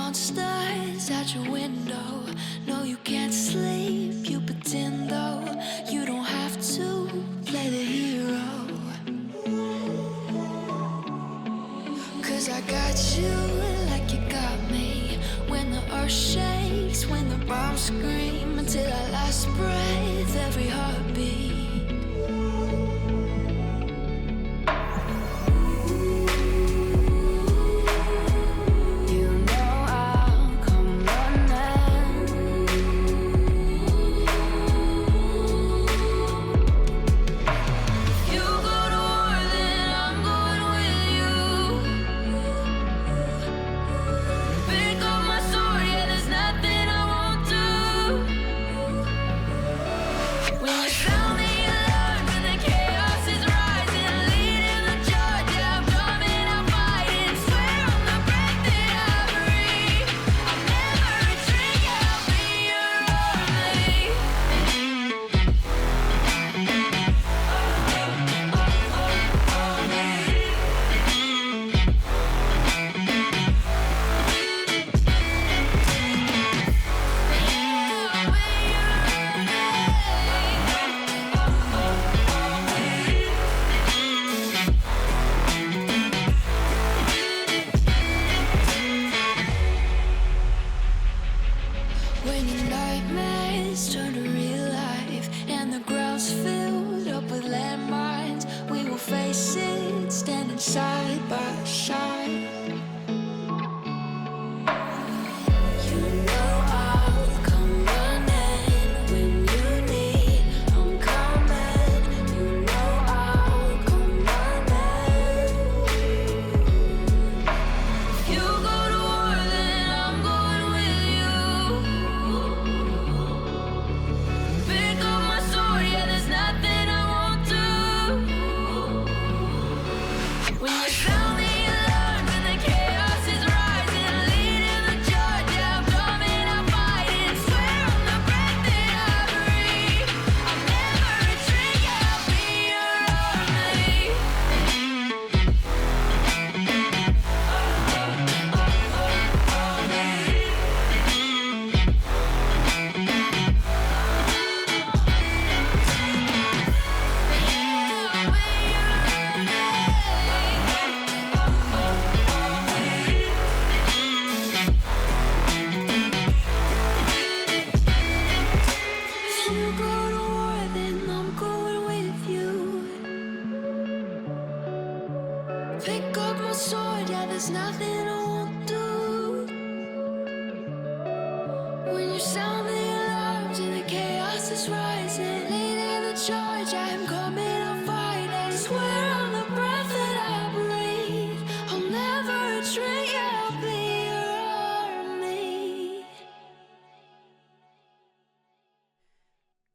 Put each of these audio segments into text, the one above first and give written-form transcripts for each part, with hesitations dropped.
monsters at your window. No, you can't sleep, you pretend though. You don't have to play the hero. 'Cause I got you like you got me. When the earth shakes, when the bombs scream, until our last breath, every heartbeat.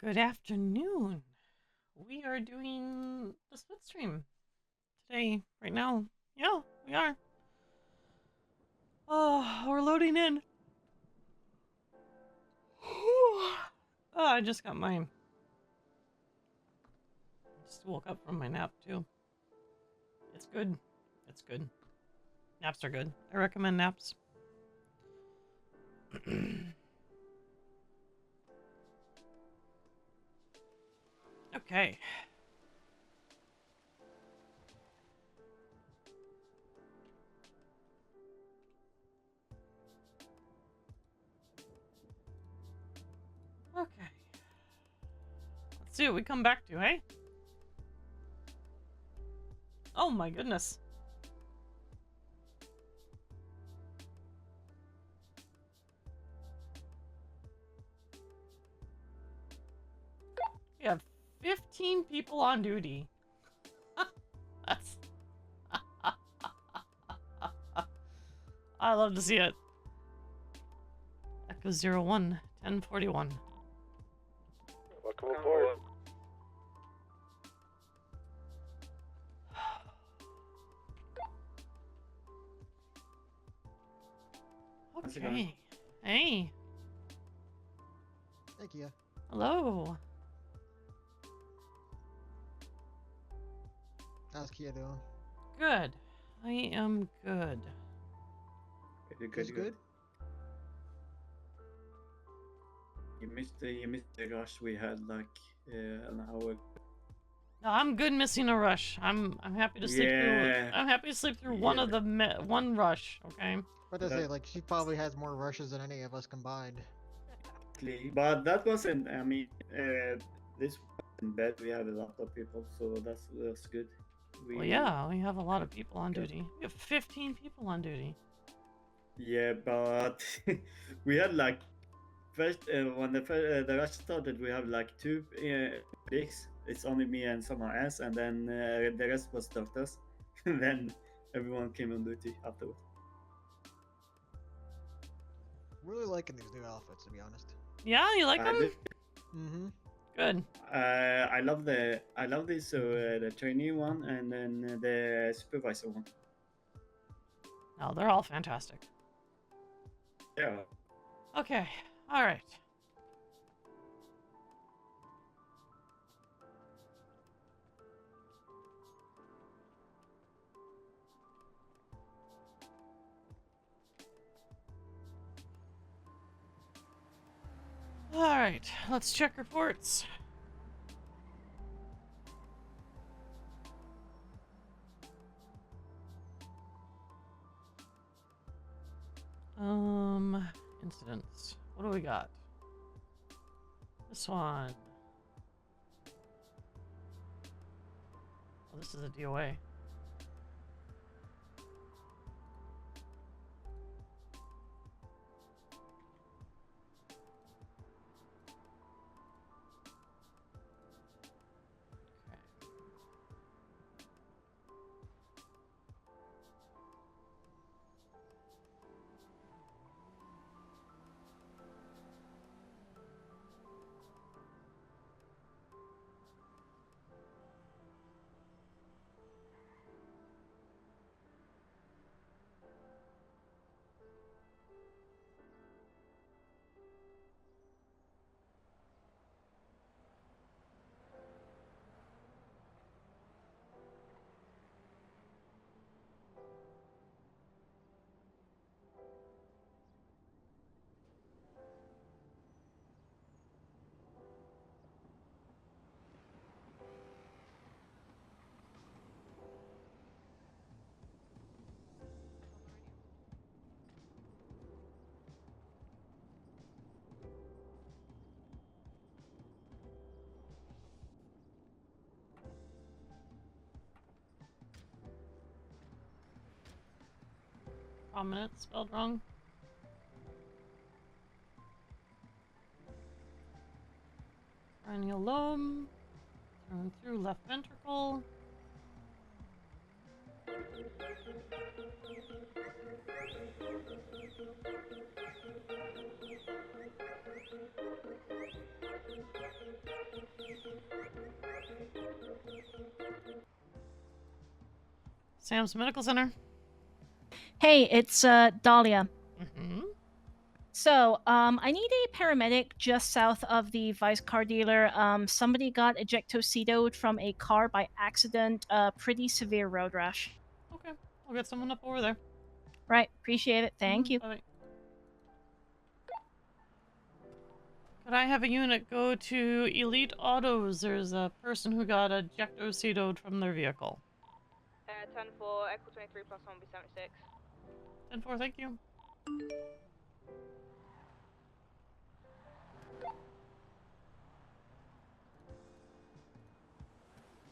Good afternoon. We are doing the split stream today, right now. Yeah, we are. Oh, we're loading in. Oh, I just got mine. Just woke up from my nap too. It's good. It's good. Naps are good. I recommend naps. Okay. Okay. Let's see what we come back to, eh? Oh my goodness. We have 15 people on duty. That's... I love to see it. Echo 01, 1041. Welcome aboard. Okay. Hey. Hey, Keya. Hello. How's Keya doing? Good. I am good. You're He's good? You missed the rush we had like an hour. No, I'm good missing a rush. I'm happy to sleep through. Yeah. I'm happy to sleep through one Yeah. of the one rush. Okay. But I say, That- like, she probably has more rushes than any of us combined. Exactly. But that wasn't. I mean, this was in bed. We have a lot of people, so that's good. Well, yeah, we have a lot of people on duty. We have 15 people on duty. Yeah, but we had like first when the rush started, we have like two bigs. It's only me and someone else, and then the rest was doctors. And then everyone came on duty afterwards. Really liking these new outfits, to be honest. Yeah, you like them? Mm-hmm. Good. I love this the trainee one and then the supervisor one. No, they're all fantastic. Yeah. Okay. All right. All right. Let's check reports. Incidents. What do we got? This one. Oh, this is a DOA. Prominent spelled wrong. Cranial lobe. Through left ventricle. Sam's Medical Center. Hey, it's Dahlia. Mm-hmm. So, I need a paramedic just south of the Vice car dealer. Somebody got ejectocetoed from a car by accident. Pretty severe road rash. Okay, I'll get someone up over there. Right, appreciate it. Thank you. Bye. Could I have a unit go to Elite Autos? There's a person who got ejectocetoed from their vehicle. 10-4, Echo 23 plus 1 will be 76. 10-4, thank you.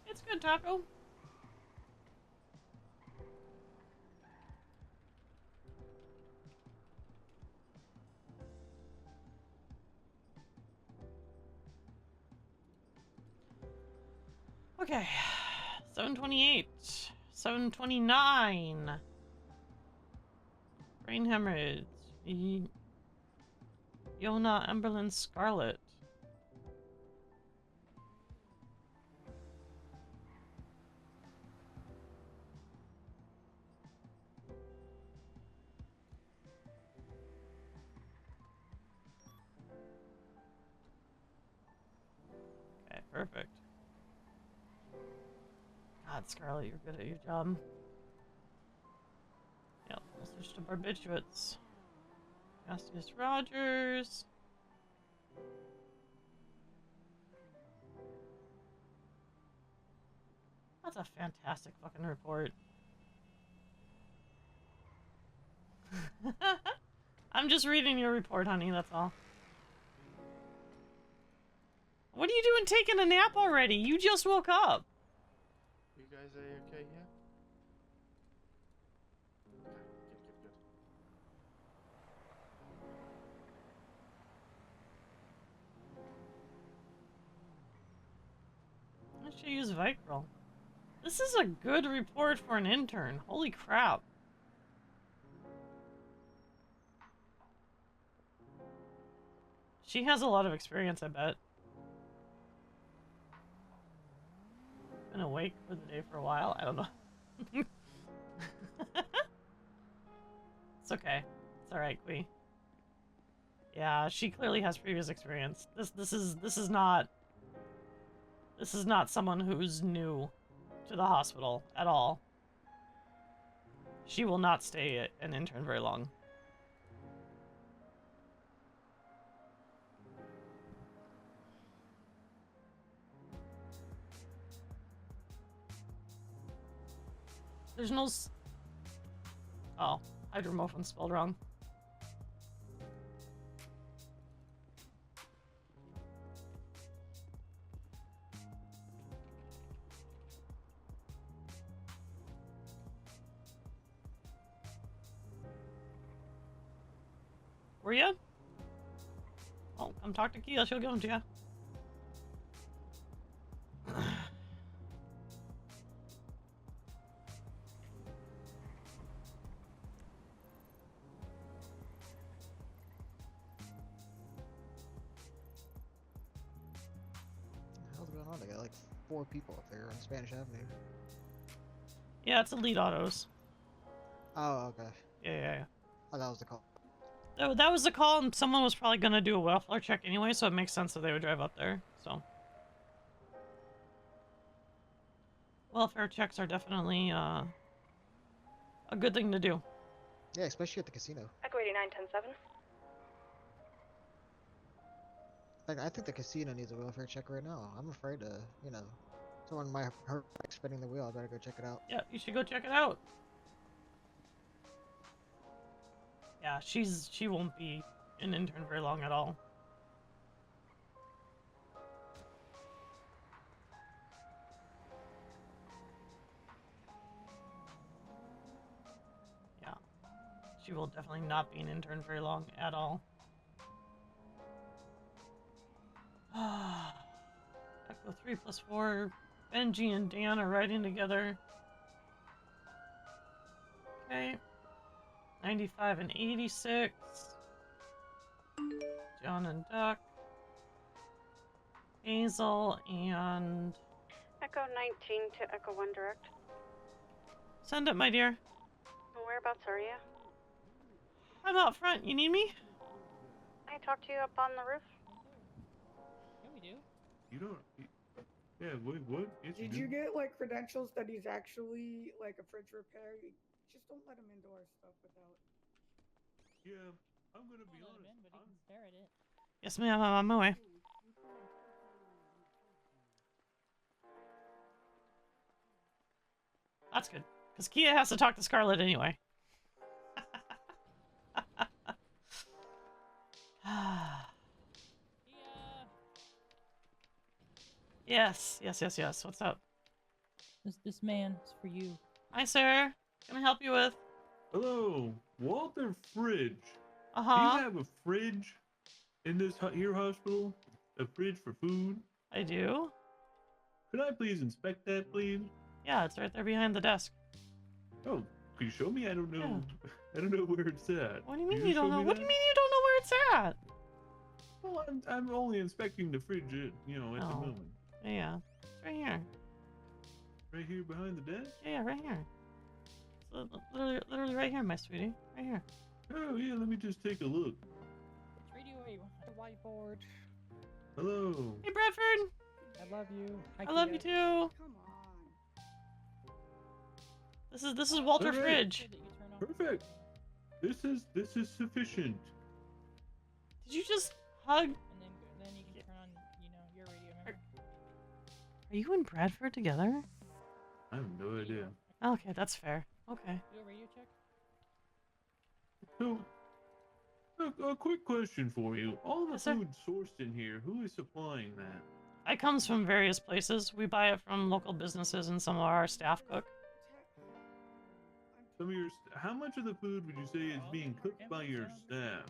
It's good, Taco. Okay, 728, 729. Brain hemorrhage. Yona Emberlyn Scarlet. Okay, perfect. God, Scarlet, you're good at your job. Yep, we'll switch to barbiturates. Cassius Rogers. That's a fantastic fucking report. I'm just reading your report, honey, that's all. What are you doing taking a nap already? You just woke up. You guys are okay here? Good. I should use Vicryl. This is a good report for an intern. Holy crap. She has a lot of experience, I bet. Been awake for the day for a while. I don't know. It's okay. It's all right, Quee. Yeah, she clearly has previous experience. This is not someone who's new to the hospital at all. She will not stay an intern very long. There's no oh, hydromorphine spelled wrong. Were ya? Oh, come talk to Keya, she'll give them to ya. How's going on? They got like 4 people up there on Spanish Avenue. Yeah, it's Elite Autos. Oh, okay. Yeah. Oh, that was the call. That was the call, and someone was probably gonna do a welfare check anyway, so it makes sense that they would drive up there, so. Welfare checks are definitely, a good thing to do. Yeah, especially at the casino. Echo 89-10-7. Like, I think the casino needs a welfare check right now. I'm afraid to, you know, someone might hurt spinning the wheel. I better go check it out. Yeah, you should go check it out. Yeah, she won't be an intern very long at all. Yeah. She will definitely not be an intern very long at all. Echo 3+4. Benji and Dan are riding together. Okay. 95 and 86. John and Duck. Hazel and... Echo 19 to Echo 1 direct. Send it, my dear. Whereabouts are you? I'm out front. You need me? I talk to you up on the roof. Yeah, we do. You don't. Yeah, what? Yes, Did you get like credentials that he's actually like a fridge repair? You just don't let him into our stuff without. Yeah, I'm gonna be I'll let honest. him in, but he can stare at it. Yes, ma'am. I'm on my way. That's good. Because Keya has to talk to Scarlett anyway. Yes. What's up? This man is for you. Hi, sir. Can I help you with? Hello, Walter Fridge. Do Uh-huh. you have a fridge in this here hospital? A fridge for food? I do. Could I please inspect that, please? Yeah, it's right there behind the desk. Oh, could you show me? I don't know. Yeah. I don't know where it's at. What do you Could mean you don't show know? me What do you that? mean you don't know where it's at? Well, I'm only inspecting the fridge, at the Oh. moment. Yeah. It's right here. Right here behind the desk? Yeah, right here. So, literally right here, my sweetie. Right here. Oh, yeah, let me just take a look. Which radio are you on? The whiteboard. Hello. Hey, Bradford. I love you. I love you too. Come on. This is Walter Alright. Fridge. That you turn on. Perfect. This is sufficient. Did you just hug? And then go. Are you and Bradford together? I have no idea. Okay, that's fair. Okay. Do a radio check. So, a quick question for you. All the Yes, sir. food sourced in here, who is supplying that? It comes from various places. We buy it from local businesses and some of our staff cook. How much of the food would you say is being cooked by your staff?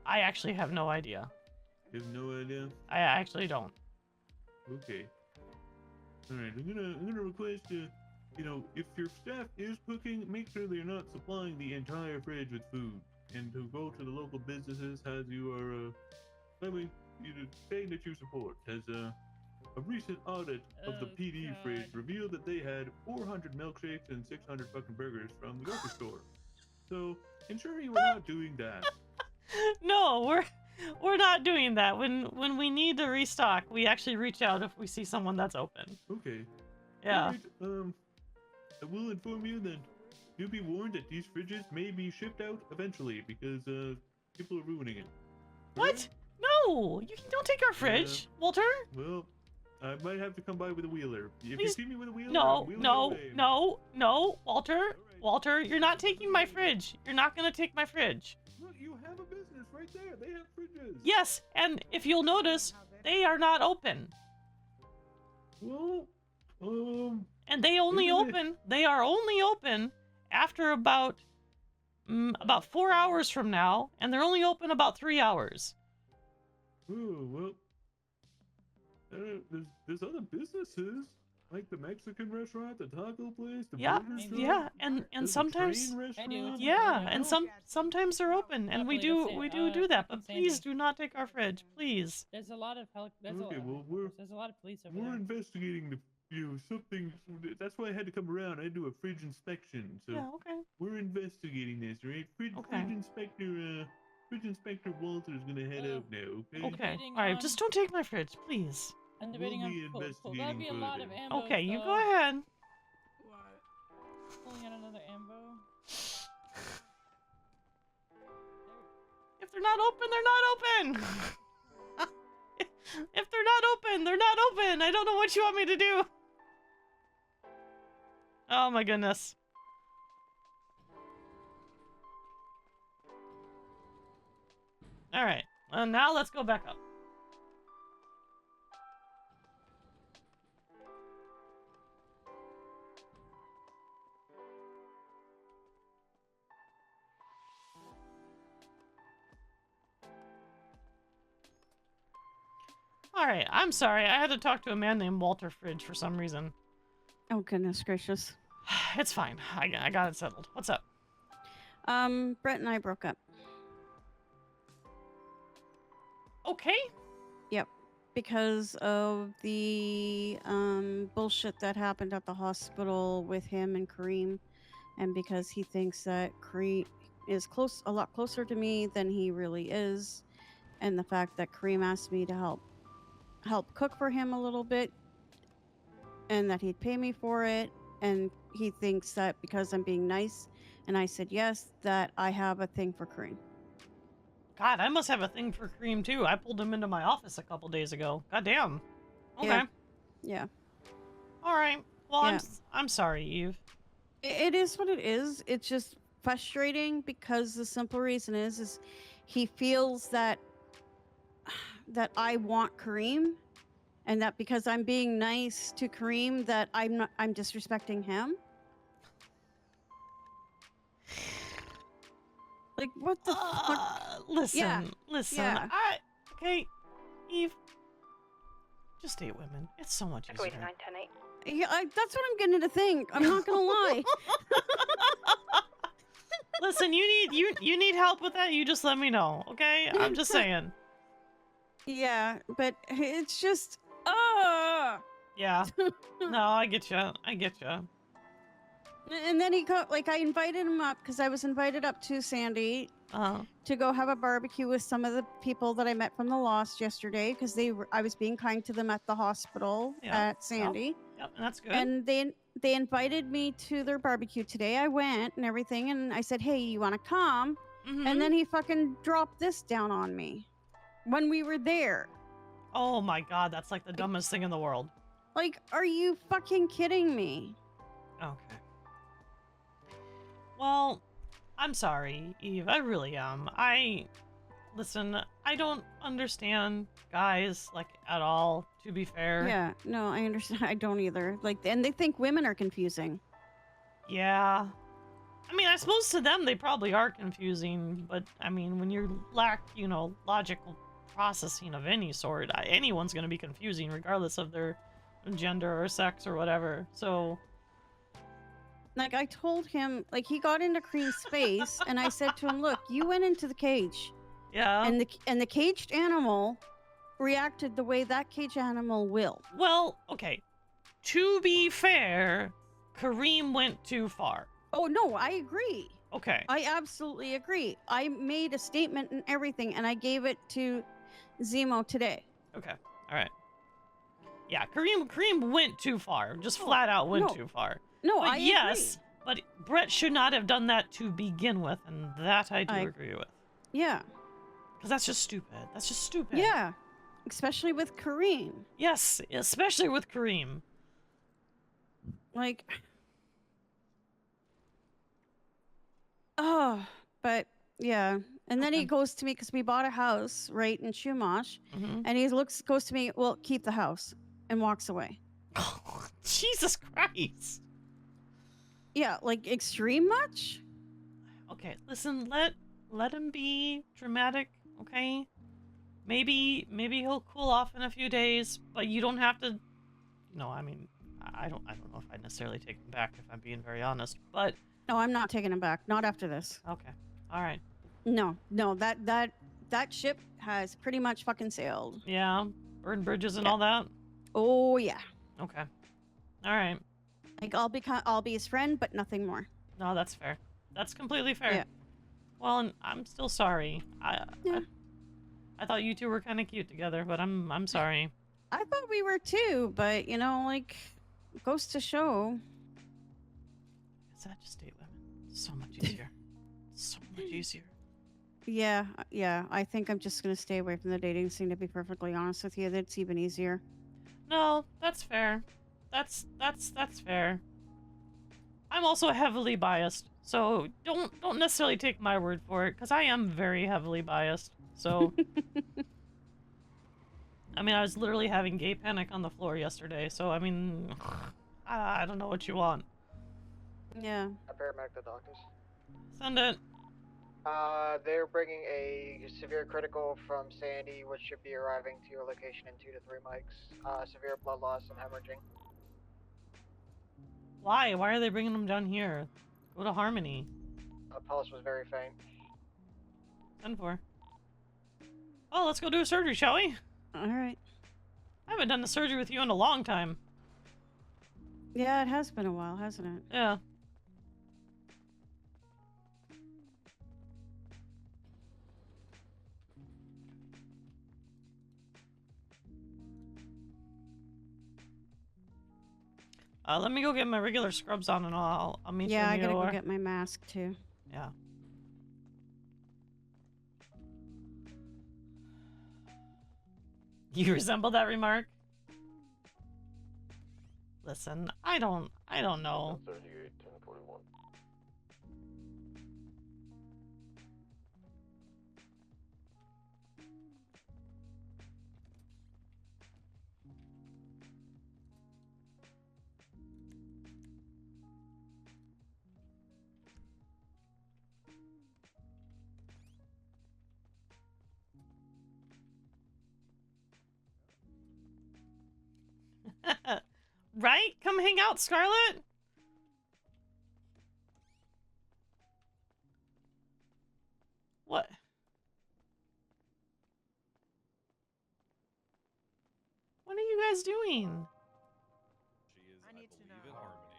I actually have no idea. You have no idea? I actually don't. Okay. Alright, I'm gonna request if your staff is cooking, make sure they're not supplying the entire fridge with food. And to go to the local businesses as you are saying that you support. As a recent audit of the PD fridge revealed that they had 400 milkshakes and 600 fucking burgers from the grocery store. So ensure you are not doing that. No, we're not doing that. When we need to restock, we actually reach out if we see someone that's open. Okay. Yeah. Alright, I will inform you that you'll be warned that these fridges may be shipped out eventually because people are ruining it. What? No! You don't take our fridge, Walter. Well, I might have to come by with a wheeler. If Please. you see me with a wheeler, No, wheel it no, away. no, Walter. Walter, you're not taking my fridge. You're not gonna take my fridge. Look, you have a business right there. They have fridges. Yes, and if you'll notice, they are not open. Well, and they only isn't it- open. They are only open after about 4 hours from now, and they're only open about 3 hours. Oh, well, there's other businesses, like the Mexican restaurant, the taco place, the Yeah, burger shop. yeah, and there's a sometimes, train restaurant. yeah, and sometimes they're open, and we Happily, do that's it. do that. Fucking But please Sandy. do not take our fridge, please. There's a lot of Okay, well, there's a lot of police over We're there. investigating something. That's why I had to come around. I had to do a fridge inspection. So Yeah, okay. we're investigating this, right? Fridge Inspector Walter is gonna head out now. Okay. Okay. All right, just don't take my fridge, please. I'm We'll debating be on that'd investigating be a lot of further. ambo. Okay, you go ahead. Pulling out another ambo. If they're not open, they're not open. If they're not open, they're not open. I don't know what you want me to do. Oh my goodness. All right. Well, now let's go back up. All right, I'm sorry. I had to talk to a man named Walter Fridge for some reason. Oh, goodness gracious. It's fine. I got it settled. What's up? Brett and I broke up. Okay. Yep. Because of the bullshit that happened at the hospital with him and Kareem. And because he thinks that Kareem is a lot closer to me than he really is. And the fact that Kareem asked me to help cook for him a little bit. And that he'd pay me for it. And he thinks that because I'm being nice and I said yes, that I have a thing for Kareem. God, I must have a thing for Kareem too. I pulled him into my office a couple days ago. God damn. Okay. Yeah. All right. Well, Yeah. I'm sorry, Eve. It is what it is. It's just frustrating because the simple reason is he feels that I want Kareem, and that because I'm being nice to Kareem that I'm disrespecting him. Like, what the fuck? Listen, Yeah. listen. Yeah. Okay, Eve. Just date women. It's so much easier. Yeah, that's what I'm getting to think. I'm not gonna lie. Listen, you need help with that. You just let me know, okay? I'm just saying. Yeah, but it's just Yeah. No, I get you. I get you. And then I invited him up because I was invited up to Sandy to go have a barbecue with some of the people that I met from the Lost yesterday because I was being kind to them at the hospital at Sandy. Yep, and that's good. And they invited me to their barbecue today. I went and everything, and I said, "Hey, you want to come?" And then he fucking dropped this down on me when we were there. Oh my god, that's like the dumbest thing in the world. Like, are you fucking kidding me? Okay. Well, I'm sorry, Eve. I really am. Listen, I don't understand guys, like, at all, to be fair. Yeah, no, I understand. I don't either. Like, and they think women are confusing. Yeah. I mean, I suppose to them they probably are confusing, but I mean, when you lack, logical processing of any sort, anyone's going to be confusing regardless of their gender or sex or whatever. So, Like, I told him, like, he got into Cream's space, and I said to him, look, you went into the cage. yeah. And the caged animal reacted the way that caged animal will. Well, okay. To be fair, Kareem went too far. Oh, no, I agree. Okay. I absolutely agree. I made a statement and everything, and I gave it to Zemo today. Okay. All right. Yeah, Kareem went too far. Just flat out went too far. No, but I yes, agree. but Brett should not have done that to begin with, and that I do agree with. Yeah. Because that's just stupid. That's just stupid. Yeah. Especially with Kareem. Yes, especially with Kareem. Like... Oh, but yeah. And then he goes to me because we bought a house right in Chumash, and he goes to me, well, keep the house, and walks away. Oh, Jesus Christ. Yeah, like extreme much? Okay, listen, let him be dramatic, okay? Maybe he'll cool off in a few days, but you don't have to. No, I mean, I don't know if I'd necessarily take him back if I'm being very honest, but. No, I'm not taking him back. Not after this. Okay. All right. No, that ship has pretty much fucking sailed. Yeah, burn bridges and all that. Oh yeah. Okay. All right. Like I'll be his friend, but nothing more. No, that's fair. That's completely fair. Yeah. Well, and I'm still sorry. I thought you two were kind of cute together, but I'm sorry. I thought we were too, but like, goes to show. Is that just date women? So much easier. So much easier. Yeah. I think I'm just gonna stay away from the dating scene. To be perfectly honest with you, that's even easier. No, that's fair. That's fair. I'm also heavily biased, so don't necessarily take my word for it, because I am very heavily biased. So, I mean, I was literally having gay panic on the floor yesterday. So, I mean, I don't know what you want. Yeah. A paramedic, the doctors. Send it. They're bringing a severe critical from Sandy, which should be arriving to your location in 2 to 3 mics. Severe blood loss and hemorrhaging. Why? Why are they bringing them down here? Go to Harmony. Pulse was very faint. 10-4. Oh, let's go do a surgery, shall we? Alright. I haven't done a surgery with you in a long time. Yeah, it has been a while, hasn't it? Yeah. Let me go get my regular scrubs on and I'll meet you in the I gotta OR. go get my mask too. Yeah. You resemble that remark? Listen, I don't know. 38, 1041. Right? Come hang out, Scarlet. What? What are you guys doing? She is, I need to believe, know. in Harmony.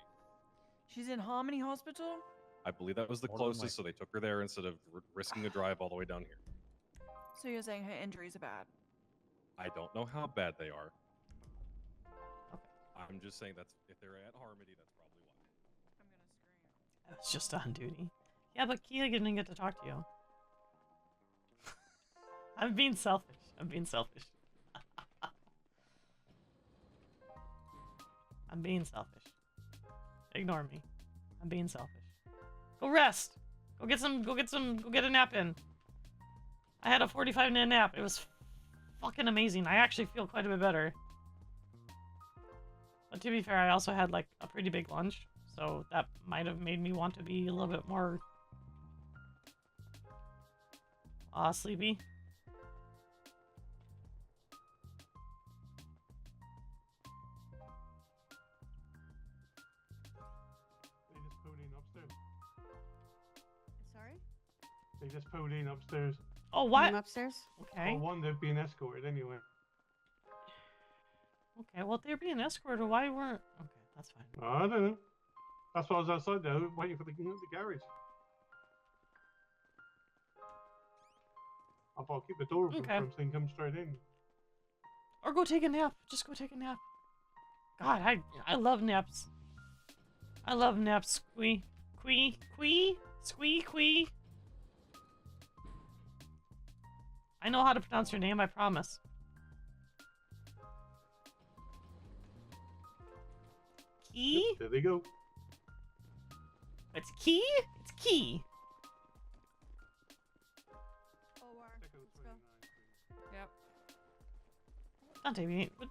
She's in Harmony Hospital? I believe that was the closest, so they took her there instead of risking a drive all the way down here. So you're saying her injuries are bad? I don't know how bad they are. I'm just saying that's if they're at Harmony, that's probably why. I'm gonna scream. I was just on duty. Yeah, but Keya didn't get to talk to you. I'm being selfish. I'm being selfish. I'm being selfish. Ignore me. I'm being selfish. Go rest. Go get a nap in. I had a 45-minute nap. It was fucking amazing. I actually feel quite a bit better. But to be fair, I also had like a pretty big lunch, so that might have made me want to be a little bit more sleepy. They just pulled in upstairs. Sorry? They just pulled in upstairs. Oh, what? I'm upstairs? Okay. Well, one, they're being escorted anyway. Okay, well, if they're being escorted, why weren't... Okay, that's fine. I don't know. That's why I was outside there, waiting for the garage. I thought I'd keep the door open Okay. for them so they can come straight in. Or go take a nap. Just go take a nap. God, I love naps. I love naps. Squee. I know how to pronounce your name, I promise. Key? Yep, there they go. It's Key? It's Key. Yep. Dante, what?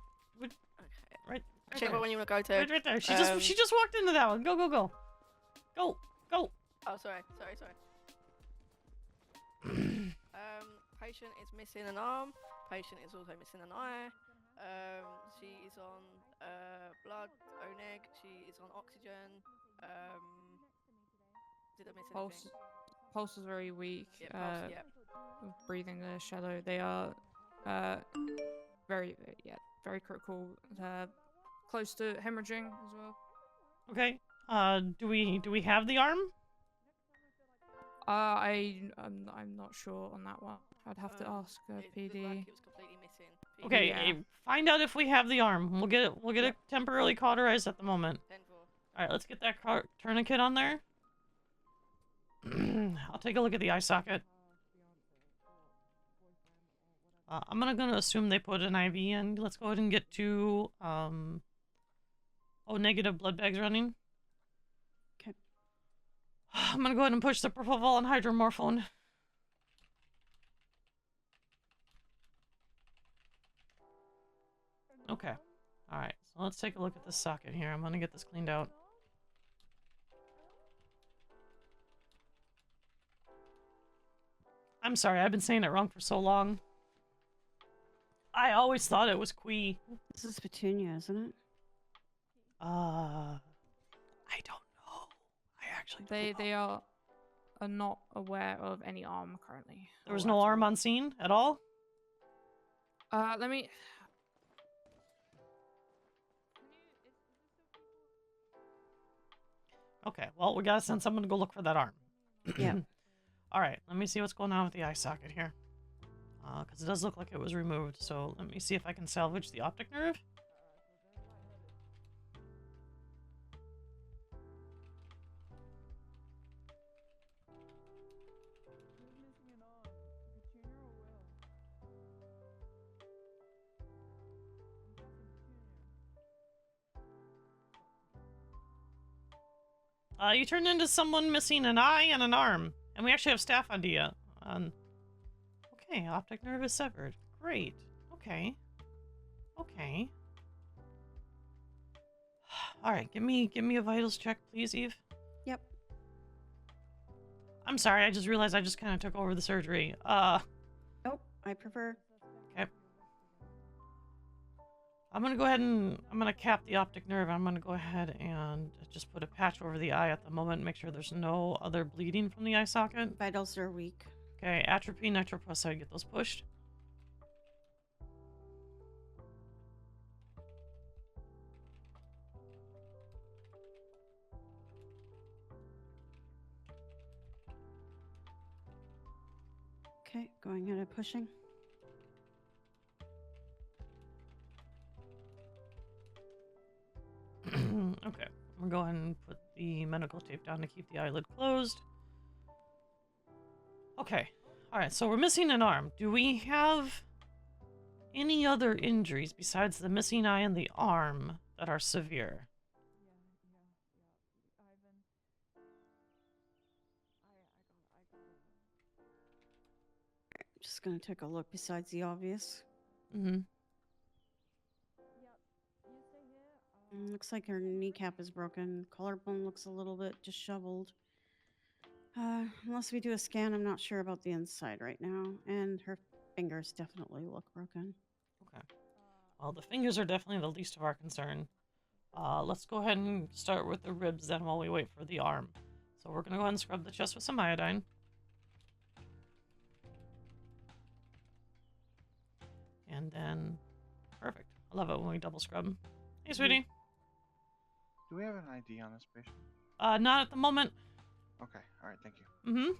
Right. Check there. when you want to go to. Right there. She just walked into that one. Go. Go. Oh, sorry. Patient is missing an arm. Patient is also missing an eye. She is on blood, ONEG. She is on oxygen. Did I miss anything? Pulse is very weak. Yeah, pulse, yeah. Breathing the shallow. They are very critical. Close to hemorrhaging as well. Okay. Do we have the arm? I'm not sure on that one. I'd have to ask PD. It was completely missing. PD. Okay, Yeah. find out if we have the arm. We'll get it temporarily cauterized at the moment. All right, let's get that tourniquet on there. I'll take a look at the eye socket. I'm gonna assume they put an IV in. Let's go ahead and get two negative blood bags running. Okay. I'm gonna go ahead and push the propofol and hydromorphone. Okay. Alright, so let's take a look at this socket here. I'm gonna get this cleaned out. I'm sorry, I've been saying it wrong for so long. I always thought it was Quee. This is Petunia, isn't it? I don't know. I actually don't know. They are not aware of any arm currently. There was no arm on scene at all? Let me... Okay, well, we gotta send someone to go look for that arm. Yeah. Alright, let me see what's going on with the eye socket here. Because it does look like it was removed, so let me see if I can salvage the optic nerve. You turned into someone missing an eye and an arm. And we actually have staff on Dia. Okay, optic nerve is severed. Great. Okay. Okay. Alright, give me a vitals check, please, Eve. Yep. I'm sorry, I just realized I just kind of took over the surgery. Nope, I prefer. Okay. I'm gonna go ahead and I'm gonna cap the optic nerve. I'm gonna go ahead and just put a patch over the eye at the moment. Make sure there's no other bleeding from the eye socket. Vitals are weak. Okay, atropine, nitroprusside, get those pushed. Okay, going ahead and pushing. Okay, we'll go ahead and put the medical tape down to keep the eyelid closed. Okay, alright, so we're missing an arm. Do we have any other injuries besides the missing eye and the arm that are severe? Just gonna take a look besides the obvious. Mm-hmm. Looks like her kneecap is broken. Collarbone looks a little bit disheveled. Unless we do a scan, I'm not sure about the inside right now. And her fingers definitely look broken. Okay. Well, the fingers are definitely the least of our concern. Let's go ahead and start with the ribs then while we wait for the arm. So we're gonna go ahead and scrub the chest with some iodine. And then, perfect. I love it when we double scrub. Hey, sweetie. Do we have an ID on this patient? Not at the moment. Okay, alright, thank you. Mm-hmm.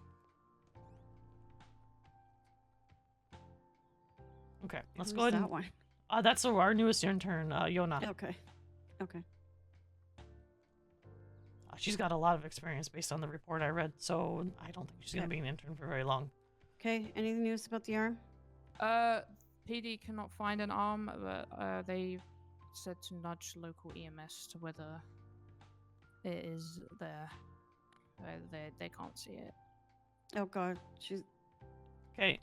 Okay, let's go ahead that and... one? That's our newest intern, Yona. Okay. Okay. She's got a lot of experience based on the report I read, so I don't think she's going to be an intern for very long. Okay, any news about the arm? PD cannot find an arm, but they said to nudge local EMS to whether it is there. They can't see it. Oh god, she's okay.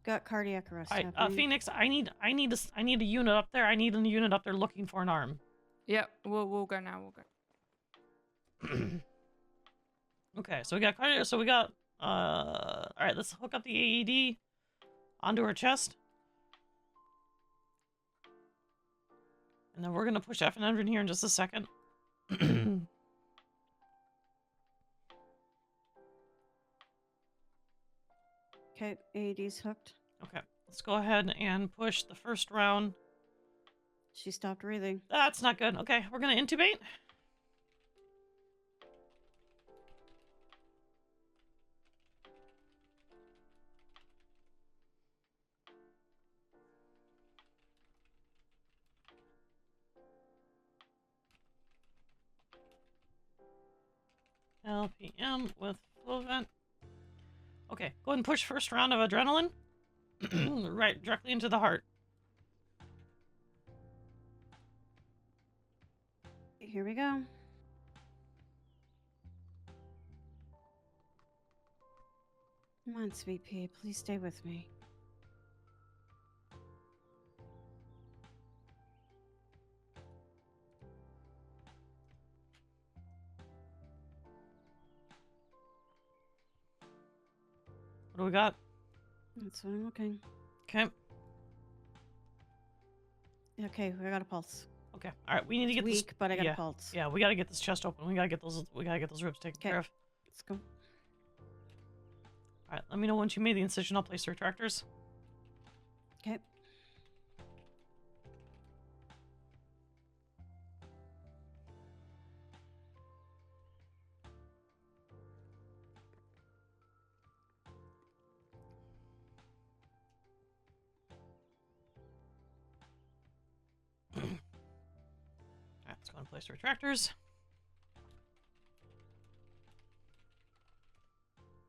Got cardiac arrest. Phoenix, I need a unit up there. I need a unit up there looking for an arm. Yep, we'll go now. We'll go. Okay, so we got cardiac. So we got. All right, let's hook up the AED onto her chest, and then we're gonna push F&N in here in just a second. Okay, AED's hooked. Okay, let's go ahead and push the first round. She stopped breathing. That's not good. Okay, we're gonna intubate. LPM with flow vent. Okay, go ahead and push first round of adrenaline. Right, directly into the heart. Here we go. Come on, sweet pea, please stay with me. What do we got? That's what I'm looking. Okay. Okay, we got a pulse. Okay. All right. We need to get weak, this. but I got a pulse. Yeah, we gotta get this chest open. We gotta get those. We gotta get those ribs taken care of. Let's go. All right. Let me know once you made the incision. I'll place the retractors. Okay. Alright, let's go and place retractors.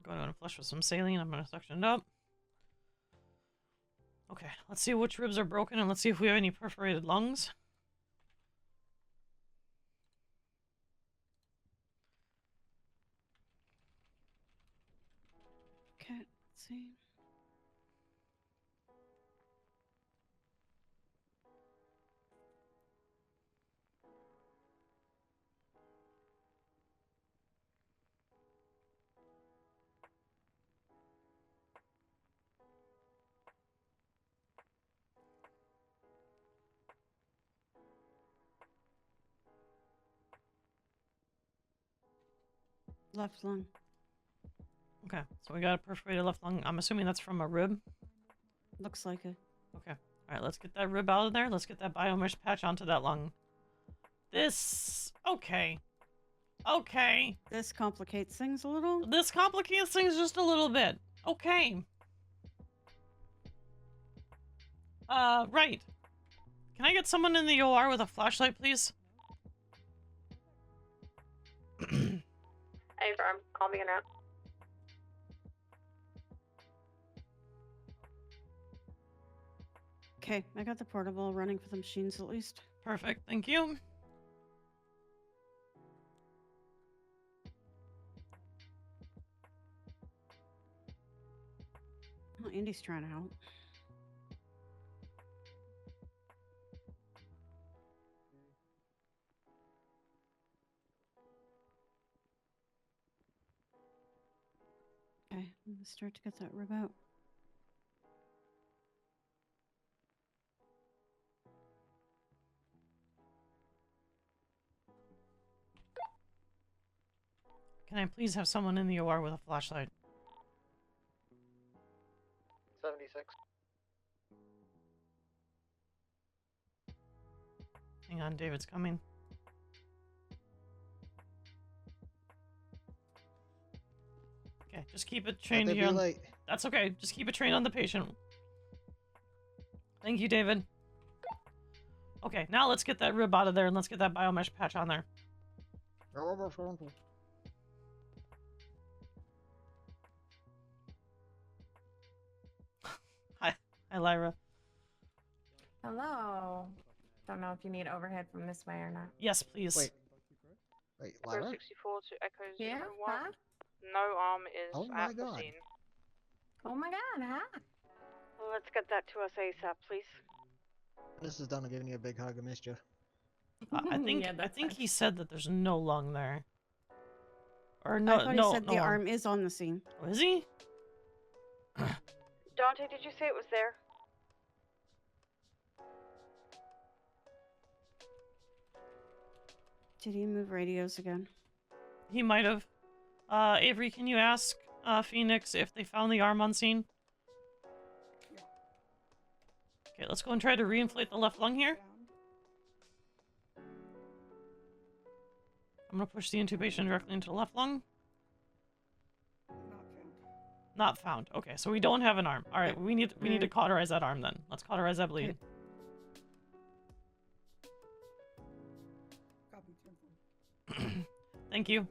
I'm going to flush with some saline. I'm going to suction it up. Okay, let's see which ribs are broken and let's see if we have any perforated lungs. Okay, let's see. Left lung. Okay, so we got a perforated left lung. I'm assuming that's from a rib. Looks like it. Okay. Alright, let's get that rib out of there. Let's get that biomesh patch onto that lung. This... Okay. Okay. This complicates things a little. This complicates things just a little bit. Okay. Right. Can I get someone in the OR with a flashlight, please? Hey, firm. Call me now. Okay, I got the portable running for the machines at least. Perfect, thank you. Andy's trying to help. Okay, I'm gonna start to get that rib out. Can I please have someone in the OR with a flashlight? 76. Hang on, David's coming. Okay, just keep it trained They here. be late. That's okay. Just keep it trained on the patient. Thank you, David. Okay, now let's get that rib out of there and let's get that biomesh patch on there. Hi, Lyra. Hello. Don't know if you need overhead from this way or not. Yes, please. Wait, Lyra? 64 to Echo Yeah, 01. huh? No arm is Oh my at the God. scene. Oh my god, huh? Let's get that to us ASAP, please. This is Donna giving you a big hug. I missed you. I think Yeah, I that's think fine. he said that there's no lung there. Or no, I thought no, he said no the arm is on the scene. Oh, is he? Dante, did you say it was there? Did he move radios again? He might have. Avery, can you ask Phoenix if they found the arm on scene? Okay, let's go and try to reinflate the left lung here. I'm gonna push the intubation directly into the left lung. Not found. Okay, so we don't have an arm. All right, we need to cauterize that arm then. Let's cauterize that bleed. Thank you.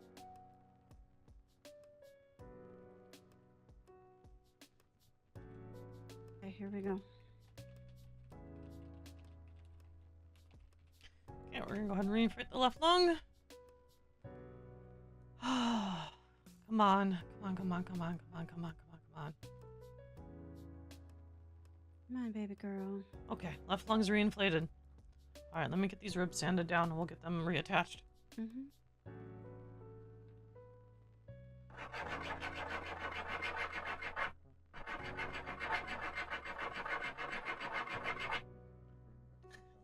Okay, here we go. Okay, we're gonna go ahead and reinflate the left lung. Come on. Come on, come on, come on, come on, come on, come on, come on. Come on, baby girl. Okay, left lung's reinflated. Alright, let me get these ribs sanded down and we'll get them reattached. Mm-hmm.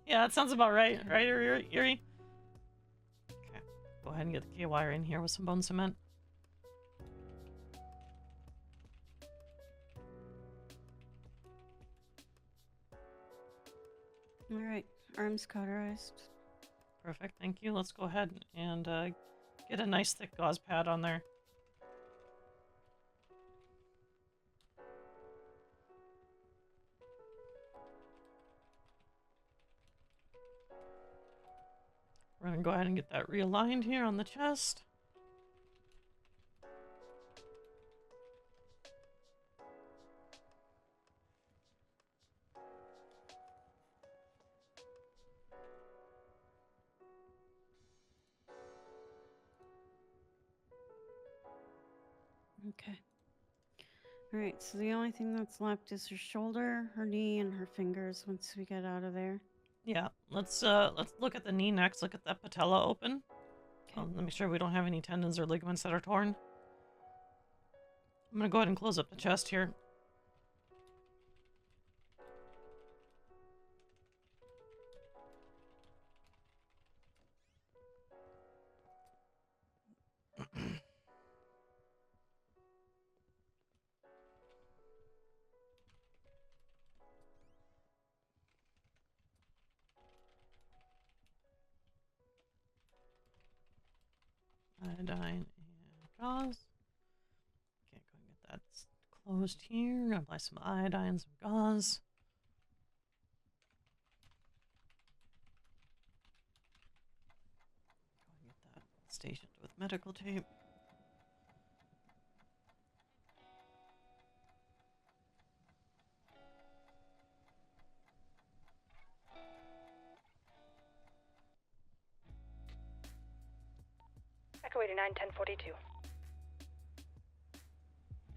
Yeah, that sounds about right. Right, Yuri? Okay. Go ahead and get the K-wire in here with some bone cement. All right, arms cauterized. Perfect, thank you. Let's go ahead and get a nice thick gauze pad on there. We're gonna go ahead and get that realigned here on the chest. Okay. All right, so the only thing that's left is her shoulder, her knee, and her fingers once we get out of there. Yeah, let's look at the knee next. Look at that patella open. Let me make sure we don't have any tendons or ligaments that are torn. I'm gonna go ahead and close up the chest here. Iodine and gauze. Okay, go and get that closed here. Apply some iodine, some gauze. Go and get that stationed with medical tape. Echo 89, 1042.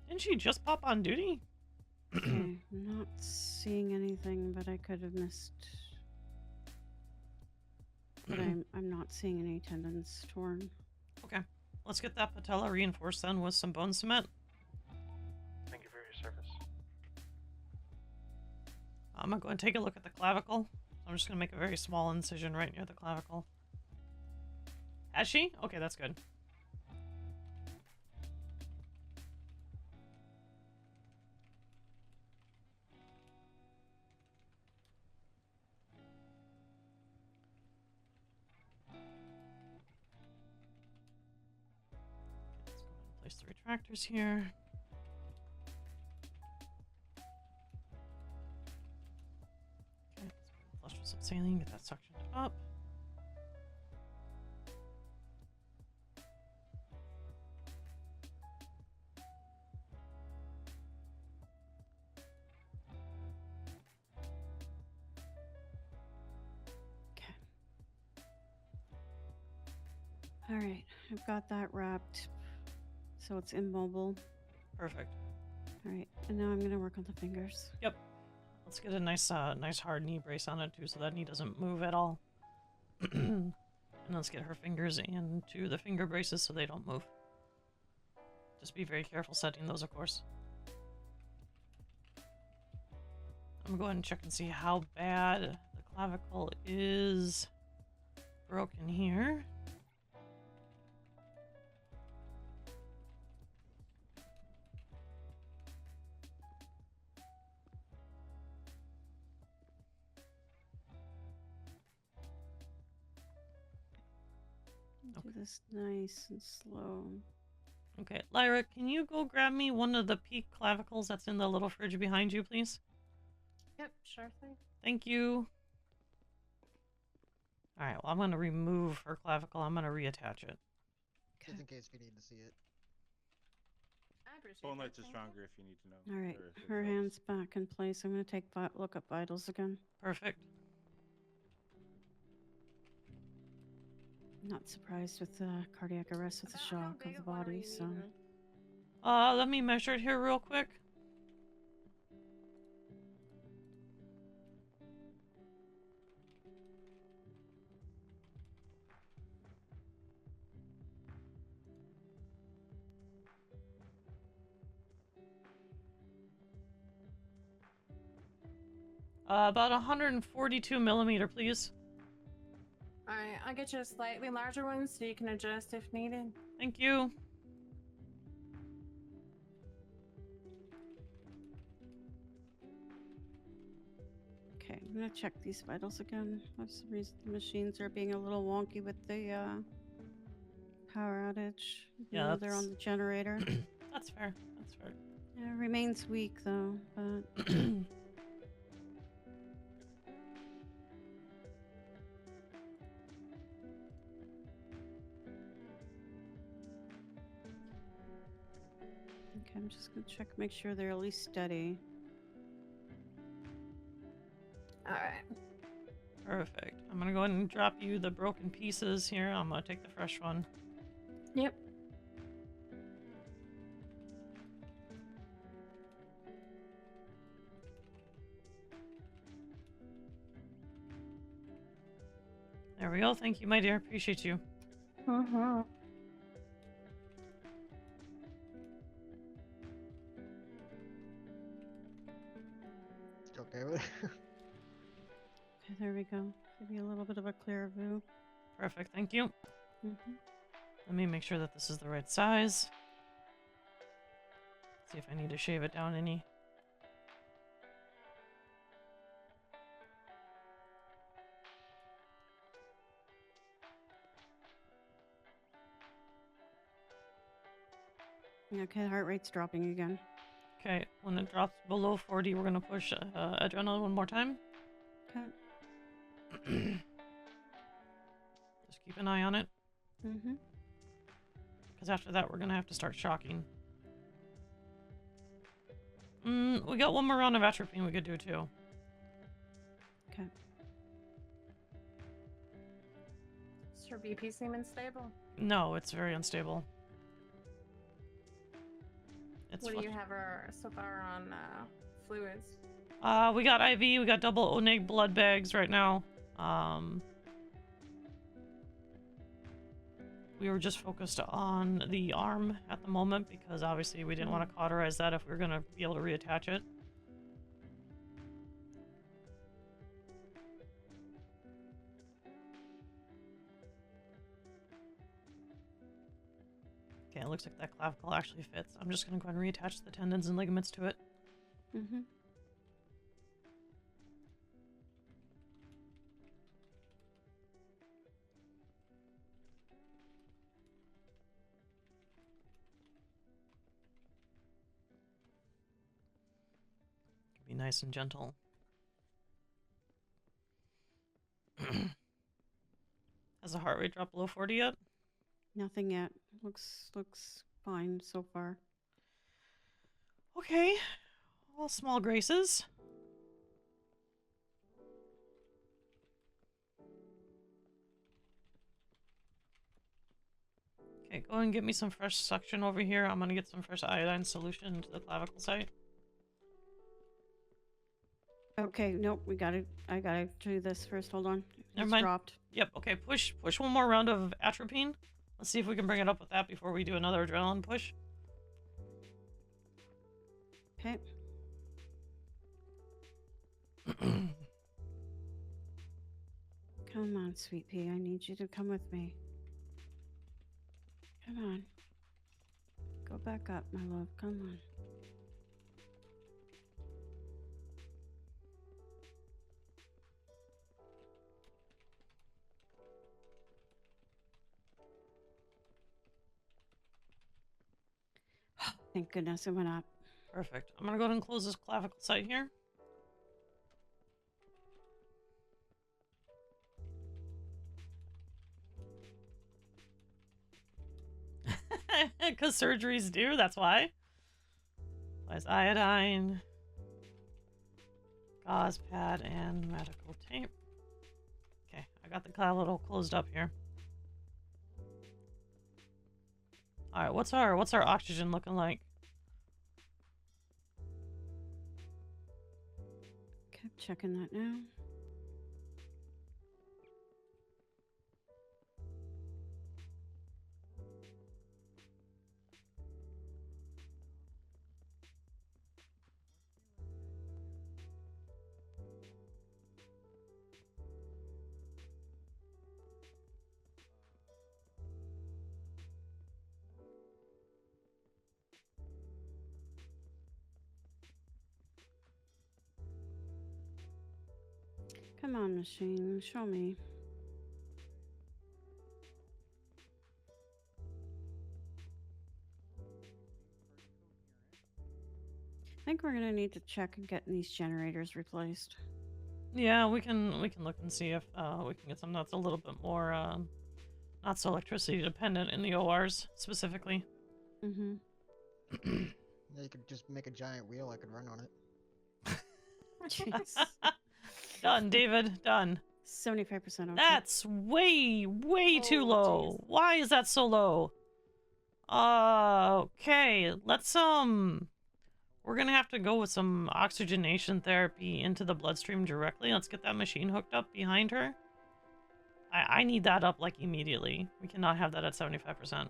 Didn't she just pop on duty? Okay, I'm not seeing anything, but I could have missed. But I'm not seeing any tendons torn. Okay, let's get that patella reinforced then with some bone cement. Thank you for your service. I'm gonna go and take a look at the clavicle. I'm just gonna make a very small incision right near the clavicle. Has she? Okay, that's good. Let's go and place the retractors here. Okay, let's flush with some saline, get that suctioned up. All right, I've got that wrapped, so it's immobile. Perfect. All right, and now I'm gonna work on the fingers. Yep. Let's get a nice hard knee brace on it too, so that knee doesn't move at all. And let's get her fingers into the finger braces so they don't move. Just be very careful setting those, of course. I'm gonna go ahead and check and see how bad the clavicle is broken here. Do this nice and slow. Okay, Lyra, can you go grab me one of the peak clavicles that's in the little fridge behind you, please? Yep, sure thing. Thank you. Alright, well, I'm going to remove her clavicle. I'm going to reattach it. Just in case we need to see it. I appreciate Bone that, lights are thank stronger if you need to know. All right, or if it her helps. hand's back in place. I'm gonna take look up vitals again. Perfect. Not surprised with the cardiac arrest with the shock of the body, so. Let me measure it here real quick. About 142 millimeter, please. Alright, I'll get you a slightly larger one so you can adjust if needed. Thank you. Okay, I'm gonna check these vitals again. For some reason, the machines are being a little wonky with the power outage. Yeah, They're on the generator. That's fair. That's fair. Yeah, it remains weak though, but. Okay, I'm just gonna check, make sure they're at least steady. Alright. Perfect. I'm gonna go ahead and drop you the broken pieces here. I'm gonna take the fresh one. Yep. There we go. Thank you, my dear. Appreciate you. Mm-hmm. Okay with it. Okay, there we go. Give you a little bit of a clearer view. Perfect. Thank you. Mm-hmm. Let me make sure that this is the right size. See if I need to shave it down any. Okay, the heart rate's dropping again. Okay, when it drops below 40, we're gonna push adrenaline one more time. Okay. Just keep an eye on it. Mm-hmm. Because after that, we're gonna have to start shocking. We got one more round of atropine we could do too. Okay. Is your BP seeming stable? No, it's very unstable. It's What do you have her so far on fluids? We got IV, we got double ONEG blood bags right now. We were just focused on the arm at the moment because obviously we didn't want to cauterize that if we were going to be able to reattach it. Okay, it looks like that clavicle actually fits. I'm just going to go ahead and reattach the tendons and ligaments to it. Mm-hmm. Be nice and gentle. Has the heart rate dropped below 40 yet? Nothing yet. Looks fine so far. Okay. All small graces. Okay, go and get me some fresh suction over here. I'm gonna get some fresh iodine solution into the clavicle site. Okay, nope, I gotta do this first. Hold on. Never It's mind. dropped. Yep, okay, push one more round of atropine. Let's see if we can bring it up with that before we do another adrenaline push. Okay. Come on, sweet pea. I need you to come with me. Come on. Go back up, my love. Come on. Thank goodness it went up. Perfect. I'm gonna go ahead and close this clavicle site here. Because surgeries do, that's why. Applies iodine, gauze pad, and medical tape. Okay, I got the clavicle closed up here. Alright, what's our oxygen looking like? Okay, checking that now. Come on, machine. Show me. I think we're gonna need to check and get these generators replaced. Yeah, we can look and see if we can get something that's a little bit more not so electricity dependent in the ORs specifically. Mm-hmm. Yeah, you could just make a giant wheel. I could run on it. Jeez. Done, David. Done. 75% okay. That's way too low. Geez. Why is that so low? Okay, let's we're gonna have to go with some oxygenation therapy into the bloodstream directly. Let's get that machine hooked up behind her. I need that up like immediately. We cannot have that at 75%.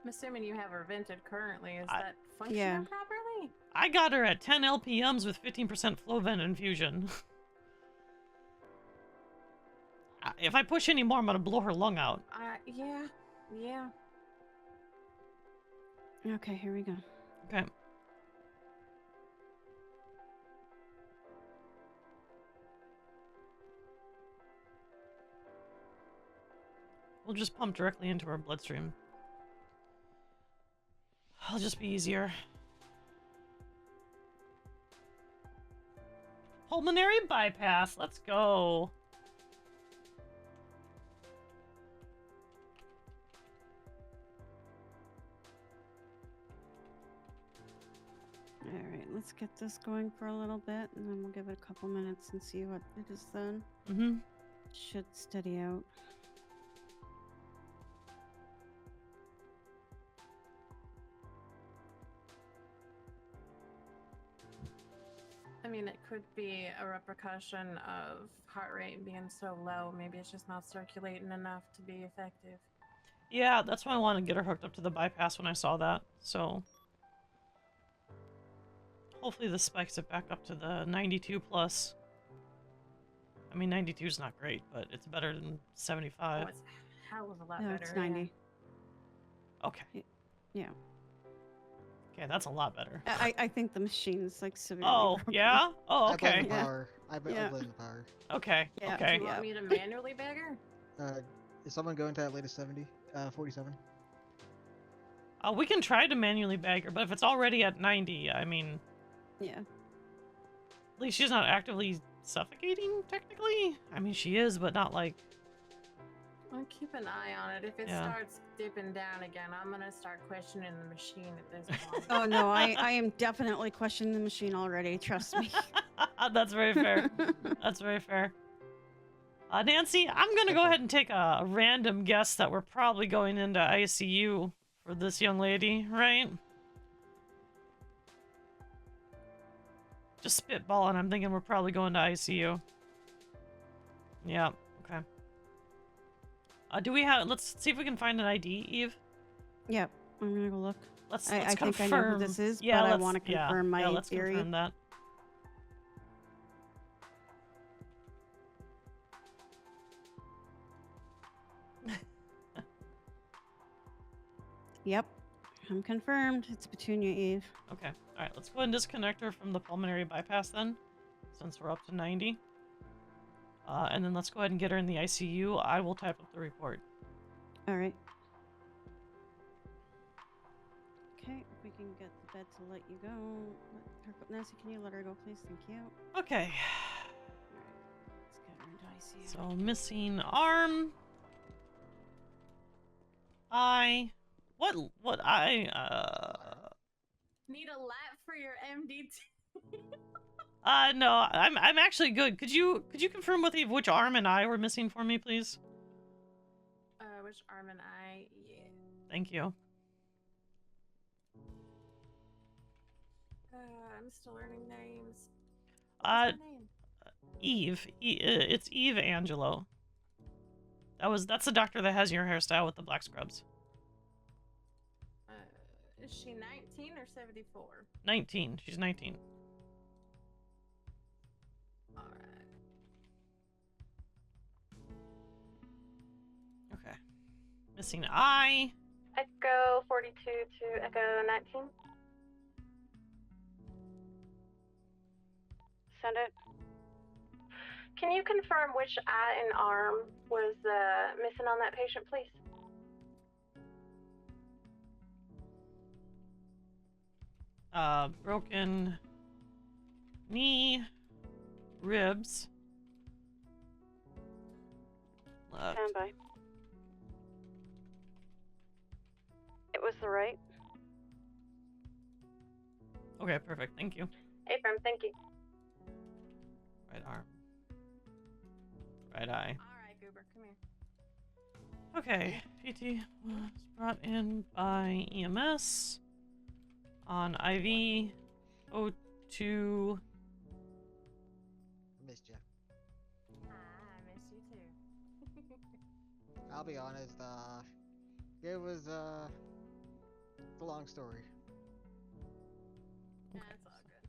I'm assuming you have her vented currently. Is that functioning yeah. properly? I got her at 10 LPMs with 15% flow vent infusion. If I push any more, I'm gonna blow her lung out. Yeah. Okay, here we go. Okay. We'll just pump directly into her bloodstream. It'll just be easier. Pulmonary bypass, let's go. Alright, let's get this going for a little bit, and then we'll give it a couple minutes and see what it is then. Mm-hmm. Should steady out. mean, it could be a repercussion of heart rate being so low. Maybe it's just not circulating enough to be effective. Yeah, that's why I wanted to get her hooked up to the bypass when I saw that. So hopefully this spikes it back up to the 92 plus. I mean, 92 is not great, but it's better than 75. Oh, it's a hell of a lot No, better. it's 90. Okay. Yeah. Okay, that's a lot better. I think the machine's like severely Oh, broken. yeah? Oh, I blame okay. the power. I blame the power. Okay, Yeah. okay. Do you want me to manually bag her? Is someone going to that latest 47? We can try to manually bag her, but if it's already at 90, I mean... Yeah. At least she's not actively suffocating, technically? I mean, she is, but not like... I'll keep an eye on it. If it Yeah. starts dipping down again, I'm gonna start questioning the machine at this point. Oh no, I am definitely questioning the machine already. Trust me. That's very fair. That's very fair. Nancy, I'm gonna go ahead and take a random guess that we're probably going into ICU for this young lady, right? Just spitballing, I'm thinking we're probably going to ICU. Yeah, okay. Do we have... Let's see if we can find an ID, Eve. Yep, I'm gonna go look. Let's I think confirm. I know who this is, Yeah, but I let's- want to yeah, confirm my yeah, let's theory. confirm that. Yep, I'm confirmed. It's Petunia Eve. Okay, alright, let's go ahead and disconnect her from the pulmonary bypass then, since we're up to 90. And then let's go ahead and get her in the ICU. I will type up the report. All right. Okay, we can get the bed to let you go. Let her go. Nancy, can you let her go, please? Thank you. Okay. Let's get her into ICU. So, missing arm. Eye. What eye? Need a lap for your MDT. No, I'm actually good. Could you confirm with Eve which arm and eye were missing for me, please? Which arm and eye? Yeah. Thank you. I'm still learning names. What's her name? Eve. It's Eve Angelo. That's the doctor that has your hairstyle with the black scrubs. Is she 19 or 74? 19. She's 19. Alright. Okay. Missing eye. Echo 42 to Echo 19. Send it. Can you confirm which eye and arm was missing on that patient, please? Broken knee, ribs. Left. Stand by. It was the right. Okay, perfect. Thank you. Affirm, thank you. Right arm. Right eye. Alright, Goober, come here. Okay, PT was brought in by EMS on IV 02. Missed you. I miss you too. I'll be honest, it was, it's a long story. That's all good.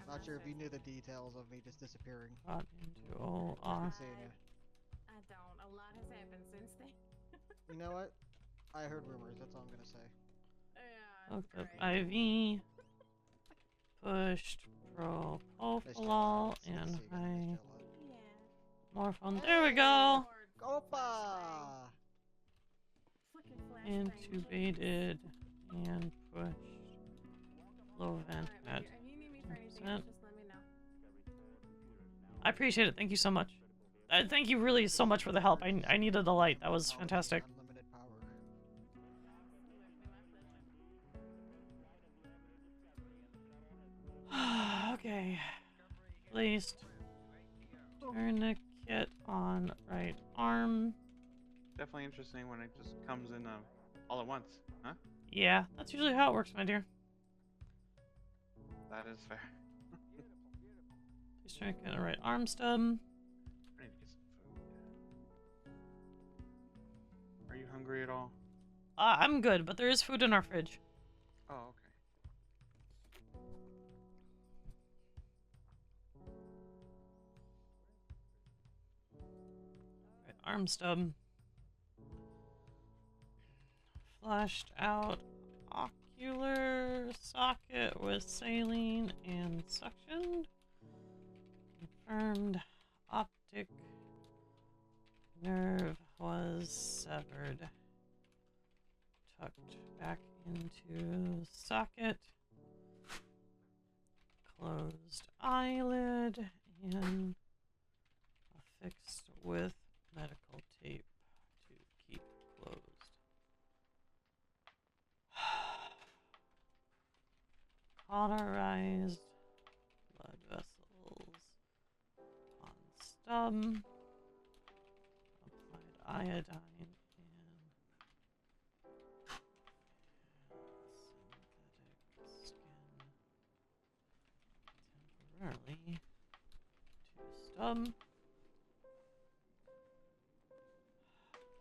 Not sure if you knew the details of me just disappearing. Brought into OR. Seeing you. I don't. A lot has happened since then. You know what? I heard rumors, that's all I'm gonna say. Yeah. Hooked up IV. Pushed propofol and high morphone. There we go. Opa! Intubated and pushed. Low vent at 100%. I appreciate it. Thank you so much. Thank you really so much for the help. I needed the light. That was fantastic. Okay. Placed. Tourniquet on right arm. Definitely interesting when it just comes in all at once, huh? Yeah, that's usually how it works, my dear. That is fair. He's trying to get a right arm stub. I need to get some food. Are you hungry at all? I'm good, but there is food in our fridge. Oh, okay. Right arm stub. Flushed out ocular socket with saline and suctioned. Confirmed optic nerve was severed. Tucked back into socket. Closed eyelid and affixed with medical tape to keep closed. Cauterized blood vessels on stub. Applied iodine and synthetic skin temporarily to stub.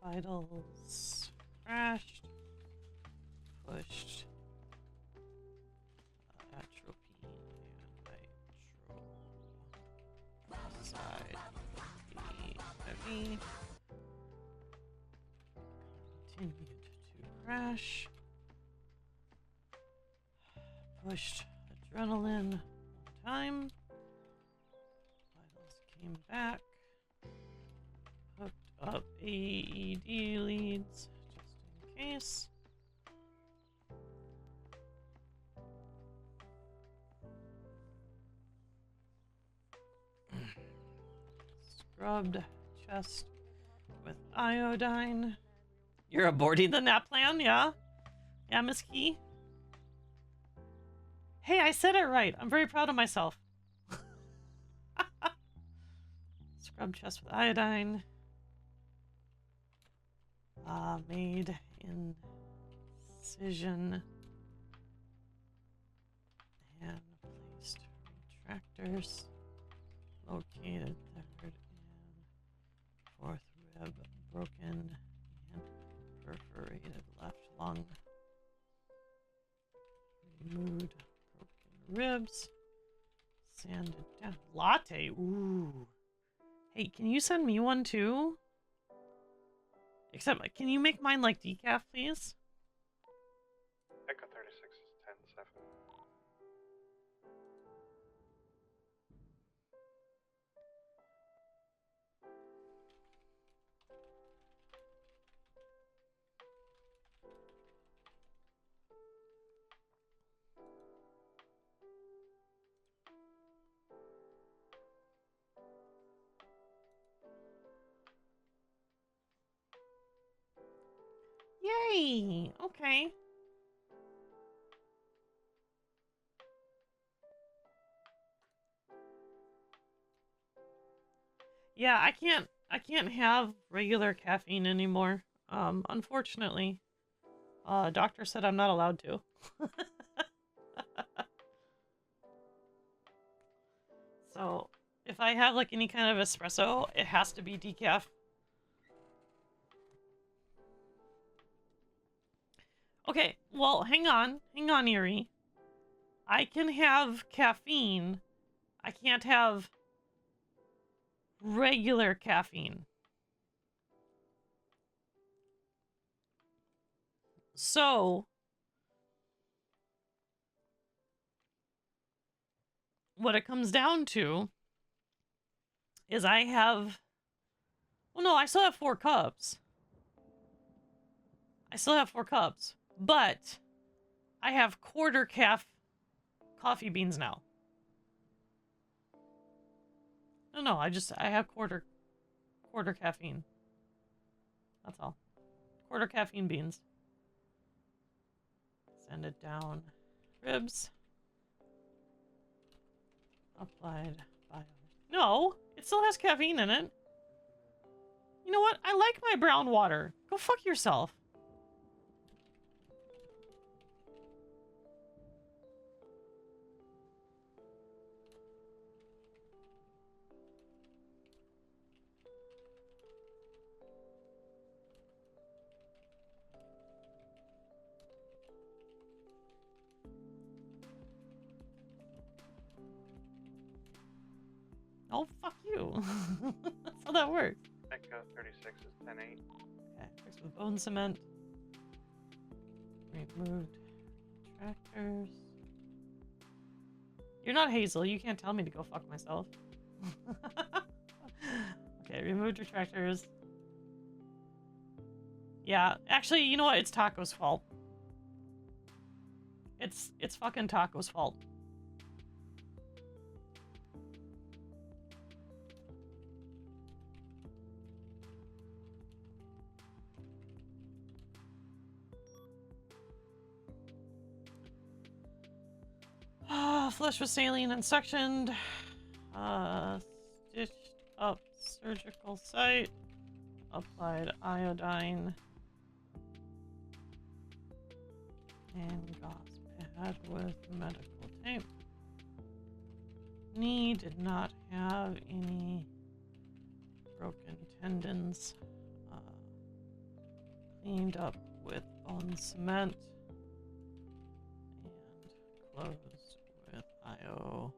Vitals crashed, pushed. Atropine and nitro. Side heavy. Continued to crash. Pushed adrenaline one time. Vitals came back. Hooked up AED leads just in case. Scrubbed chest with iodine. You're aborting the nap plan, yeah? Yeah, Miss Key? Hey, I said it right. I'm very proud of myself. Scrub chest with iodine. Made incision. And placed retractors. Located third and fourth rib broken and perforated left lung. Removed broken ribs. Sanded down. Latte. Ooh. Hey, can you send me one too? Except, can you make mine like decaf, please? Echo 36 is 10-7. Yay! Okay. Yeah, I can't have regular caffeine anymore. Unfortunately. Doctor said I'm not allowed to. So, if I have like any kind of espresso, it has to be decaf. Okay, well, hang on, Erie. I can have caffeine. I can't have regular caffeine. So, what it comes down to is I have... Well, no, I still have 4 cups. I still have 4 cups. But I have quarter calf coffee beans now. No, I have quarter caffeine. That's all. Quarter caffeine beans. Send it down. Ribs. Applied bio. No, it still has caffeine in it. You know what? I like my brown water. Go fuck yourself. Oh, fuck you. That's how that works. Echo 36 is 10-8. Okay, fixed with bone cement. Removed tractors. You're not Hazel, you can't tell me to go fuck myself. Okay, removed retractors. Yeah, actually, you know what? It's Taco's fault. It's fucking Taco's fault. Flesh was saline and suctioned. Stitched up surgical site. Applied iodine. And gauze pad with medical tape. Knee did not have any broken tendons. Cleaned up with bone cement. And closed with iodine.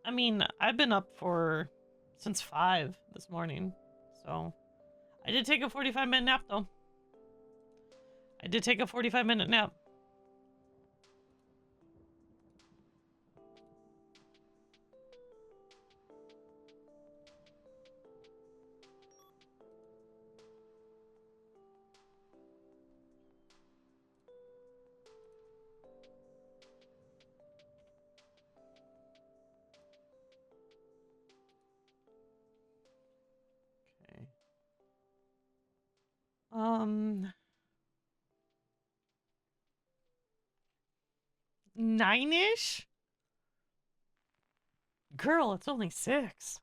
I mean, I've been up since 5 this morning, so I did take a 45-minute nap, though. I did take a 45-minute nap. Okay. 9-ish? Girl, it's only 6.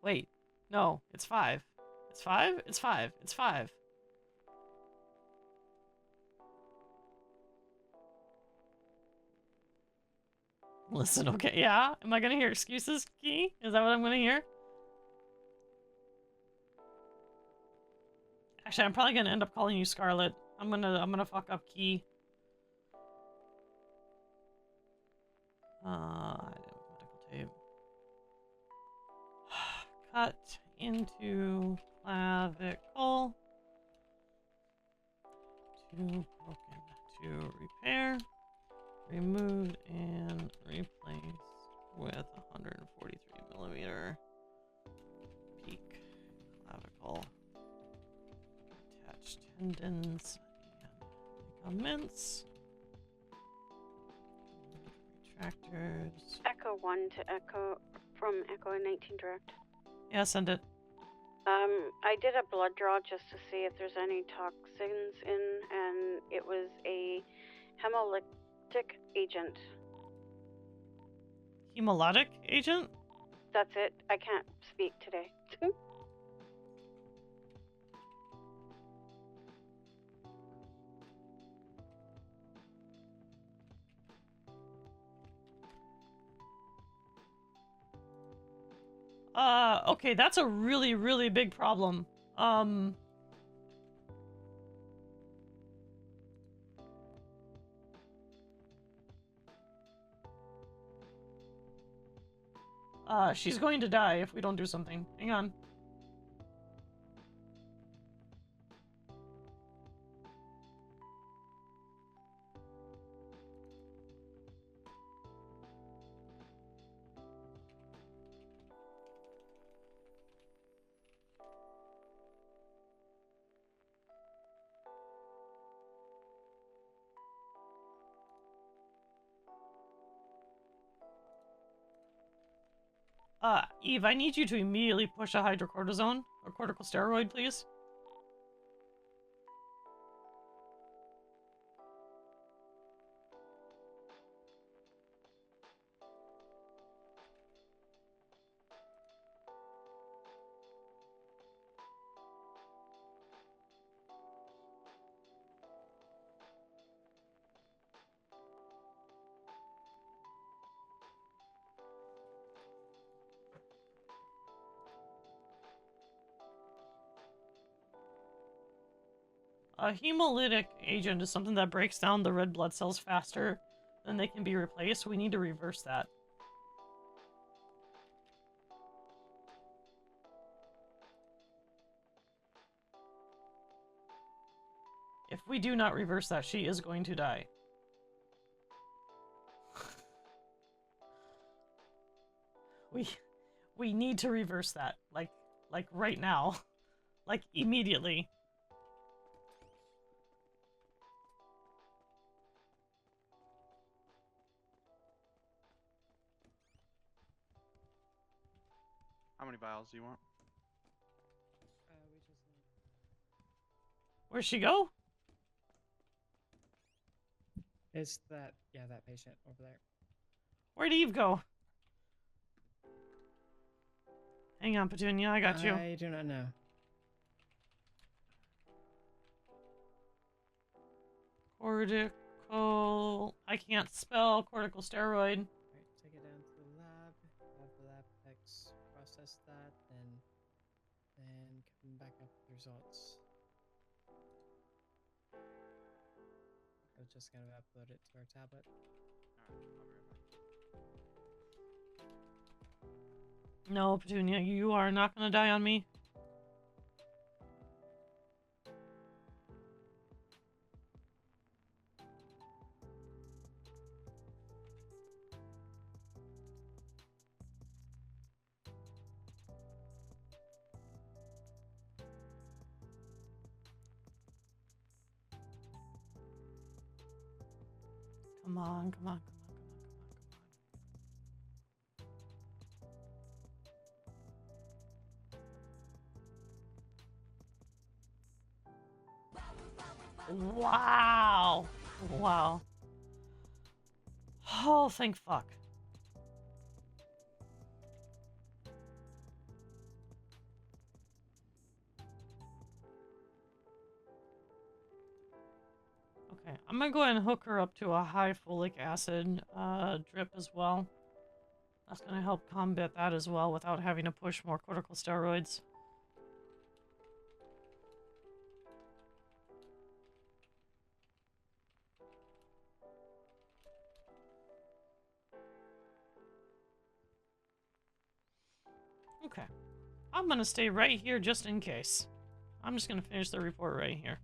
Wait, no, it's 5. It's 5? It's 5. It's 5. Listen, okay, yeah? Am I gonna hear excuses, Key? Is that what I'm gonna hear? Actually, I'm probably gonna end up calling you Scarlet. I'm gonna fuck up Key. I did medical tape. Cut into clavicle. 2 broken to repair. Removed and replaced with 143mm peak clavicle. Attached tendons and ligaments. Retractors. Echo 1 to Echo from Echo 19 direct. Yeah, send it. I did a blood draw just to see if there's any toxins in, and it was a hemolytic agent. Hemolytic agent? That's it. I can't speak today. Okay, that's a really, really big problem. She's going to die if we don't do something. Hang on. Eve, I need you to immediately push a hydrocortisone or corticosteroid, please. a hemolytic agent is something that breaks down the red blood cells faster than they can be replaced. We need to reverse that. If we do not reverse that, she is going to die. We need to reverse that. Like right now. Like immediately. How many vials do you want? Where'd she go? It's that, yeah, that patient over there. Where'd Eve go? Hang on, Petunia, I got you. I do not know. Cortical... I can't spell corticosteroid. Alright, take it down to the lab. Have the lab techs process that, then come back up with results. I was just gonna upload it to our tablet. No, Petunia, you are not gonna die on me. Come on, come on, come on. Wow. Wow. Oh, thank fuck. Okay, I'm gonna go ahead and hook her up to a high folic acid drip as well. That's gonna help combat that as well without having to push more corticosteroids. Okay. I'm gonna stay right here just in case. I'm just gonna finish the report right here.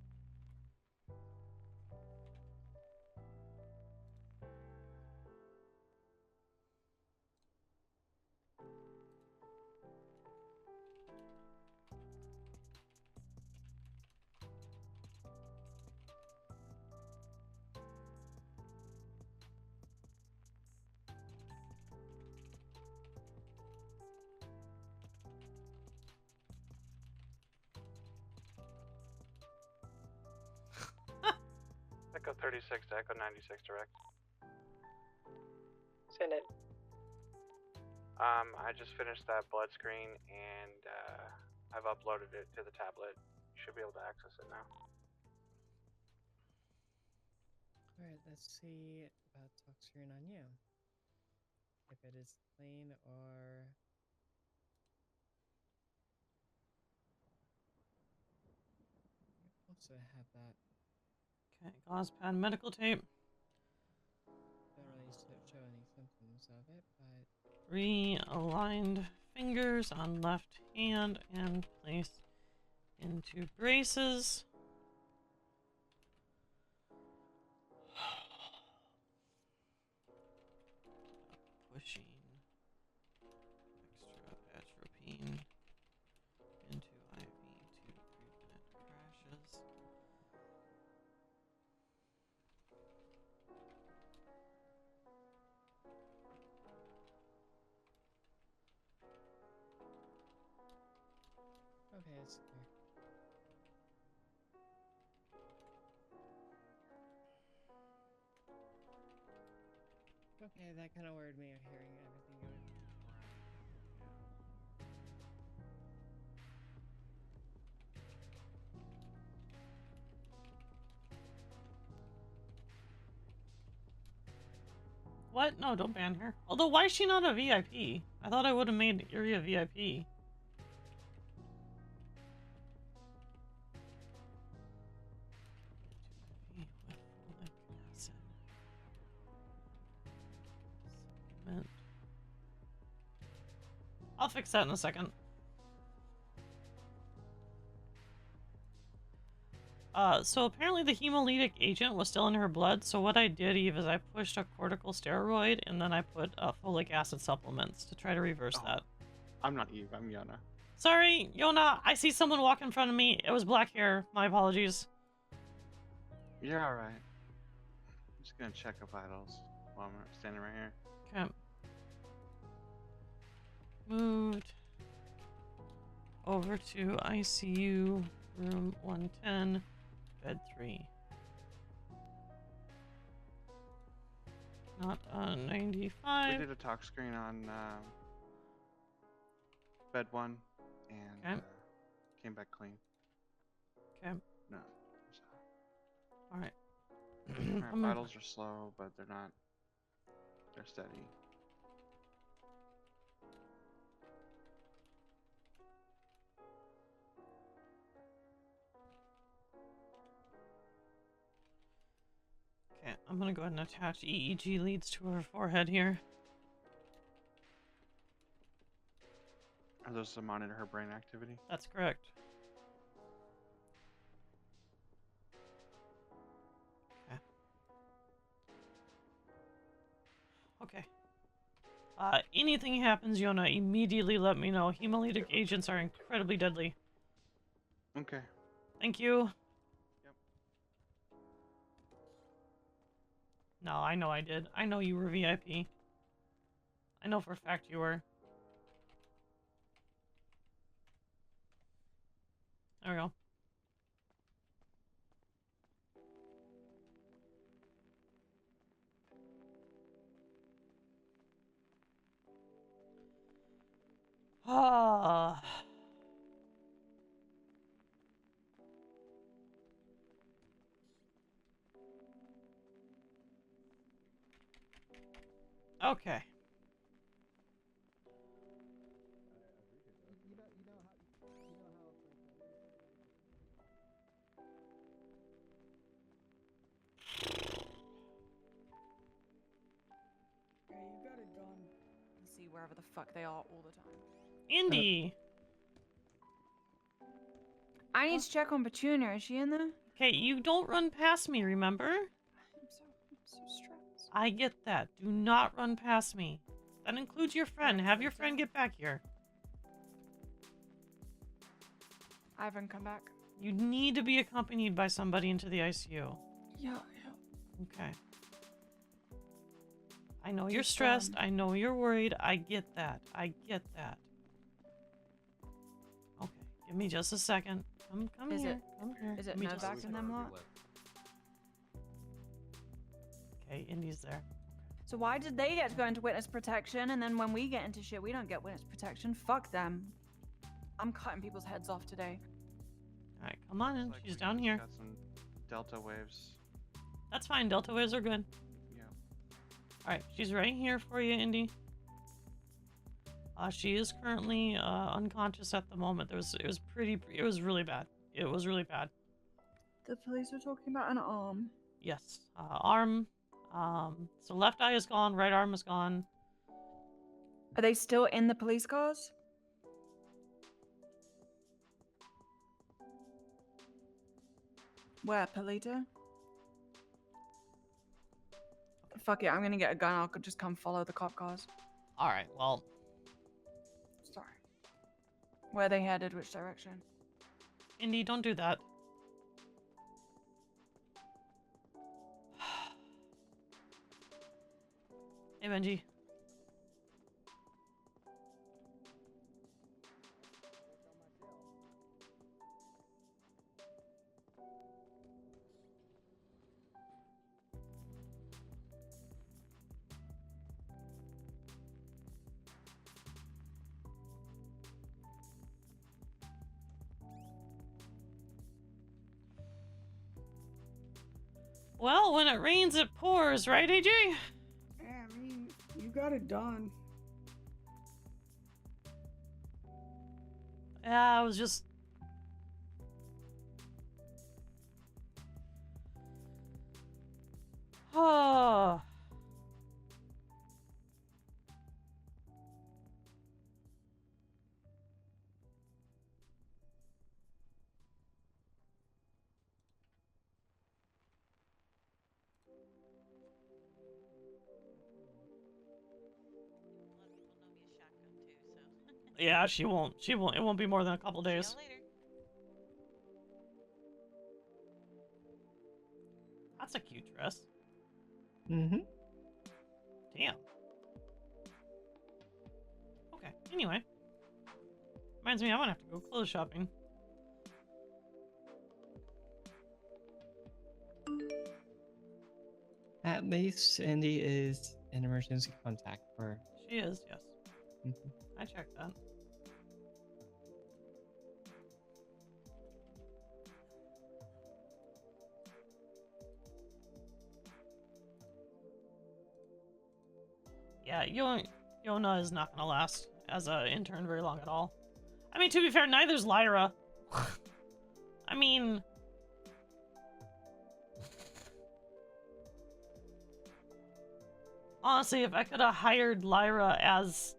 Echo 36 to Echo 96 direct. Send it. I just finished that blood screen and I've uploaded it to the tablet. You should be able to access it now. Alright, let's see about talk screen on you. If it is clean or... Also have that. Okay, gauze pad medical tape. Don't really show any symptoms of it, but... Realigned fingers on left hand and place into braces. Pushing extra atropine into IV to prevent crashes. Okay, it's clear. Okay, that kind of worried me hearing everything going. What? No, don't ban her. Although, why is she not a VIP? I thought I would have made Yuri a VIP. I'll fix that in a second. So apparently the hemolytic agent was still in her blood, so what I did, Eve, is I pushed a corticosteroid and then I put folic acid supplements to try to reverse that. I'm not Eve, I'm Yana. Sorry, Yona, I see someone walk in front of me. It was black hair. My apologies. You're alright. I'm just gonna check the vitals while I'm standing right here. Okay. Moved over to ICU, room 110, bed 3. Not on 95. We did a talk screen on bed 1 and came back clean. Okay. No. Alright. Our vitals are slow, but they're not. They're steady. Okay, I'm gonna go ahead and attach EEG leads to her forehead here. Are those to monitor her brain activity? That's correct. Okay. Anything happens, Yona, immediately let me know. Hemolytic agents are incredibly deadly. Okay. Thank you. Yep. No, I know I did. I know you were VIP. I know for a fact you were. There we go. Ah. Okay. Yeah, you got it done. You see wherever the fuck they are all the time. Indy. I need to check on Petunia. Is she in there? Okay, you don't run past me, remember? I'm so stressed. I get that. Do not run past me. That includes your friend. Have your friend get back here. I haven't come back. You need to be accompanied by somebody into the ICU. Yeah. Okay. I know you're stressed. I know you're worried. I get that. I get that. Okay, give me just a second. Come Is here. it- Come here. is it Give me just a Novak and them lot? Okay, Indy's there. So why did they get to go into witness protection, and then when we get into shit, we don't get witness protection? Fuck them. I'm cutting people's heads off today. Alright, come on in. Looks like She's we down just here. Got some delta waves. That's fine. Delta waves are good. Yeah. Alright, she's right here for you, Indy. She is currently unconscious at the moment. It was really bad. It was really bad. The police are talking about an arm. Yes. Arm. So left eye is gone, right arm is gone. Are they still in the police cars? Where, Polita? Fuck it, I'm gonna get a gun. I'll just come follow the cop cars. Alright, well. Sorry. Where are they headed? Which direction? Indy, don't do that. Hey, Benji. Well, when it rains, it pours, right, AJ? Yeah, I mean, you got it done. Yeah, I was just... Oh. Yeah, she won't. She won't. It won't be more than a couple days. That's a cute dress. Mm-hmm. Damn. Okay. Anyway. Reminds me, I'm gonna have to go clothes shopping. At least Sandy is an emergency contact for. She is, yes. Mhm. I checked that. Yeah, Yona is not gonna last as an intern very long at all. I mean, to be fair, neither's Lyra. I mean... Honestly, if I could have hired Lyra as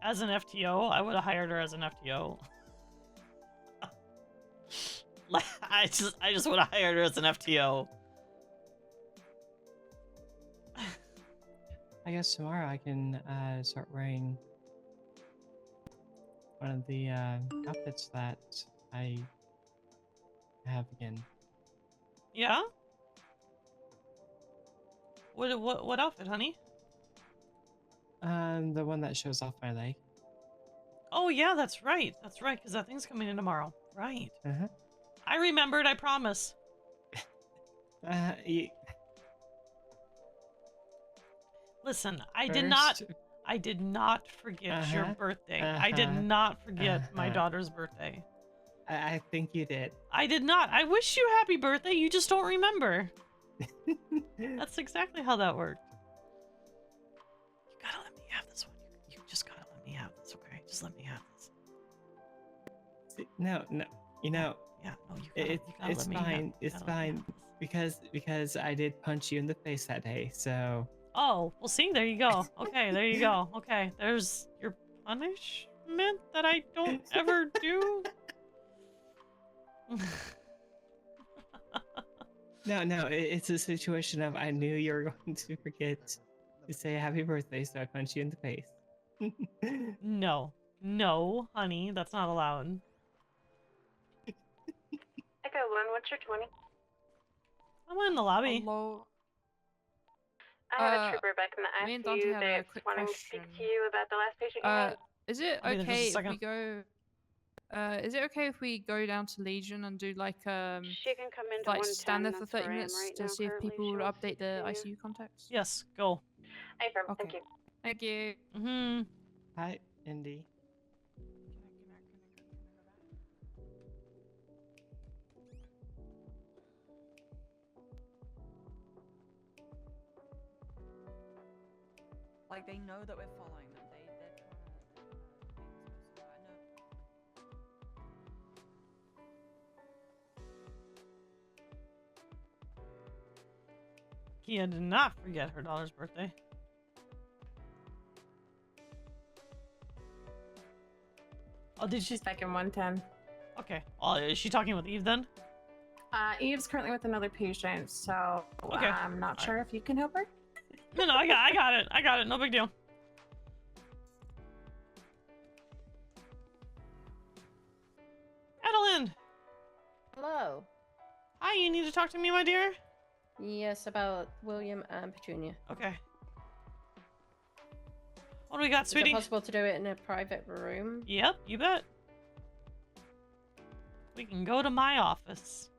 an FTO, I would have hired her as an FTO. I just would have hired her as an FTO. I guess tomorrow I can start wearing one of the outfits that I have again. Yeah? What outfit, honey? The one that shows off my leg. Oh yeah, that's right. That's right, because that thing's coming in tomorrow. Right. Uh-huh. I remembered, I promise. Listen, I did not forget your birthday. I did not forget my daughter's birthday. I think you did. I did not. I wish you happy birthday, you just don't remember. That's exactly how that worked. You gotta let me have this one. You just gotta let me have this, okay? Just let me have this. No, you know. Yeah, no, you gotta it's let me fine. have, It's fine because I did punch you in the face that day. So. Oh, well, see, there you go. Okay, there you go. Okay, there's your punishment that I don't ever do. No, it's a situation of I knew you were going to forget to say happy birthday, so I punched you in the face. No, honey, that's not allowed. Echo 1, what's your 20? I'm in the lobby. Hello. I have a trooper back in the me and Dante ICU have a that's quick wanting to question. speak to you about the last patient you had. Is it I'll be there just a okay if second. we go? Is it okay if we go down to Legion and do like She can come into like 110, stand there for that's 30 where I am minutes right to now see if currently. people She will wants to update the speak to you. ICU contacts? Yes, go. Affirm, Okay. thank you. Thank you. Mm-hmm. Hi, Indy. Like, they know that we're following them. They're trying to. I know. Keya did not forget her daughter's birthday. Oh, did she? She's back in 110. Okay. Oh, is she talking with Eve then? Eve's currently with another patient, so Okay. I'm not sure if you can help her. No, I got it. I got it. No big deal. Adeline! Hello. Hi, you need to talk to me, my dear? Yes, about William and Petunia. Okay. What do we got, Is sweetie? it possible to do it in a private room? Yep, you bet. We can go to my office.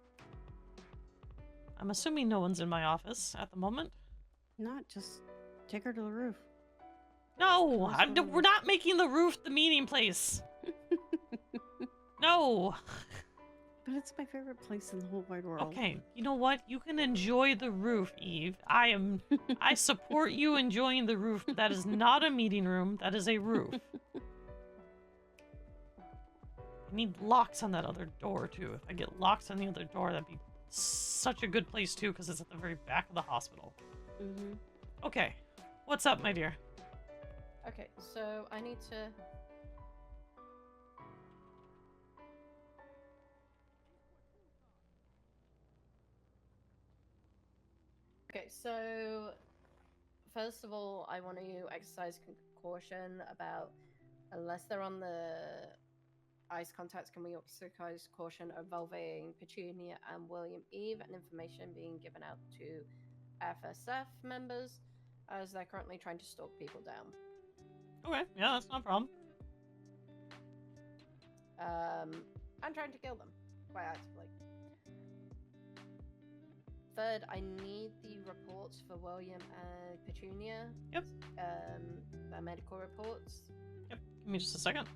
I'm assuming no one's in my office at the moment. Not just take her to the roof. No, we're not making the roof the meeting place. No. But it's my favorite place in the whole wide world. Okay, you know what? You can enjoy the roof, Eve. I support you enjoying the roof, but that is not a meeting room. That is a roof. I need locks on that other door, too. If I get locks on the other door, that'd be such a good place, too, because it's at the very back of the hospital. Mm-hmm. Okay. What's up, my dear? Okay, so I need to... Okay, so... First of all, I want to exercise caution about Unless they're on the ice contacts, can we exercise caution involving Petunia and William Eve and information being given out to FSF members as they're currently trying to stalk people down? Okay, yeah, that's not a problem. I'm trying to kill them quite actively. Third, I need the reports for William and Petunia. Yep. Their medical reports. Yep. Give me just a second.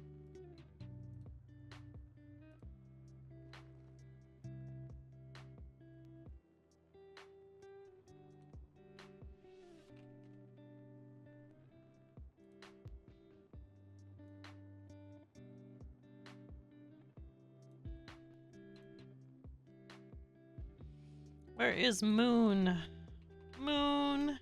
Where is Moon? Moon.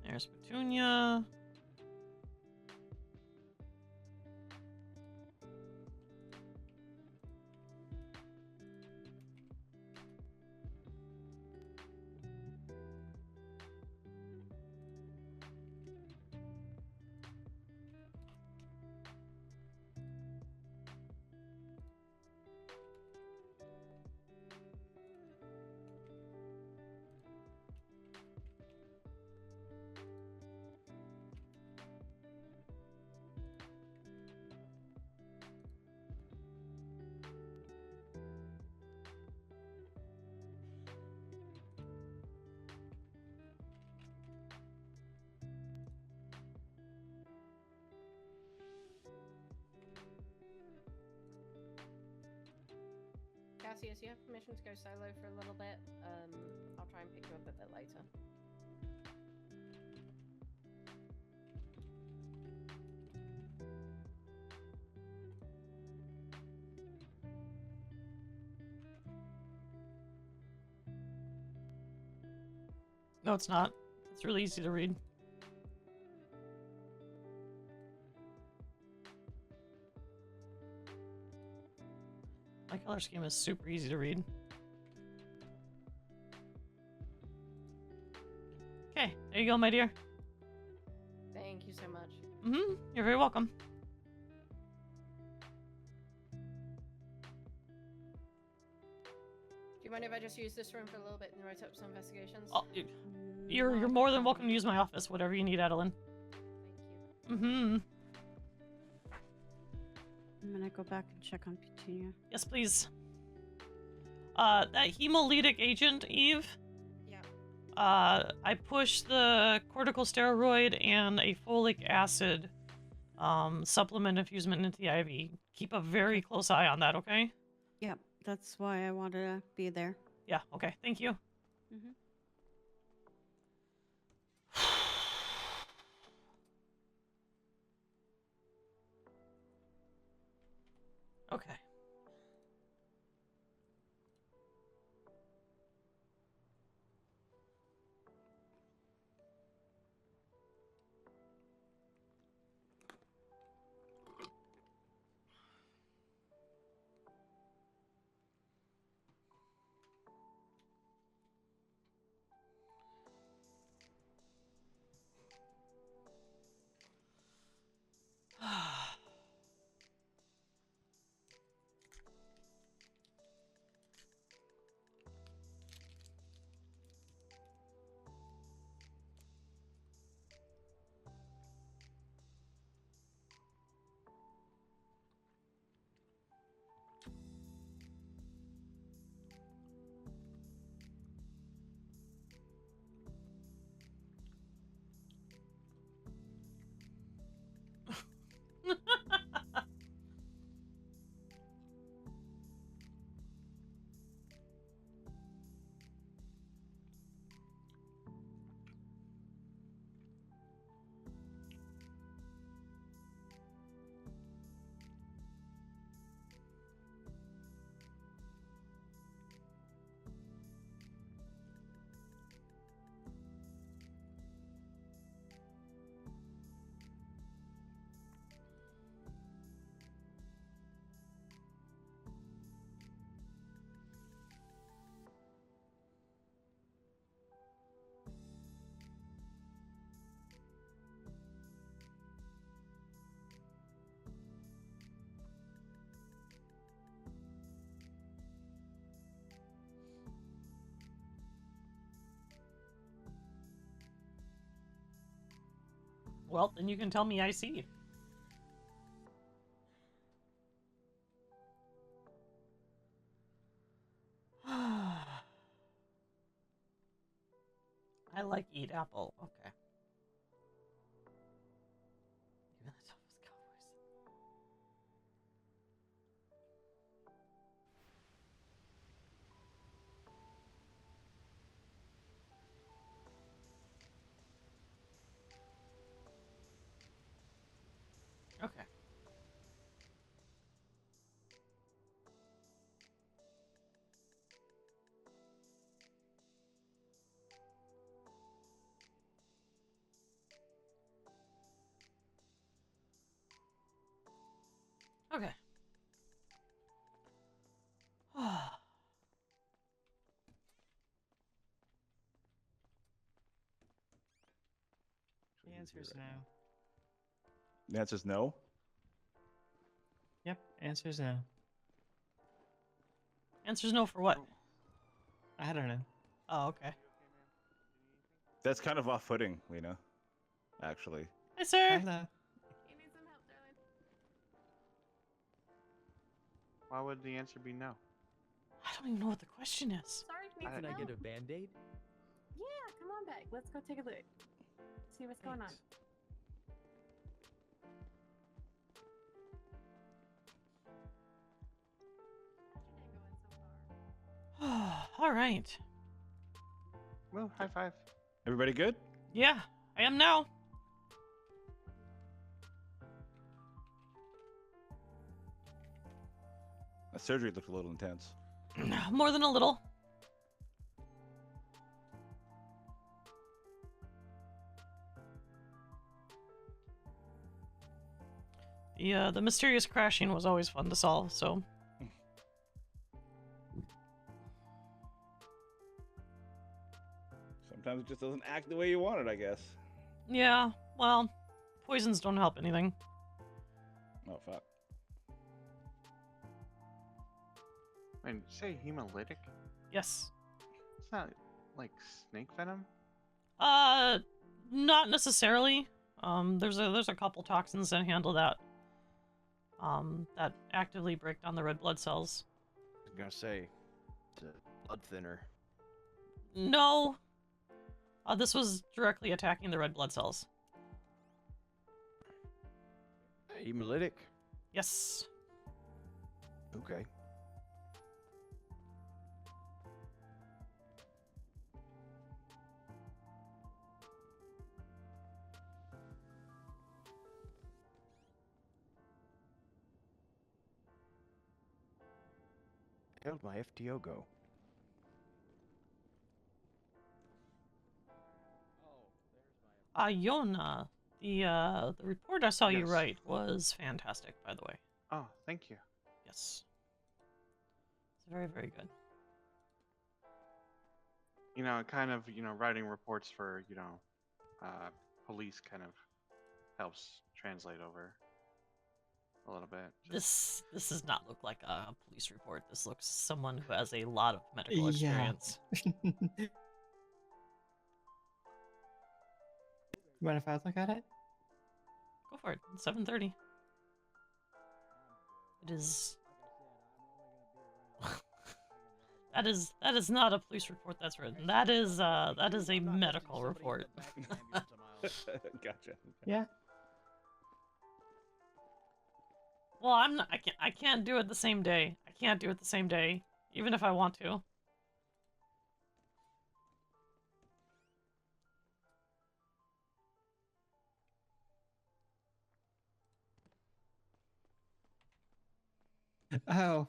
There's Petunia. Cassius, you have permission to go solo for a little bit. I'll try and pick you up a bit later. No, it's not. It's really easy to read. My color scheme is super easy to read. Okay, there you go, my dear. Thank you so much. Mm-hmm. You're very welcome. Do you mind if I just use this room for a little bit and write up some investigations? Oh, you're more than welcome to use my office, whatever you need, Adeline. Thank you. Mm-hmm. I'm gonna go back and check on Petunia. Yes, please. That hemolytic agent, Eve. Yeah. I pushed the corticosteroid and a folic acid supplement infusement into the IV. Keep a very close eye on that, okay? Yep, that's why I wanted to be there. Yeah, okay. Thank you. Mm-hmm. Okay. Well, then you can tell me I see. I like eat apple. Okay. Even the toughest cowboys. Okay. Okay. The answer is no. The answer's no. Yep, answer's no. Answer's no for what? I don't know. Oh, okay. That's kind of off-putting, Lena. Actually. Hi, sir. Hello. You need some help, darling. Why would the answer be no? I don't even know what the question is. Sorry, I- can Can I get help? a Band-Aid? Yeah, come on back. Let's go take a look. See what's going on. All right. Well, high five. Everybody good? Yeah, I am now. The surgery looked a little intense. More than a little. The mysterious crashing was always fun to solve, so. Sometimes it just doesn't act the way you want it, I guess. Yeah, well, poisons don't help anything. Oh, fuck. Wait, did you say hemolytic? Yes. It's not like snake venom? Not necessarily. There's a couple toxins that handle that. That actively break down the red blood cells. I was gonna say, it's a blood thinner. No. This was directly attacking the red blood cells. Hemolytic? Yes. Okay. How'd my FTO go? Yona, the report I saw you Yes. write was fantastic, by the way. Oh, thank you. Yes. It's very, very good. You know, kind of, writing reports for, police kind of helps translate over a little bit. This does not look like a police report. This looks someone who has a lot of medical Yeah. experience. Mind if I look at it? Go for it. It's 7:30. It is. that is not a police report that's written. That is a medical report. Gotcha. Yeah. Well, I can't do it the same day. I can't do it the same day, even if I want to. Oh.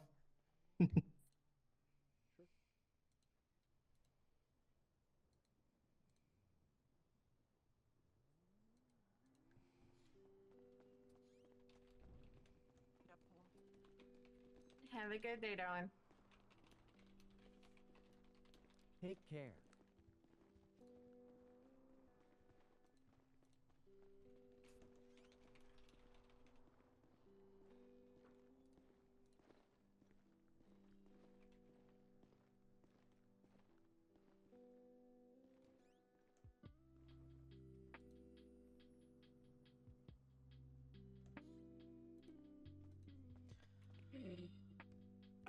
Have a good day, darling. Take care.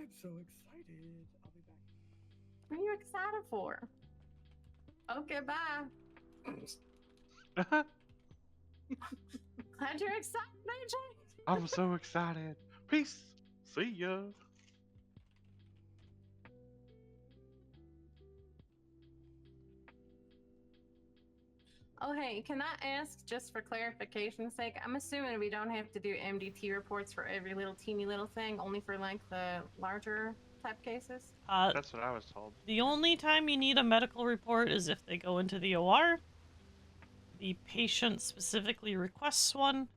I'm so excited. I'll be back. What are you excited for? Okay, bye. Glad you're excited, AJ. I'm so excited. Peace. See ya. Oh, hey, can I ask, just for clarification's sake, I'm assuming we don't have to do MDT reports for every little teeny little thing, only for like the larger type cases? That's what I was told. The only time you need a medical report is if they go into the OR, the patient specifically requests one,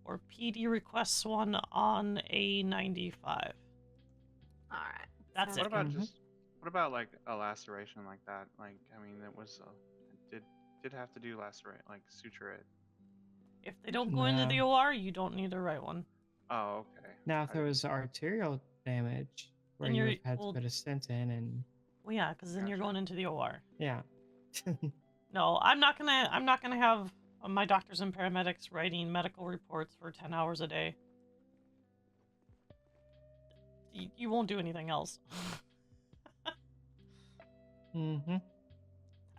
or PD requests one on A95. Alright. That's What it. about what about like a laceration like that? Like, I mean, it was, did have to do lacerate, like suture it. If they don't go into the OR, you don't need to write one. Oh, okay. Now, if there was arterial damage, where Then you you're- would have had well- to put a stent in, and Well, yeah, because then you're going into the OR. yeah. No, I'm not gonna have my doctors and paramedics writing medical reports for 10 hours a day. You won't do anything else. Mm-hmm.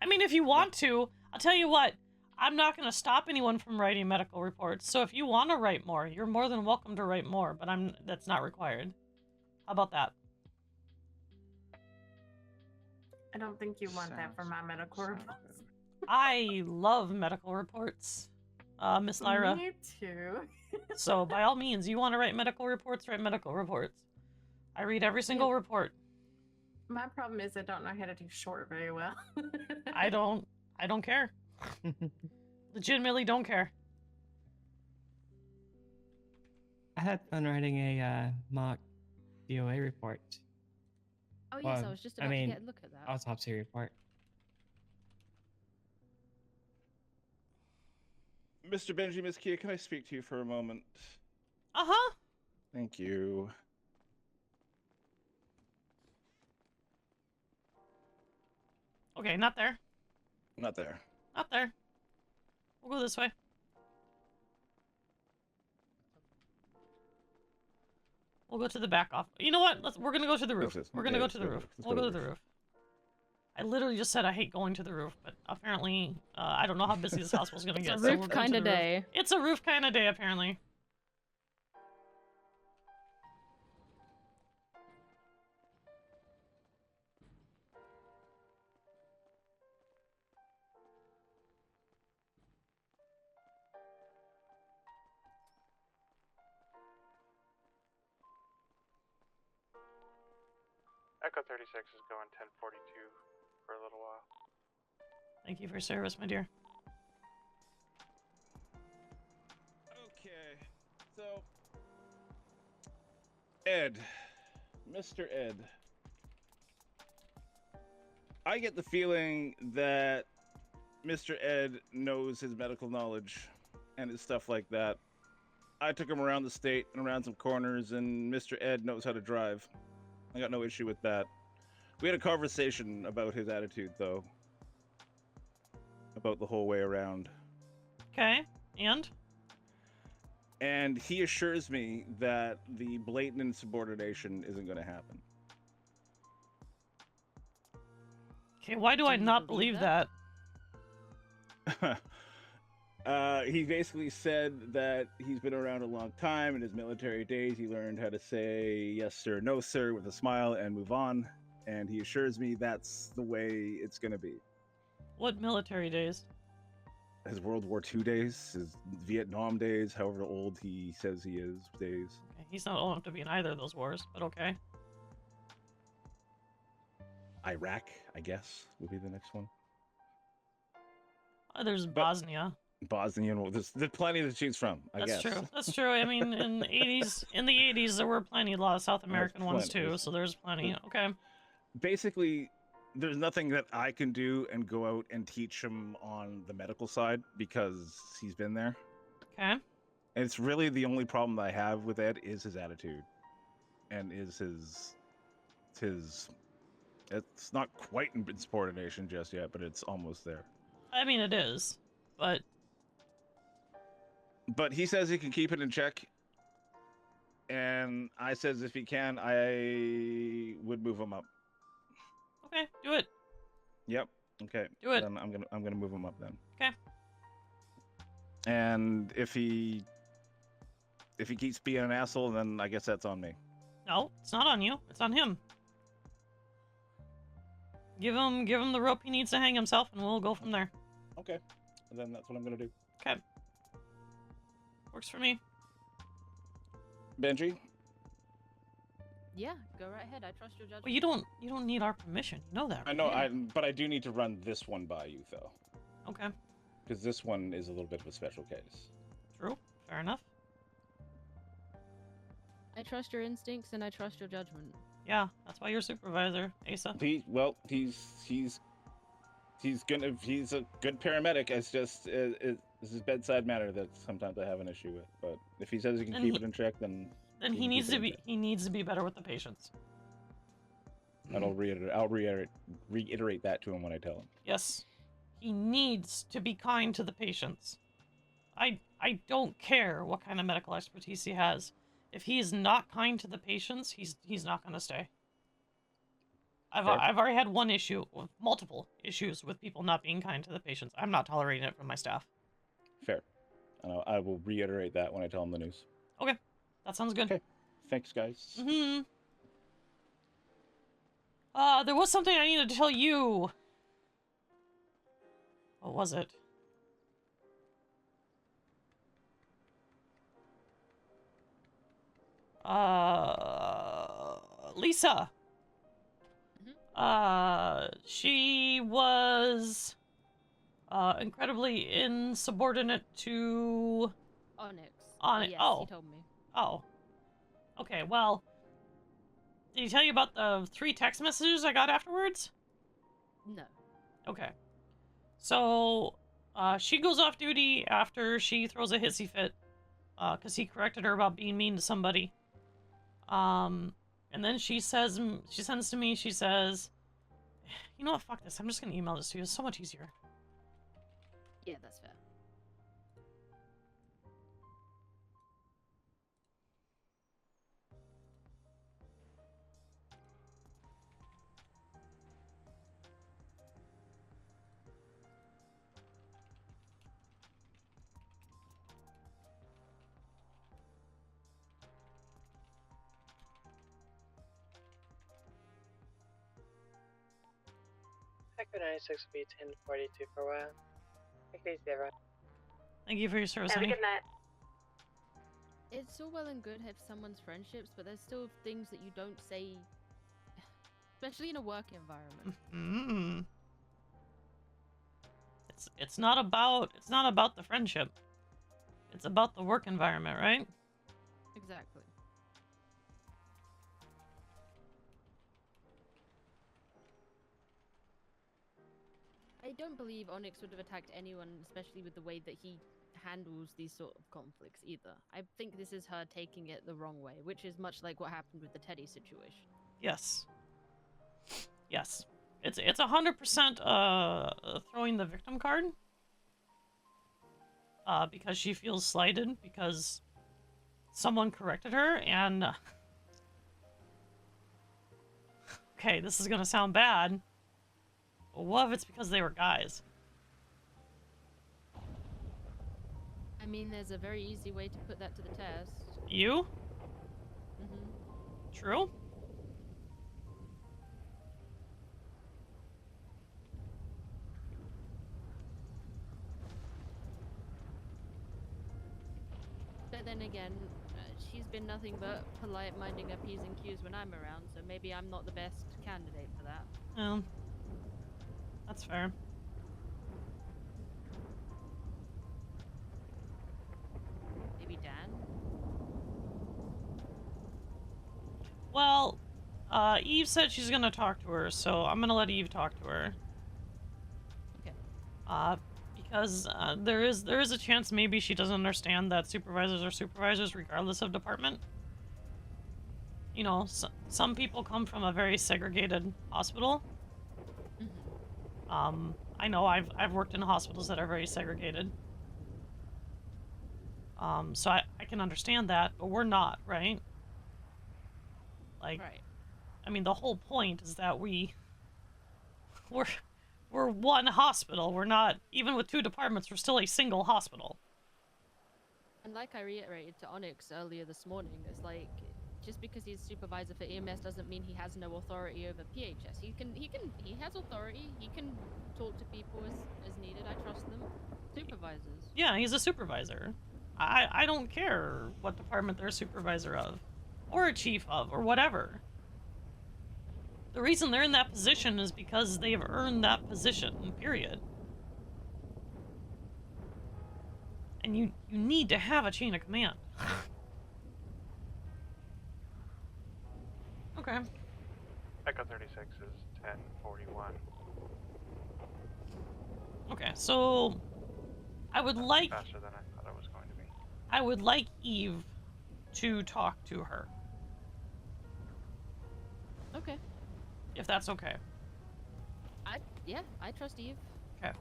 I mean, if you want to, I'll tell you what, I'm not gonna stop anyone from writing medical reports. So if you want to write more, you're more than welcome to write more, but that's not required. How about that? I don't think you want that for my medical reports. I love medical reports, Miss Lyra. Me too. So by all means, you want to write medical reports, write medical reports. I read every single report. My problem is I don't know how to do short very well. I don't care. Legitimately don't care. I had fun writing a mock DOA report. Oh yes, I was just about to get a look at that. Autopsy report. Mr. Benji, Miss Keya, can I speak to you for a moment? Uh-huh. Thank you. Okay, not there. Not there. Not there. We'll go this way. We'll go to the back off. You know what? We're gonna go to the roof. We're gonna go to the roof. We'll go to the roof. I literally just said I hate going to the roof, but apparently, I don't know how busy this hospital's gonna get. It's a so roof we're going kind to of the roof. day. It's a roof kind of day, apparently. Echo 36 is going 1042 for a little while. Thank you for your service, my dear. Okay, so Ed, Mr. Ed, I get the feeling that Mr. Ed knows his medical knowledge and his stuff like that. I took him around the state and around some corners, and Mr. Ed knows how to drive. I got no issue with that. We had a conversation about his attitude, though. About the whole way around. Okay, and? And he assures me that the blatant insubordination isn't going to happen. Okay, why do I not believe that? He basically said that he's been around a long time. In his military days, he learned how to say yes sir, no sir with a smile and move on. And he assures me that's the way it's going to be. What military days? His World War II days, his Vietnam days, however old he says he is, days. Okay, he's not old enough to be in either of those wars, but okay. Iraq, I guess, would be the next one. There's Bosnia. Bosnian, well, there's plenty to choose from, I guess. That's true. That's true. I mean, in the 80s, there were plenty, a lot of South American ones too, so there's plenty. Okay. Basically, there's nothing that I can do and go out and teach him on the medical side because he's been there. Okay. And it's really the only problem that I have with Ed is his attitude. And is his it's not quite insubordination just yet, but it's almost there. I mean, it is, but he says he can keep it in check. and I says if he can, I would move him up. Okay, do it. Yep. Okay. Do it. Then I'm gonna move him up then. Okay. And if he keeps being an asshole, then I guess that's on me. No, it's not on you. It's on him. Give him the rope he needs to hang himself, and we'll go from there. Okay. And then that's what I'm gonna do. Okay. Works for me. Benji. Yeah, go right ahead. I trust your judgment. Well, you don't need our permission. You know that. I know. But I do need to run this one by you though. Okay. Because this one is a little bit of a special case. True. Fair enough. I trust your instincts and I trust your judgment. Yeah, that's why you're supervisor, Asa. He's a good paramedic. It's just this is bedside matter that sometimes I have an issue with. But if he says he can keep it in check, then he needs to be better with the patients. And I'll reiterate that to him when I tell him. Yes, he needs to be kind to the patients. I don't care what kind of medical expertise he has. If he is not kind to the patients, he's not going to stay. I've already had multiple issues with people not being kind to the patients. I'm not tolerating it from my staff. Fair. I will reiterate that when I tell him the news. Okay, that sounds good. Okay, thanks, guys. Mm-hmm. There was something I needed to tell you. What was it? Lisa. She was incredibly insubordinate to Onyx. Onyx. Yes, Oh, he told me. Oh. Okay. Well, did he tell you about the 3 text messages I got afterwards? No. Okay. So, she goes off duty after she throws a hissy fit, because he corrected her about being mean to somebody. And then she sends to me, she says, you know what, fuck this, I'm just gonna email this to you, it's so much easier. Yeah, that's fair. Echo 96 will be 1042 for a while. Take it easy, everyone. Thank you for your service, Have a honey. good night. It's all well and good have someone's friendships, but there's still things that you don't say, especially in a work environment. Mm-hmm. It's not about the friendship. It's about the work environment, right? Exactly. I don't believe Onyx would have attacked anyone, especially with the way that he handles these sort of conflicts either. I think this is her taking it the wrong way, which is much like what happened with the Teddy situation. Yes. Yes. It's 100% throwing the victim card. Because she feels slighted because someone corrected her and okay, this is gonna sound bad. But what if it's because they were guys? I mean, there's a very easy way to put that to the test. You? Mm-hmm. True? But then again, she's been nothing but polite, minding her P's and Q's when I'm around, so maybe I'm not the best candidate for that. Oh. That's fair. Maybe Dan? Well, Eve said she's gonna talk to her, so I'm gonna let Eve talk to her. Okay. Because there is a chance maybe she doesn't understand that supervisors are supervisors regardless of department. You know, some people come from a very segregated hospital. Mm-hmm. I know I've worked in hospitals that are very segregated. So I can understand that, but we're not, right? Like, Right. I mean, the whole point is that we're one hospital. We're not, even with 2 departments, we're still a single hospital. And like I reiterated to Onyx earlier this morning, it's like, just because he's supervisor for EMS doesn't mean he has no authority over PHS. He has authority. He can talk to people as needed. I trust them. Supervisors. Yeah, he's a supervisor. I don't care what department they're a supervisor of, or a chief of, or whatever. The reason they're in that position is because they've earned that position, period. And you need to have a chain of command. Okay. Echo 36 is 1041. Okay, so I would like Faster than I thought it was going to be. I would like Eve to talk to her. Okay. If that's okay. I trust Eve. Okay.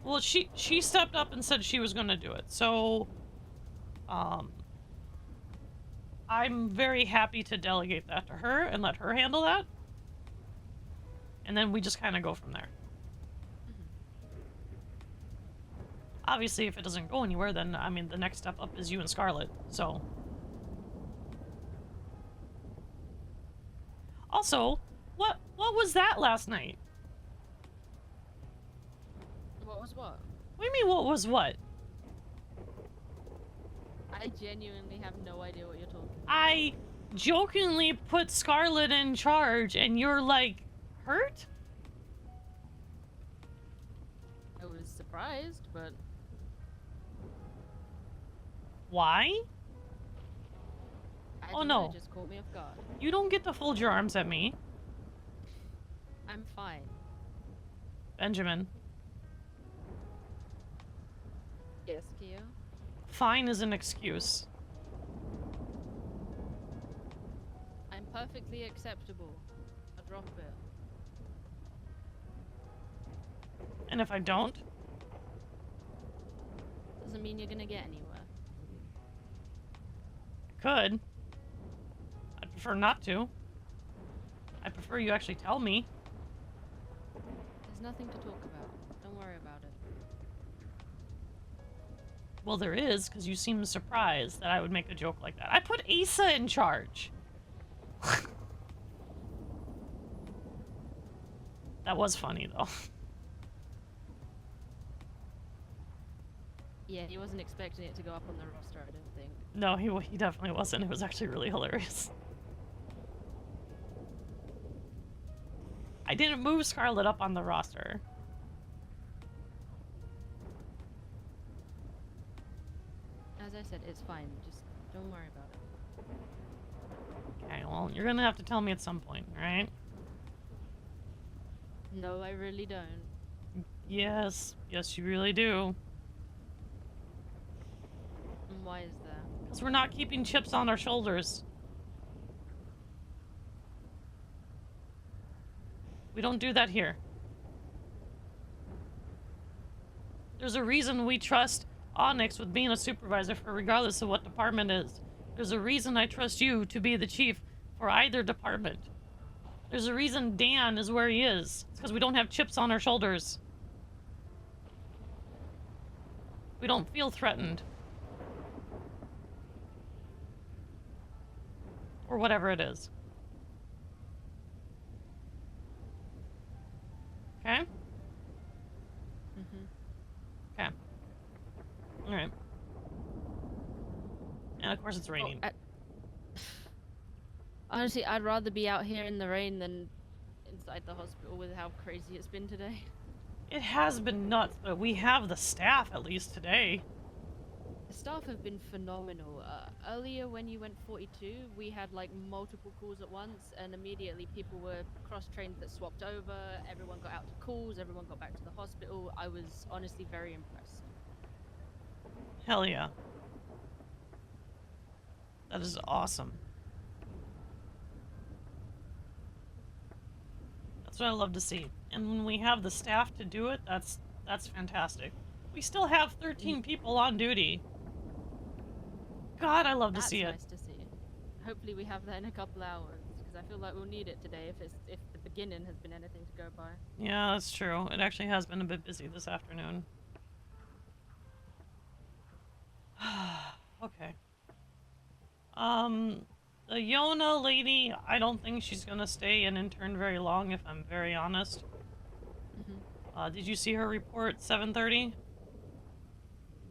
Well, she stepped up and said she was going to do it. So I'm very happy to delegate that to her and let her handle that. And then we just kind of go from there. Obviously, if it doesn't go anywhere, then, I mean, the next step up is you and Scarlet, so. Also, what was that last night? What was what? What do you mean, what was what? I genuinely have no idea what you're talking about. I jokingly put Scarlet in charge, and you're like, hurt? I was surprised, but... Why? I Oh don't know, no. it just caught me off guard. You don't get to fold your arms at me. I'm fine. Benjamin. Yes, Keya? Fine is an excuse. I'm perfectly acceptable. I drop it. And if I don't? Doesn't mean you're gonna get anywhere. Could. I'd prefer not to. I prefer you actually tell me. There's nothing to talk about. Don't worry about it. Well, there is, because you seem surprised that I would make a joke like that. I put Asa in charge. That was funny, though. Yeah, he wasn't expecting it to go up on the roster, I don't think. No, he definitely wasn't. It was actually really hilarious. I didn't move Scarlet up on the roster. As I said, it's fine. Just don't worry about it. Okay, well, you're gonna have to tell me at some point, alright? No, I really don't. Yes. Yes, you really do. And why is that? Because we're not keeping chips on our shoulders. We don't do that here. There's a reason we trust Onyx with being a supervisor for regardless of what department it is. There's a reason I trust you to be the chief for either department. There's a reason Dan is where he is. It's because we don't have chips on our shoulders. We don't feel threatened. Or whatever it is. Okay? Mm-hmm. Okay. Alright. And of course it's raining. Honestly, I'd rather be out here in the rain than inside the hospital with how crazy it's been today. It has been nuts, but we have the staff at least today. The staff have been phenomenal. Earlier when you went 42, we had like multiple calls at once, and immediately people were cross-trained that swapped over, everyone got out to calls, everyone got back to the hospital. I was honestly very impressed. Hell yeah. That is awesome. That's what I love to see. And when we have the staff to do it, that's fantastic. We still have 13 people on duty. God, I love to see it. That's nice to see. Hopefully we have that in a couple hours, because I feel like we'll need it today if the beginning has been anything to go by. Yeah, that's true. It actually has been a bit busy this afternoon. Okay. The Yona lady, I don't think she's gonna stay an intern very long, if I'm very honest. Did you see her report 7:30?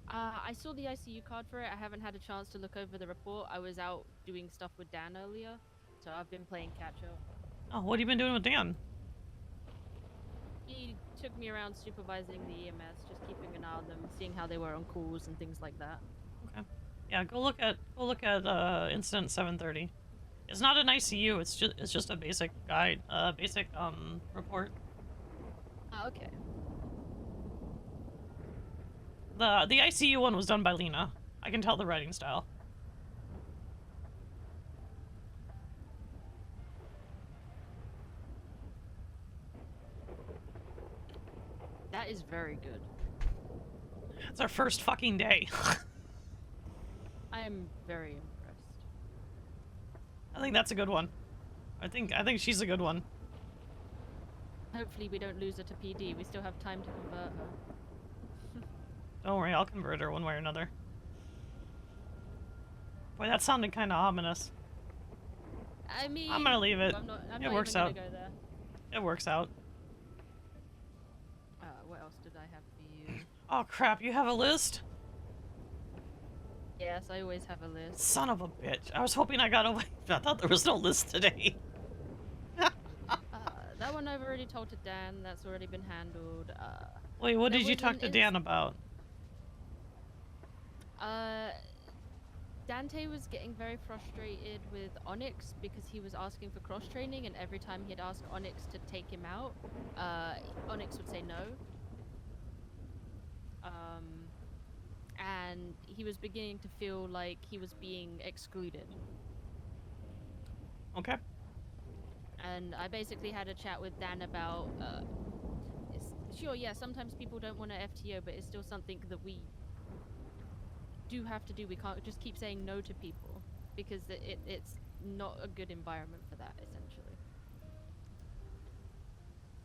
I saw the ICU card for it. I haven't had a chance to look over the report. I was out doing stuff with Dan earlier, so I've been playing catch up. Oh, what have you been doing with Dan? He took me around supervising the EMS, just keeping an eye on them, seeing how they were on calls and things like that. Okay. Yeah, go look at incident 7:30. It's not an ICU. It's just a basic guide, report. Oh, okay. The ICU one was done by Lena. I can tell the writing style. That is very good. It's our first fucking day. I am very impressed. I think that's a good one. I think she's a good one. Hopefully we don't lose her to PD. We still have time to convert her. Don't worry, I'll convert her one way or another. Boy, that sounded kind of ominous. I mean, I'm gonna leave it. I'm It not works even out. gonna go there. It works out. What else did I have for you? Oh crap, you have a list? Yes, I always have a list. Son of a bitch. I was hoping I got away. I thought there was no list today. That one I've already told to Dan. That's already been handled. Wait, what there did you was talk an to Dan about? Dante was getting very frustrated with Onyx because he was asking for cross training, and every time he'd ask Onyx to take him out, Onyx would say no. And he was beginning to feel like he was being excluded. Okay. And I basically had a chat with Dan about, sure, yeah, sometimes people don't want to FTO, but it's still something that we do have to do. We can't just keep saying no to people because it's not a good environment for that, essentially.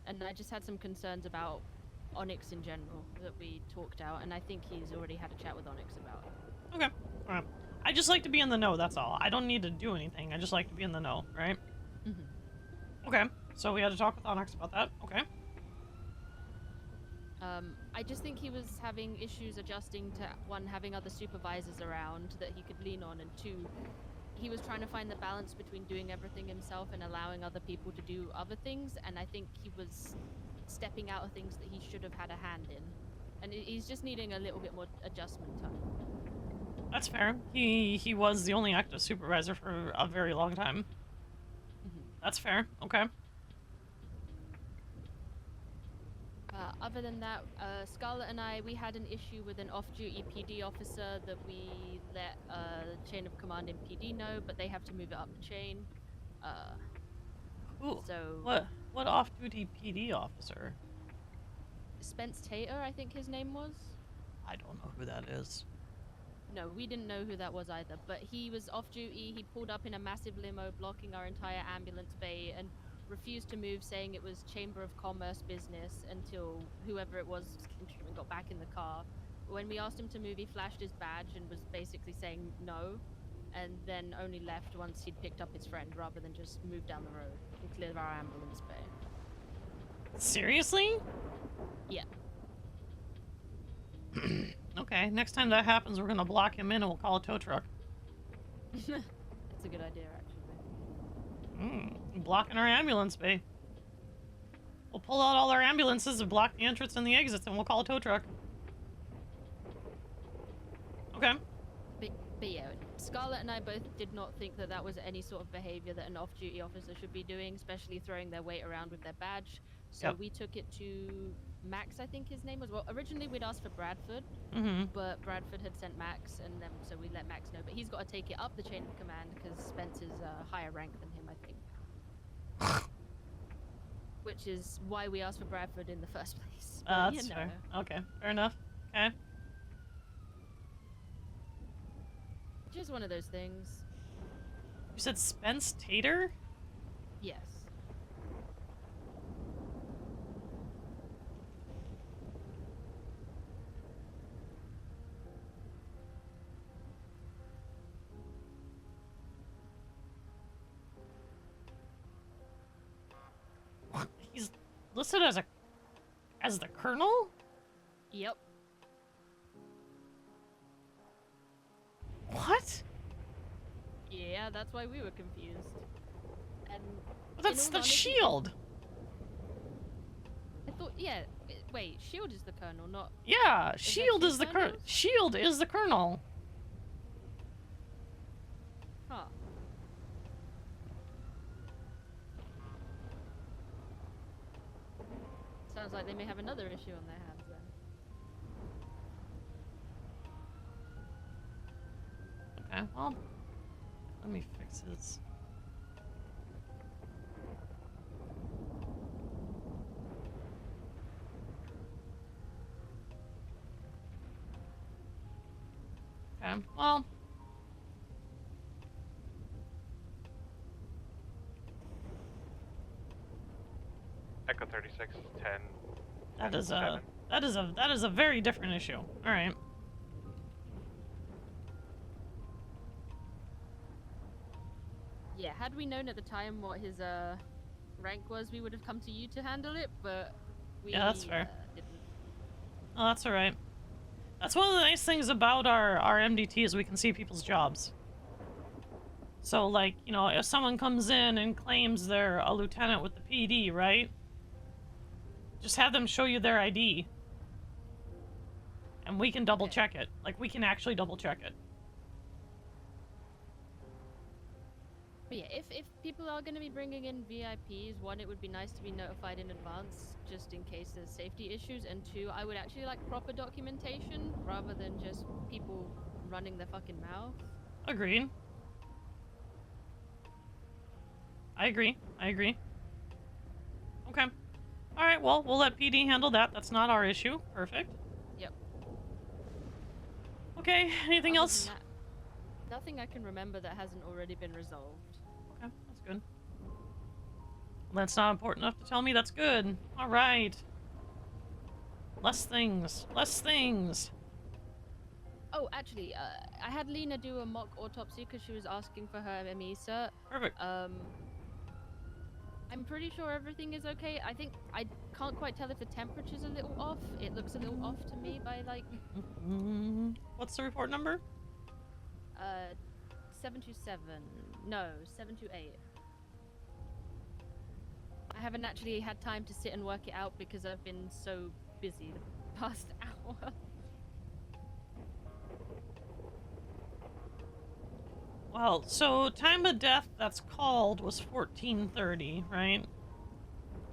And I just had some concerns about Onyx in general that we talked out, and I think he's already had a chat with Onyx about it. Okay. Alright. I just like to be in the know, that's all. I don't need to do anything. I just like to be in the know, right? Okay. So we had to talk with Onyx about that. Okay. I just think he was having issues adjusting to, one, having other supervisors around that he could lean on, and two, he was trying to find the balance between doing everything himself and allowing other people to do other things, and I think he was stepping out of things that he should have had a hand in. And he's just needing a little bit more adjustment time. That's fair. He was the only active supervisor for a very long time. That's fair. Okay. Other than that, Scarlett and we had an issue with an off-duty PD officer that we let chain of command in PD know, but they have to move it up the chain. Ooh, so what off-duty PD officer? Spence Tater, I think his name was. I don't know who that is. No, we didn't know who that was either, but he was off-duty. He pulled up in a massive limo blocking our entire ambulance bay and refused to move, saying it was Chamber of Commerce business until whoever it was got back in the car. When we asked him to move, he flashed his badge and was basically saying no, and then only left once he'd picked up his friend rather than just move down the road and clear our ambulance bay. Seriously? Yeah. Okay, next time that happens, we're gonna block him in and we'll call a tow truck. That's a good idea, actually. Blocking our ambulance bay. We'll pull out all our ambulances and block the entrance and the exits, and we'll call a tow truck. Okay. But yeah, Scarlett and I both did not think that that was any sort of behavior that an off-duty officer should be doing, especially throwing their weight around with their badge. So we took it to Max, I think his name was. Well, originally we'd asked for Bradford, but Bradford had sent Max, and then so we let Max know. But he's got to take it up the chain of command because Spence is higher rank than him, I think. Which is why we asked for Bradford in the first place. But, That's fair. Okay, fair enough. Okay. Just one of those things. You said Spence Tater? Yes. He's listed as the colonel? Yep. What? Yeah, that's why we were confused. And But that's the Shield. I thought, yeah. Wait, Shield is the colonel, not. Yeah, Is that Shield two is the colonel. colonels? Shield is the colonel. Huh. Sounds like they may have another issue on their hands then. Okay, well, let me fix his. Okay, well. Echo 36, 10. That is a very different issue. All right. Yeah, had we known at the time what his rank was, we would have come to you to handle it, but we Yeah, that's fair. Didn't. Oh, that's all right. That's one of the nice things about our MDT is we can see people's jobs. So, like, you know, if someone comes in and claims they're a lieutenant with the PD, right? Just have them show you their ID. And we can double check it. Like, we can actually double check it. But yeah, if people are going to be bringing in VIPs, one, it would be nice to be notified in advance, just in case there's safety issues, and two, I would actually like proper documentation, rather than just people running their fucking mouth. Agreed. I agree. Okay. Alright, well, we'll let PD handle that. That's not our issue. Perfect. Yep. Okay, anything Other else? than that, nothing I can remember that hasn't already been resolved. Okay, that's good. That's not important enough to tell me. That's good. Alright. Less things. Less things. Oh, actually, I had Lena do a mock autopsy because she was asking for her ME cert. Perfect. I'm pretty sure everything is okay. I think I can't quite tell if the temperature's a little off. It looks a little off to me by like. What's the report number? 727. No, 728. I haven't actually had time to sit and work it out because I've been so busy the past hour. Well, so time of death that's called was 1430, right?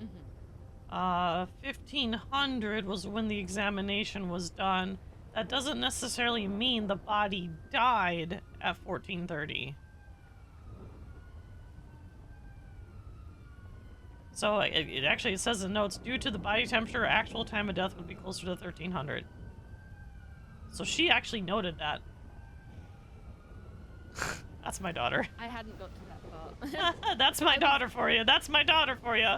Mm-hmm. 1500 was when the examination was done. That doesn't necessarily mean the body died at 1430. So it actually says in notes, due to the body temperature, actual time of death would be closer to 1300. So she actually noted that. That's my daughter. I hadn't got to that part. That's my daughter for you. That's my daughter for you.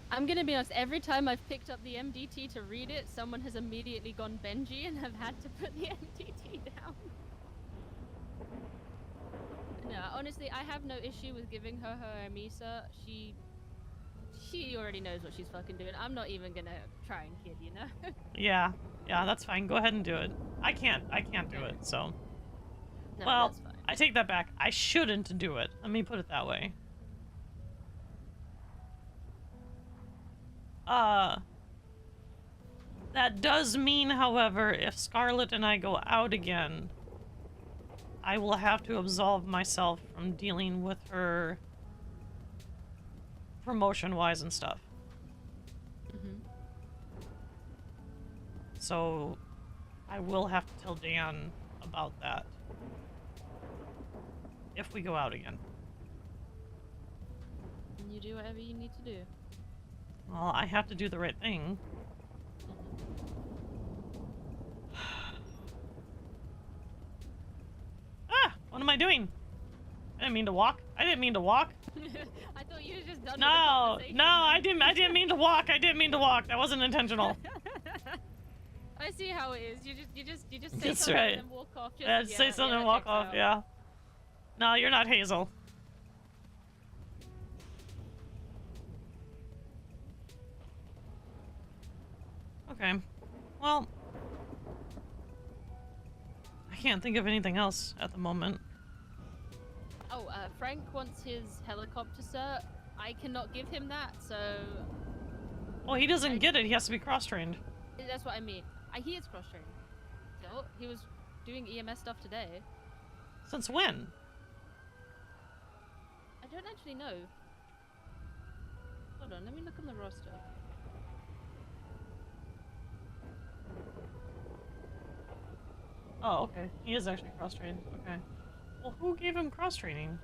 I'm gonna be honest, every time I've picked up the MDT to read it, someone has immediately gone Benji and have had to put the MDT down. No, honestly, I have no issue with giving her her Amisa. She already knows what she's fucking doing. I'm not even gonna try and kid, you know? Yeah, that's fine. Go ahead and do it. I can't do it, so. No, well, that's fine. I take that back. I shouldn't do it. Let me put it that way. That does mean, however, if Scarlet and I go out again, I will have to absolve myself from dealing with her promotion-wise and stuff. Mm-hmm. So, I will have to tell Dan about that. If we go out again. And you do whatever you need to do. Well, I have to do the right thing. Ah! What am I doing? I didn't mean to walk. I didn't mean to walk. I thought you were just done with the No, conversation, no, I man. didn't mean to walk. I didn't mean to walk. That wasn't intentional. I see how it is. You just say That's something right. and then walk off. Just, Yeah, just say something that and walk checks off. out. Yeah. No, you're not Hazel. Okay. Well, I can't think of anything else at the moment. Oh, Frank wants his helicopter cert. I cannot give him that, so Well, he doesn't get it. He has to be cross-trained. that's what I mean. He is cross-trained. So he was doing EMS stuff today. Since when? I don't actually know. Hold on, let me look on the roster. Oh, okay. He is actually cross-trained. Okay. Well, who gave him cross-training?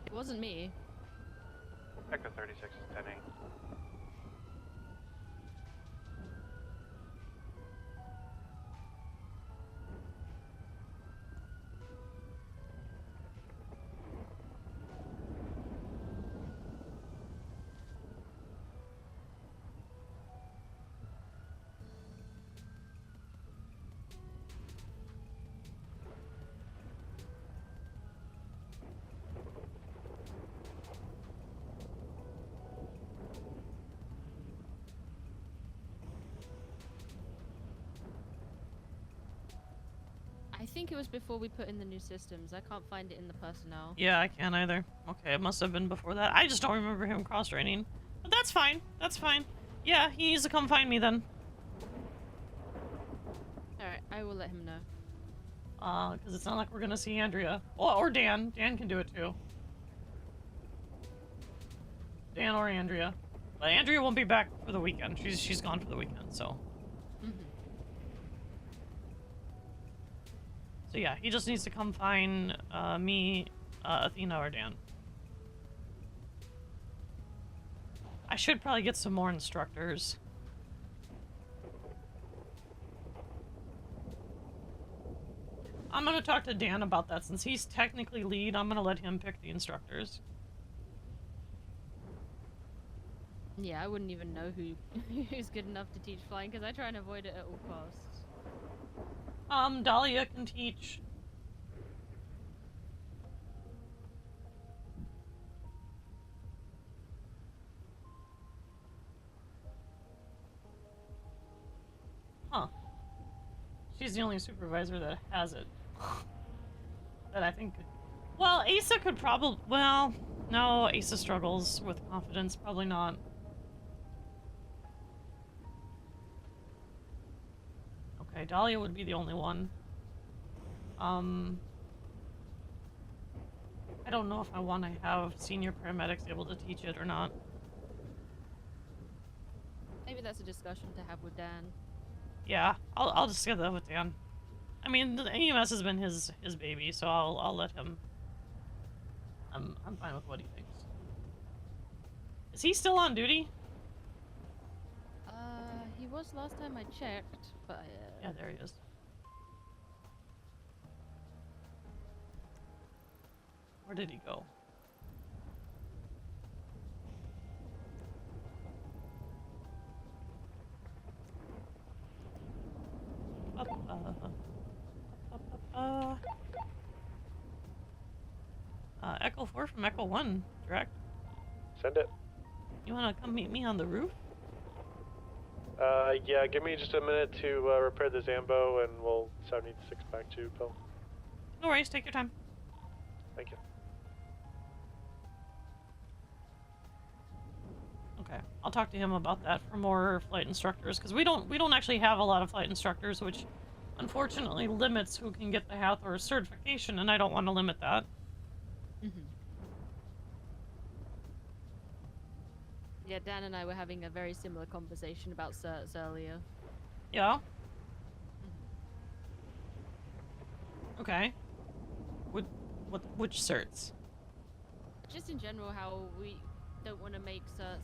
It wasn't me. Echo 36 is 10-8. I think it was before we put in the new systems. I can't find it in the personnel. Yeah, I can't either. Okay, it must have been before that. I just don't remember him cross-training. But that's fine. That's fine. Yeah, he needs to come find me then. Alright, I will let him know. Because it's not like we're gonna see Andrea. Well, or Dan. Dan can do it too. Dan or Andrea. But Andrea won't be back for the weekend. She's gone for the weekend, so. So yeah, he just needs to come find me, Athena, or Dan. I should probably get some more instructors. I'm gonna talk to Dan about that since he's technically lead. I'm gonna let him pick the instructors. Yeah, I wouldn't even know who's good enough to teach flying because I try and avoid it at all costs. Dahlia can teach. Huh. She's the only supervisor that has it. That I think... Well, Asa could probably... Well, no, Asa struggles with confidence. Probably not. Okay, Dahlia would be the only one. I don't know if I want to have senior paramedics able to teach it or not. Maybe that's a discussion to have with Dan. Yeah, I'll discuss that with Dan. I mean, the EMS has been his baby, so I'll let him. I'm fine with what he thinks. Is he still on duty? He was last time I checked, but Yeah, there he is. Where did he go? Echo 4 from Echo 1, direct. Send it. You wanna come meet me on the roof? Yeah, give me just a minute to repair the Zambo and we'll 76 back to Bill. No worries, take your time. Thank you. Okay, I'll talk to him about that for more flight instructors, because we don't actually have a lot of flight instructors, which unfortunately limits who can get the Hathor certification, and I don't want to limit that. Yeah, Dan and I were having a very similar conversation about certs earlier. Yeah? Okay. Which certs? Just in general, how we don't want to make certs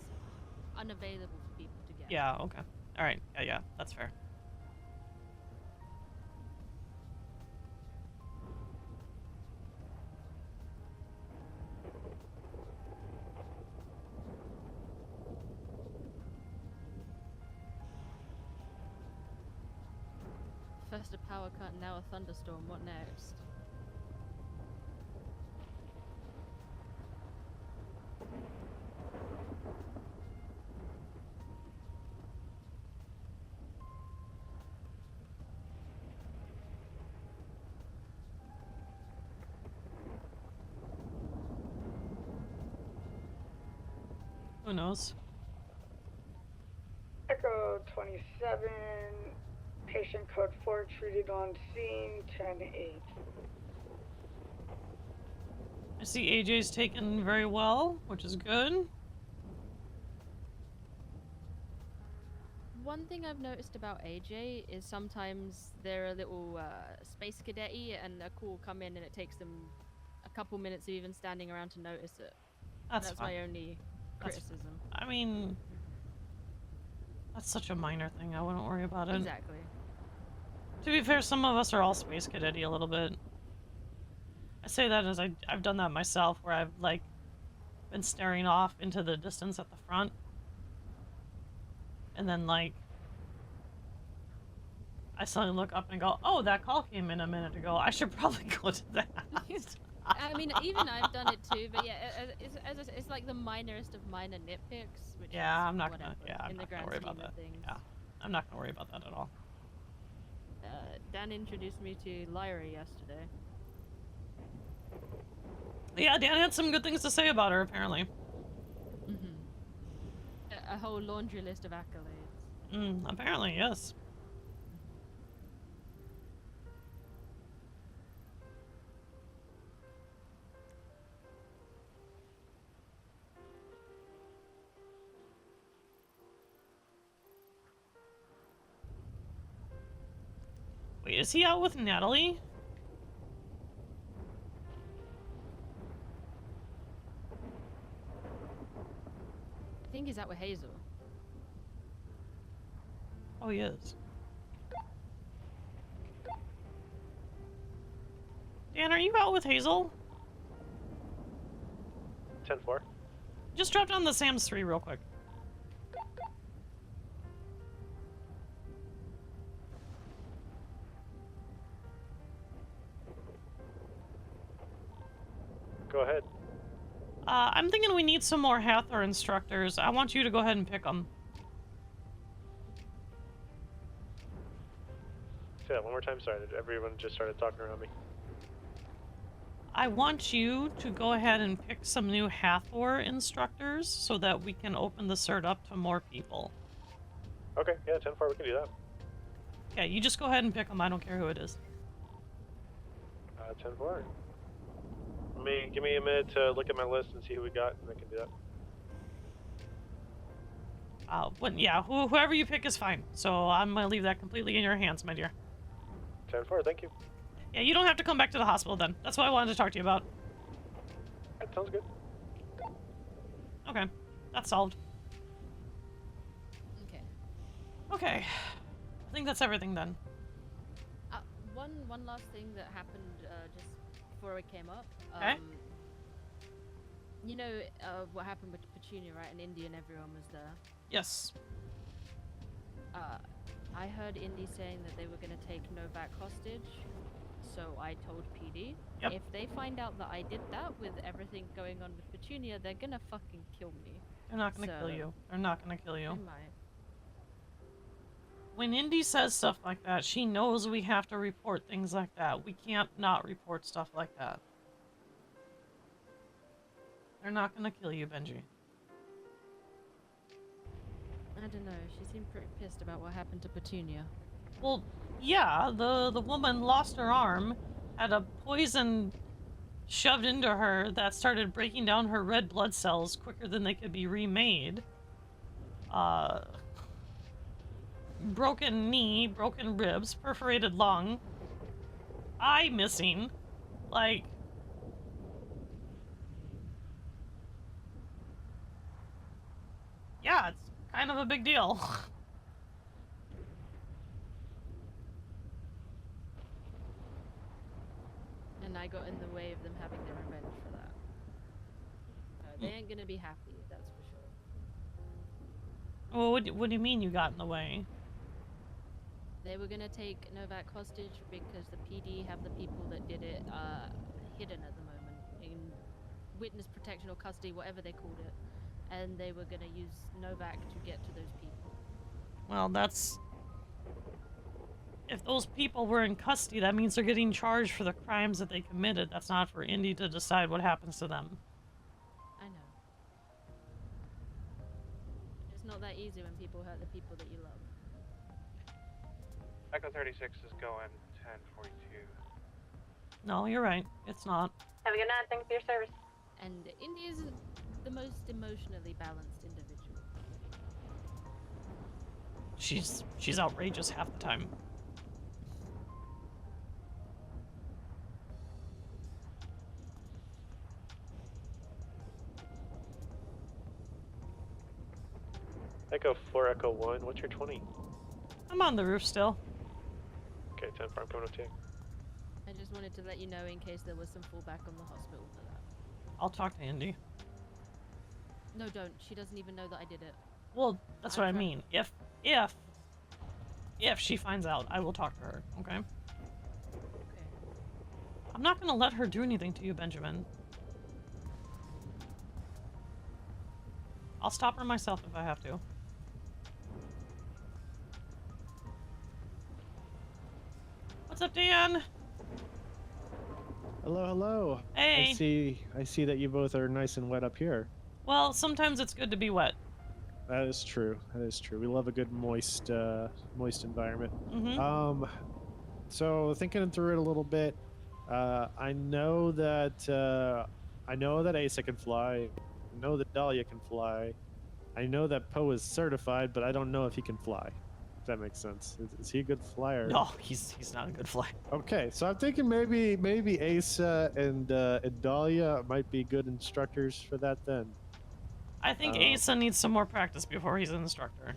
unavailable for people to get. Yeah, okay. Alright, yeah, that's fair. First a power cut, now a thunderstorm. What next? Who knows? Echo 27, patient code 4 treated on scene 10-8. I see AJ's taken very well, which is good. One thing I've noticed about AJ is sometimes they're a little space cadet-y and a call will come in and it takes them a couple minutes of even standing around to notice it. That's That's fine. my only criticism. I mean, that's such a minor thing. I wouldn't worry about it. Exactly. To be fair, some of us are all space cadet-y a little bit. I say that as I've done that myself, where I've like been staring off into the distance at the front, and then like I suddenly look up and go, "Oh, that call came in a minute ago. I should probably go to that." I mean, even I've done it too, but yeah, it's like the minorest of minor nitpicks. Which Yeah, is I'm not whatever, gonna. Yeah, I'm in the not gonna grand worry scheme about of that. things. Yeah, I'm not gonna worry about that at all. Dan introduced me to Lyra yesterday. Yeah, Dan had some good things to say about her, apparently. A whole laundry list of accolades. Apparently, yes. Wait, is he out with Natalie? I think he's out with Hazel. Oh, he is. Dan, are you out with Hazel? 10-4. Just drop down the Sam's 3 real quick. Go ahead. I'm thinking we need some more Hathor instructors. I want you to go ahead and pick them. Say that one more time. Sorry, everyone just started talking around me. I want you to go ahead and pick some new Hathor instructors so that we can open the cert up to more people. Okay, yeah, 10-4, we can do that. Okay, you just go ahead and pick them. I don't care who it is. 10-4. Give me a minute to look at my list and see who we got, and I can do that. Yeah, whoever you pick is fine. So I'm gonna leave that completely in your hands, my dear. 10-4, thank you. Yeah, you don't have to come back to the hospital then. That's what I wanted to talk to you about. That sounds good. Okay, that's solved. Okay. Okay, I think that's everything then. One last thing that happened just before it came up. Okay. You know what happened with Petunia, right? And Indy and everyone was there. Yes. I heard Indy saying that they were going to take Novak hostage, so I told PD. Yep. If they find out that I did that with everything going on with Petunia, they're gonna fucking kill me. They're not gonna kill you. They're not gonna kill you. They might. When Indy says stuff like that, she knows we have to report things like that. We can't not report stuff like that. They're not gonna kill you, Benji. I don't know. She seemed pretty pissed about what happened to Petunia. Well, yeah, the woman lost her arm, had a poison shoved into her that started breaking down her red blood cells quicker than they could be remade. Broken knee, broken ribs, perforated lung, eye missing. Like, yeah, it's kind of a big deal. And I got in the way of them having their revenge for that. They ain't gonna be happy, that's for sure. Well, what do you mean you got in the way? They were gonna take Novak hostage because the PD have the people that did it hidden at the moment in witness protection or custody, whatever they called it, and they were gonna use Novak to get to those people. Well, that's... If those people were in custody, that means they're getting charged for the crimes that they committed. That's not for Indy to decide what happens to them. I know. It's not that easy when people hurt the people that you love. Echo 36 is going 1042. No, you're right. It's not. Have a good night. Thanks for your service. And Indy isn't the most emotionally balanced individual. She's outrageous half the time. Echo 4, Echo 1, what's your 20? I'm on the roof still. Okay, 10 4, I'm coming up to you. I just wanted to let you know in case there was some fallback on the hospital for that. I'll talk to Indy. No, don't. She doesn't even know that I did it. Well, that's what I mean. If she finds out, I will talk to her, okay? I'm not gonna let her do anything to you, Benjamin. I'll stop her myself if I have to. What's up, Dan? Hello, hello. Hey. I see that you both are nice and wet up here. Well, sometimes it's good to be wet. That is true. That is true. We love a good moist environment. Mm-hmm. So thinking through it a little bit, I know that Asa can fly. I know that Dahlia can fly. I know that Poe is certified, but I don't know if he can fly. If that makes sense. Is he a good flyer? No, he's not a good flyer. Okay, so I'm thinking maybe Asa and Dahlia might be good instructors for that then. I think Asa needs some more practice before he's an instructor.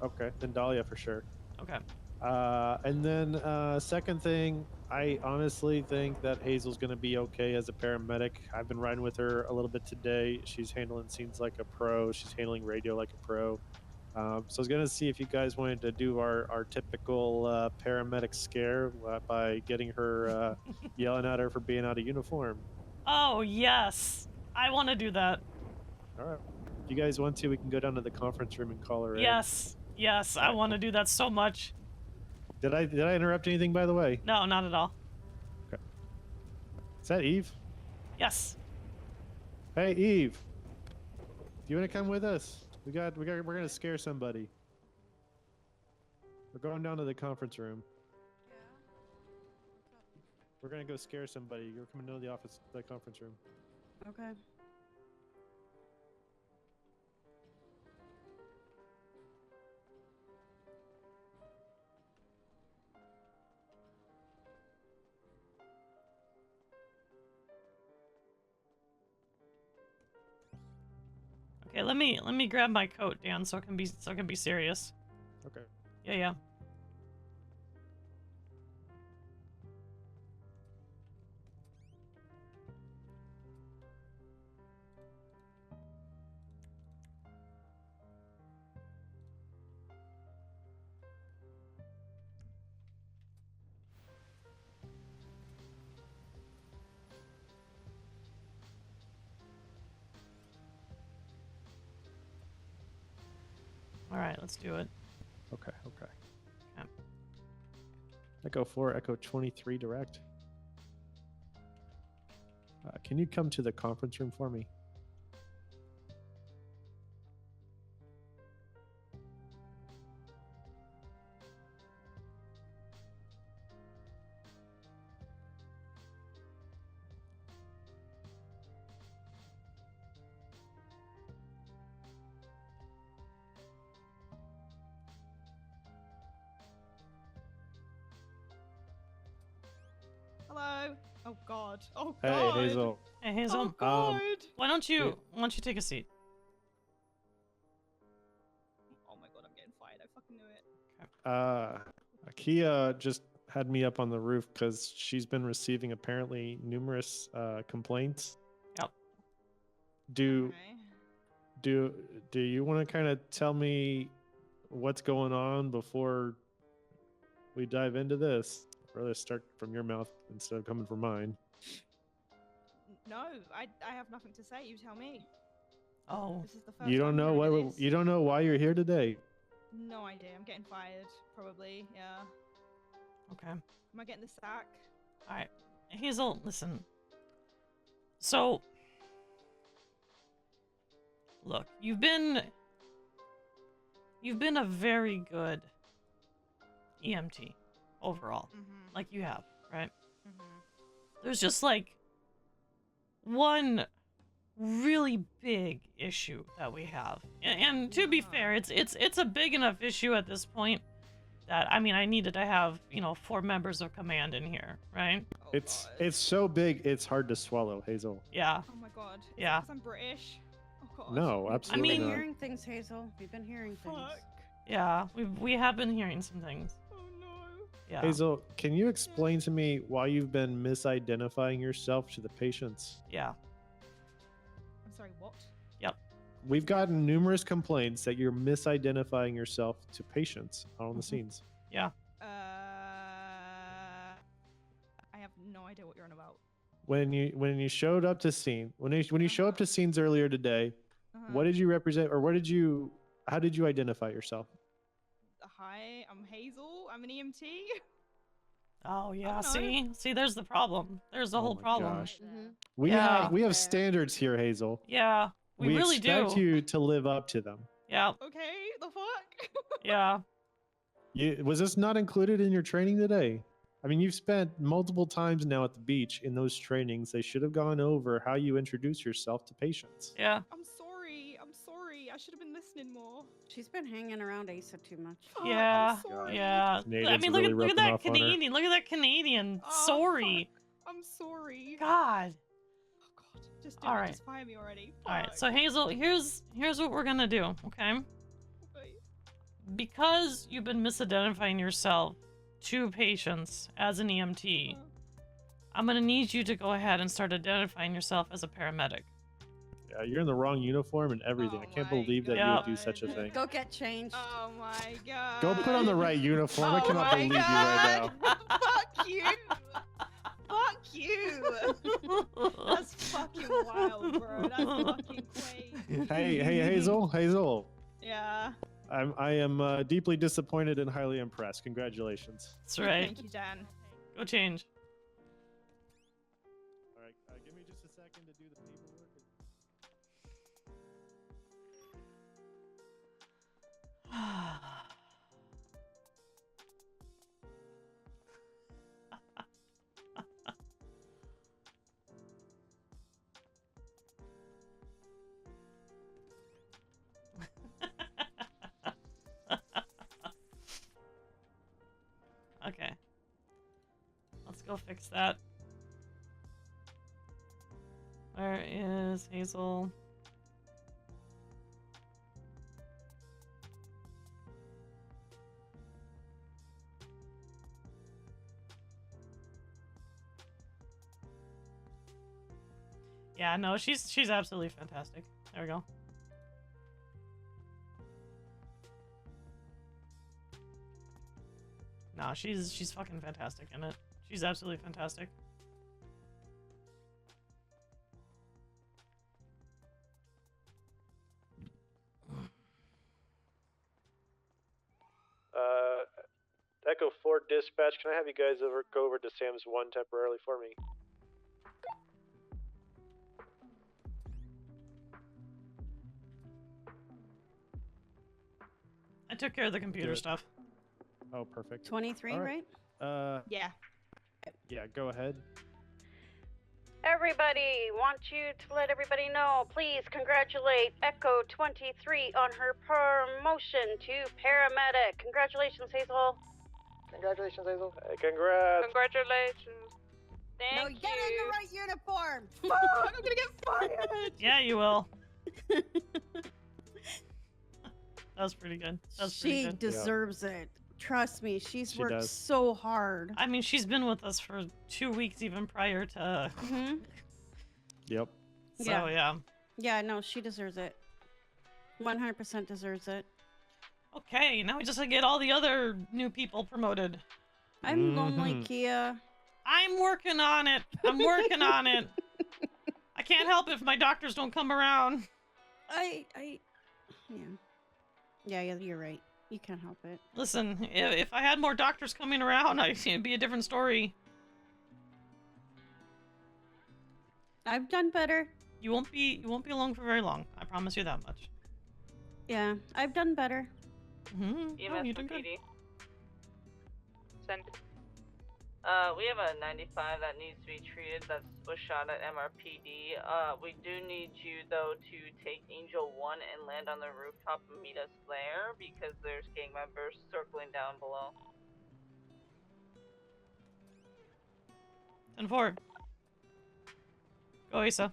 Okay, then Dahlia for sure. Okay. And then second thing, I honestly think that Hazel's going to be okay as a paramedic. I've been riding with her a little bit today. She's handling scenes like a pro. She's handling radio like a pro. So I was going to see if you guys wanted to do our typical paramedic scare by getting her yelling at her for being out of uniform. Oh, yes. I want to do that. All right. If you guys want to, we can go down to the conference room and call her in. Yes. Yes, I want to do that so much. Did I interrupt anything, by the way? No, not at all. Okay. Is that Eve? Yes. Hey, Eve. Do you want to come with us? We're gonna scare somebody. We're going down to the conference room. Yeah. We're gonna go scare somebody. You're coming to the conference room. Okay. Okay, let me grab my coat, Dan, so it can be serious. Okay. Yeah. All right, let's do it. Okay. Yeah. Echo 4, Echo 23 direct. Can you come to the conference room for me? Hello. Oh God. Oh Hey, God. Hazel. Hey, Hazel. Oh God. Why don't you take a seat? Oh my God, I'm getting fired. I fucking knew it. Keya just had me up on the roof because she's been receiving apparently numerous complaints. Yep. Do you want to kind of tell me what's going on before we dive into this? Or let's start from your mouth instead of coming from mine. No, I have nothing to say. You tell me. Oh. This is the first You don't time know hearing why of this. you don't know why you're here today. No idea. I'm getting fired, probably. Yeah. Okay. Am I getting the sack? All right, Hazel, listen. So, look, you've been a very good EMT overall. Like you have, right? There's just like one really big issue that we have. And to be fair, it's a big enough issue at this point that, I mean, I needed to have, 4 members of command in here, right? It's so big, it's hard to swallow, Hazel. Yeah. Oh my god. Yeah. Because I'm British. Oh god. No, absolutely We've been not. hearing things, Hazel. We've been hearing things. Yeah, we have been hearing some things. Oh no. Yeah. Hazel, can you explain to me why you've been misidentifying yourself to the patients? Yeah. I'm sorry, what? Yep. We've gotten numerous complaints that you're misidentifying yourself to patients on the scenes. Yeah. I have no idea what you're on about. When you showed up to scene, when you show up to scenes earlier today, what did you represent, or how did you identify yourself? Hi, I'm Hazel. I'm an EMT. Oh yeah, see, there's the problem. There's the whole my problem. gosh. We have standards here, Hazel. Yeah, we really expect do. you to live up to them. Yeah. Okay, the fuck? Yeah. Was this not included in your training today? I mean, you've spent multiple times now at the beach in those trainings. They should have gone over how you introduce yourself to patients. Yeah. I'm sorry. I should have been listening more. She's been hanging around Asa too much. Yeah. I'm sorry. Yeah. I mean, look at that Canadian. Look at that Canadian. Oh, Sorry. I'm sorry. God. Oh god. Just All right. Just fire me already. All right. So Hazel, here's what we're gonna do. Okay. Because you've been misidentifying yourself to patients as an EMT, I'm gonna need you to go ahead and start identifying yourself as a paramedic. Yeah, you're in the wrong uniform and everything. I can't believe that you would do such a thing. Go get changed. Oh my god. Go put on the right uniform. I cannot believe you right now. Fuck you. Fuck you. That's fucking wild, bro. That's fucking crazy. Hey, Hazel. Yeah. I am deeply disappointed and highly impressed. Congratulations. That's right. Thank you, Dan. Go change. All right, give me just a second to do the paperwork. Okay. Let's go fix that. Where is Hazel? Yeah, no, she's absolutely fantastic. There we go. No, she's fucking fantastic in it. She's absolutely fantastic. Echo 4 dispatch, can I have you guys go over to Sam's 1 temporarily for me? I took care of the computer Good. stuff. Oh, perfect. 23, All right? Yeah. Yeah, go ahead. Everybody, want you to let everybody know, please congratulate Echo 23 on her promotion to paramedic. Congratulations, Hazel. Congratulations, Hazel. Congrats. Congratulations. No, get in the right uniform. Fuck, I'm gonna get fired. Yeah, you will. That was pretty good. That was pretty She good. deserves it. Trust me, she's She worked does. so hard. I mean, she's been with us for 2 weeks even prior to. Yep. So yeah. Yeah, no, she deserves it. 100% deserves it. Okay, now we just gotta get all the other new people promoted. I'm lonely, Keya. I'm working on it. I'm working on it. I can't help if my doctors don't come around. Yeah, you're right. You can't help it. Listen, if I had more doctors coming around, it'd be a different story. I've done better. You won't be alone for very long. I promise you that much. Yeah, I've done better. Mm-hmm. EMS you from did good. PD. Send. We have a 95 that needs to be treated. That was shot at MRPD. We do need you though to take Angel 1 and land on the rooftop and meet us there because there's gang members circling down below. 10-4. Go, Asa.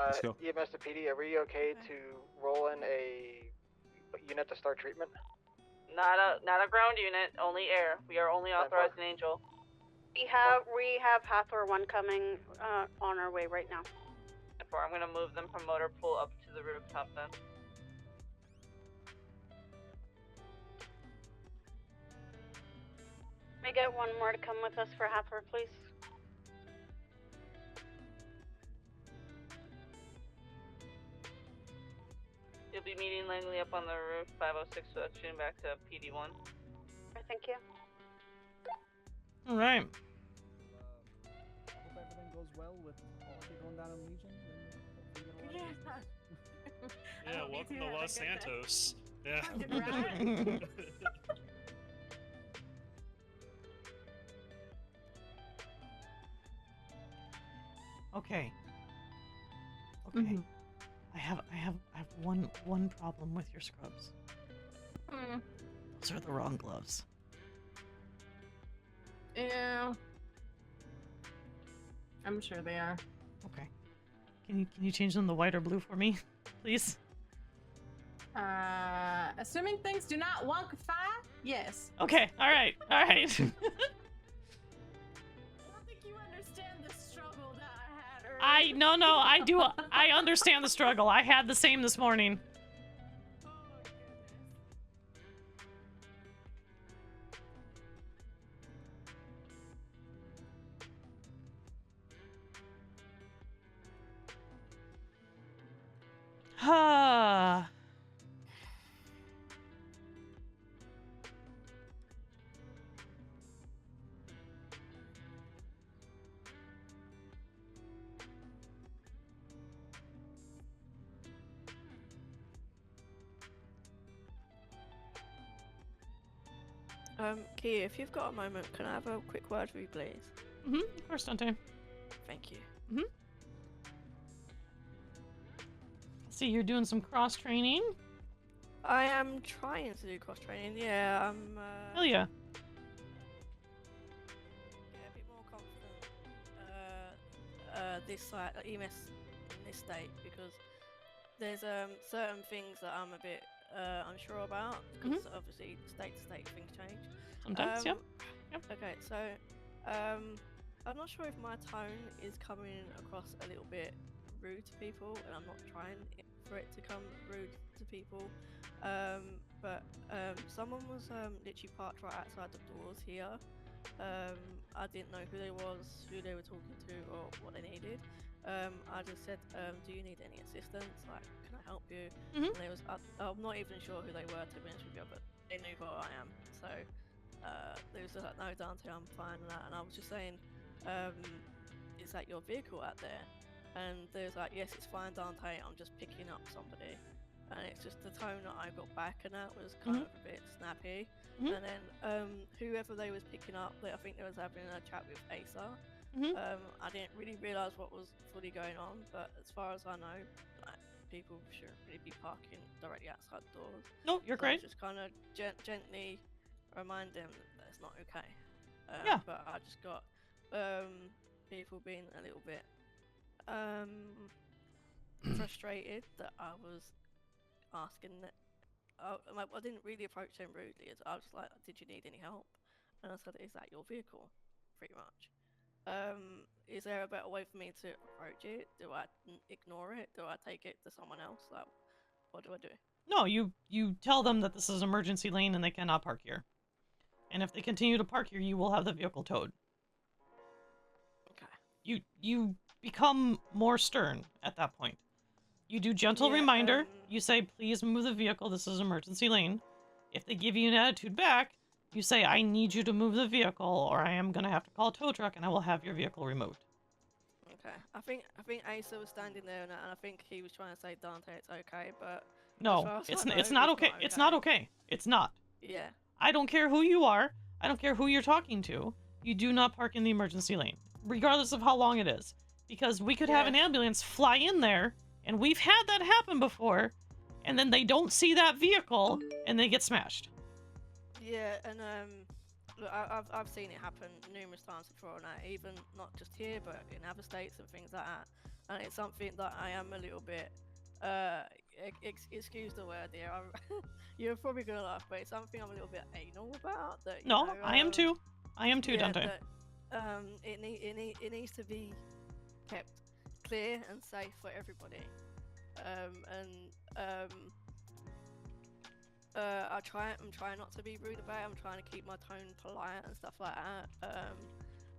Let's go. EMS to PD, are we okay to roll in a unit to start treatment? Not a ground unit, only air. We are only authorizing Angel. We have Hathor 1 coming on our way right now. Therefore, I'm gonna move them from motor pool up to the rooftop then. May I get one more to come with us for Hathor, please? You'll be meeting Langley up on the roof, 506, so that's shooting back to PD1. Thank you. All right. Hope everything goes well with all going down in Legion. Yeah, welcome to Los Santos. Yeah. Okay. Okay. I have one problem with your scrubs. Those are the wrong gloves. Yeah. I'm sure they are. Okay. Can you change them to white or blue for me, please? Assuming things do not wonk fire, yes. Okay. All right. All right. I don't think you understand the struggle that I had earlier. No, I do. I understand the struggle. I had the same this morning. Ah. Keya, if you've got a moment, can I have a quick word with you, please? Of course, Dante. Thank you. See, you're doing some cross training. I am trying to do cross training. Yeah, I'm. Hell yeah. Yeah, a bit more confident. This site, EMS in this state, because there's certain things that I'm a bit unsure about, because obviously state to state things change. Sometimes, yep. Okay, so I'm not sure if my tone is coming across a little bit rude to people, and I'm not trying for it to come rude to people. But someone was literally parked right outside the doors here. I didn't know who they were talking to, or what they needed. I just said, do you need any assistance? Like, can I help you? And they was, I'm not even sure who they were, to be honest with you, but they knew who I am. So they was just like, no, Dante, I'm fine and that. And I was just saying, is that your vehicle out there? And they was like, yes, it's fine, Dante, I'm just picking up somebody. And it's just the tone that I got back, and that was kind of a bit snappy. And then whoever they was picking up, I think they was having a chat with Asa. I didn't really realise what was fully going on, but as far as I know, like, people shouldn't really be parking directly outside doors. No, you're so great. Just kind of gently remind them that it's not okay. Yeah. But I just got people being a little bit frustrated that I was asking that. I didn't really approach them rudely. I was like, did you need any help? And I said, is that your vehicle? Pretty much. Is there a better way for me to approach it? Do I ignore it? Do I take it to someone else? Like, what do I do? No, you tell them that this is emergency lane and they cannot park here. and if they continue to park here, you will have the vehicle towed. Okay. You become more stern at that point. You do gentle Yeah, reminder. You say, please move the vehicle. This is emergency lane. If they give you an attitude back, you say, I need you to move the vehicle, or I am going to have to call a tow truck, and I will have your vehicle removed. Okay. I think Asa was standing there, and I think he was trying to say, Dante, it's okay, but No, as far as I know, it's not okay. It's not okay. It's not. Yeah. I don't care who you are. I don't care who you're talking to. You do not park in the emergency lane, regardless of how long it is. Because we could have an ambulance fly in there, and we've had that happen before, and then they don't see that vehicle, and they get smashed. Yeah, and look, I've seen it happen numerous times before, and even not just here, but in other states and things like that. And it's something that I am a little bit, excuse the word here. You're probably gonna laugh, but it's something I'm a little bit anal about. That you No, know, I am too. I am too, yeah, Dante. That, it needs to be kept clear and safe for everybody. I'm trying not to be rude about it. I'm trying to keep my tone polite and stuff like that.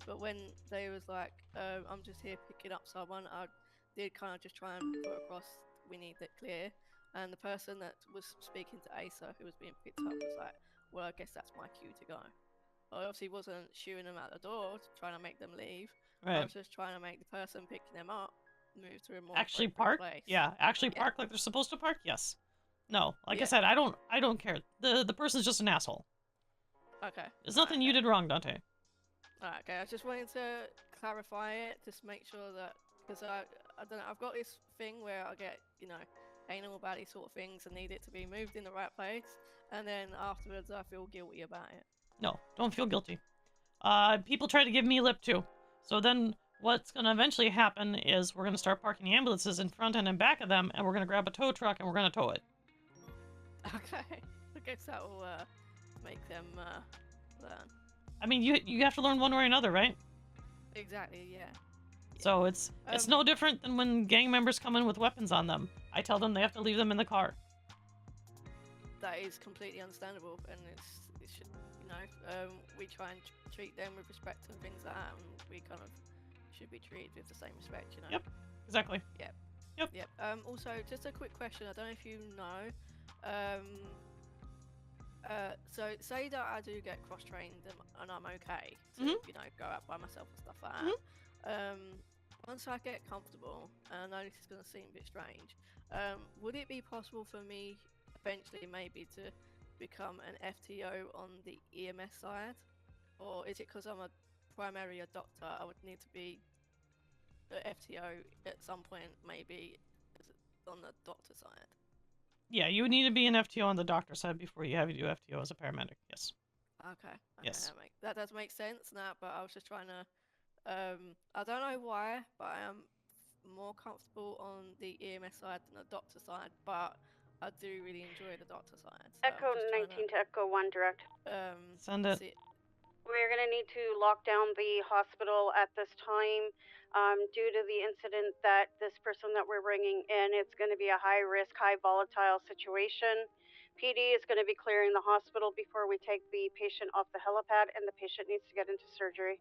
But when they was like, I'm just here picking up someone, I did kind of just try and put across, we need it clear. And the person that was speaking to Asa, who was being picked up, was like, well, I guess that's my cue to go. I obviously wasn't shooing them out the door, trying to make them leave. Right. I was just trying to make the person picking them up move to a more Actually appropriate park? place. Yeah, actually park like they're supposed to park? Yes. No, like I Yeah. said, I don't care. The person's just an asshole. Okay. There's nothing you did wrong, Dante. Alright, okay. I just wanted to clarify it, just make sure that, because I don't know, I've got this thing where I get, you know, anal about these sort of things and need it to be moved in the right place, and then afterwards I feel guilty about it. No, don't feel guilty. People try to give me lip too. So then what's going to eventually happen is we're going to start parking the ambulances in front and in back of them, and we're going to grab a tow truck and we're going to tow it. Okay. I guess that will make them learn. I mean, you have to learn one way or another, right? Exactly, yeah. So it's no different than when gang members come in with weapons on them. I tell them they have to leave them in the car. That is completely understandable, and it should, you know, we try and treat them with respect and things like that, and we kind of should be treated with the same respect, you know. Yep, exactly. Yep. Yep. Also, just a quick question. I don't know if you know. So say that I do get cross-trained and I'm okay to, you know, go out by myself and stuff like that. Once I get comfortable, and I know this is going to seem a bit strange, would it be possible for me eventually maybe to become an FTO on the EMS side? Or is it because I'm primarily a doctor, I would need to be an FTO at some point, maybe on the doctor side? Yeah, you would need to be an FTO on the doctor side before you have you do FTO as a paramedic. Yes. Okay. Yes. That does make sense now, but I was just trying to. I don't know why, but I am more comfortable on the EMS side than the doctor side, but I do really enjoy the doctor side. So Echo 19 to Echo 1 direct. Send it. We're going to need to lock down the hospital at this time due to the incident that this person that we're bringing in, it's going to be a high risk, high volatile situation. PD is going to be clearing the hospital before we take the patient off the helipad, and the patient needs to get into surgery.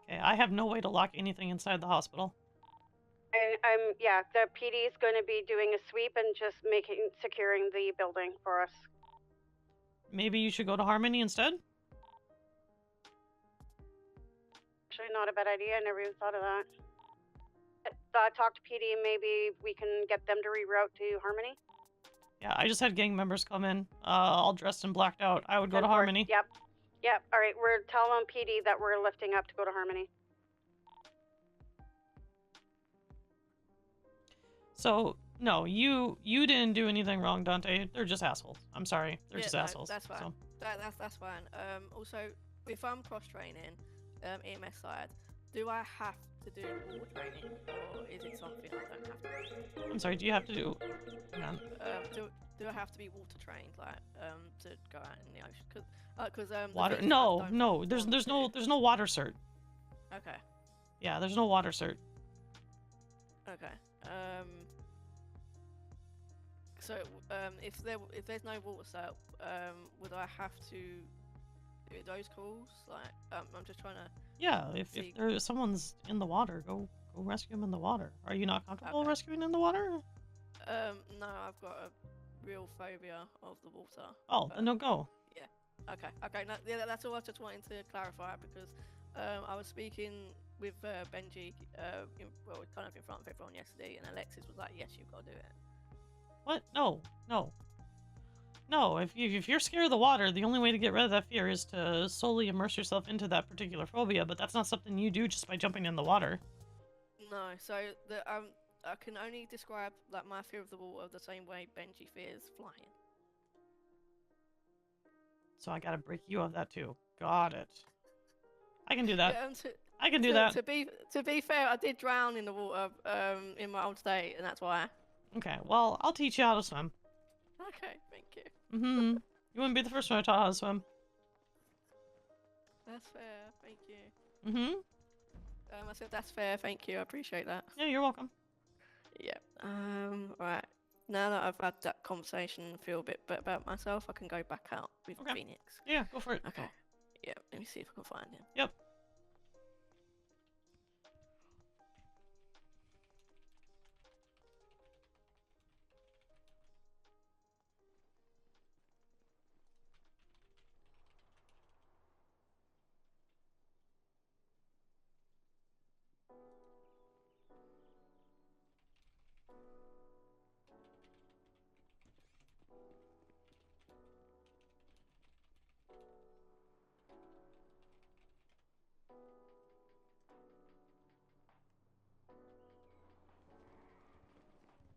Okay, I have no way to lock anything inside the hospital. Yeah, the PD is going to be doing a sweep and just securing the building for us. Maybe you should go to Harmony instead? Actually, not a bad idea. I never even thought of that. Talk to PD and maybe we can get them to reroute to Harmony. Yeah, I just had gang members come in, all dressed and blacked out. I would go to Harmony. Yep. All right, we're telling PD that we're lifting up to go to Harmony. So no, you didn't do anything wrong, Dante. They're just assholes. I'm sorry, they're just assholes. That's fine. So. That's fine. Also, if I'm cross training, EMS side, do I have to do water training, or is it something I don't have to do? I'm sorry. Do you have to do? Hang on. Do I have to be water trained, like, to go out in the ocean? Because water? No. There's no water cert. Okay. Yeah, there's no water cert. Okay. So if there's no water cert, would I have to do those calls? Like, I'm just trying to. Yeah, if see. there's someone's in the water, go rescue them in the water. Are you not comfortable rescuing in the water? No, I've got a real phobia of the water. Oh, then don't go. Yeah. Okay. No, yeah, that's all I was just wanting to clarify because I was speaking with Benji, kind of in front of everyone yesterday, and Alexis was like, "Yes, you've got to do it." What? No. If you're scared of the water, the only way to get rid of that fear is to solely immerse yourself into that particular phobia. But that's not something you do just by jumping in the water. No, so I can only describe like my fear of the water the same way Benji fears flying. So I gotta break you of that too. Got it. I can do that. Yeah, I can do that. To be fair, I did drown in the water in my old state, and that's why. Okay, well, I'll teach you how to swim. Okay, thank you. You wouldn't be the first one I taught how to swim. That's fair, thank you. I said that's fair, thank you. I appreciate that. Yeah, you're welcome. Yeah. Right. Now that I've had that conversation and feel a bit better about myself, I can go back out with Phoenix. Yeah, go for it. Okay. Yeah, let me see if I can find him. Yep.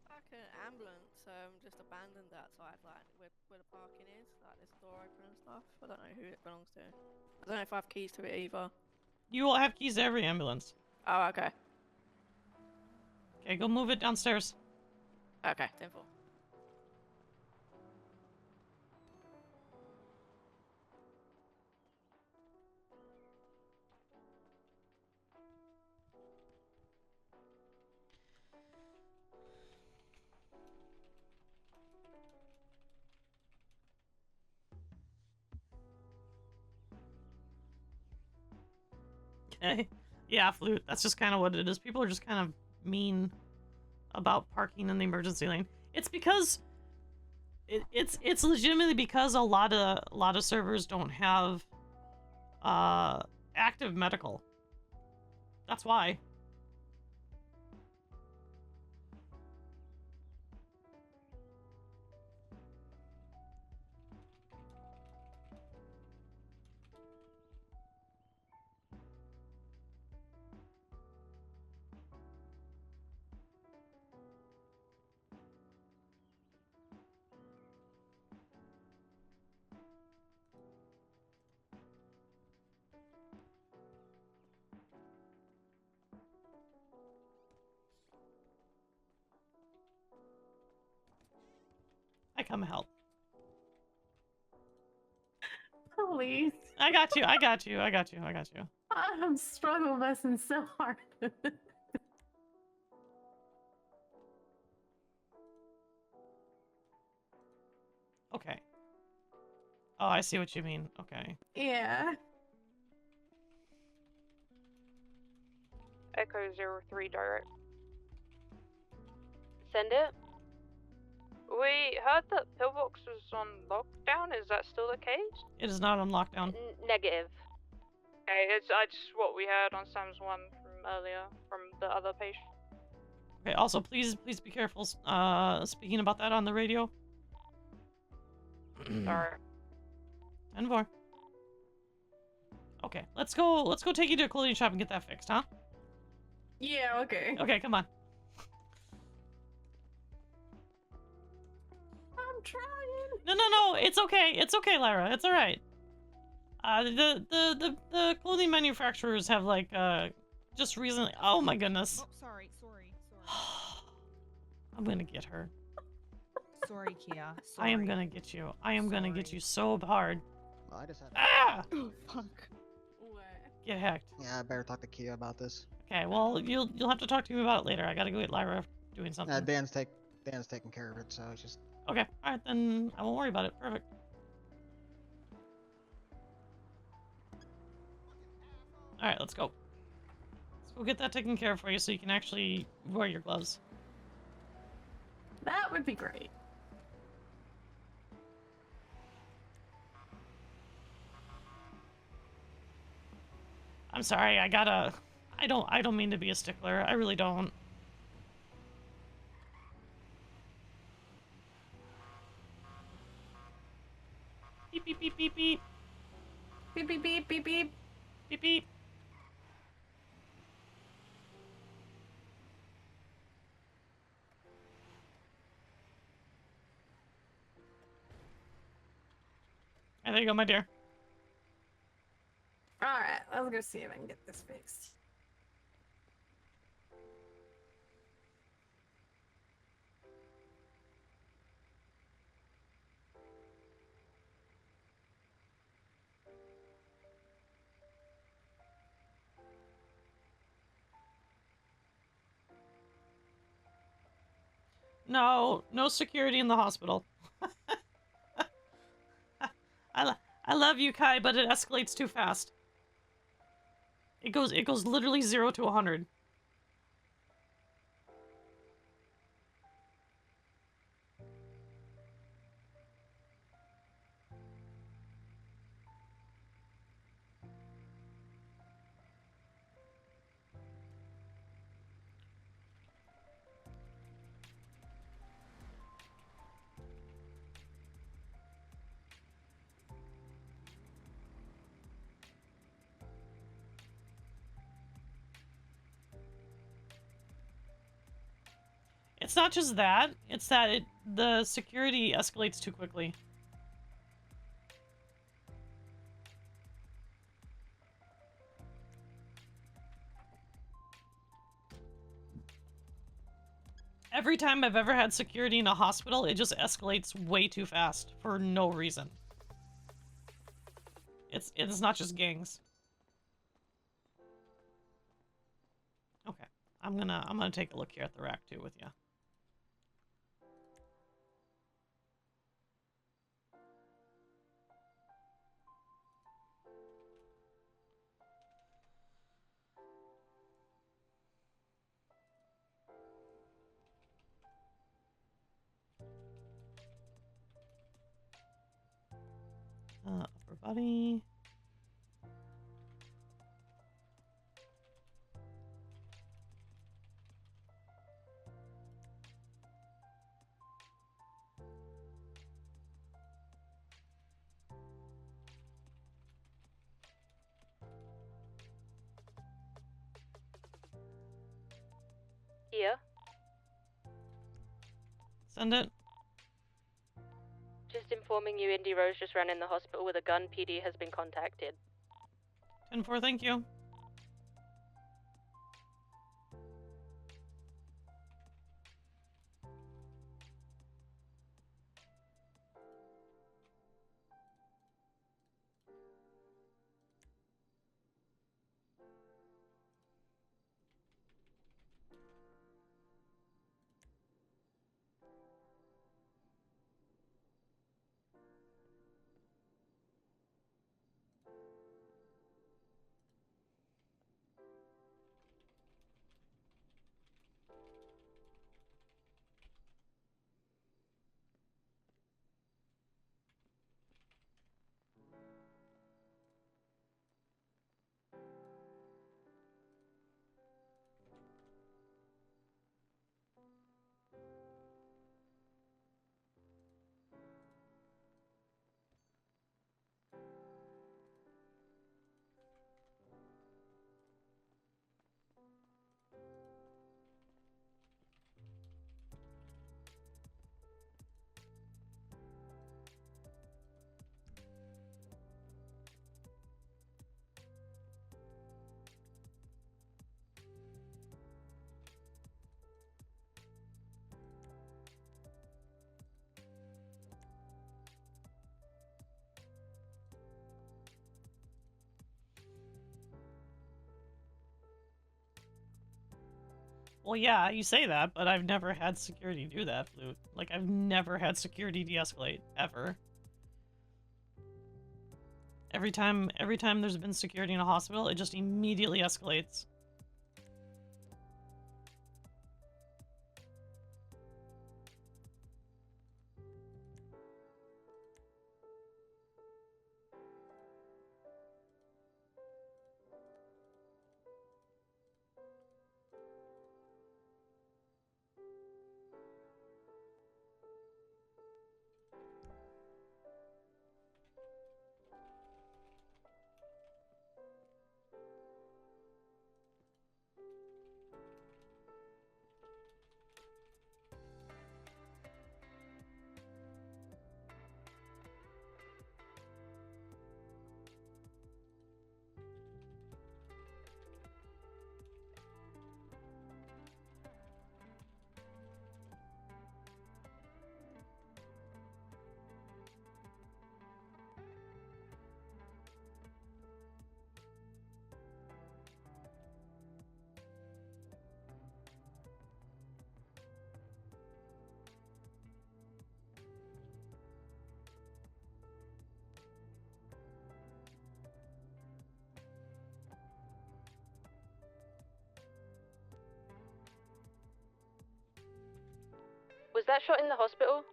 Like an ambulance, just abandoned outside, like where the parking is. Like there's a door open and stuff. I don't know who it belongs to. I don't know if I have keys to it either. You will have keys to every ambulance. Oh, okay. Okay, go move it downstairs. Okay, 10-4. Okay. Yeah, Flute. That's just kind of what it is. People are just kind of mean about parking in the emergency lane. It's because it's legitimately because a lot of servers don't have active medical. That's why. I come help. Please. I got you. I'm struggle busting so hard. Okay. Oh, I see what you mean. Okay. Yeah. Echo 03 direct. Send it. We heard that Pillbox was on lockdown. Is that still the case? It is not on lockdown. Negative. Okay, it's just what we heard on Sam's one from earlier from the other patient. Okay. Also, please be careful. Speaking about that on the radio. Sorry. 10-4. Okay, let's go take you to a clothing shop and get that fixed, huh? Yeah, okay. Okay, come on. I'm trying. No, it's okay, Lyra, it's alright. The clothing manufacturers have like, just recently, oh my goodness. Oh, sorry. I'm gonna get her. Sorry, Keya. I am gonna get you. I am gonna get you so hard. Well, I just had. Ah! Oh, fuck. What? Get hacked. Yeah, I better talk to Keya about this. Okay, well, you'll have to talk to me about it later. I gotta go get Lyra doing something. Dan's taking care of it, so it's just. Okay, alright, then I won't worry about it. Perfect. Alright, let's go. Let's go get that taken care of for you so you can actually wear your gloves. That would be great. I'm sorry, I don't mean to be a stickler. I really don't. Beep beep beep beep beep. Beep beep beep beep beep. Beep beep. And there you go, my dear. Alright, let's go see if I can get this fixed. No, no security in the hospital. I love you, Kai, but it escalates too fast. It goes literally 0 to 100. It's not just that, it's that the security escalates too quickly. Every time I've ever had security in a hospital, it just escalates way too fast for no reason. It's not just gangs. Okay, I'm gonna take a look here at the rack too with you. Upper body. Keya? Send it. Just informing you, Indy Rose just ran in the hospital with a gun. PD has been contacted. 10-4, thank you. Well, yeah, you say that, but I've never had security do that, Flute. Like, I've never had security de-escalate, ever. Every time there's been security in a hospital, it just immediately escalates. Was that shot in the hospital?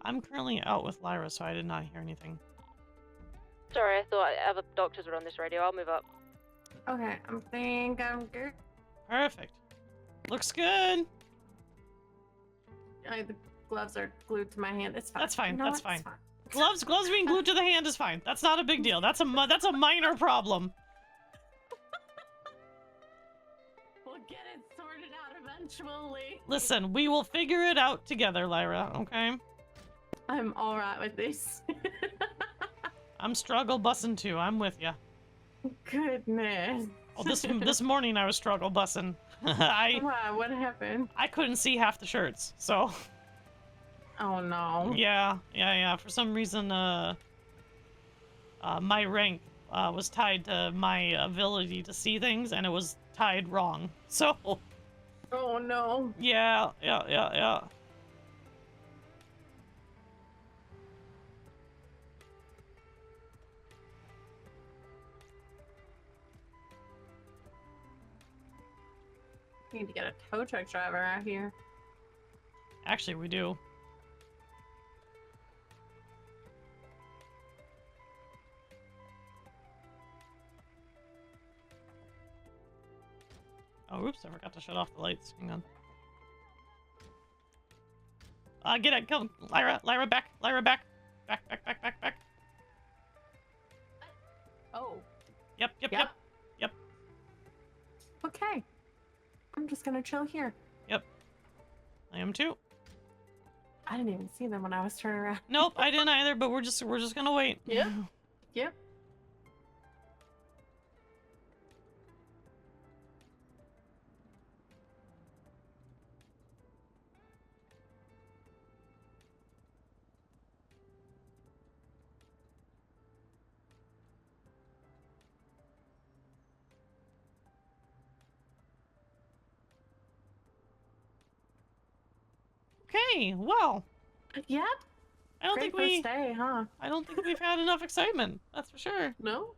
I'm currently out with Lyra, so I did not hear anything. Sorry, I thought other doctors were on this radio. I'll move up. Okay, I think I'm good. Perfect. Looks good. The gloves are glued to my hand. It's fine. That's fine. You know That's what? It's fine. Gloves being glued to the hand is fine. That's not a big deal. That's a minor problem. We'll get it sorted out eventually. Listen, we will figure it out together, Lyra, okay? I'm alright with this. I'm struggle bussing too. I'm with ya. Goodness. Oh, this morning I was struggle bussing. Wow, what happened? I couldn't see half the shirts, so. Oh no. Yeah. For some reason, my rank was tied to my ability to see things, and it was tied wrong. So. Oh no. Yeah. Need to get a tow truck driver out here. Actually, we do. Oh, oops, I forgot to shut off the lights. Hang on. Get it, come, Lyra, back. Back. Oh. Yep. Okay. I'm just gonna chill here. Yep. I am too. I didn't even see them when I was turning around. Nope, I didn't either, but we're just gonna wait. Yep. Okay, well. Yep. I don't Great think we first day, huh? I don't think we've had enough excitement. That's for sure. No.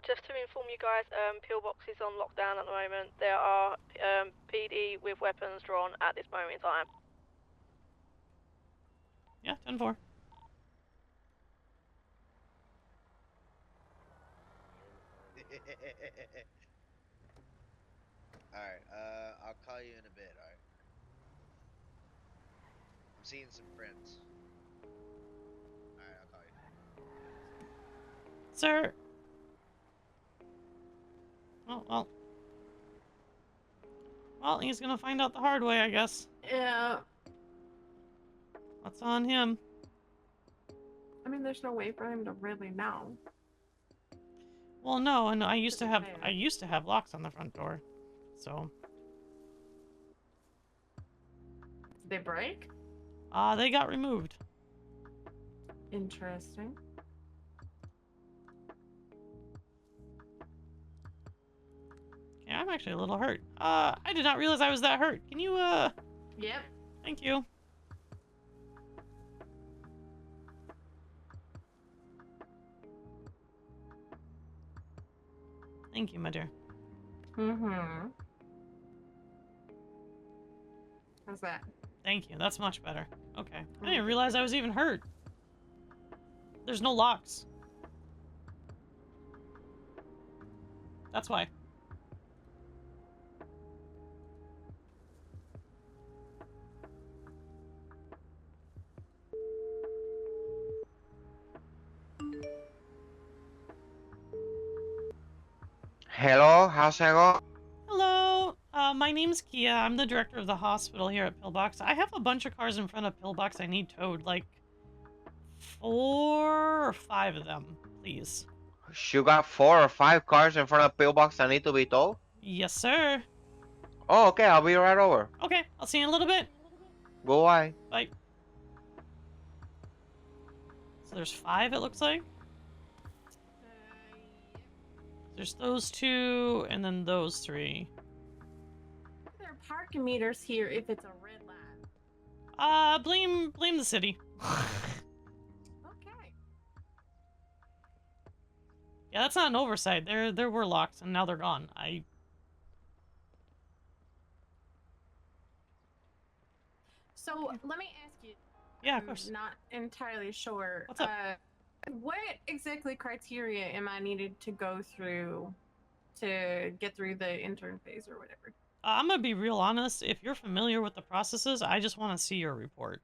Just to inform you guys, pillbox is on lockdown at the moment. There are PD with weapons drawn at this moment in time. Yeah, 10-4. Alright, I'll call you in a bit, alright? I'm seeing some friends. Alright, I'll call you. Sir. Oh, well, he's gonna find out the hard way, I guess. Yeah. That's on him. I mean, there's no way for him to really know. Well, no, and I used to have locks on the front door, so. Did they break? They got removed. Interesting. Yeah, I'm actually a little hurt. I did not realize I was that hurt. Can you, Yep. Thank you. Thank you, my dear. Mm-hmm. How's that? Thank you. That's much better. Okay. I didn't realize I was even hurt. There's no locks. That's why. Hello, how's it going? Hello. My name's Keya. I'm the director of the hospital here at Pillbox. I have a bunch of cars in front of Pillbox I need towed. Like 4 or 5 of them, please. You got 4 or 5 cars in front of pillbox that need to be towed? Yes, sir. Oh, okay, I'll be right over. Okay, I'll see you in a little bit. Bye. Bye. So there's 5, it looks like. There's those 2, and then those 3. There are parking meters here if it's a red light. Blame the city. Okay. Yeah, that's not an oversight. There were locks, and now they're gone. So let me ask you. Yeah, of course. I'm not entirely sure. What's up? What exactly criteria am I needed to go through to get through the intern phase or whatever? I'm gonna be real honest. If you're familiar with the processes, I just want to see your report.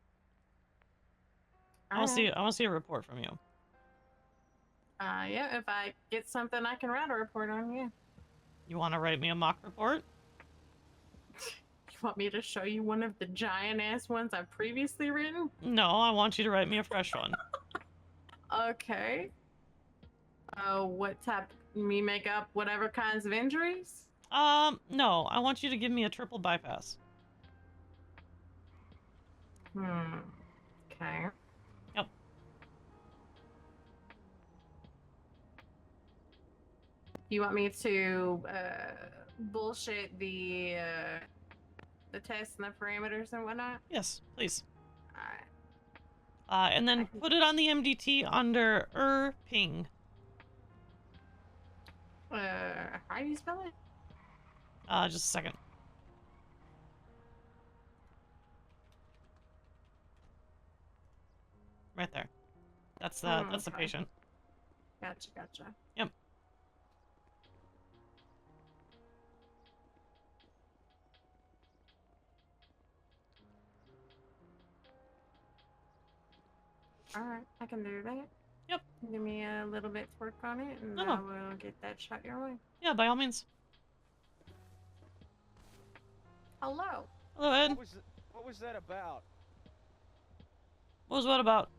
I want to see a report from you. Yeah, if I get something I can write a report on, yeah. You want to write me a mock report? You want me to show you one of the giant-ass ones I've previously written? No, I want you to write me a fresh one. Okay. What type? Me make up whatever kinds of injuries? No. I want you to give me a triple bypass. Okay. Yep. You want me to, bullshit the tests and the parameters and whatnot? Yes, please. Alright. And then put it on the MDT under ping. How do you spell it? Just a second. Right there. That's the Okay. patient. Gotcha. Yep. Alright, I can do that. Yep. Give me a little bit to work on it, and I will get that shot your way. Yeah, by all means. Hello. Hello, Ed. What was that about? What was what about?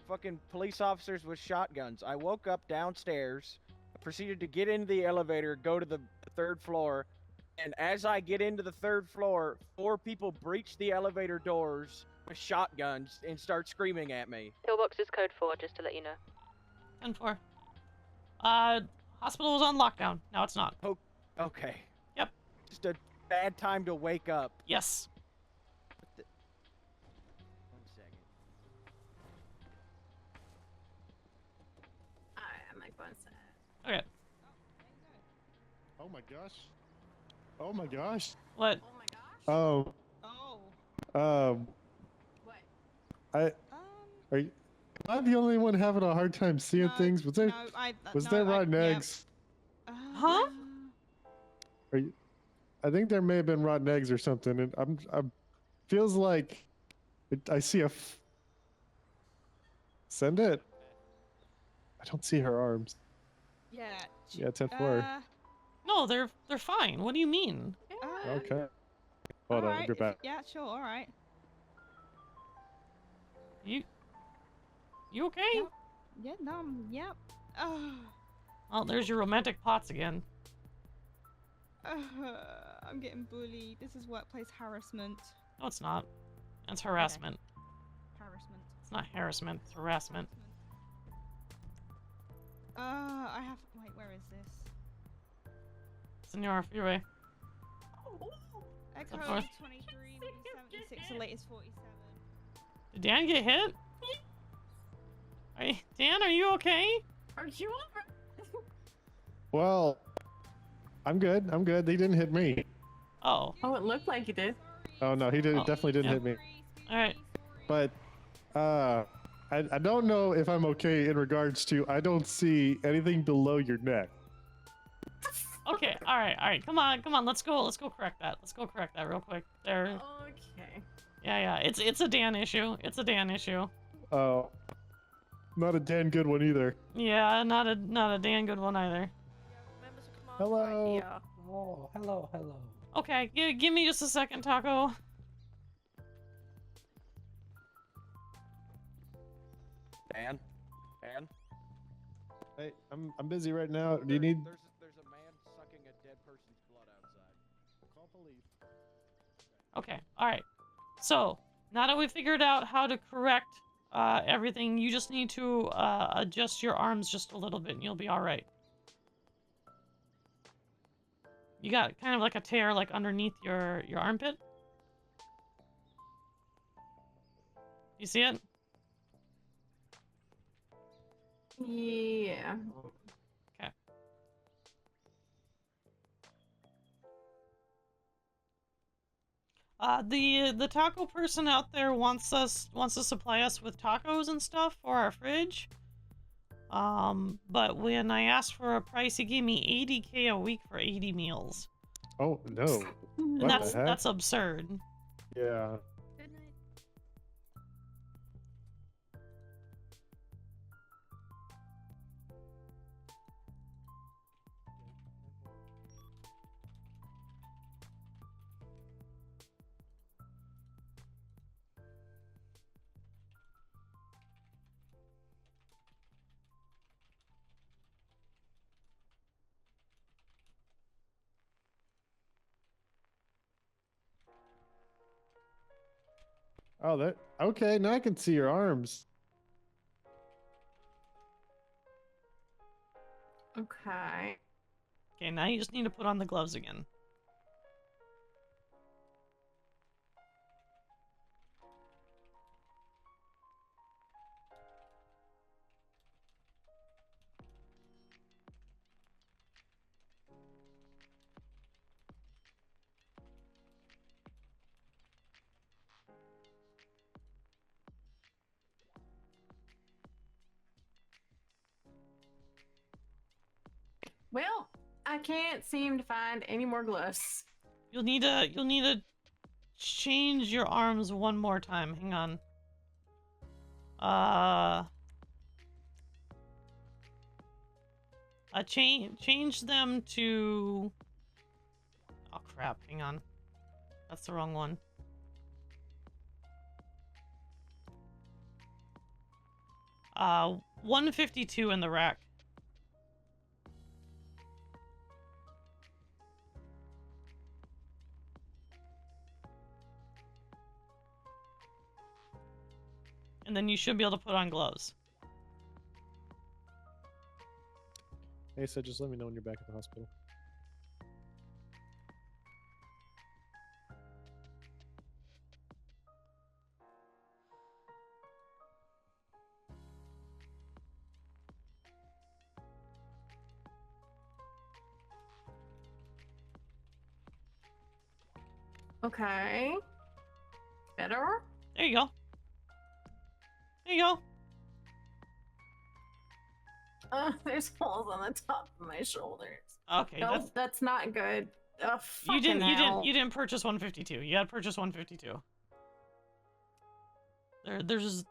Fucking police officers with shotguns. I woke up downstairs, proceeded to get into the elevator, go to the 3rd floor, and as I get into the 3rd floor, 4 people breach the elevator doors with shotguns and start screaming at me. Pillbox is code 4, just to let you know. 10-4. Hospital was on lockdown. Now it's not. Oh, okay. Yep. Just a bad time to wake up. Yes. One second. Alright, I'm like one side. Okay. Oh my gosh. Oh my gosh. What? Oh my gosh. Oh. Oh. What? Are you? Am I the only one having a hard time seeing things? Was there? Was there rotten eggs? Huh? Are you? I think there may have been rotten eggs or something, and I'm feels like I see a. Send it. I don't see her arms. Yeah. Yeah, 10-4. No, they're fine. What do you mean? Okay. Hold on, I'll be back. Yeah, sure, alright. You okay? Yep. Yeah, no, yep. Oh, there's your romantic pots again. I'm getting bullied. This is workplace harassment. No, it's not. It's harassment. Harassment. It's not harassment. It's harassment. I have. Wait, where is this? Senor, your way. Echo north. 23 will be 76, the latest 47. Did Dan get hit? Dan, are you okay? Are you alright? Well, I'm good. I'm good. They didn't hit me. Oh. Oh, it looked like you did. Oh no, he did. Definitely didn't hit me. All right. But I don't know if I'm okay in regards to I don't see anything below your neck. Okay. All right. Come on. Let's go correct that. Let's go correct that real quick. There. Okay. Yeah. It's a Dan issue. Oh, not a damn good one either. Yeah, not a Dan good one either. Hello. Oh, hello. Okay, give me just a second, Taco. Dan? Hey, I'm busy right now. Do you need? There's a man sucking a dead person's blood outside. Call police. Okay. All right. So now that we've figured out how to correct everything, you just need to adjust your arms just a little bit, and you'll be all right. You got kind of like a tear like underneath your armpit. You see it? Yeah. Okay. The taco person out there wants to supply us with tacos and stuff for our fridge. But when I asked for a price, he gave me 80K a week for 80 meals. Oh no. And What the heck? that's absurd. Yeah. Oh, that okay. Now I can see your arms. Okay. Okay, now you just need to put on the gloves again. Well, I can't seem to find any more gloves. You'll need to change your arms one more time. Hang on. Change them to. Oh crap! Hang on. That's the wrong one. 152 in the rack. And then you should be able to put on gloves. Hey, so just let me know when you're back at the hospital. Okay. Better? There you go. There you go. There's holes on the top of my shoulders. Okay, nope, that's not good. you didn't purchase 152. You had to purchase 152.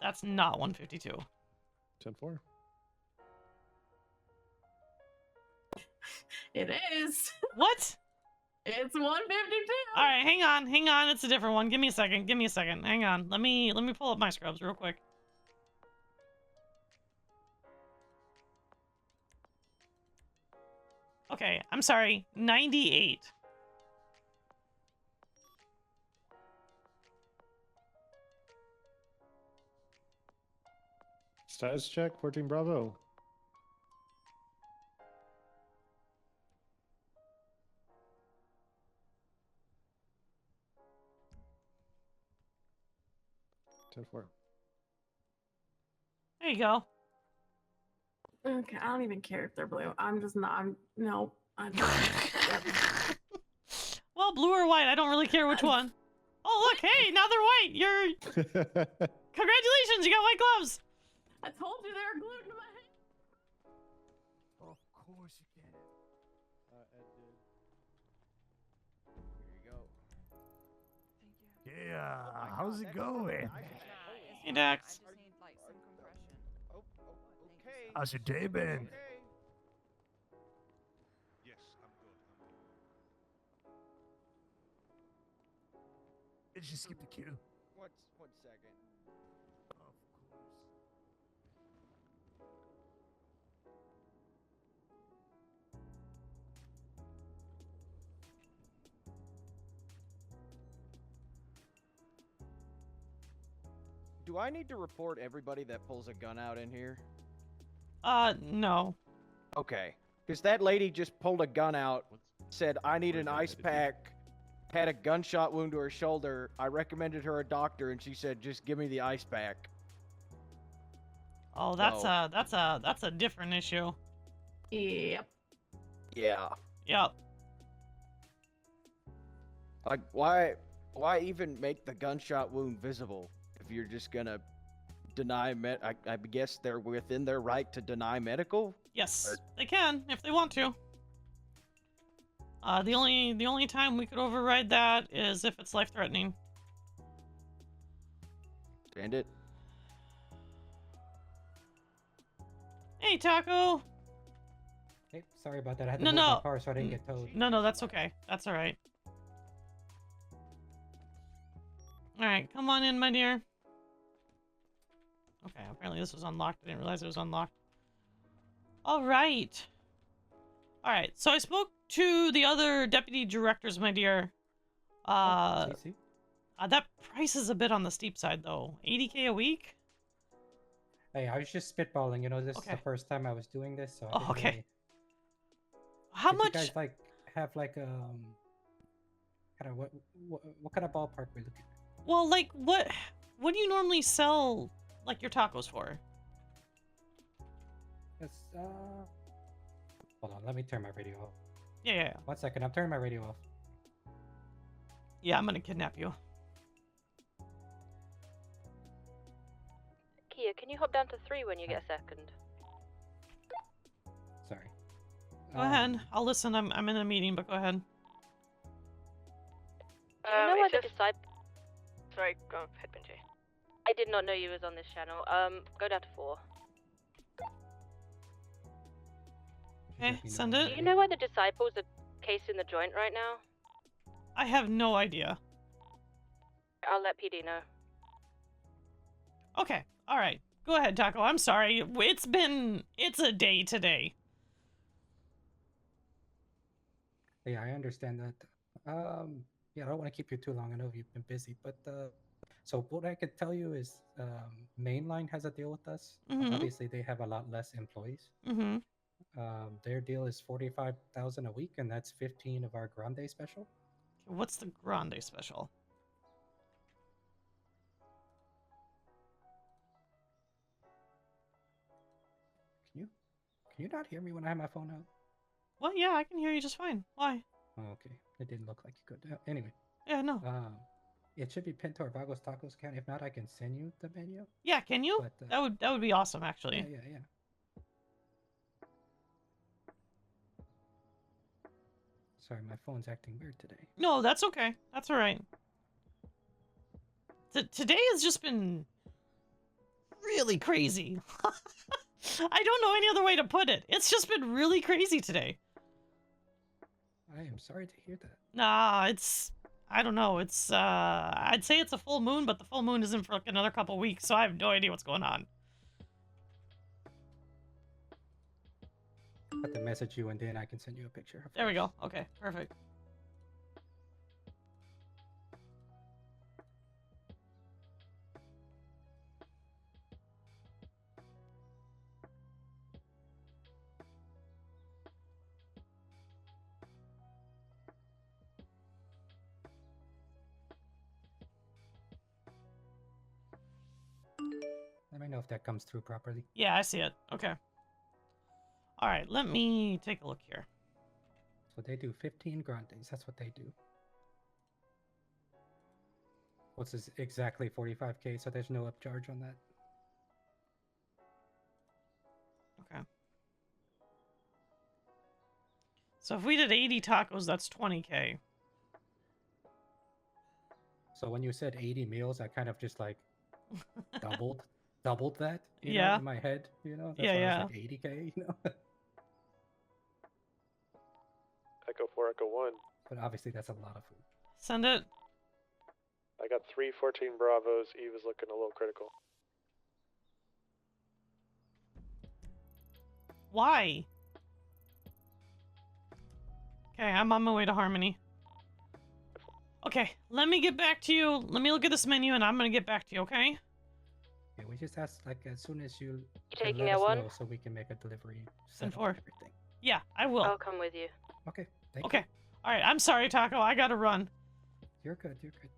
That's not 152. 10-4. It is. What? It's 152. All right, hang on. It's a different one. Give me a second. Hang on. Let me pull up my scrubs real quick. Okay, I'm sorry. 98. Status check, 14 Bravo. 10-4. There you go. Okay, I don't even care if they're blue. I'm just not. No. Well, blue or white, I don't really care which one. Oh, look, hey, now they're white. You're. Congratulations, you got white gloves. I told you they were glued to my hand. Of course you can. Ed did. Here you go. Yeah, how's it going? Hey, Dax. Okay. How's your day been? Yes, I'm good. Did you skip the queue? One second. Of course. Do I need to report everybody that pulls a gun out in here? No. Okay. Because that lady just pulled a gun out, said, I need an ice pack, had a gunshot wound to her shoulder. I recommended her a doctor, and she said, just give me the ice pack. Oh, that's a different issue. Yep. Yeah. Yep. Like, why even make the gunshot wound visible if you're just gonna deny I guess they're within their right to deny medical? Yes, they can if they want to. The only time we could override that is if it's life-threatening. Stand it. Hey, Taco. Hey, sorry about that. I had to No, move no. my car so I didn't get towed. No, that's okay. That's all right. All right, come on in, my dear. Okay, apparently this was unlocked. I didn't realize it was unlocked. All right. All right, so I spoke to the other deputy directors, my dear. That price is a bit on the steep side, though. 80K a week? Hey, I was just spitballing. You know, this is the first time I was doing this, so I didn't really... How Did much? You guys have kind of what kind of ballpark we looking at? Well, like what do you normally sell like your tacos for? It's hold on, let me turn my radio off. Yeah. 1 second, I'm turning my radio off. Yeah, I'm gonna kidnap you. Keya, can you hop down to 3 when you get a second? Sorry. Go ahead. I'll listen. I'm in a meeting, but go ahead. Do you know why the just... disciple? Sorry, go ahead, Benji. I did not know you was on this channel. Go down to 4. Okay, send it. Do you know why the disciples are casing the joint right now? I have no idea. I'll let PD know. Okay. All right. Go ahead, Taco. I'm sorry. It's a day today. Yeah, I understand that. Yeah, I don't want to keep you too long. I know you've been busy, but so what I could tell you is, Mainline has a deal with us. Mhm. Obviously, they have a lot less employees. Mm-hmm. Their deal is 45,000 a week, and that's 15 of our Grande special. What's the Grande special? Can you not hear me when I have my phone out? Well, yeah, I can hear you just fine. Why? Oh, okay. It didn't look like you could. Anyway. Yeah, no. It should be pinned to our Vagos Tacos account. If not, I can send you the menu. Yeah, can you? But, that would be awesome, actually. Yeah. Sorry, my phone's acting weird today. No, that's okay. That's all right. Today has just been really crazy. I don't know any other way to put it. It's just been really crazy today. I am sorry to hear that. Nah, I don't know. I'd say it's a full moon, but the full moon isn't for like another couple weeks, so I have no idea what's going on. I have to message you and then I can send you a picture. There we go. Okay, perfect. know if that comes through properly. Yeah, I see it. Okay. All right, let me take a look here. So they do 15 grandes. That's what they do. What's this exactly 45K? So there's no upcharge on that. Okay. So if we did 80 tacos, that's 20K. So when you said 80 meals, I kind of just like doubled that, you Yeah. know, in my head, you know? That's Yeah, why yeah. I was like 80K, you know? Echo 4, Echo 1. But obviously that's a lot of food. Send it. I got 314 Bravos. Eve is looking a little critical. Why? Okay, I'm on my way to Harmony. Okay, let me get back to you. Let me look at this menu and I'm gonna get back to you, okay? Yeah, we just asked like as soon as you taking let us L1? know so we can make a delivery set up 10-4. and everything. Yeah, I will. I'll come with you. Okay, thank Okay. you. Alright, I'm sorry, Taco. I gotta run. You're good, you're good.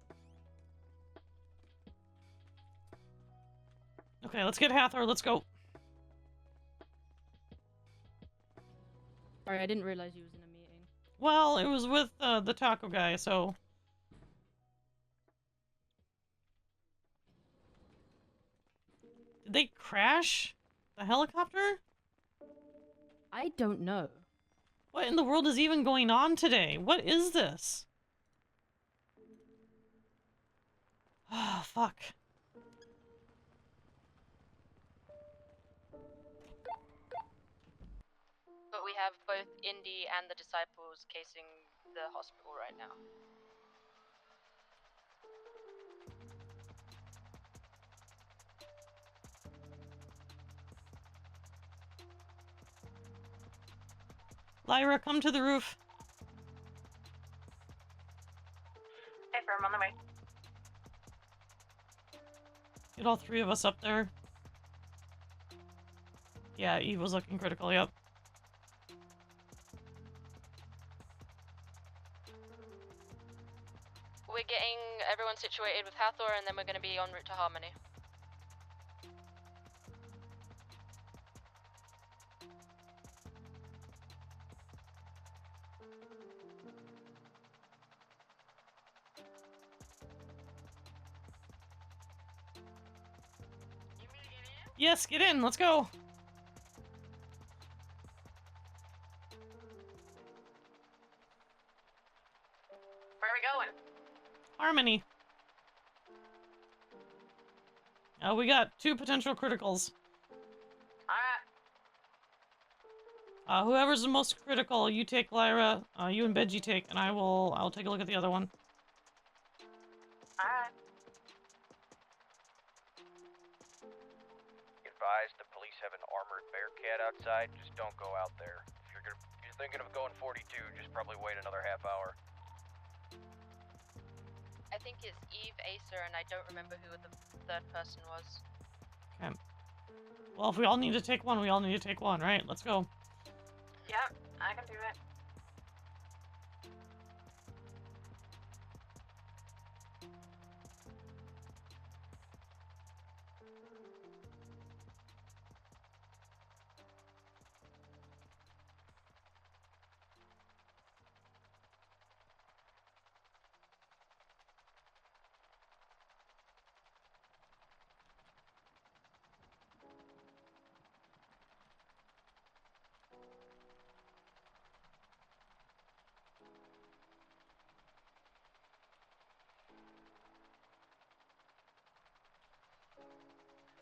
Okay, let's get Hathor. Let's go. Sorry, I didn't realize you was in a meeting. Well, it was with the taco guy, so... Did they crash the helicopter? I don't know. What in the world is even going on today? What is this? Oh, fuck. But we have both Indy and the Disciples casing the hospital right now. Lyra, come to the roof. Hey, firm, on the way. Get all three of us up there. Yeah, Eve was looking critical, yep. We're getting everyone situated with Hathor, and then we're going to be en route to Harmony. Yes, get in, let's go. Where are we going? Harmony. We got 2 potential criticals. Alright. Whoever's the most critical, you take Lyra, you and Benji take, and I'll take a look at the other one. Alright. Advised, the police have an armored Bearcat outside. Just don't go out there. If you're thinking of going 42, just probably wait another half hour. I think it's Eve, Acer, and I don't remember who the third person was. Okay. Well, if we all need to take one, we all need to take one, right? Let's go. Yep, I can do it.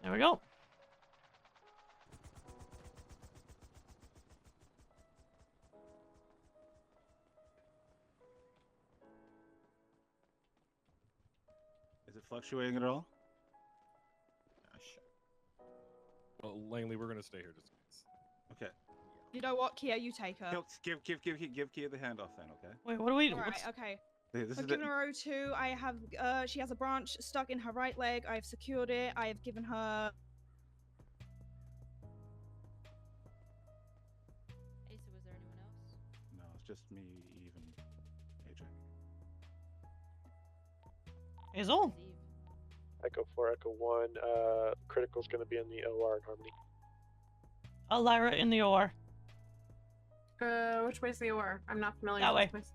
There we go. Is it fluctuating at all? Well, Langley, we're gonna stay here just in case. Okay. You know what, Keya, you take her. Give Keya the handoff then, okay? Wait, what do we do? Alright, okay. Hey, this I've is given her O2. I have, she has a branch stuck in her right leg. I've secured it. I have given her. Asa, was there anyone else? No, it's just me, Eve, and AJ. Hazel? Echo 4, Echo 1. Critical's going to be in the OR in Harmony. Lyra in the OR. Which way's the OR? I'm not familiar That with way. this place.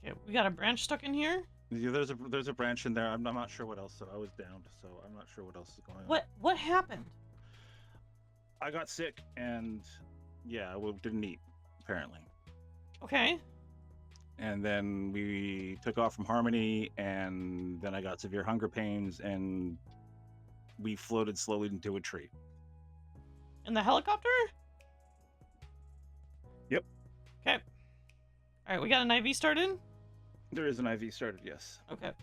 Okay, we got a branch stuck in here. Yeah, there's a branch in there. I'm not sure what else. I was downed, so I'm not sure what else is going on. What happened? I got sick and yeah, we didn't eat apparently. Okay. And then we took off from Harmony, and then I got severe hunger pains, and we floated slowly into a tree. In the helicopter? Yep. Okay. All right, we got an IV started. There is an IV started, yes. Okay. All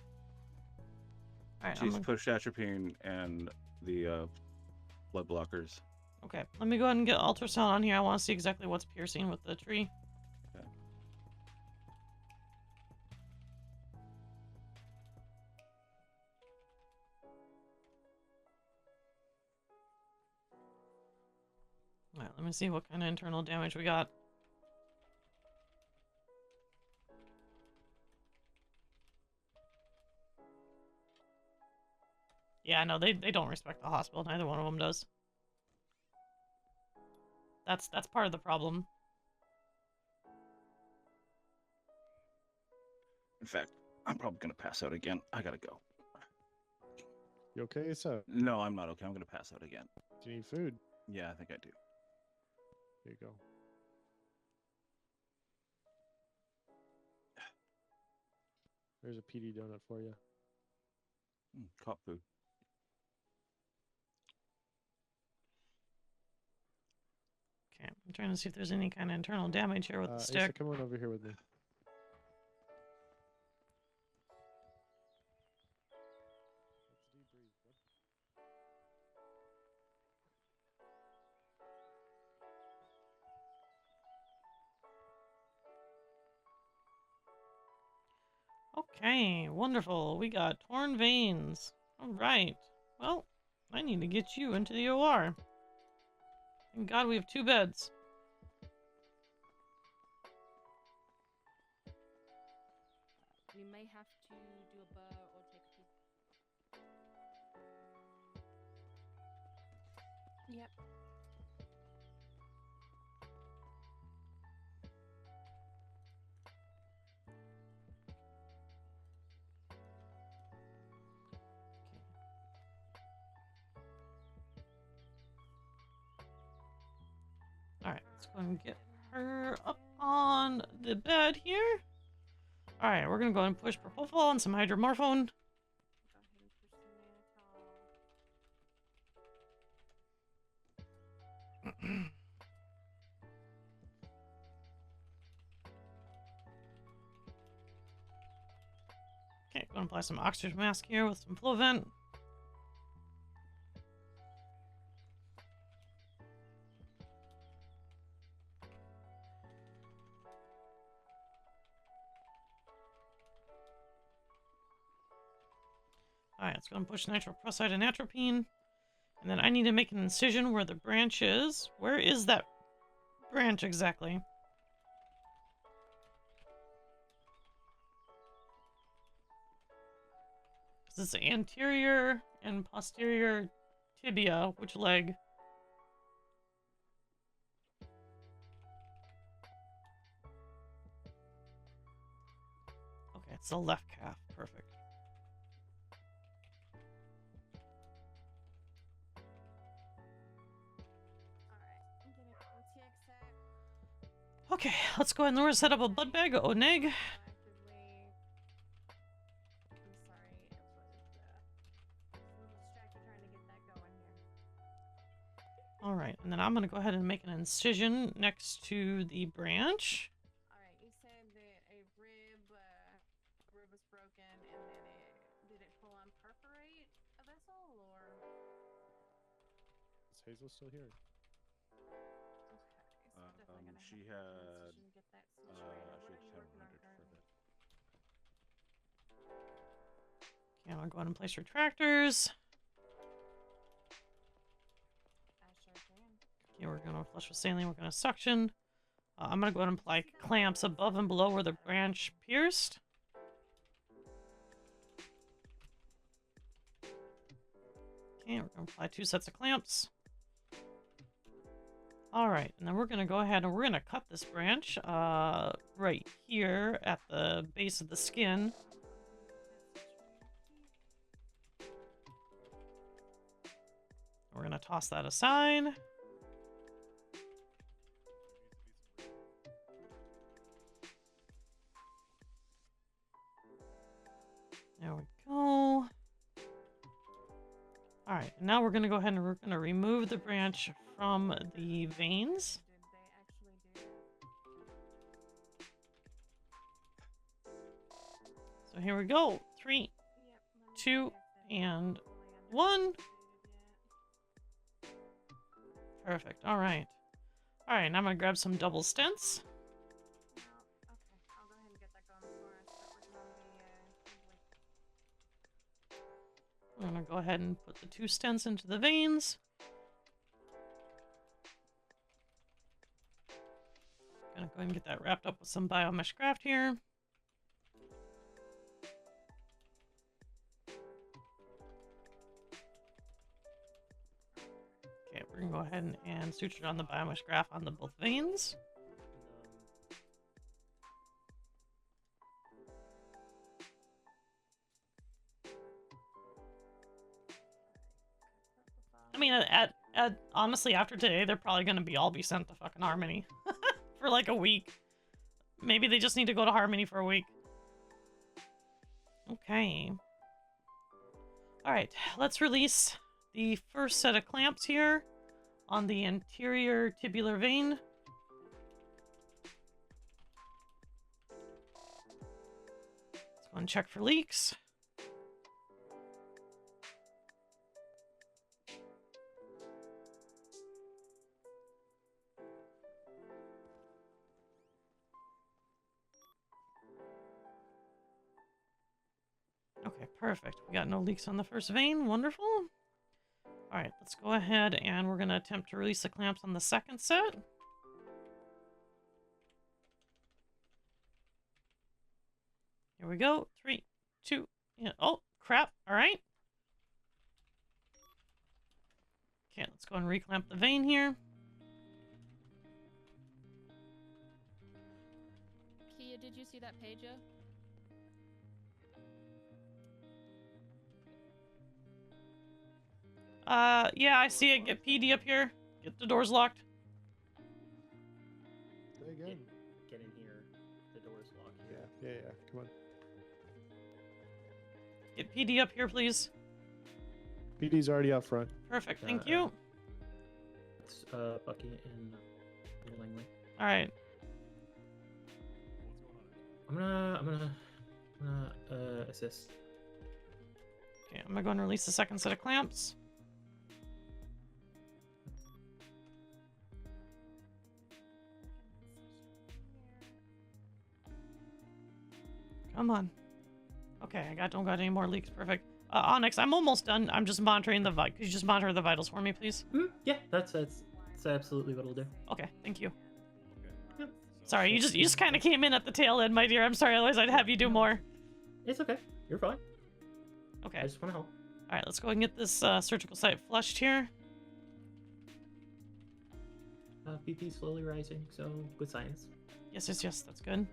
right. She's pushed atropine and the blood blockers. Okay. Let me go ahead and get ultrasound on here. I want to see exactly what's piercing with the tree. Okay. All right. Let me see what kind of internal damage we got. Yeah, no, they don't respect the hospital. Neither one of them does. That's part of the problem. In fact, I'm probably gonna pass out again. I gotta go. You okay, so? No, I'm not okay. I'm gonna pass out again. Do you need food? Yeah, I think I do. Here you go. There's a PD donut for you. Cop food. Okay, I'm trying to see if there's any kind of internal damage here with the Asa, stick. come on over here with me. Okay, wonderful. We got torn veins. All right. Well, I need to get you into the OR. Thank God we have 2 beds. We may have to do a burr or take a piece. Yep. Alright, let's go and get her up on the bed here. Alright, we're gonna go and push propofol and some hydromorphone. Okay, gonna apply some oxygen mask here with some flow vent. Alright, let's go and push nitroprusside and atropine. And then I need to make an incision where the branch is. Where is that branch exactly? This is anterior and posterior tibia. Which leg? Okay, it's the left calf. Perfect. Okay, let's go ahead and we're gonna set up a blood bag. Oh, neg. Alright, and then I'm gonna go ahead and make an incision next to the branch. Alright, you said that a rib was broken and then did it full on perforate a vessel or? Is Hazel still here? She had she just had 100 for that. Okay, I'm gonna go ahead and place retractors. Okay, we're gonna flush with saline, we're gonna suction. I'm gonna go ahead and apply clamps above and below where the branch pierced. Okay, we're gonna apply 2 sets of clamps. Alright, and then we're gonna go ahead and we're gonna cut this branch right here at the base of the skin. We're gonna toss that aside. There we go. Alright, now we're gonna go ahead and we're gonna remove the branch from the veins. So here we go. 3, 2, and 1. Perfect. Alright. Alright, now I'm gonna grab some double stents. I'm gonna go ahead and put the 2 stents into the veins. Gonna go ahead and get that wrapped up with some biomesh graft here. Okay, we're gonna go ahead and suture on the biomesh graft on the both veins. I mean, honestly, after today, they're probably gonna all be sent to fucking Harmony for like a week. Maybe they just need to go to Harmony for a week. Okay. Alright, let's release the first set of clamps here on the anterior tubular vein. Let's go and check for leaks. Okay, perfect. We got no leaks on the first vein. Wonderful. Alright, let's go ahead and we're going to attempt to release the clamps on the second set. Here we go. 3, 2, and oh, crap. Alright. Okay, let's go and reclamp the vein here. Keya, did you see that pager? Yeah, I see it. Get PD up here. Get the doors locked. Say again. Get in here. The door's locked. Yeah. Come on. Get PD up here, please. PD's already out front. Perfect, thank you. It's Bucky and Langley. All right. I'm gonna assist. Okay, I'm gonna go and release the second set of clamps. Come on. Okay, don't got any more leaks. Perfect. Onyx, I'm almost done. I'm just monitoring the could you just monitor the vitals for me, please? Yeah, that's absolutely what I'll do. Okay, thank you. Yep. Sorry, you just kind of came in at the tail end, my dear. I'm sorry, otherwise I'd have you do more. It's okay. You're fine. Okay. I just want to help. All right, let's go and get this surgical site flushed here. BP slowly rising, so good signs. Yes, that's good.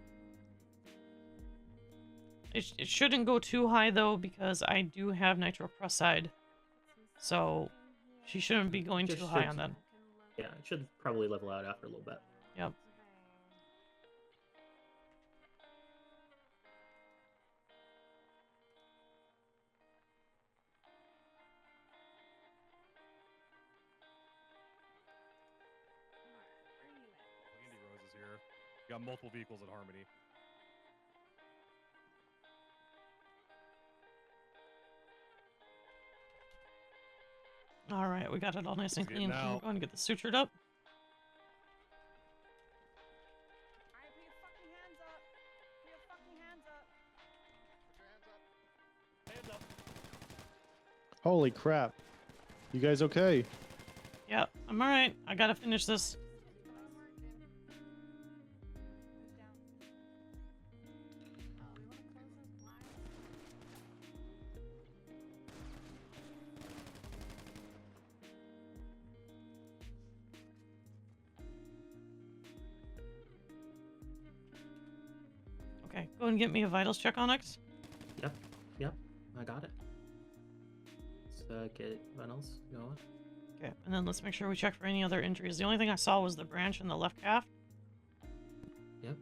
It shouldn't go too high, though, because I do have nitroprusside. So, she shouldn't be going too high on that. Yeah, it should probably level out after a little bit. Yep. Andy Rose is here. We got multiple vehicles at Harmony. All right, we got it all nice and clean. Now. We're going to get this sutured up. Holy crap. You guys okay? Yep, I'm all right. I gotta finish this. Okay, go and get me a vitals check, Onyx. Yep, I got it. Let's get vitals going. Okay, and then let's make sure we check for any other injuries. The only thing I saw was the branch in the left calf. Yep.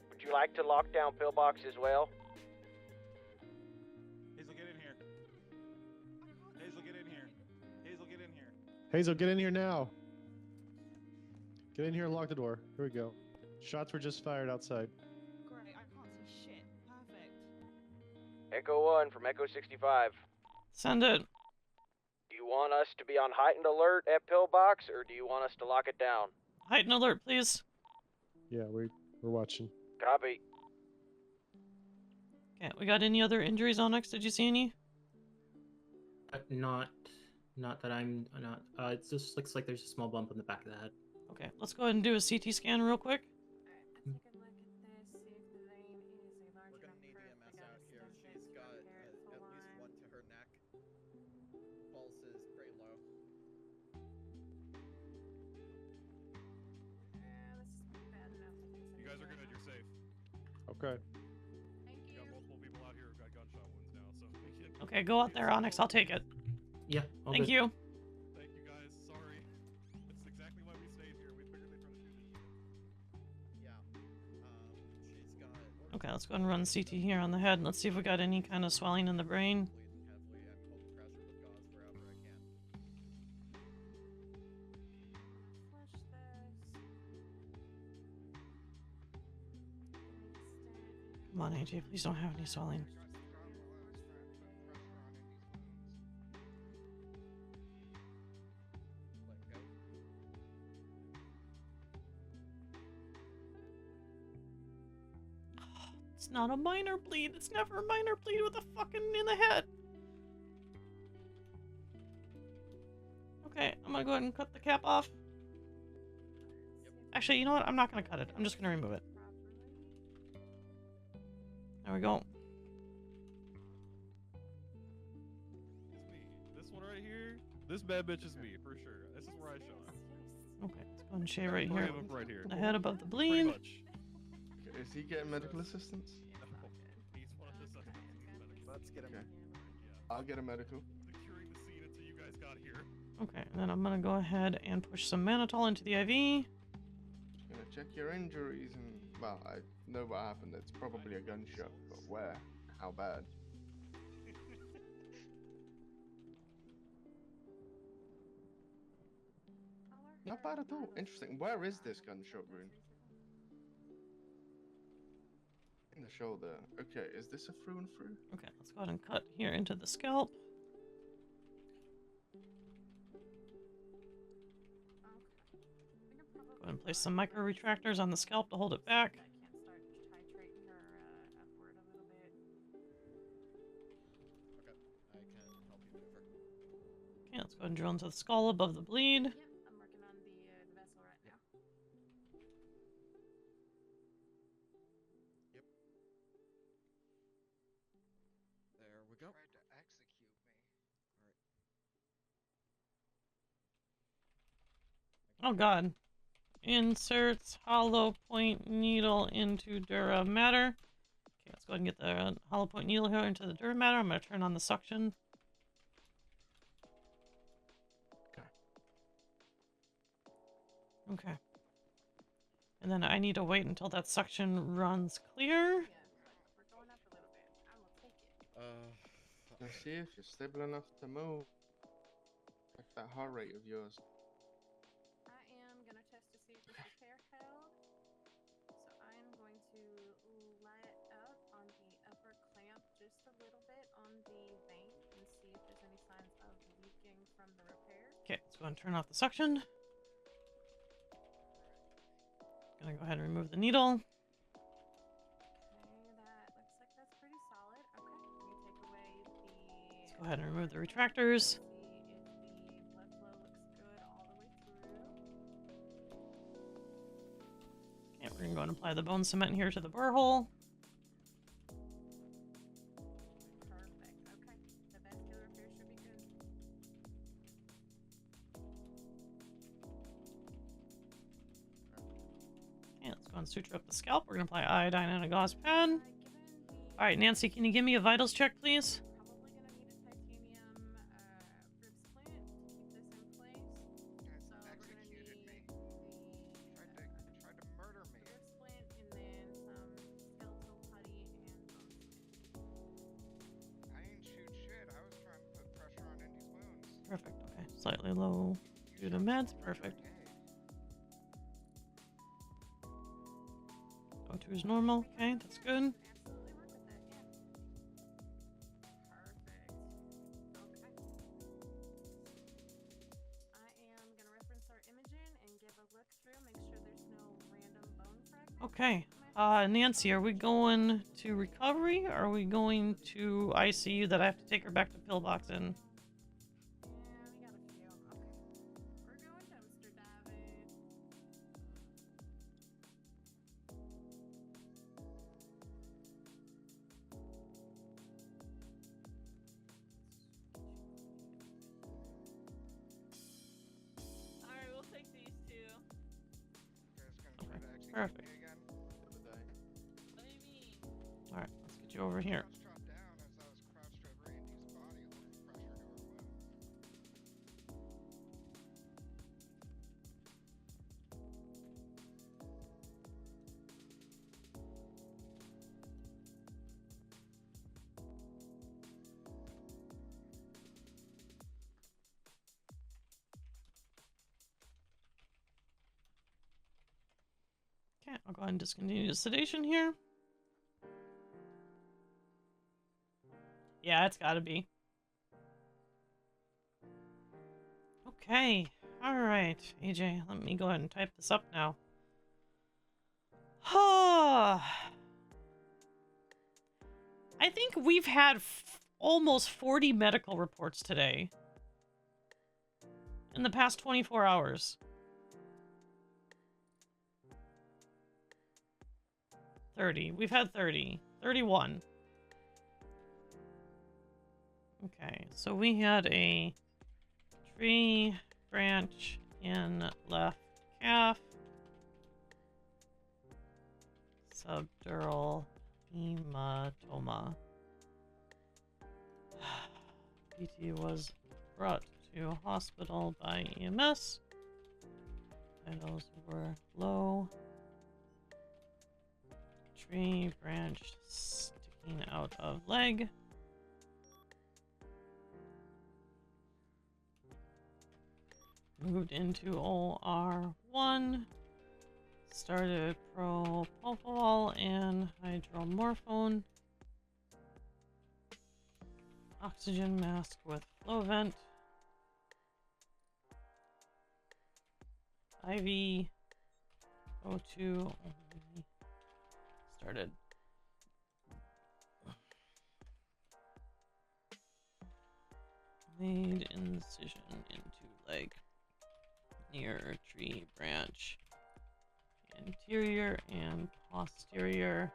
Would you like to lock down pillbox as well? Hazel, get in here. Hazel, get in here. Hazel, get in here. Hazel, get in here now. Get in here and lock the door. Here we go. Shots were just fired outside. Great, I can't see shit. Perfect. Echo 1 from Echo 65. Send it. Do you want us to be on heightened alert at pillbox, or do you want us to lock it down? Heighten alert, please. Yeah, we're watching. Copy. Okay, we got any other injuries, Onyx? Did you see any? Not that I'm not. It just looks like there's a small bump on the back of the head. Okay, let's go ahead and do a CT scan real quick. We're gonna need EMS out here. She's got at least one to her neck. Pulse is pretty low. You guys are good. You're safe. Okay. We got multiple people out here who've got gunshot wounds now, so we can. Okay, go out there, Onyx. I'll take it. Yeah. Thank you. Thank you guys. Sorry. That's exactly why we stayed here. We figured they'd try to shoot us. Yeah. She's got. Okay, let's go ahead and run CT here on the head. And let's see if we got any kind of swelling in the brain. Heavily at cold pressure with gauze wherever I can. Come on, AJ, please don't have any swelling. It's not a minor bleed. It's never a minor bleed with a fucking in the head. Okay, I'm gonna go ahead and cut the cap off. Actually, you know what? I'm not gonna cut it. I'm just gonna remove it. There we go. It's me. This one right here. This bad bitch is me for sure. This is where I shot. Okay, let's go and shave right Three here. of them right here. The head above the Pretty bleed. much. Is he getting medical assistance? He's one of the suspects. Let's get him. Okay. I'll get a medical. Securing the scene until you guys got here. Okay, and then I'm gonna go ahead and push some mannitol into the IV. Gonna check your injuries and, well, I know what happened. It's probably a gunshot, but where? How bad? Not bad at all. Interesting. Where is this gunshot wound? In the shoulder. Okay, is this a through and through? Okay, let's go ahead and cut here into the scalp. Go ahead and place some micro retractors on the scalp to hold it back. Okay, let's go ahead and drill into the skull above the bleed. Yep, I'm working on the vessel right now. Yep. There we go. Tried to execute me. Oh god. Inserts hollow point needle into dura matter. Okay, let's go ahead and get the hollow point needle here into the dura matter. I'm going to turn on the suction. Okay. And then I need to wait until that suction runs clear. Let's see if you're stable enough to move. Check that heart rate of yours. I am gonna test to see if this repair held. So I'm going to let up on the upper clamp just a little bit on the vein and see if there's any signs of leaking from the repair. Okay, let's go ahead and turn off the suction. Gonna go ahead and remove the needle. Okay, that looks like that's pretty solid. Okay, let me take away the... Let's go ahead and remove the retractors. See if the blood flow looks good all the way through. Okay, we're gonna go ahead and apply the bone cement here to the burr hole. Perfect. on suture up the scalp. We're gonna apply iodine and a gauze pad. All right, Nancy, can you give me a vitals check, please? Perfect. Okay, slightly low due to meds. Perfect. O2 is normal. Okay, that's good. Okay, Nancy, are we going to recovery? Or are we going to ICU that I have to take her back to pillbox in? Alright, we'll take these two. Perfect. Alright, let's get you over here. Okay, I'll go ahead and discontinue the sedation here. Yeah, it's gotta be. Okay, alright. AJ, let me go ahead and type this up now. I think we've had almost 40 medical reports today. In the past 24 hours. 30. We've had 30. 31. Okay, so we had a tree branch in left calf. Subdural hematoma. PT was brought to hospital by EMS. Vitals were low. Tree branch sticking out of leg. Moved into OR1. Started propofol and hydromorphone. Oxygen mask with flow vent. IV O2 only started. Made incision into leg near tree branch. Anterior and posterior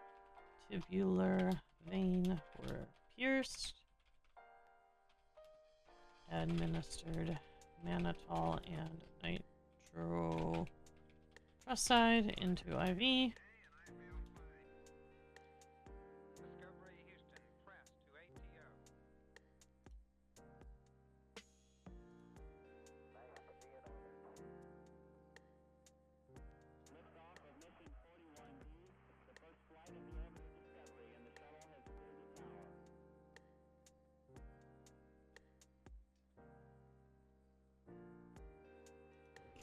tubular vein were pierced. Administered mannitol and nitrochloride into IV.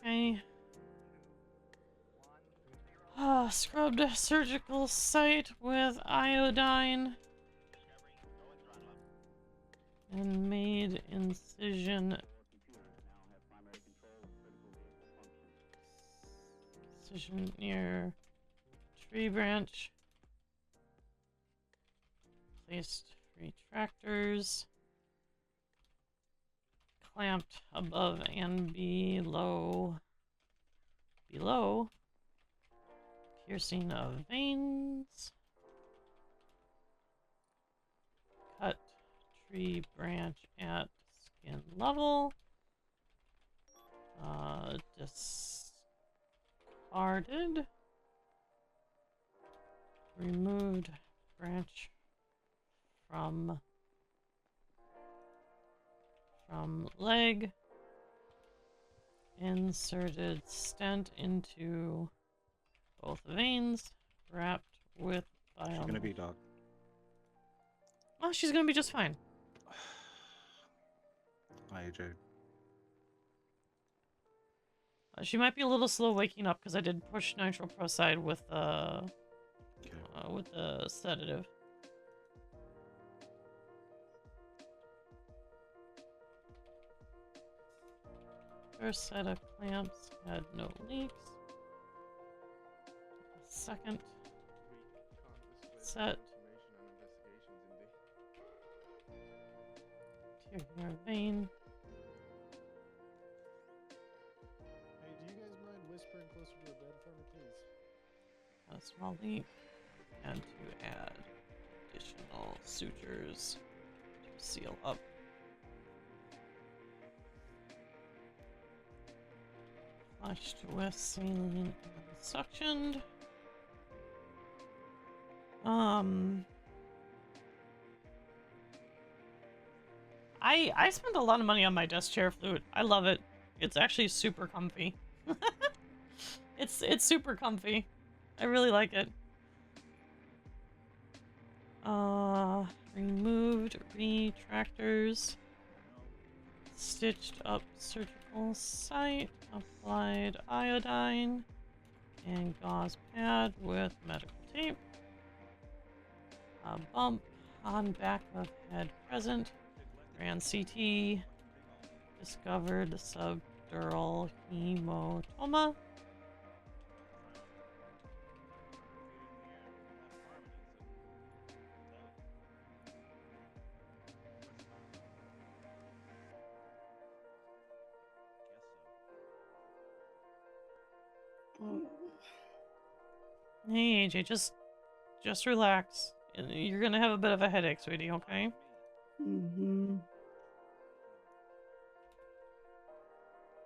Okay. Scrubbed surgical site with iodine. And made incision. Incision near tree branch. Placed retractors. Clamped above and below. Piercing of veins. Cut tree branch at skin level. Discarded. Removed branch from leg. Inserted stent into both veins, wrapped with She's gonna be dog. Oh, she's gonna be just fine. Hi, AJ. She might be a little slow waking up because I did push nitroprusside with the sedative. First set of clamps had no leaks. Second set. Anterior vein. Hey, do you guys mind whispering closer to the bed for me, please? A small leak. And to add additional sutures to seal up. Flushed with saline and suctioned. I spent a lot of money on my desk chair flute. I love it. It's actually super comfy. It's super comfy. I really like it. Removed retractors. Stitched up surgical site. Applied iodine. And gauze pad with medical tape. A bump on back of head present. Ran CT. Discovered subdural hematoma. Hey AJ, just relax. You're gonna have a bit of a headache, sweetie, okay? Mm-hmm.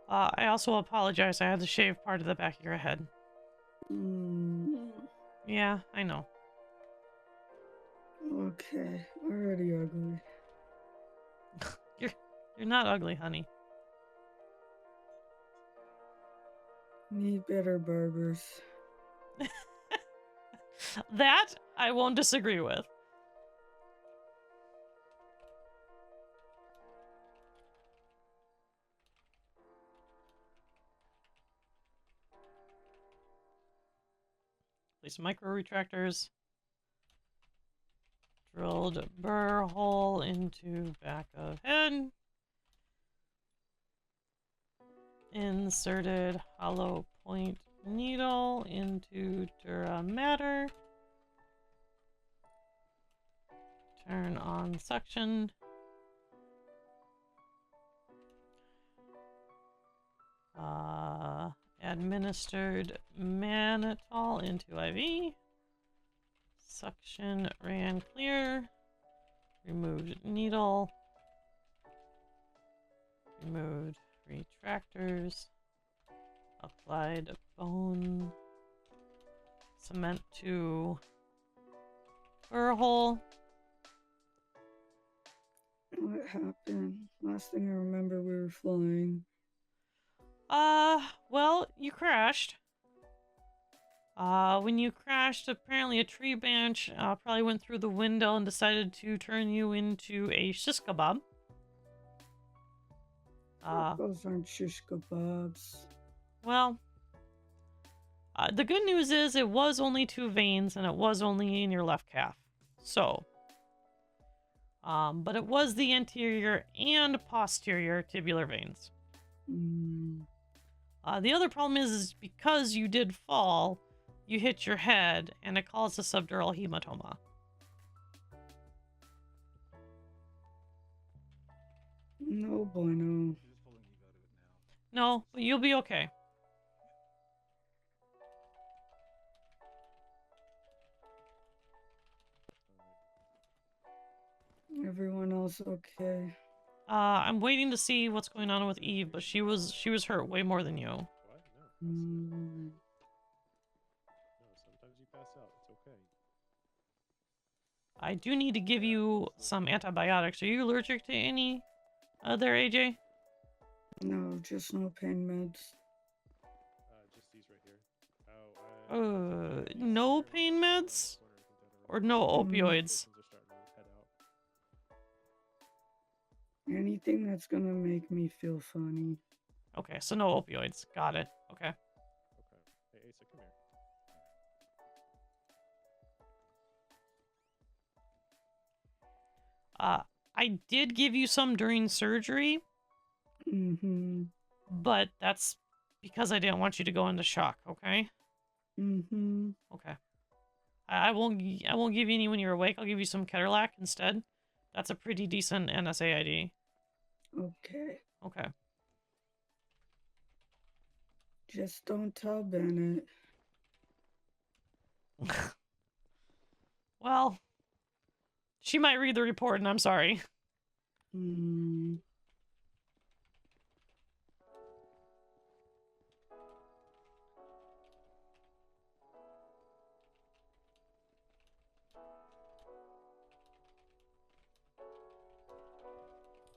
I also apologize. I had to shave part of the back of your head. Yeah, I know. Okay, already ugly. You're not ugly, honey. Need better barbers. That I won't disagree with. Place micro retractors. Drilled burr hole into back of head. Inserted hollow point needle into dura mater. Turn on suction. Administered mannitol into IV. Suction ran clear. Removed needle. Removed retractors. Applied bone cement to burr hole. What happened? Last thing I remember, we were flying. Well, you crashed. When you crashed, apparently a tree branch probably went through the window and decided to turn you into a shish kebab. Those aren't shish kebabs. Well, the good news is it was only 2 veins and it was only in your left calf. So, but it was the anterior and posterior tubular veins. The other problem is because you did fall, you hit your head and it caused a subdural hematoma. No bueno. No, but you'll be okay. Everyone else okay? I'm waiting to see what's going on with Eve, but she was hurt way more than you. What? No. No, sometimes you pass out. It's okay. I do need to give you some antibiotics. Are you allergic to any other, AJ? No, just no pain meds. Just these right here. No pain meds? Or no opioids? Anything that's gonna make me feel funny. Okay, so no opioids. Got it. Okay. Okay. Hey, Asa, come here. I did give you some during surgery, Mm-hmm. but that's because I didn't want you to go into shock, okay? Mm-hmm. Okay. I won't give you any when you're awake. I'll give you some Keterlac instead. That's a pretty decent NSAID. Okay. Okay. Just don't tell Bennett. Well, she might read the report, and I'm sorry. Hmm.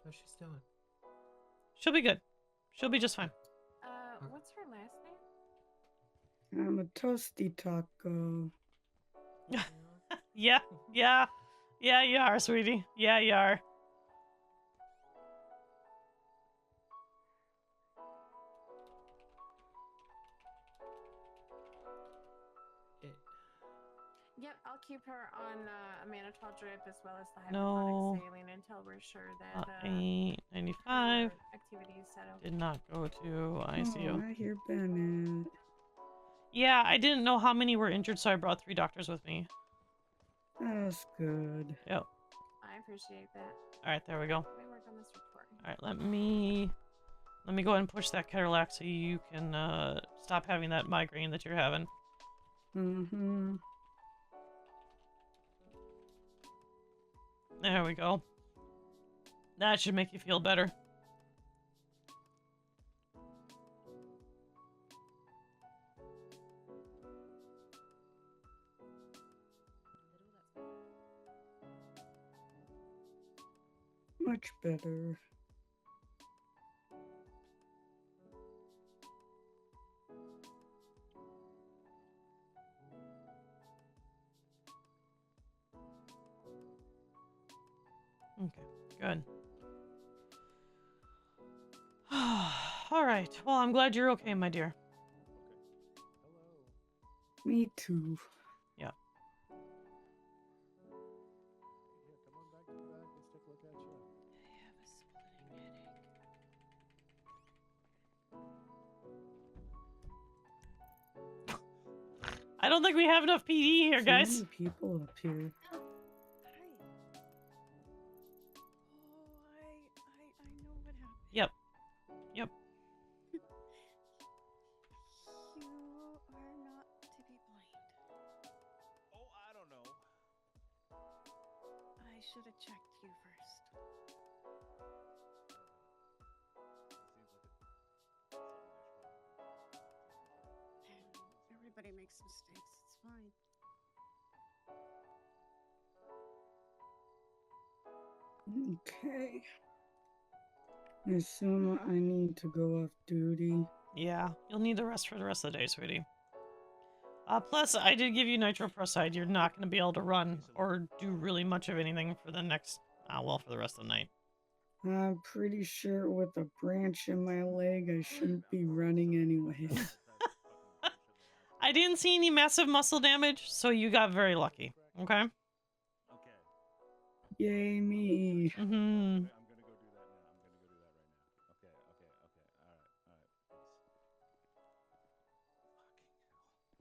How's she doing? She'll be good. She'll be just fine. What's her last name? I'm a toasty taco. Yeah, you are, sweetie. Yeah, you are. Yep, I'll keep her on a mannitol drip as well as the No. hypotonic saline until we're sure that 895 activities settle. did not go to ICU. Oh, I hear Bennett. Yeah, I didn't know how many were injured, so I brought 3 doctors with me. That's good. Yep. I appreciate that. All right, there we go. Let me work on this report. All right, let me go ahead and push that Keterlac so you can stop having that migraine that you're having. Mm-hmm. There we go. That should make you feel better. Much better. Okay, good. All right. Well, I'm glad you're okay, my dear. Me too. Yeah. Here, come on back to the back. Let's take a look at you. I have a splitting headache. I don't think we have enough PD here, So guys. many people up here. I know what happened. Yep. Yep. You are not to be blamed. Oh, I don't know. I should have checked you first. Everybody makes mistakes. It's fine. Okay. I assume I need to go off duty. Yeah, you'll need the rest for the rest of the day, sweetie. Plus, I did give you nitroprusside. You're not going to be able to run or do really much of anything for the next, for the rest of the night. I'm pretty sure with a branch in my leg, I shouldn't be running anyway. I didn't see any massive muscle damage, so you got very lucky. Okay? Yay, me. Mm-hmm. I'm gonna go do that now. I'm gonna go do that right now. Okay.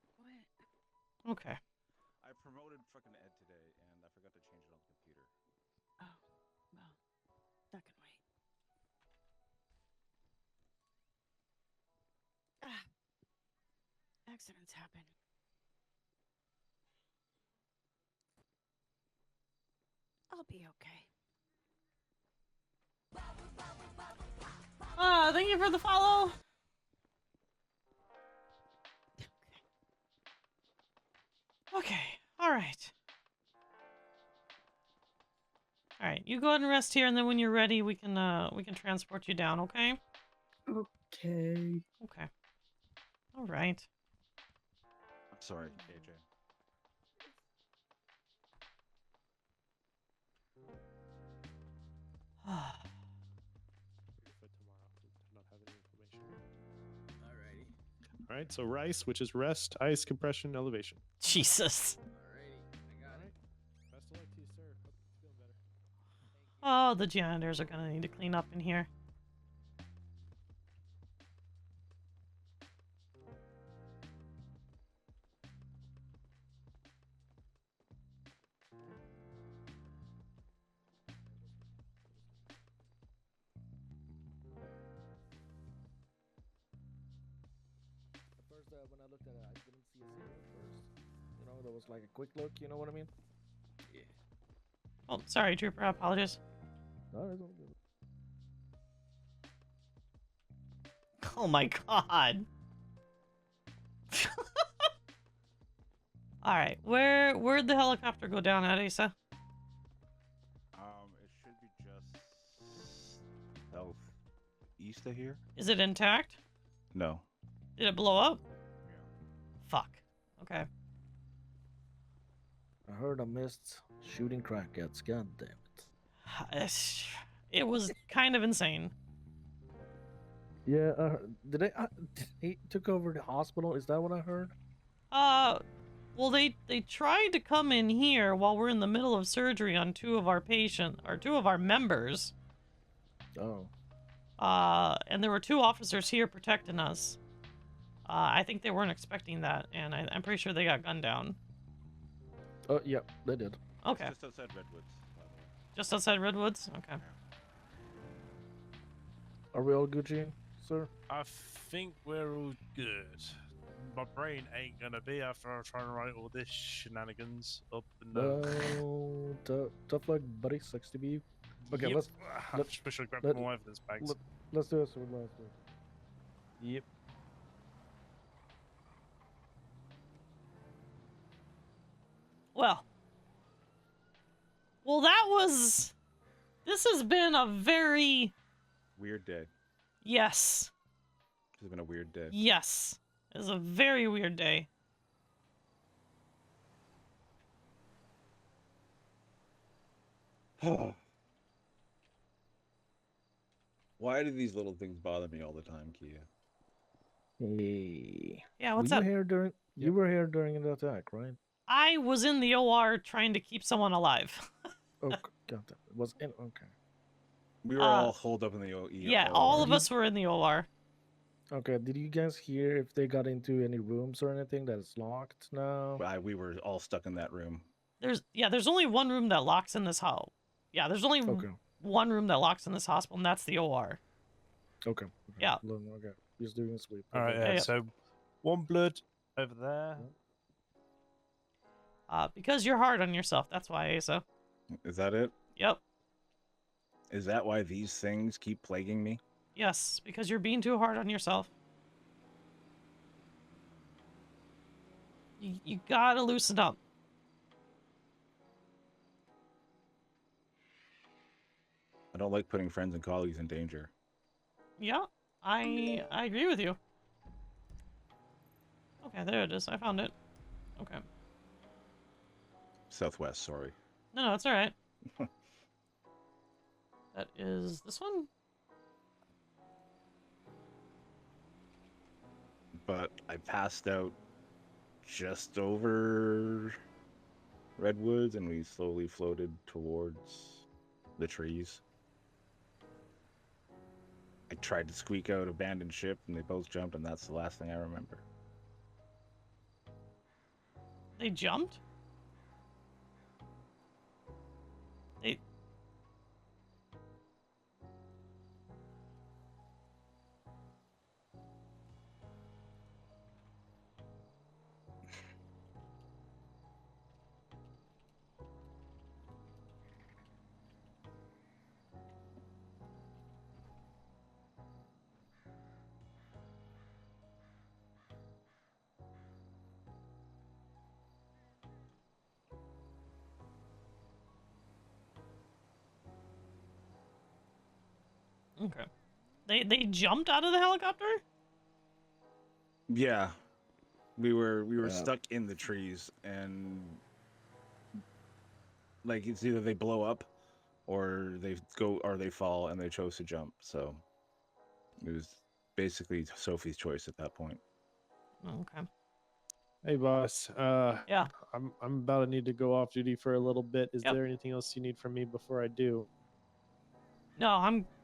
All right. What? Okay. I promoted fucking Ed today, and I forgot to change it on the computer. Oh, well, that can wait. Accidents happen. I'll be okay. Thank you for the follow. Okay, all right. you go ahead and rest here, and then when you're ready, we can transport you down. Okay. Okay. Okay. All right. I'm sorry, AJ. All right, so rice, which is rest, ice, compression, elevation. Jesus. Alrighty, I got it. Best of luck to you, sir. Hope you're feeling better. Oh, the janitors are gonna need to clean up in here. At first, when I looked at it, I didn't see a zero at first. You know, there was like a quick look. You know what I mean? Yeah. Oh, sorry, Trooper. I apologize. No, that's all good. Oh my god. All right, where'd the helicopter go down at, Asa? It should be just southeast of here. Is it intact? No. Did it blow up? Yeah. Fuck. Okay. I heard I missed shooting crackheads. God damn it. It was kind of insane. Yeah, did he took over the hospital? Is that what I heard? Well, they tried to come in here while we're in the middle of surgery on two of our members. Oh. And there were two officers here protecting us. I think they weren't expecting that, and I'm pretty sure they got gunned down. Oh, yep, they did. Okay. Just outside Redwoods. By the way. Just outside Redwoods? Okay. Are we all Gucci, sir? I think we're all good. My brain ain't gonna be after I'm trying to write all this shenanigans up in the... Well, tough luck, buddy. Sucks to be you. Okay, Yep. let's Especially grab more evidence bags. let's do this with last week. Yep. Well, this has been a very... Weird day. Yes. This has been a weird day. Yes. It was a very weird day. Why do these little things bother me all the time, Keya? Hey. Yeah, what's were up? You here during? You were here during the attack, right? I was in the OR trying to keep someone alive. Oh, God, it was in. Okay. We were all holed up in the OR. Yeah, all of us were in the OR. Okay. Did you guys hear if they got into any rooms or anything that is locked now? We were all stuck in that room. There's only one room that locks in this house. Yeah, there's only one room that locks in this hospital, and that's the OR. Okay. Yeah. Okay. Just doing a sweep. All right. Okay. Yeah. So, one blood over there. Because you're hard on yourself. That's why, Asa. Is that it? Yep. Is that why these things keep plaguing me? Yes, because you're being too hard on yourself. You gotta loosen up. I don't like putting friends and colleagues in danger. Yeah, I agree with you. Okay, there it is. I found it. Okay. Southwest, sorry. No, it's all right. That is this one? But I passed out just over Redwoods, and we slowly floated towards the trees. I tried to squeak out abandoned ship, and they both jumped, and that's the last thing I remember. They jumped? They... Okay. They jumped out of the helicopter? Yeah, we were Yeah. stuck in the trees, and like it's either they blow up, or they fall, and they chose to jump. So it was basically Sophie's choice at that point. Okay. Hey, boss. Yeah. I'm about to need to go off duty for a little bit. Is Yep. there anything else you need from me before I do? No,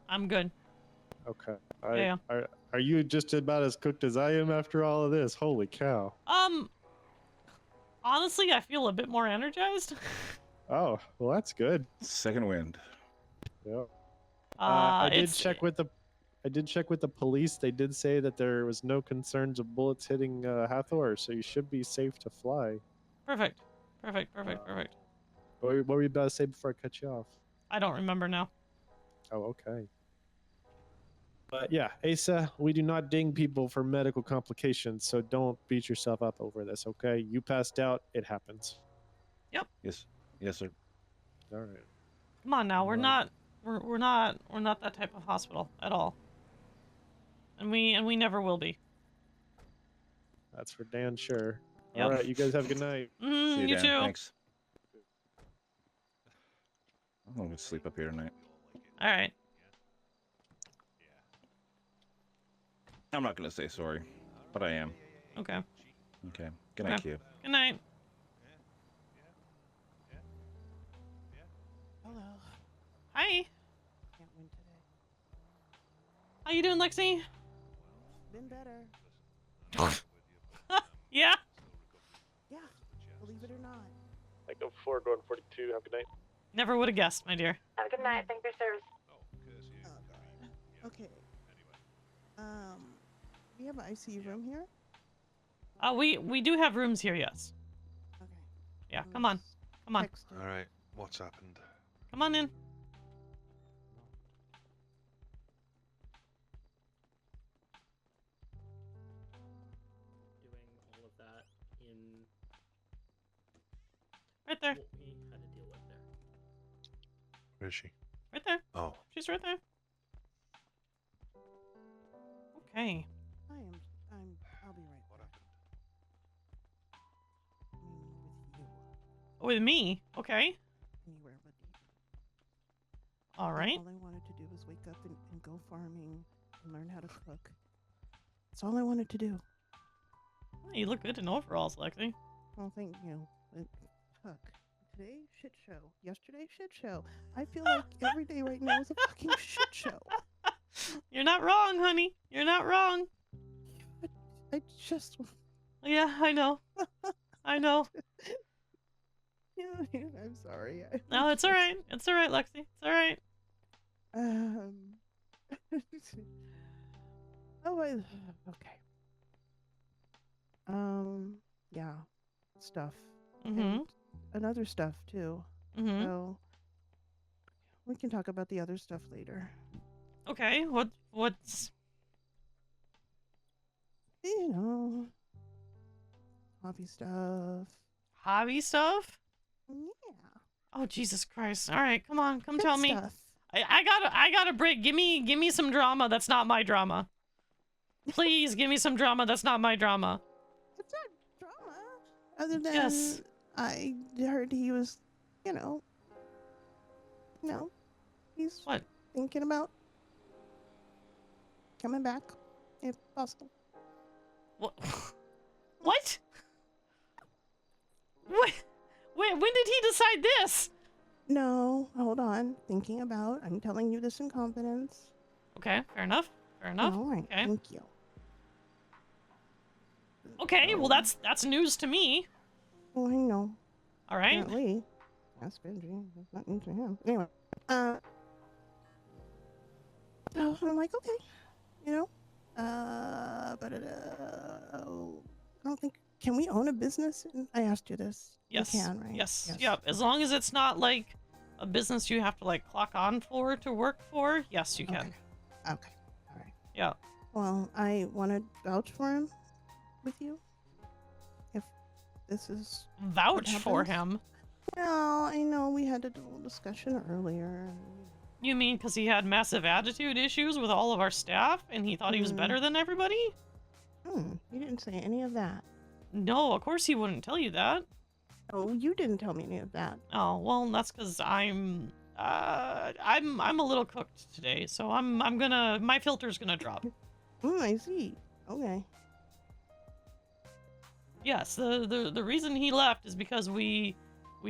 I'm good. Okay. Yeah. Are you just about as cooked as I am after all of this? Holy cow. Honestly, I feel a bit more energized. Oh, well, that's good. Second wind. Yeah. I did it's check with the police. They did say that there was no concerns of bullets hitting Hathor, so you should be safe to fly. perfect. Perfect. What were you about to say before I cut you off? I don't remember now. Oh, okay. But yeah, Asa, we do not ding people for medical complications, so don't beat yourself up over this, okay? You passed out, it happens. Yep. Yes, sir. All right. Come on now, we're not that type of hospital at all. And we never will be. That's for damn sure. Yep. All right, you guys have a good night. See you, you Dan. too. Thanks. I'm gonna sleep up here tonight. All right. I'm not gonna say sorry, but I am. Okay. Okay. Good night, Okay. Keya. Good night. Hello. Hi. Can't win today. How you doing, Lexi? Been better. Yeah. Yeah. Believe it or not. Echo 4 going 42. Have a good night. Never would have guessed, my dear. Have a good night. Thank you for your service. Oh god. Okay. We have an ICU room here. We do have rooms here, yes. Okay. Yeah, come on. Come on. All right, what's happened? Come on in. Doing all of that in Right there. what we had to deal with there. Where is she? Right there. Oh. She's right there. Okay. I'll be right back. With me? Okay. Anywhere but deep. All right. All I wanted to do was wake up and go farming and learn how to cook. That's all I wanted to do. You look good in overalls, Lexi. Well, thank you. Fuck. Today, shit show. Yesterday, shit show. I feel like every day right now is a fucking shit show. You're not wrong, honey. You're not wrong. I just... Yeah, I know. I know. Yeah, I'm sorry. No, it's all right. It's all right, Lexi. It's all right. Okay. Yeah. Stuff. Mhm. And other stuff, too. Mhm. So, we can talk about the other stuff later. Okay. What's... You know. Hobby stuff. Hobby stuff? Yeah. Oh, Jesus Christ. All right, come on. Come Good tell me. stuff. I got a break. Give me some drama that's not my drama. Please give me some drama that's not my drama. It's not drama. Other than Yes. I heard he was, he's what? Thinking about coming back, if possible. What? What? What? Wait, when did he decide this? No, hold on. Thinking about. I'm telling you this in confidence. Okay, fair enough. Fair enough. All right, Okay. thank you. Okay, well that's news to me. Well, I know. All right. Apparently, that's Benji. That's not news to him. Anyway, so I'm like, okay, but I don't think. Can we own a business? I asked you this. Yes. We can, right? Yes. Yep. As long as it's not like a business you have to like clock on for to work for, yes, you can. Okay. All right. Yeah. Well, I want to vouch for him with you. If this is Vouch for him. Well, I know we had a little discussion earlier. You mean because he had massive attitude issues with all of our staff, and he thought he was better than everybody? You didn't say any of that. No, of course he wouldn't tell you that. Oh, you didn't tell me any of that. Oh, well, that's because I'm a little cooked today, so my filter's gonna drop. I see. Okay. Yes, the reason he left is because we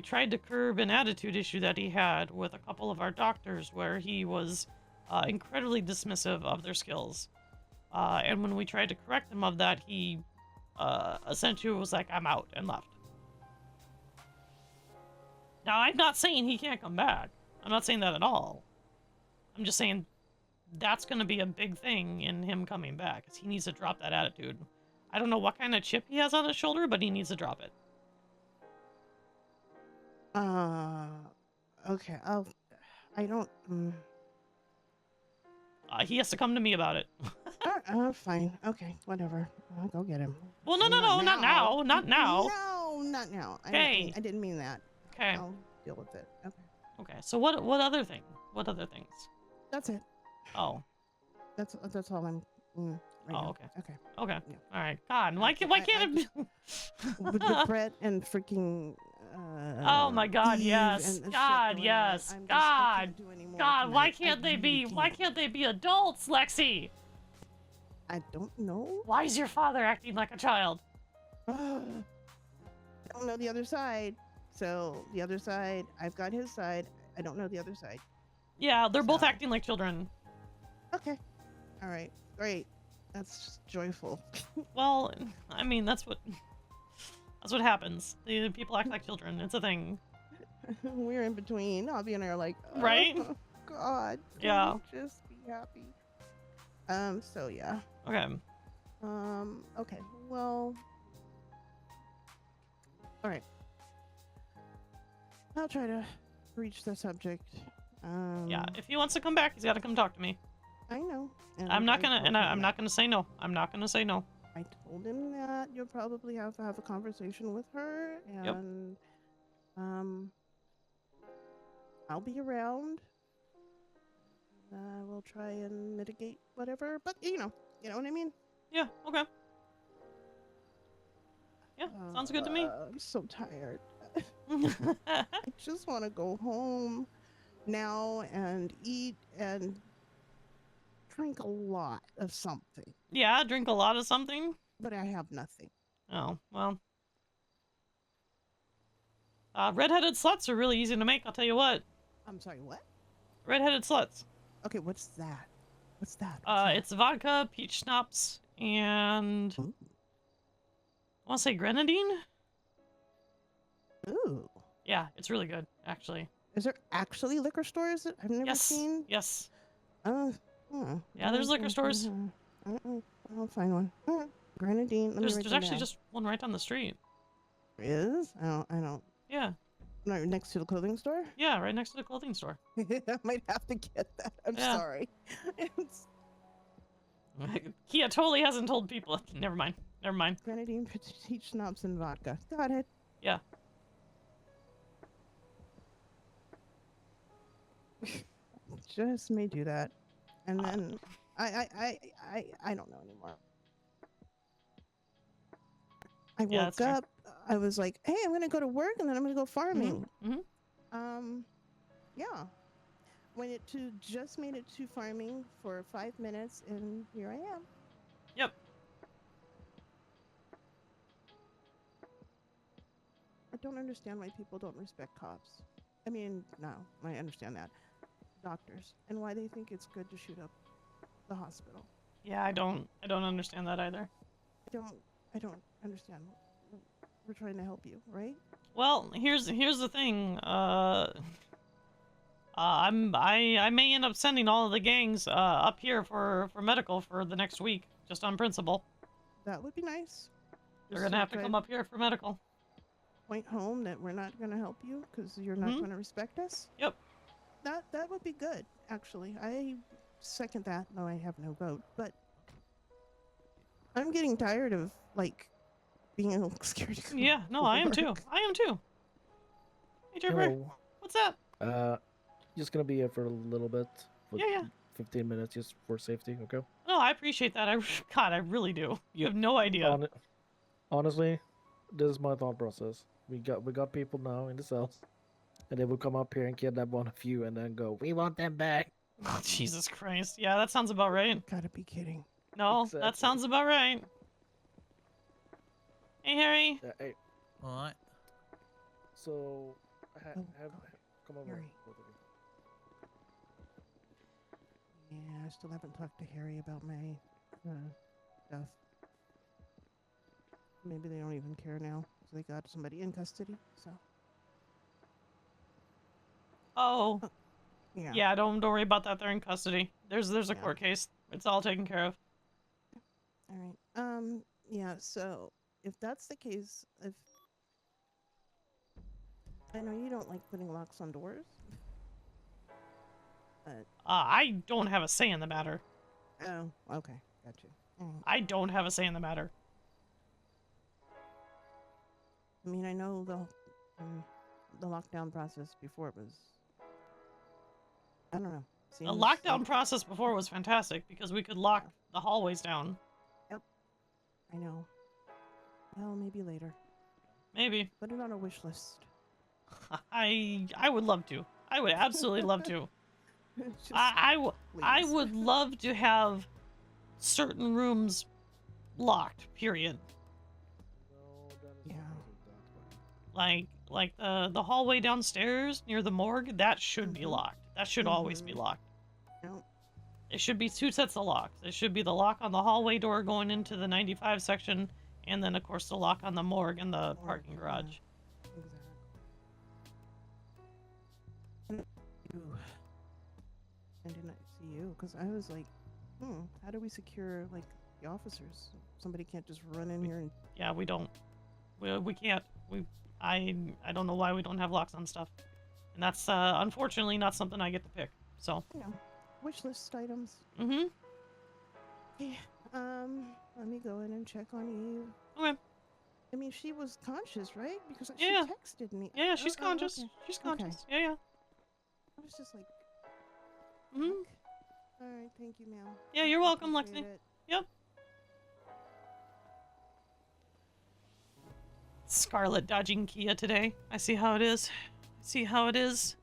tried to curb an attitude issue that he had with a couple of our doctors, where he was incredibly dismissive of their skills. And when we tried to correct him of that, he essentially was like, "I'm out," and left. Now, I'm not saying he can't come back. I'm not saying that at all. I'm just saying that's going to be a big thing in him coming back, because he needs to drop that attitude. I don't know what kind of chip he has on his shoulder, but he needs to drop it. Okay. I don't. He has to come to me about it. Fine. Okay, whatever. I'll go get him. Well, no, not now. Not now. No, not now. Okay. I didn't mean that. Okay. I'll deal with it. Okay. Okay. So what other thing? What other things? That's it. Oh. That's all I'm. Right now. Okay. Okay. Okay. Yeah. All right. God, why can't it be? with Brett and freaking. Oh my God! Eve Yes. and God. shit Yes. going on. God. I can't do any more God. Why tonight. can't I they be? really Why can't they be adults, Lexi? I don't know. Why is your father acting like a child? I don't know the other side. So the other side, I've got his side. I don't know the other side. Yeah, they're both acting like children. Okay. All right. Great. That's just joyful. Well, I mean, that's what happens. The people act like children. It's a thing. We're in between. Abby and I are like, oh, right? God. Can Yeah. we just be happy. So yeah. Okay. Okay. Well. All right. I'll try to reach the subject. Yeah, if he wants to come back, he's got to come talk to me. I know. I'm not gonna say no. I'm not gonna say no. I told him that you'll probably have to have a conversation with her, and I'll be around. We'll try and mitigate whatever, but you know what I mean. Yeah. Okay. Yeah, sounds good to me. I'm so tired. I just want to go home now and eat and drink a lot of something. Yeah, drink a lot of something. But I have nothing. Oh, well. Red-headed sluts are really easy to make, I'll tell you what. I'm sorry, what? Red-headed sluts. Okay, what's that? What's that? It's vodka, peach schnapps, and... Ooh. I want to say grenadine? Ooh. Yeah, it's really good, actually. Is there actually liquor stores that I've never seen? Yes. Yeah, there's liquor stores. I'll find one. Grenadine. There's actually just one right down the street. Is? I don't. Yeah. Right next to the clothing store? Yeah, right next to the clothing store. I might have to get that. I'm sorry. Keya totally hasn't told people. Never mind. Grenadine, peach schnapps, and vodka. Got it. Yeah. Just may do that, and then I don't know anymore. I woke up. I was like, hey, I'm gonna go to work, and then I'm gonna go farming. Yeah. Just made it to farming for 5 minutes, and here I am. Yep. I don't understand why people don't respect cops. I mean, no, I understand that. Doctors, and why they think it's good to shoot up the hospital. Yeah, I don't understand that either. I don't understand. We're trying to help you, right? Well, here's the thing. I may end up sending all of the gangs up here for medical for the next week, just on principle. That would be nice. They're gonna have to come up here for medical. Point home that we're not gonna help you because you're not gonna respect us. Yep. That would be good, actually. I second that. No, I have no vote, but I'm getting tired of being scared to go. Yeah, no, I am too. I am too. Hey, Trevor. Hello. What's up? just gonna be here for a little bit. For Yeah, yeah. 15 minutes, just for safety. Okay. No, I appreciate that. God, I really do. You have no idea. Honestly, this is my thought process. We got people now in the cells, and they will come up here and kidnap one of you, and then go, "We want them back." Oh, Jesus Christ. Yeah, that sounds about right. Gotta be kidding. No, that Exactly. sounds about right. Hey, Harry. Hey. All right. So, come over, Harry. both of you. Yeah, I still haven't talked to Harry about my stuff. Maybe they don't even care now. So they got somebody in custody. So. Oh. Yeah. Yeah, don't worry about that. They're in custody. There's a court case. It's all taken care of. All right. Yeah. So if that's the case, if I know you don't like putting locks on doors, but I don't have a say in the matter. oh, okay, gotcha. I don't have a say in the matter. I mean, I know the lockdown process before was. I don't know. The lockdown process before was fantastic because we could lock the hallways down. Yep. I know. Well, maybe later. Maybe. Put it on a wish list. I would love to. I would absolutely love to. Just I please. would love to have certain rooms locked, period. Yeah. Like the hallway downstairs near the morgue, that should be locked. That should always be locked. Nope. It should be 2 sets of locks. It should be the lock on the hallway door going into the 95 section, and then of course the lock on the morgue and the parking garage. I didn't see you because I was like, how do we secure like the officers? Somebody can't just run in here and. Yeah, we don't. We can't. I don't know why we don't have locks on stuff, and that's unfortunately not something I get to pick. So. You know, wish list items. Mm-hmm. Okay. Let me go in and check on Eve. Okay. I mean, she was conscious, right? Because Yeah. she texted me. Yeah, she's conscious. Okay. She's conscious. Okay. Yeah, yeah. I was just like. Mm-hmm. All right, thank you, ma'am. Yeah, you're welcome, Appreciate Lexi. it. Yep. Scarlet dodging Keya today. I see how it is. I see how it is.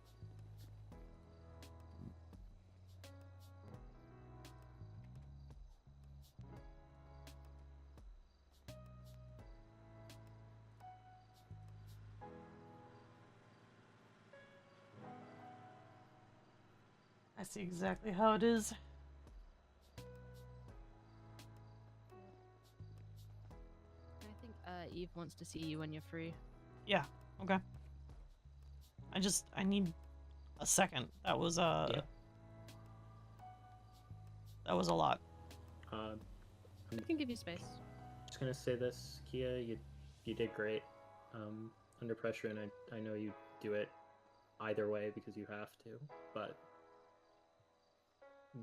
I see exactly how it is. I think Eve wants to see you when you're free. Yeah, okay. I need a second. That was that was a lot. I can give you space. Just gonna say this, Keya, you did great. Under pressure, and I know you do it either way because you have to, but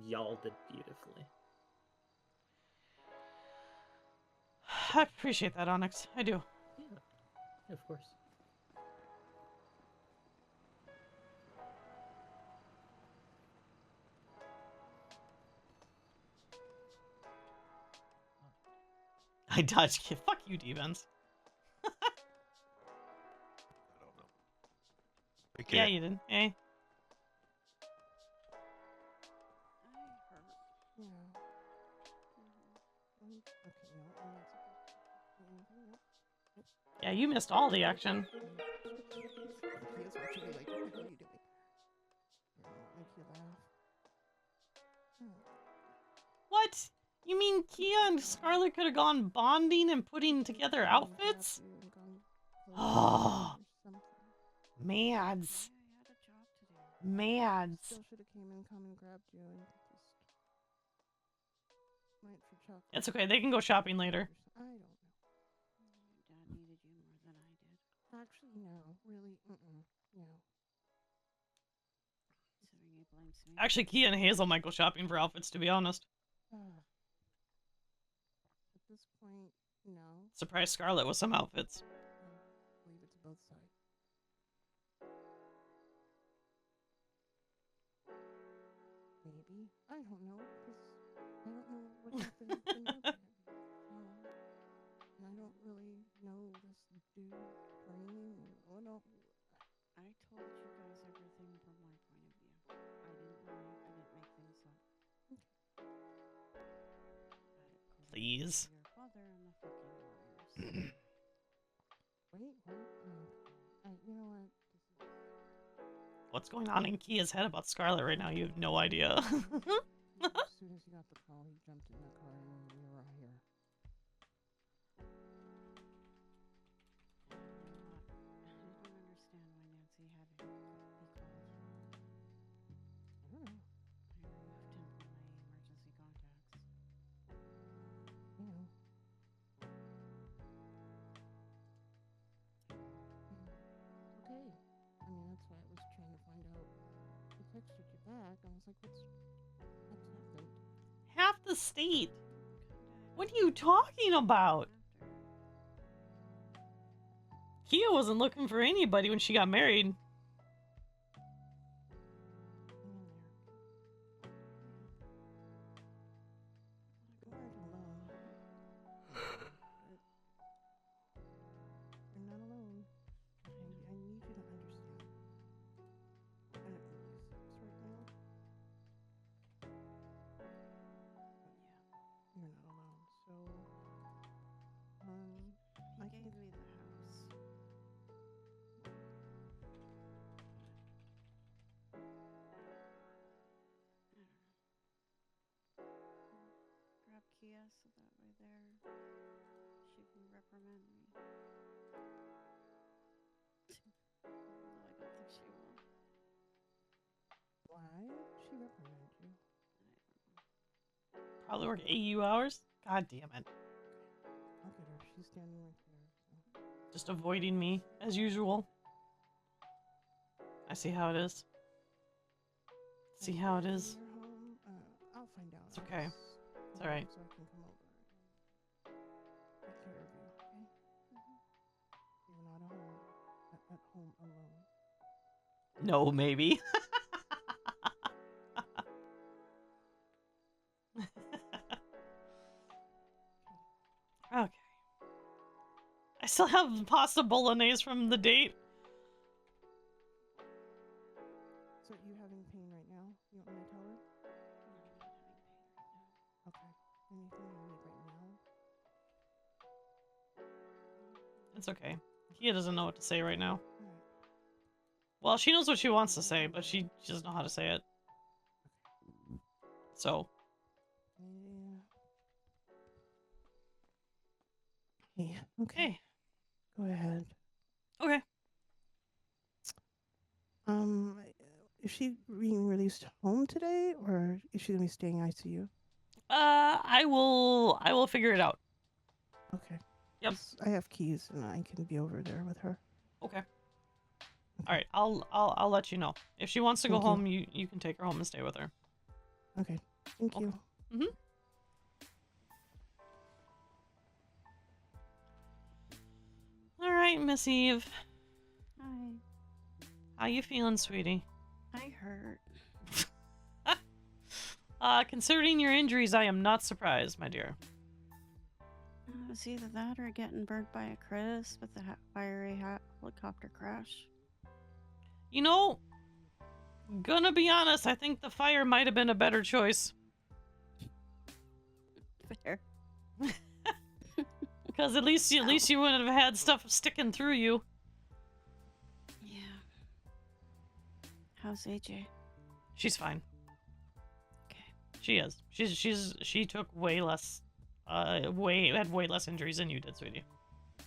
y'all did beautifully. I appreciate that, Onyx. I do. Yeah, of course. I dodged Keya. Fuck you, D-Vens. Yeah, you did. Eh? Yeah, you missed all the action. What? You mean Keya and Scarlet could have gone bonding and putting together outfits? Oh, mads. Mads. Still should have came and come and grabbed you and just went for chocolate. It's okay. They can go shopping later. I don't know. Dad needed you more than I did. Actually, no. Really, no. Actually, Keya and Hazel might go shopping for outfits, to be honest. At this point, no. Surprise Scarlet with some outfits. Leave it to both sides. don't know, because I don't know what happened in your bed. And I don't really know this dude playing or what else. I told you guys everything from my point of view. I didn't lie. I didn't make things up. Please. Your father and the fucking lawyers. Wait, what? You know what? What's going on in Kia's head about Scarlet right now? You have no idea. As soon as he got the call, he jumped in the car and we were all here. I don't understand why Nancy had him be called. I don't know. I removed him from my emergency contacts. You know. Okay. I mean, that's why I was trying to find out. I texted you back. I was like, what's happened? Half the state. What are you talking about? Keya wasn't looking for anybody when she got married. You weren't alone. You're not alone. I need you to understand. I'm at my sex right now. But yeah, you're not alone. So, He gave me the house. Grab Keya so that way there she can reprimand me. No, I don't think she will. why did she reprimand you? Probably work AU hours? God damn it. I'll get her. She's standing right there. So. Just avoiding me, as usual. I see how it is. See how it is. When you're home, I'll find out. It's okay. It's alright. So I can come over and take care of you, okay? You're not at home alone. No, maybe. Okay. I still have pasta bolognese from the date. So you having pain right now? You want me to tell her? Okay. Anything you need right now? It's okay. Keya doesn't know what to say right now. Well, she knows what she wants to say, but she doesn't know how to say it. So. Yeah. Okay. Go ahead. Okay. Is she being released home today, or is she gonna be staying ICU? I will figure it out. Okay. Yep. I have keys, and I can be over there with her. Okay. All right. I'll let you know. If she wants to go Thank you. home, you can take her home and stay with her. Okay. Thank you. Mhm. All right, Miss Eve. Hi. How you feeling, sweetie? I hurt. Considering your injuries, I am not surprised, my dear. It's either that or getting burnt by a Chris with a fiery helicopter crash. You know, gonna be honest, I think the fire might have been a better choice. Fair. Because at least you wouldn't have had stuff sticking through you. Yeah. How's AJ? She's fine. Okay. She is. She took way less, had way less injuries than you did, sweetie.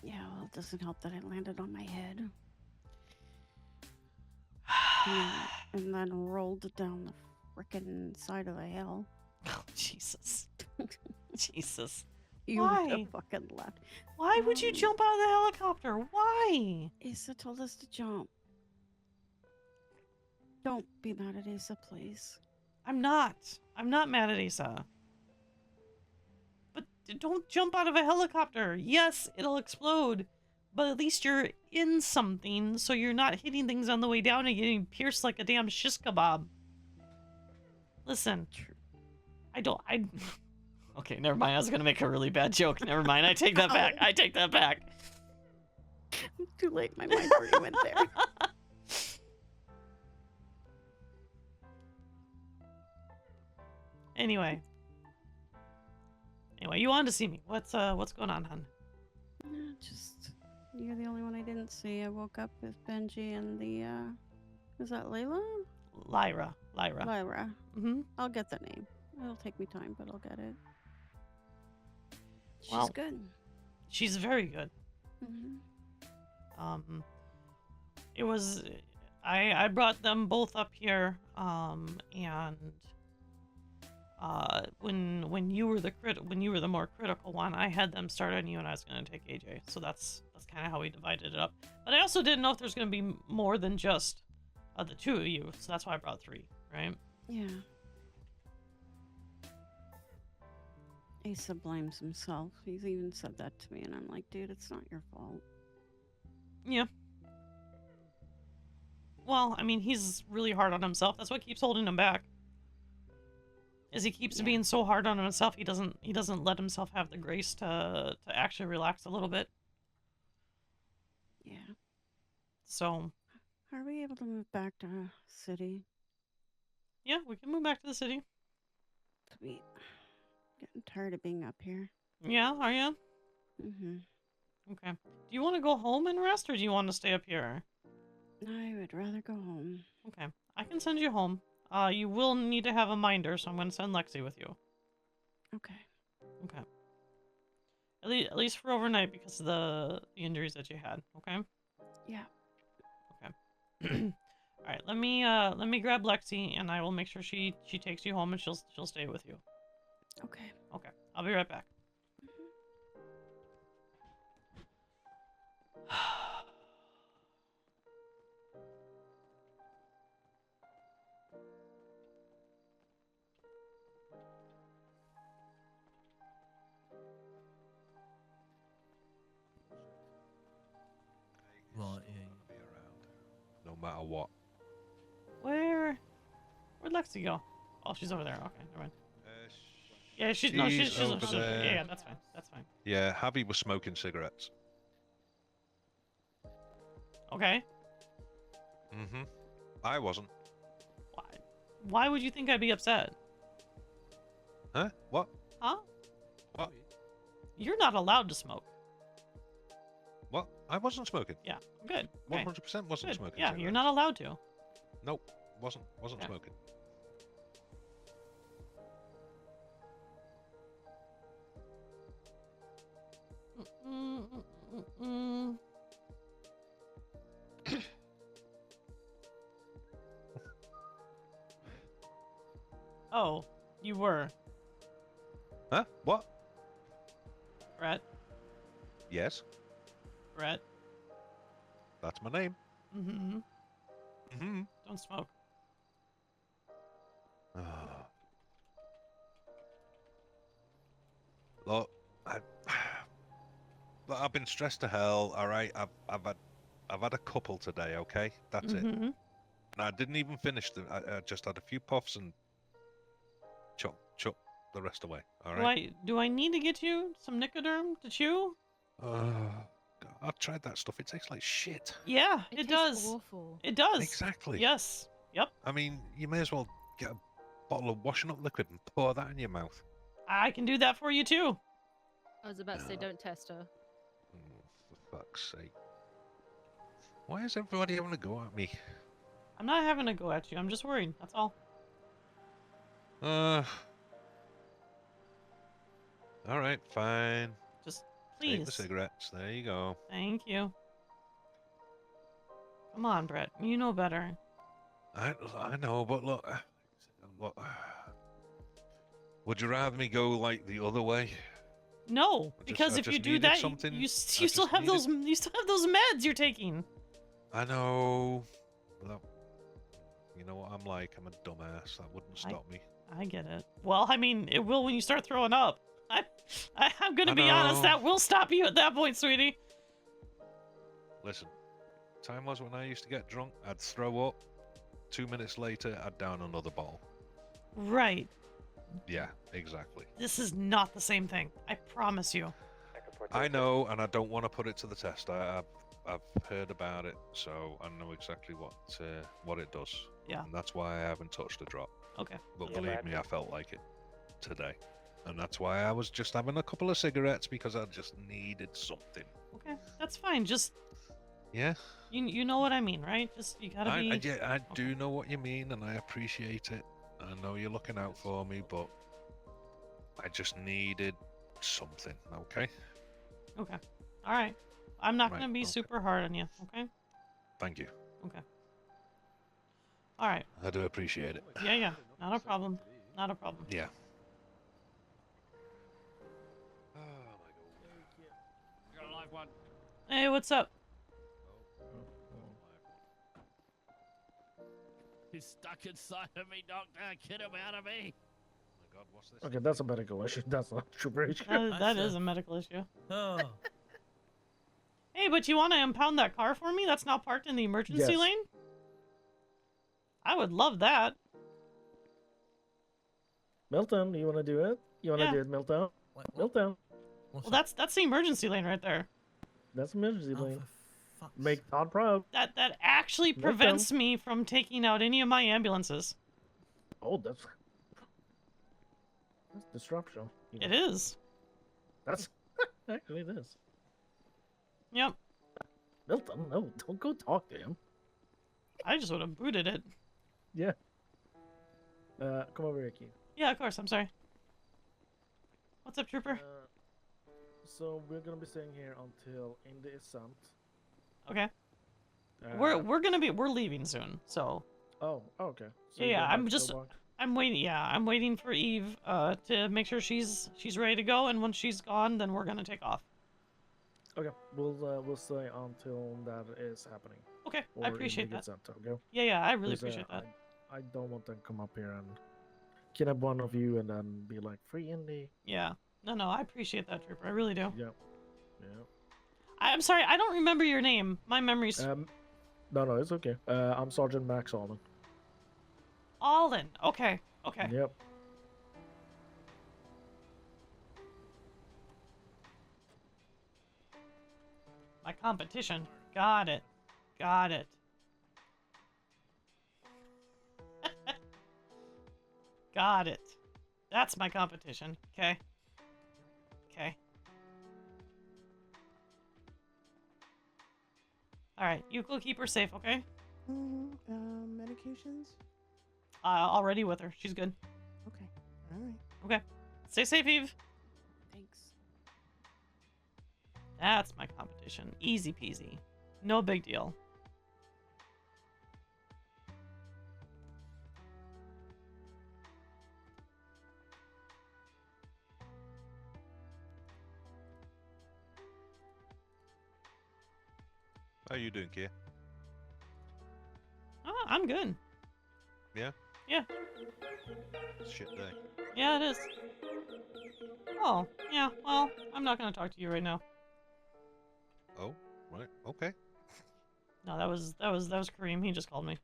Yeah, well, it doesn't help that I landed on my head. and then rolled down the frickin' side of the hill. Oh, Jesus. Jesus. You Why? would have fucking left. Why would you jump out of the helicopter? Why? Asa told us to jump. Don't be mad at Asa, please. I'm not. I'm not mad at Asa. But don't jump out of a helicopter. Yes, it'll explode. But at least you're in something, so you're not hitting things on the way down and getting pierced like a damn shish kebab. Listen. Okay, never mind. I was gonna make a really bad joke. Never mind. I take that back. I take that back. Too late. My mind already went there. Anyway, you wanted to see me. What's going on, hun? Just you're the only one I didn't see. I woke up with Benji and the is that Layla? Lyra. Lyra. Mm-hmm. I'll get the name. It'll take me time, but I'll get it. She's Well, good. She's very good. Mm-hmm. It was I brought them both up here, and when you were the more critical one, I had them start on you, and I was gonna take AJ. So that's kind of how we divided it up. But I also didn't know if there's gonna be more than just the two of you, so that's why I brought 3, right? Yeah. Asa blames himself. He's even said that to me, and I'm like, dude, it's not your fault. Yeah. Well, I mean, he's really hard on himself. That's what keeps holding him back. Is he keeps being so hard on himself, he doesn't let himself have the grace to actually relax a little bit. Yeah. So. Are we able to move back to city? Yeah, we can move back to the city. Sweet. Getting tired of being up here. Yeah, are you? Mm-hmm. Okay. Do you want to go home and rest, or do you want to stay up here? I would rather go home. Okay. I can send you home. You will need to have a minder, so I'm going to send Lexi with you. Okay. Okay. At least for overnight, because of the injuries that you had. Okay. Yeah. Okay. All right. Let me grab Lexi, and I will make sure she takes you home, and she'll stay with you. Okay. Okay. I'll be right back. Right, Be around, no matter what. Where'd Lexi go? Oh, she's over there. Okay, never mind. Yeah, she's over there. Yeah, that's fine. That's fine. Yeah, Javi was smoking cigarettes. Okay. Mm-hmm. I wasn't. Why would you think I'd be upset? Huh? What? Huh? What? You're not allowed to smoke. What? I wasn't smoking. Yeah, good. Okay. 100% wasn't Good. smoking. Yeah, cigarettes. you're not allowed to. Nope. Wasn't Yeah. smoking. Oh, you were. Huh? What? Brett. Yes. Brett. That's my name. Mm-hmm. Mm-hmm. Don't smoke. Look, I've been stressed to hell. All right, I've had a couple today. Okay, that's it. Mm-hmm. And I didn't even finish them. I just had a few puffs and chuck the rest away. All right. Do I need to get you some Nicoderm to chew? I've tried that stuff. It tastes like shit. Yeah, it does. Awful. It does. Exactly. Yes. Yep. I mean, you may as well get a bottle of washing up liquid and pour that in your mouth. I can do that for you too. I was about to say, don't test her. For fuck's sake. Why is everybody having to go at me? I'm not having to go at you. I'm just worried. That's all. All right, fine. Just take the please. cigarettes. There you go. Thank you. Come on, Brett. You know better. I know, but look. Would you rather me go like the other way? No, because I if you just do needed that, something- you I still just have needed- those meds you're taking. I know. But you know what I'm like. I'm a dumbass. That wouldn't stop me. I get it. Well, I mean, it will when you start throwing up. I'm gonna I be honest. know. That will stop you at that point, sweetie. Listen, time was when I used to get drunk. I'd throw up. 2 minutes later, I'd down another bottle. Right. Yeah, exactly. This is not the same thing. I promise you. I know, and I don't want to put it to the test. I've heard about it, so I know exactly what it does. Yeah. And that's why I haven't touched a drop. Okay. But Yeah, believe me, I felt like it today. And that's why I was just having a couple of cigarettes, because I just needed something. Okay, that's fine. Just Yeah. you know what I mean, right? Just you gotta be. I do know what you mean, and I appreciate it. I know you're looking out for me, but I just needed something. Okay. Okay. All right. I'm not Right, gonna be okay. super hard on you. Okay. Thank you. Okay. All right. I do appreciate it. Yeah, yeah. Not a problem. Not a problem. Yeah. Got a live one. Hey, what's up? He's stuck inside of me, Doctor. Get him out of me. Oh my God, what's this? Okay, that's a medical issue. That's not a trooper issue. That is a medical issue. Oh. Hey, but you want to impound that car for me? That's not parked in the emergency Yes. lane? I would love that. Milton, you want to do it? You want to Yeah. do it, Milton? Milton. Well, that's the emergency lane right there. That's emergency lane. Make Todd proud. That actually Milton. prevents me from taking out any of my ambulances. Oh, that's disruption. It is. That's actually it is. Yep. Milton, no, don't go talk to him. I just would have booted it. Yeah. Come over here, Keith. Yeah, of course. I'm sorry. What's up, Trooper? So we're gonna be staying here until in the ascent. Okay. We're leaving soon. So. Oh, okay. So Yeah, you're back to back? I'm waiting. Yeah, I'm waiting for Eve to make sure she's ready to go, and once she's gone, then we're gonna take off. Okay, we'll stay until that is happening. Okay, Or I in the appreciate that. ascent, okay? Yeah, I really 'Cause, appreciate that. I don't want them to come up here and kidnap one of you and then be like free Indy. Yeah. No, I appreciate that, Trooper. I really do. Yeah. Yeah. I'm sorry, I don't remember your name. My memory's No, it's okay. I'm Sergeant Max Alden. Alden. Okay. Yep. My competition. Got it. Got it. That's my competition. Okay. Alright, you go keep her safe, okay? Medications? Already with her. She's good. Okay. Alright. Okay. Stay safe, Eve. Thanks. That's my competition. Easy peasy. No big deal. How you doing, Keya? I'm good. Yeah? Yeah. Shit day. Yeah, it is. Oh, yeah. Well, I'm not gonna talk to you right now. Oh, right. Okay. No, that was Kareem. He just called me.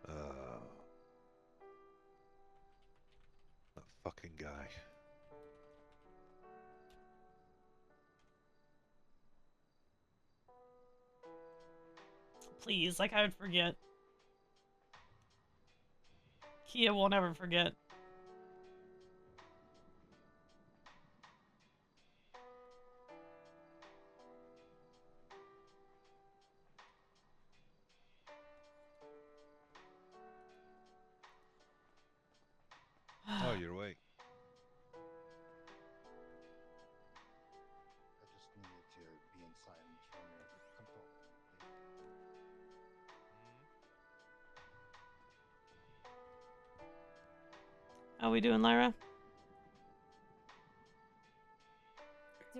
That fucking guy. Please, like I would forget. Keya won't ever forget. Oh, you're awake. I just needed to be in silence from your control. How we doing, Lyra?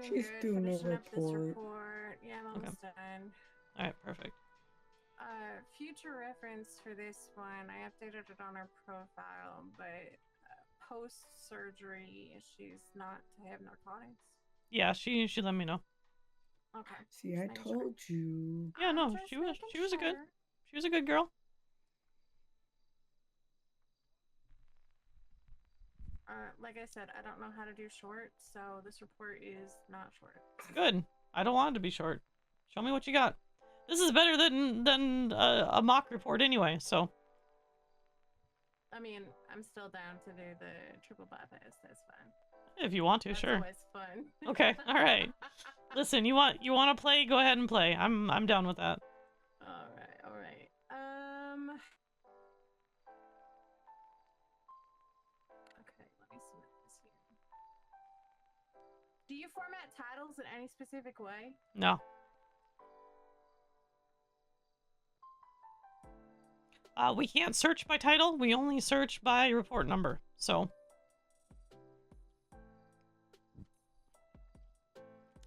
She's good. doing a Finishing up this report. report. Yeah, I'm almost done. Alright, perfect. Future reference for this one, I updated it on our profile, but post-surgery, she's not to have narcotics. Yeah, she let me know. Okay. See, I told you. Yeah, no, she was a good girl. Like I said, I don't know how to do short, so this report is not short. Good. I don't want it to be short. Show me what you got. This is better than a mock report anyway, so. I mean, I'm still down to do the triple bypass. That's fine. If you want to, That's sure. always fun. Okay, all right. Listen, you want to play? Go ahead and play. I'm down with that. All right. Okay, let me submit this here. Do you format titles in any specific way? No. We can't search by title. We only search by report number. So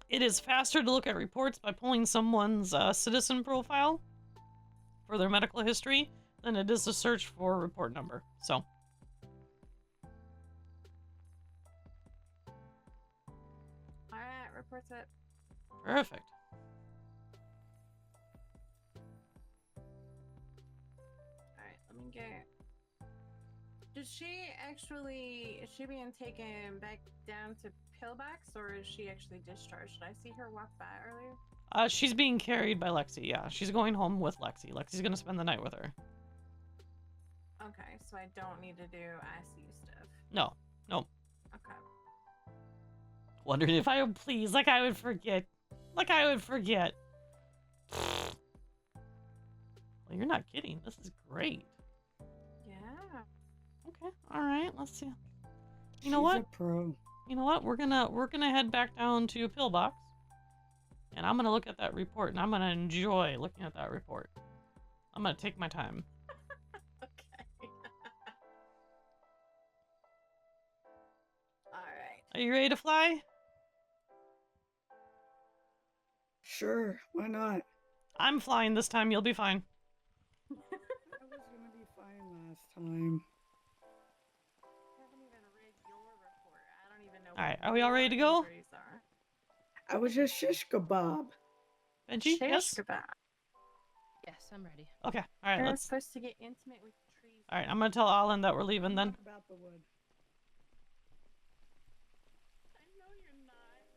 it is faster to look at reports by pulling someone's citizen profile for their medical history than it is to search for report number. So. Alright, reports it. Perfect. Alright, let me get... Is she being taken back down to pillbacks, or is she actually discharged? Did I see her walk by earlier? She's being carried by Lexi, yeah. She's going home with Lexi. Lexi's gonna spend the night with her. Okay, so I don't need to do ICU stuff. No. Okay. Wondering if I would please, like I would forget. Well, you're not kidding. This is great. Yeah. Okay, alright, let's see. You know what? She's a pro. You know what? We're gonna head back down to Pillbox. And I'm gonna look at that report, and I'm gonna enjoy looking at that report. I'm gonna take my time. Okay. Alright. Are you ready to fly? Sure, why not? I'm flying this time, you'll be fine. I was gonna be fine last time. Alright, are we all ready to go? I was just shish kebab. Benji, yes? Yes, I'm ready. Okay, alright, They're let's... supposed to get intimate with trees. Alright, I'm gonna tell Alan that we're leaving then. About the wood. I know you're not.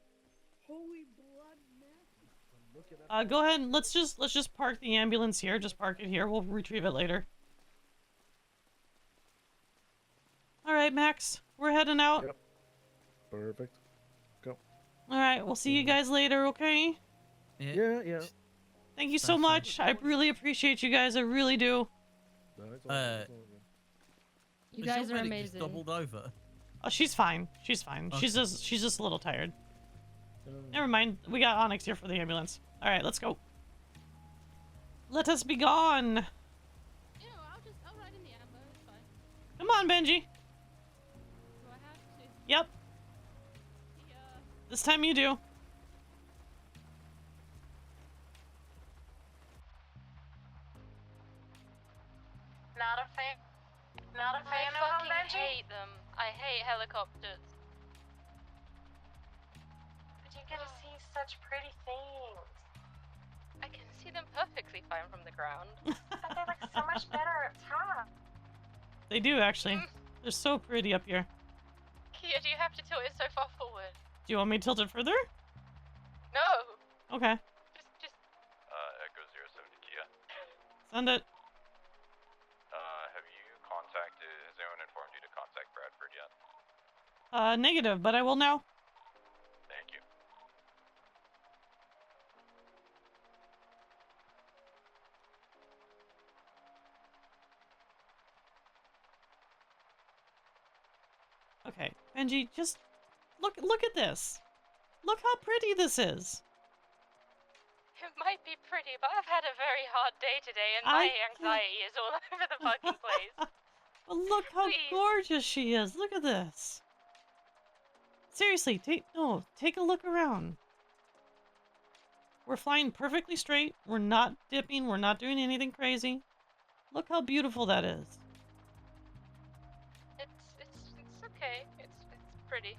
Holy blood, Go ahead and let's just park the ambulance here. Just park it here. We'll retrieve it later. Alright, Max. We're heading out. Yep. Perfect. Go. Alright, we'll see you guys later, okay? Yeah. Thank you so much. I really appreciate you guys. I really do. You guys are amazing. Just doubled over. Oh, she's fine. She's fine. Okay. She's just a little tired. Never mind. We got Onyx here for the ambulance. Alright, let's go. Let us be gone. I'll ride in the ambo. It's fine. Come on, Benji. Do I have to? Yep. This time you do. Not a fan of them, I Benji? hate them. I hate helicopters. But you get to see such pretty things. I can see them perfectly fine from the ground. But they look so much better up top. They do, actually. They're so pretty up here. Keya, do you have to tilt it so far forward? Do you want me to tilt it further? No! Okay. Just... Echo 07 to Keya. Send it. Have you contacted, has anyone informed you to contact Bradford yet? Negative, but I will now. Thank you. Okay, Benji, just look at this. Look how pretty this is. It might be pretty, but I've had a very hard day today, and my anxiety is all over the fucking place. But look how Please. gorgeous she is. Look at this. Seriously, take a look around. We're flying perfectly straight. We're not dipping. We're not doing anything crazy. Look how beautiful that is. It's okay. It's pretty.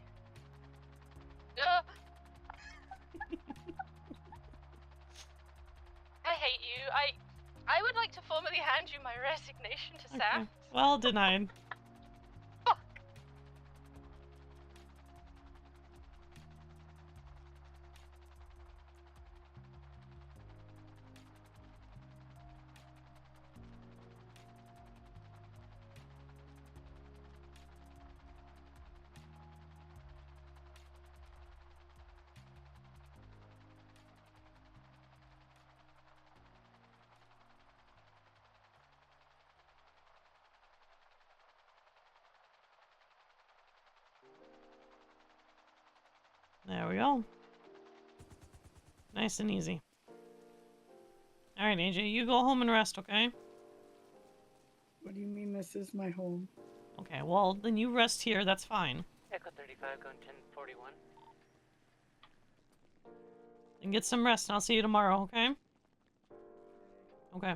I hate you. I would like to formally hand you my resignation to Sam. Well, denied. There we go. Nice and easy. Alright, AJ, you go home and rest, okay? What do you mean this is my home? Okay, well, then you rest here, that's fine. Echo 35 going 1041. And get some rest, and I'll see you tomorrow, okay? Okay.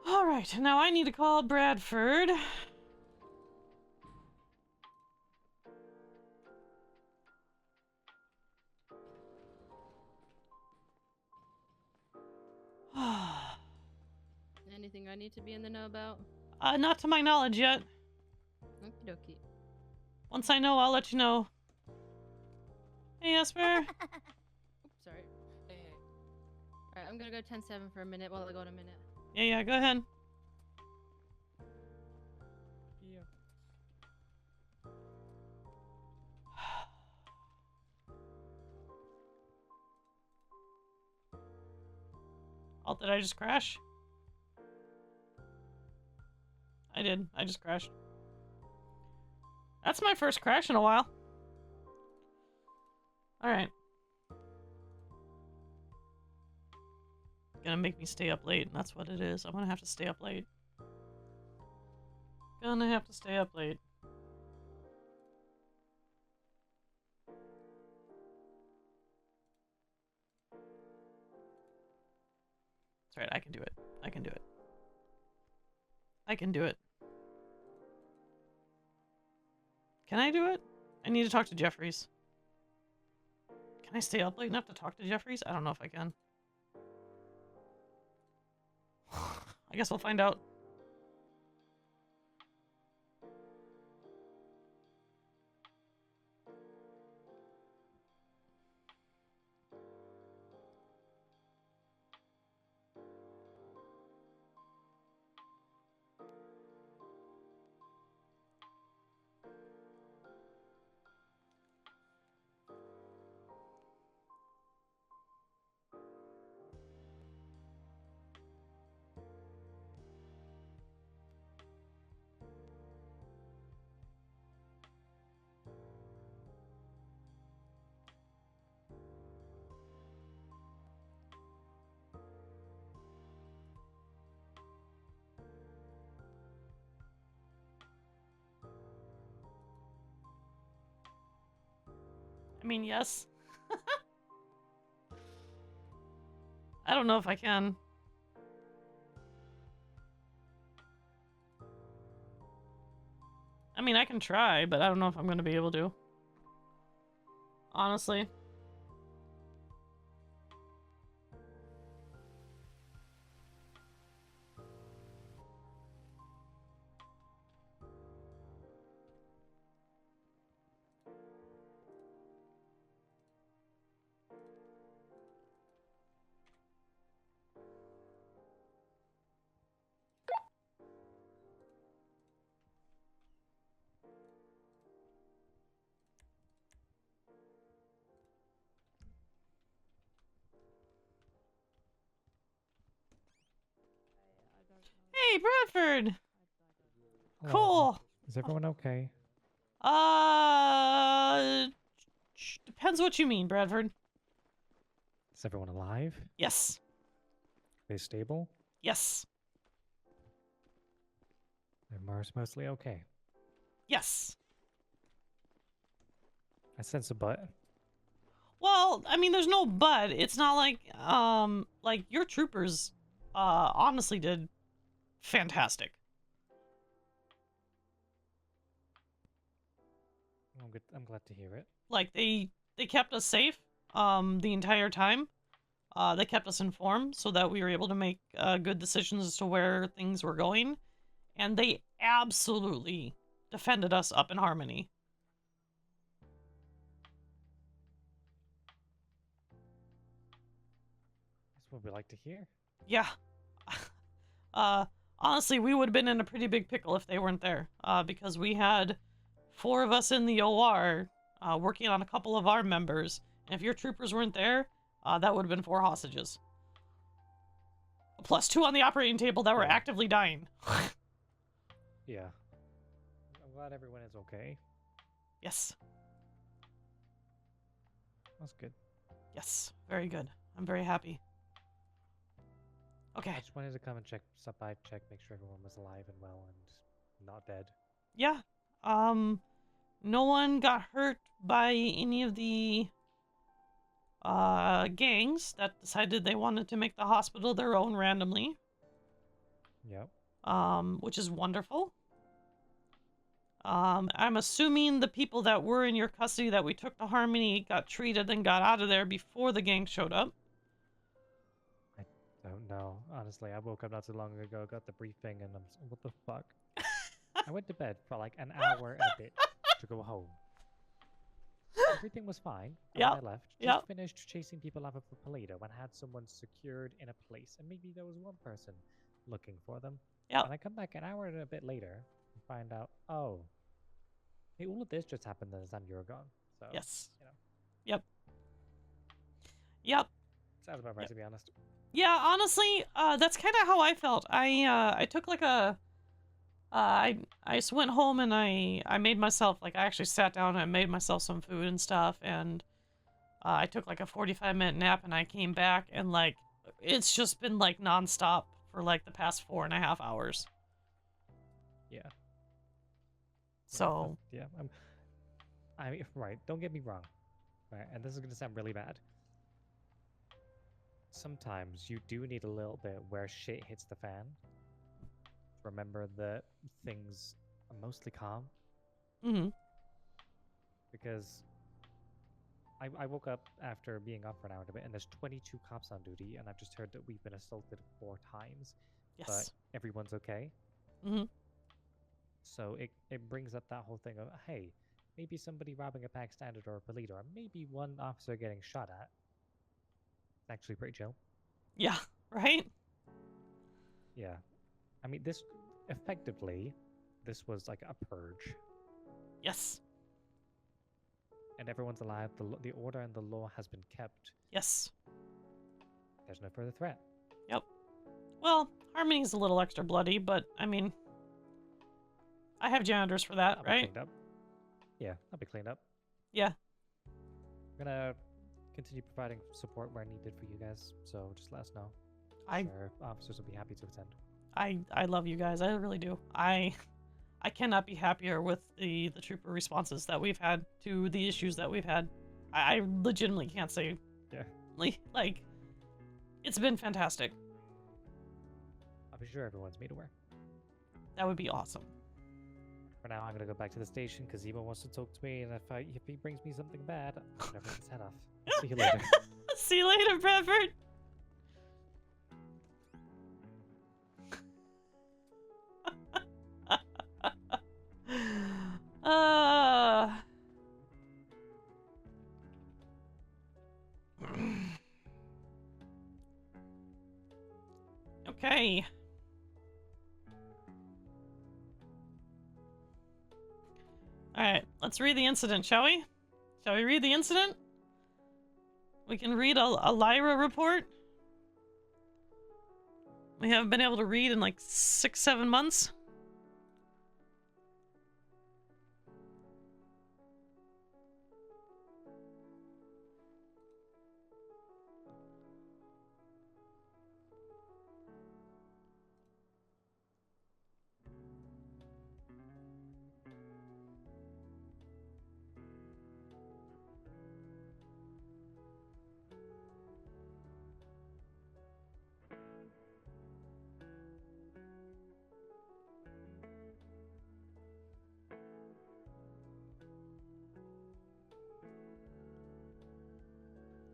Alright, now I need to call Bradford. Anything I need to be in the know about? Not to my knowledge yet. Okie dokie. Once I know, I'll let you know. Hey, Esper. Oops, sorry. Alright, I'm gonna go 10-7 for a minute while I go in a minute. Yeah, go ahead. Oh, did I just crash? I did. I just crashed. That's my first crash in a while. Alright. Gonna make me stay up late, and that's what it is. I'm gonna have to stay up late. Gonna have to stay up late. That's right, I can do it. I can do it. I can do it. Can I do it? I need to talk to Jeffries. Can I stay up late enough to talk to Jeffries? I don't know if I can. I guess we'll find out. I mean, yes. I don't know if I can. I mean, I can try, but I don't know if I'm going to be able to. Honestly. Hey, Bradford! Cool. Is everyone okay? Depends what you mean, Bradford. Is everyone alive? Yes. Are they stable? Yes. And Mars mostly okay? Yes. I sense a but. Well, I mean, there's no but. It's not like your troopers, honestly did fantastic. I'm glad to hear it. Like, they kept us safe, the entire time. They kept us informed so that we were able to make, good decisions as to where things were going. And they absolutely defended us up in Harmony. That's what we like to hear. Yeah. Honestly, we would have been in a pretty big pickle if they weren't there. Because we had 4 of us in the OR, working on a couple of our members. And if your troopers weren't there, that would have been 4 hostages. Plus 2 on the operating table that were actively dying. Yeah. I'm glad everyone is okay. Yes. That's good. Yes, very good. I'm very happy. Okay. I just wanted to come and stop by, check, make sure everyone was alive and well and not dead. Yeah. No one got hurt by any of the gangs that decided they wanted to make the hospital their own randomly. Yep. Which is wonderful. I'm assuming the people that were in your custody that we took to Harmony got treated and got out of there before the gang showed up. I don't know. Honestly, I woke up not too long ago, got the briefing, and what the fuck? I went to bed for like an hour and a bit to go home. Everything was fine. And when I left, just finished chasing people out of Polito and had someone secured in a place, and maybe there was one person looking for them. Yep. And I come back an hour and a bit later and find out, oh, hey, all of this just happened the time you were gone. So yes. You know. Yep. Yep. Sounds about right, to be honest. Yeah, honestly, that's kind of how I felt. I took like a, I just went home and I made myself, like, I actually sat down and I made myself some food and stuff, and I took like a 45-minute nap, and I came back, and like, it's just been like nonstop for like the past 4.5 hours. Yeah. So. Yeah, I mean, right, don't get me wrong. Right, and this is going to sound really bad. Sometimes you do need a little bit where shit hits the fan. Remember that things are mostly calm. Mm-hmm. Because I woke up after being off for an hour and a bit, and there's 22 cops on duty, and I've just heard that we've been assaulted 4 times. Yes. But everyone's okay. Mm-hmm. So it brings up that whole thing of, hey, maybe somebody robbing a pack standard or a police, or maybe one officer getting shot at. It's actually pretty chill. Yeah, right? Yeah. I mean, this was like a purge. Yes. And everyone's alive. The order and the law has been kept. Yes. There's no further threat. Yep. Well, Harmony's a little extra bloody, but I mean, I have janitors for that, I'll right? Be cleaned up. Yeah, I'll be cleaned up. Yeah. I'm gonna continue providing support where needed for you guys, so just let us know. Sure, officers will be happy to attend. I love you guys. I really do. I cannot be happier with the trooper responses that we've had to the issues that we've had. I legitimately can't say. Yeah. Like, it's been fantastic. I'll be sure everyone's made aware. That would be awesome. For now, I'm gonna go back to the station because Emo wants to talk to me, and if he brings me something bad, I'm gonna rip his head off. See you later. See you later, Bradford. Okay. Alright, let's read the incident, shall we? Shall we read the incident? We can read a Lyra report. We haven't been able to read in like 6-7 months.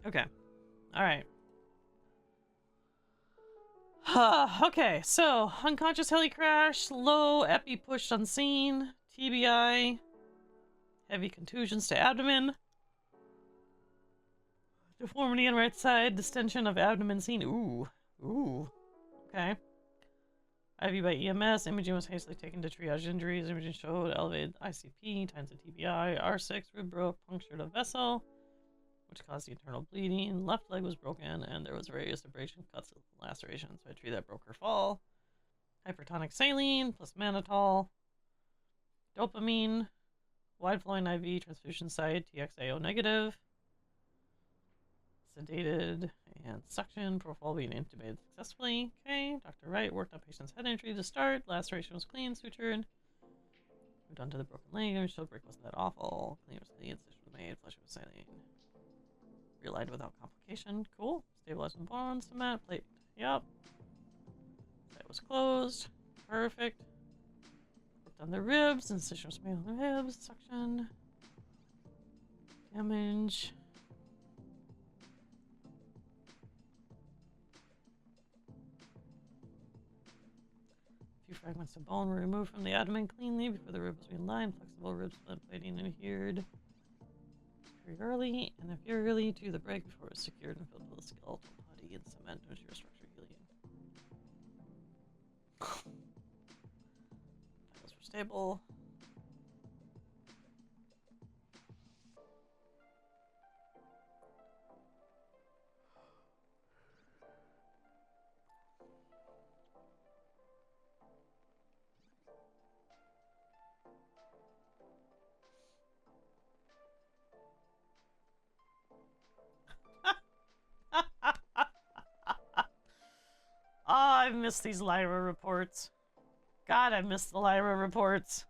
Okay. Alright. Okay, so unconscious heli crash, low epi pushed unseen, TBI, heavy contusions to abdomen, deformity on right side, distension of abdomen seen. Ooh. Ooh. Okay. IV by EMS, imaging was hastily taken to triage injuries, imaging showed elevated ICP, times of TBI, R6, rib broke, punctured a vessel, which caused the internal bleeding. Left leg was broken, and there was various abrasion, cuts, and lacerations. So I treated that broke her fall. Hypertonic saline plus mannitol. Dopamine. Wide flowing IV transfusion site TXAO negative. sedated and suction. Profile being intubated successfully. Okay. Dr. Wright worked on patient's head injury to start. Laceration was clean, sutured. Moved on to the broken leg. Shoulder break wasn't that awful. Clean was clean. Incision was made. Flesh was saline. Realigned without complication. Cool. Stabilized with bone cement. Plate. Yep. That was closed. Perfect. Worked on the ribs. Incision was made on the ribs. Suction. Damage. A few fragments of bone were removed from the abdomen cleanly before the rib was realigned. Flexible ribs, blood plating adhered superiorly and inferiorly to the break before it was secured and filled with the skeletal putty and cement to ensure structure healing. Vitals were stable. Oh, I've missed these Lyra reports. God, I've missed the Lyra reports.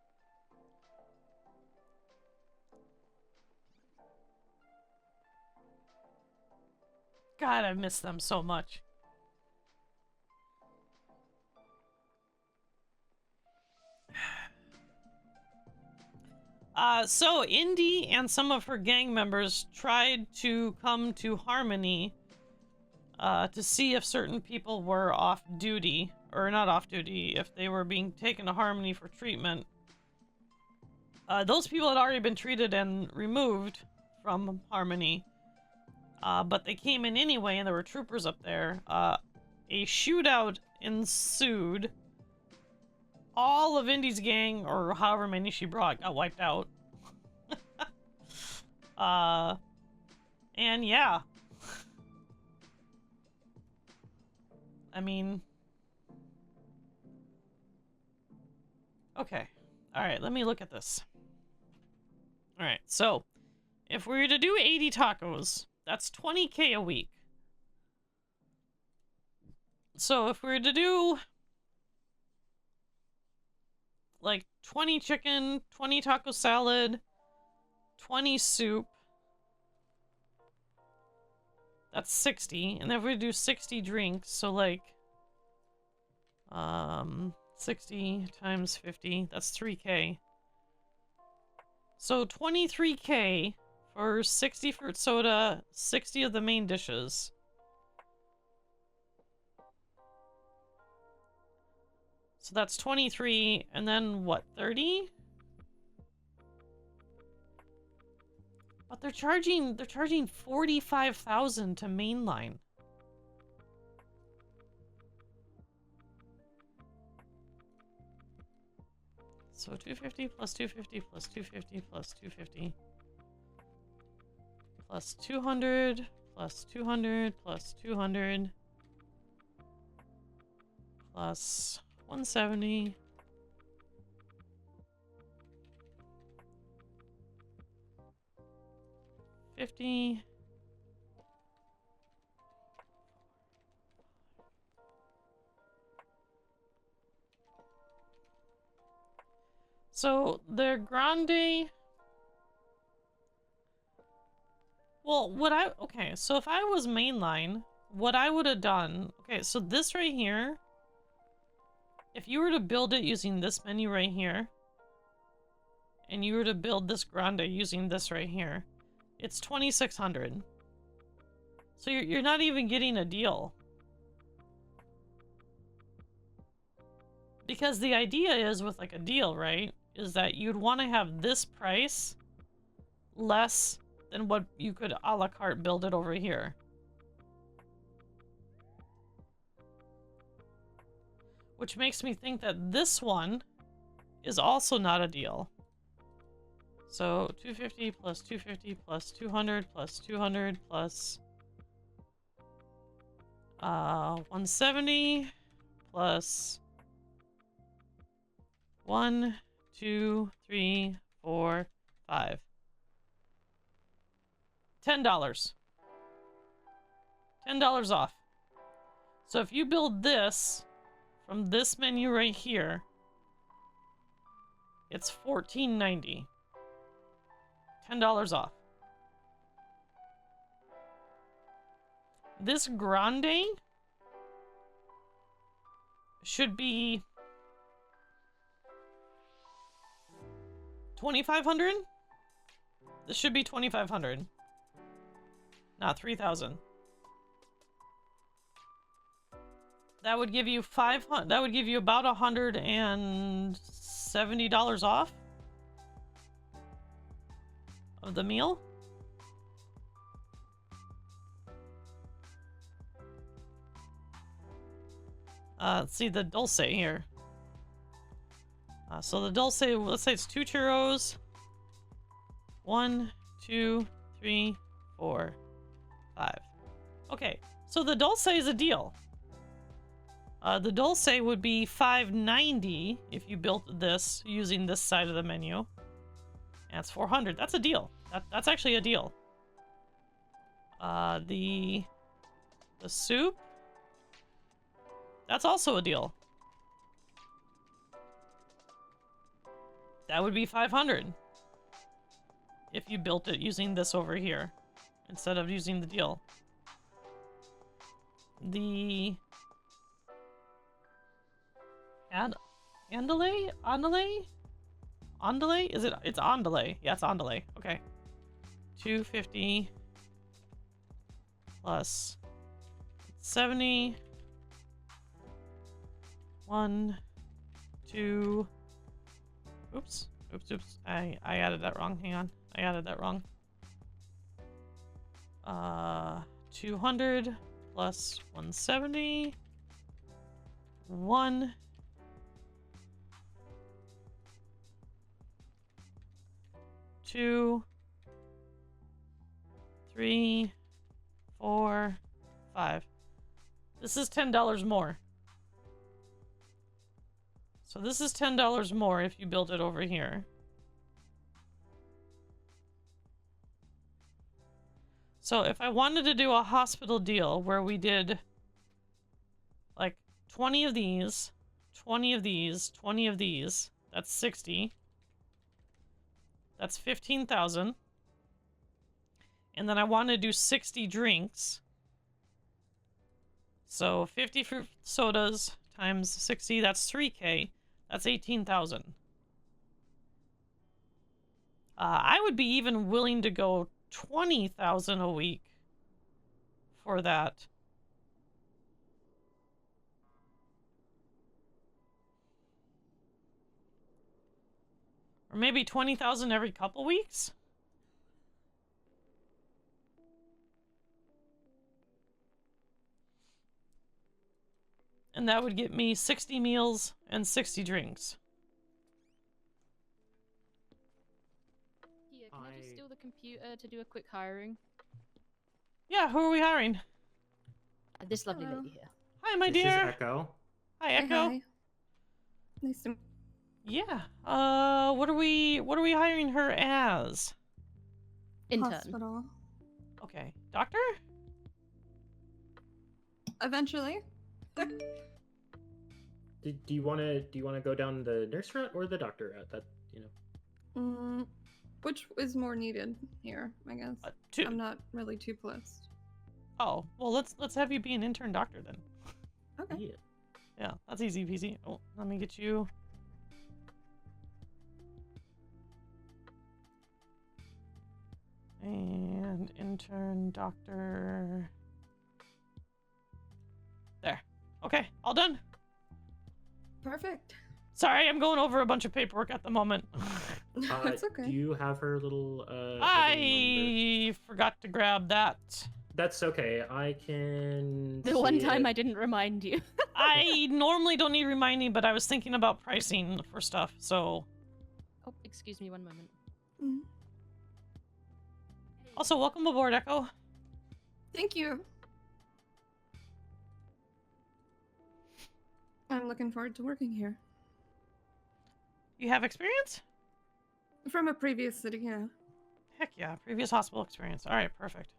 God, I've missed them so much. So Indy and some of her gang members tried to come to Harmony to see if certain people were off duty, or not off duty, if they were being taken to Harmony for treatment. Those people had already been treated and removed from Harmony, but they came in anyway, and there were troopers up there. A shootout ensued. All of Indy's gang, or however many she brought, got wiped out. And yeah. I mean... Okay. Alright, let me look at this. Alright, so... if we were to do 80 tacos, that's 20k a week. So if we were to do... like 20 chicken, 20 taco salad, 20 soup. That's 60. And then if we do 60 drinks, so like 60 times 50, that's 3k. So 23k for 60 fruit soda, 60 of the main dishes. So that's 23, and then what, 30? But they're charging 45,000 to mainline. So 250 plus 250 plus 250 plus 250 plus 200 plus 200 plus 200 plus 170 50 So their grande. Well, okay, so if I was mainline, what I would have done, okay, so this right here, if you were to build it using this menu right here, and you were to build this grande using this right here, it's 2,600. So you're not even getting a deal. Because the idea is with like a deal, right, is that you'd want to have this price less than what you could a la carte build it over here. Which makes me think that this one is also not a deal. So 250 plus 250 plus 200 plus 200 plus 170 plus 1, 2, 3, 4, 5. $10. $10 off. So if you build this from this menu right here, it's $14.90. $10 off. This grande should be 2,500. This should be 2,500, not 3,000. That would give you $500. That would give you about $170 off of the meal. Let's see the dulce here. So the dulce, let's say it's 2 churros. 1, 2, 3, 4, 5. Okay, so the dulce is a deal. The dulce would be $5.90 if you built this using this side of the menu. That's $400. That's a deal. That's actually a deal. The soup. That's also a deal. That would be $500 if you built it using this over here instead of using the deal. The andale? Is it? It's andale. Yeah, it's andale. Okay. $250 plus 70. 1, 2. Oops. I added that wrong. Hang on. I added that wrong. 200 plus 170. 1. 2. 3. 4. 5. This is $10 more. So this is $10 more if you build it over here. So if I wanted to do a hospital deal where we did like 20 of these, 20 of these, 20 of these, that's 60. That's 15,000. And then I want to do 60 drinks. So 50 fruit sodas times 60, that's 3K. That's 18,000. I would be even willing to go 20,000 a week for that. Or maybe 20,000 every couple weeks? And that would get me 60 meals and 60 drinks. Yeah, can I just steal the computer to do a quick hiring? Yeah, who are we hiring? This lovely lady here. Hi, my This dear. is Echo. Hi, Echo. Hi. Nice to. Yeah. What are we hiring her as? Intern. Hospital. Okay. Doctor? Eventually. Do you want to go down the nurse route or the doctor route? That Which is more needed here? I guess. I'm not really too pleased. Oh, well, let's have you be an intern doctor then. Okay. Yeah, that's easy peasy. Oh, let me get you. And intern doctor. There. Okay, all done. Perfect. Sorry, I'm going over a bunch of paperwork at the moment. That's okay. Do you have her little I forgot to grab that. That's okay. I can. The one see time it. I didn't remind you. I normally don't need reminding, but I was thinking about pricing for stuff, so. Oh, excuse me one moment. Also, welcome aboard, Echo. Thank you. I'm looking forward to working here. You have experience? From a previous city, yeah. Heck yeah, previous hospital experience. All right, perfect.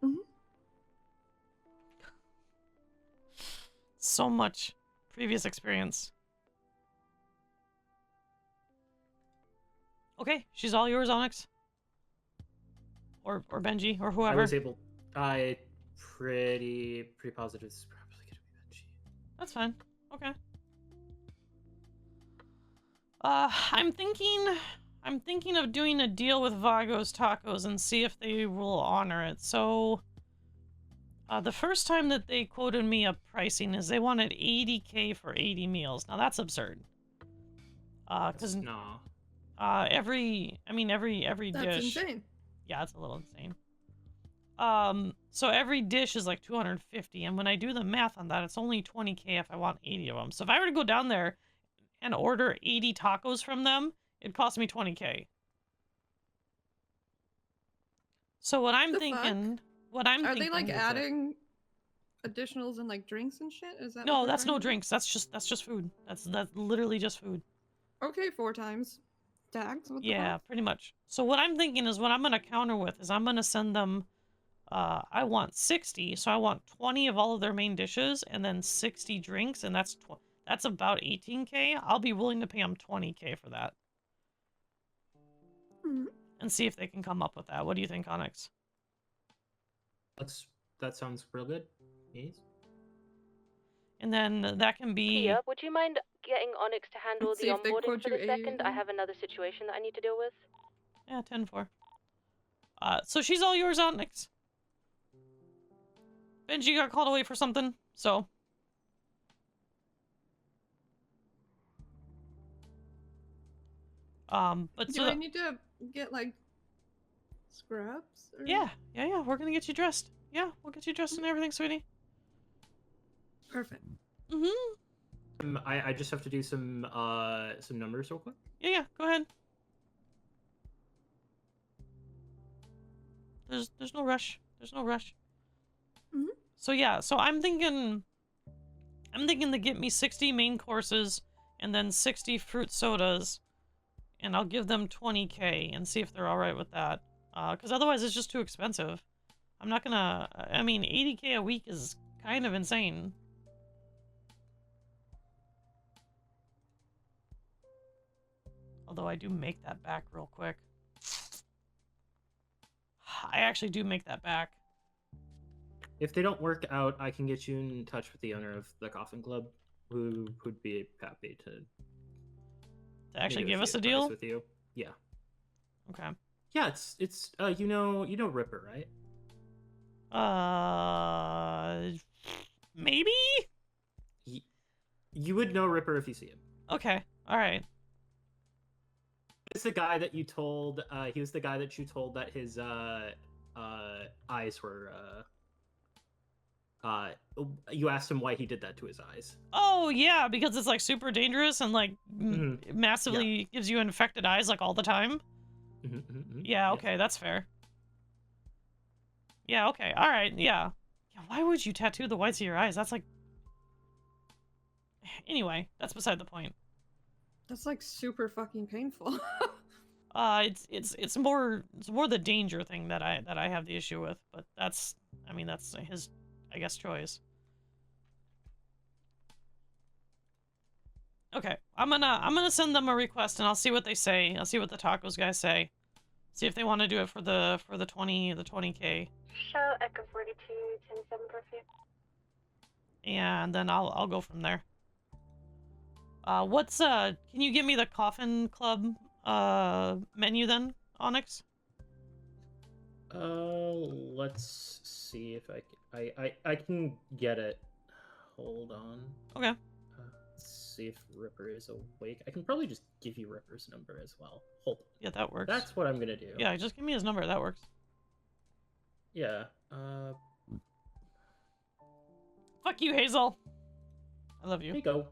so much previous experience. Okay, she's all yours, Onyx. Or Benji, or whoever. I was able. Pretty positive it's probably gonna be Benji. That's fine. Okay. I'm thinking of doing a deal with Vago's Tacos and see if they will honor it. So, the first time that they quoted me a pricing is they wanted 80K for 80 meals. Now that's absurd. Cause no. every That's dish. insane. Yeah, it's a little insane. So every dish is like 250, and when I do the math on that, it's only 20K if I want 80 of them. So if I were to go down there and order 80 tacos from them, it'd cost me 20K. So what I'm thinking, Are they like adding additionals and like drinks and shit? Is that? No, that's no drinks. That's just food. That's literally just food. Okay, 4 times tax. What the Yeah, fuck? pretty much. So what I'm thinking is what I'm gonna counter with is I'm gonna send them. I want 60, so I want 20 of all of their main dishes and then 60 drinks, and that's about 18K. I'll be willing to pay them 20K for that. And see if they can come up with that. What do you think, Onyx? That sounds real good. Yes. And then that can be... Keya, would you mind getting Onyx to handle Let's the see if they onboarding quote for you the second? 80. I have another situation that I need to deal with. Yeah, 10-4. So she's all yours, Onyx. Benji got called away for something, so... But Do so... I need to get like scrubs? Or... Yeah, we're gonna get you dressed. Yeah, we'll get you dressed and everything, sweetie. Perfect. Mm-hmm. I just have to do some numbers real quick. Yeah, go ahead. There's no rush. There's no rush. So yeah, so I'm thinking to get me 60 main courses and then 60 fruit sodas, and I'll give them 20K and see if they're all right with that. Because otherwise it's just too expensive. I'm not gonna. I mean, 80K a week is kind of insane. Although I do make that back real quick. I actually do make that back. If they don't work out, I can get you in touch with the owner of the Coffin Club, who would be happy to actually give us a negotiate deal price with you. Yeah. Okay. Yeah, it's you know Ripper, right? Maybe? You would know Ripper if you see him. Okay. All right. It's the guy that you told. He was the guy that you told that his eyes were. You asked him why he did that to his eyes. Oh yeah, because it's like super dangerous and like massively gives you infected eyes like all the time. Yeah. Okay, that's fair. Yeah. Okay. All right. Yeah. Yeah. Why would you tattoo the whites of your eyes? That's like. Anyway, that's beside the point. That's like super fucking painful. It's more the danger thing that I have the issue with, but that's his, I guess, choice. Okay, I'm gonna send them a request and I'll see what they say. I'll see what the tacos guys say. See if they want to do it for the 20K. Show Echo 42, 10-7 curfew. And then I'll go from there. Can you give me the Coffin Club menu then, Onyx? Let's see if I can get it. Hold on. Okay. Let's see if Ripper is awake. I can probably just give you Ripper's number as well. Hold on. Yeah, that works. That's what I'm gonna do. Yeah, just give me his number. That works. Yeah. Fuck you, Hazel. I love you. Here you go.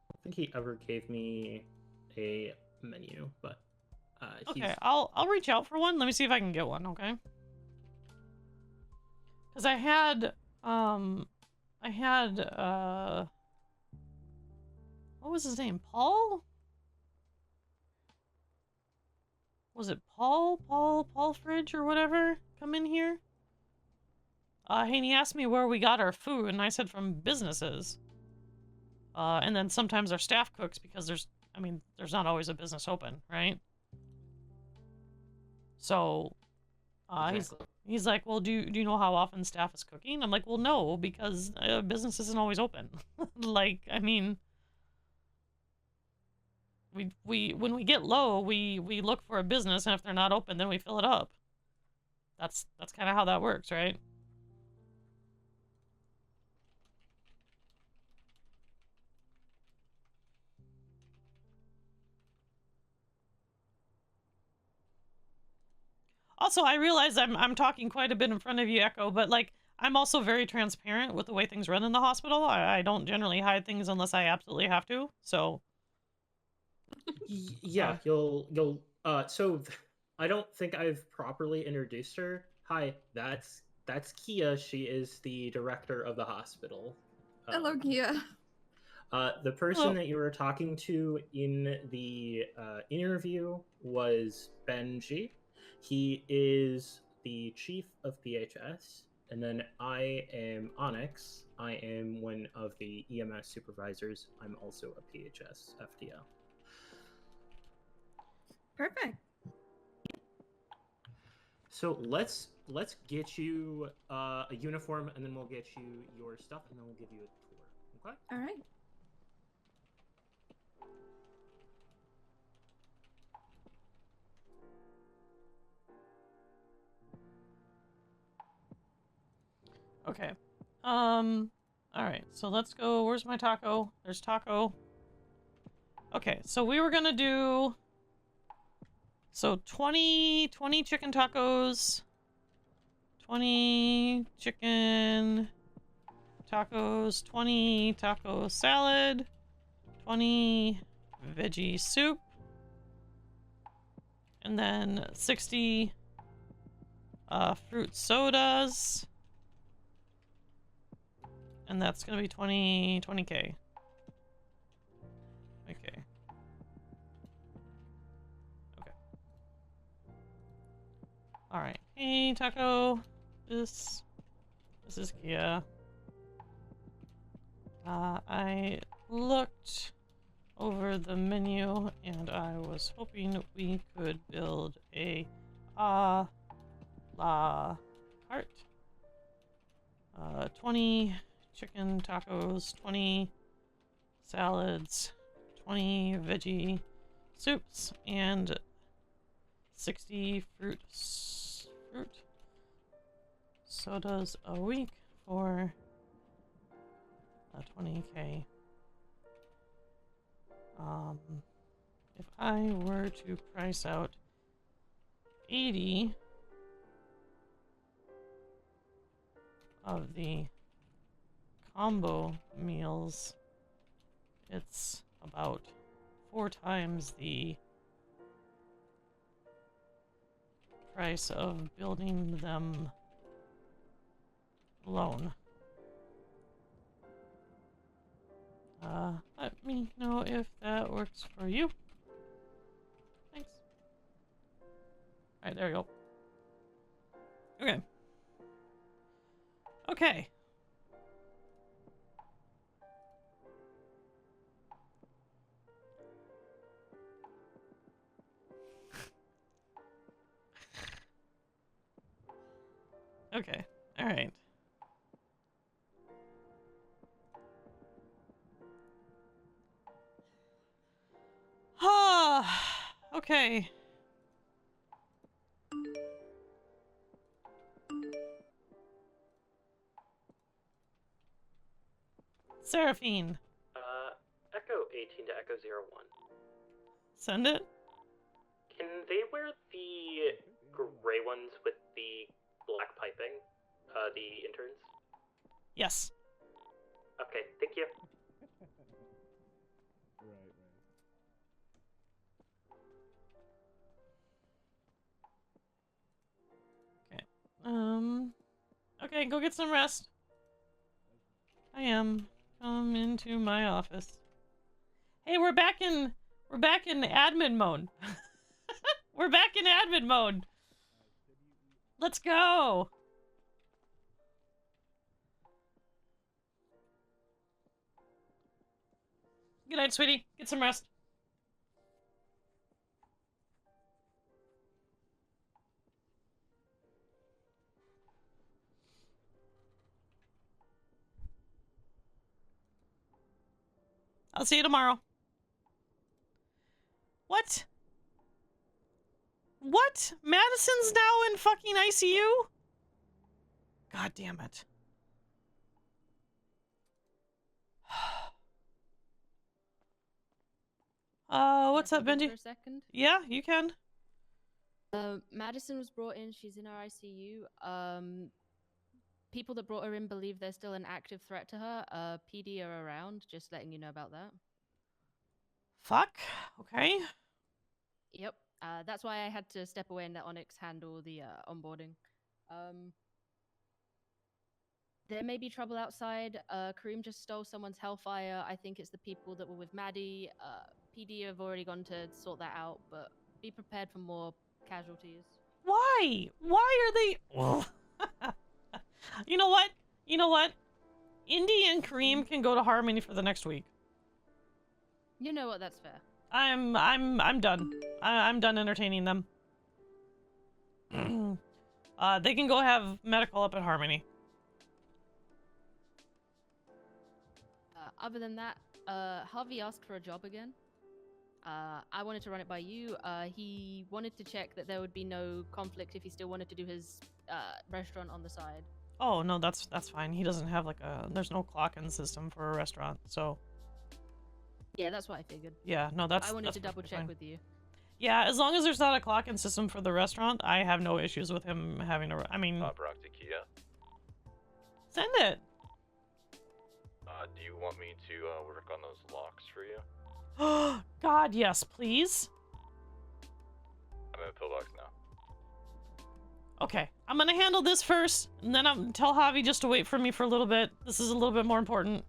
I don't think he ever gave me a menu, but okay, I'll reach out for one. Let me see if I can get one. Okay. Because I had what was his name? Paul? was it Paul Fridge or whatever come in here. And he asked me where we got our food, and I said from businesses. And then sometimes our staff cooks because there's not always a business open, right? So, he's like, well, do you know how often staff is cooking? I'm like, well, no, because business isn't always open. Like, I mean, we when we get low, we look for a business, and if they're not open, then we fill it up. That's kind of how that works, right? Also, I realize I'm talking quite a bit in front of you, Echo, but like I'm also very transparent with the way things run in the hospital. I don't generally hide things unless I absolutely have to. So Yeah, you'll so I don't think I've properly introduced her. Hi, that's Keya. She is the director of the hospital. Hello, Keya. The person that you were talking to in the interview was Benji. He is the chief of PHS, and then I am Onyx. I am one of the EMS supervisors. I'm also a PHS FTO. Perfect. So let's get you a uniform, and then we'll get you your stuff, and then we'll give you a tour. Okay? All right. okay. Alright, so let's go. Where's my taco? There's taco. Okay, so we were gonna do 20 chicken tacos, 20 chicken tacos, 20 taco salad, 20 veggie soup, and then 60 fruit sodas, and that's gonna be 20K. Okay. Alright. Hey, Taco. This is Keya. I looked over the menu and I was hoping we could build a la carte. 20 chicken tacos, 20 salads, 20 veggie soups, and 60 fruit sodas a week for 20K. If I were to price out 80 of the combo meals, it's about 4 times the price of building them alone. Let me know if that works for you. Thanks. Alright, there we go. Okay. Okay. Okay. Alright. Okay. Seraphine. Echo 18 to Echo 01. Send it. Can they wear the gray ones with the black piping? The interns? Yes. Okay, thank you. Okay, go get some rest. I am. Come into my office. Hey, we're back in admin mode. We're back in admin mode. Let's go. Good night, sweetie. Get some rest. I'll see you tomorrow. What? What? Madison's now in fucking ICU? God damn it. What's up, Benji? For a second. Yeah, you can. Madison was brought in. She's in our ICU. People that brought her in believe there's still an active threat to her. PD are around. Just letting you know about that. Fuck. Okay. Yep. That's why I had to step away and let Onyx handle the onboarding. There may be trouble outside. Kareem just stole someone's Hellfire. I think it's the people that were with Maddie. PD have already gone to sort that out, but be prepared for more casualties. Why? Why are they... You know what? You know what? Indy and Kareem can go to Harmony for the next week. You know what? That's fair. I'm done. I'm done entertaining them. They can go have medical up at Harmony. Other than that, Harvey asked for a job again. I wanted to run it by you. He wanted to check that there would be no conflict if he still wanted to do his restaurant on the side. Oh no, that's fine. He doesn't have like a... There's no clock-in system for a restaurant, so... Yeah, that's what I figured. Yeah, no, that's... I wanted that's to double check fine. with you. Yeah, as long as there's not a clock-in system for the restaurant, I have no issues with him having a... I mean... Pop rock to Keya. Send it! Do you want me to work on those locks for you? God, yes, please. I'm in a pillbox now. Okay, I'm gonna handle this first, and then I'm tell Javi just to wait for me for a little bit. This is a little bit more important.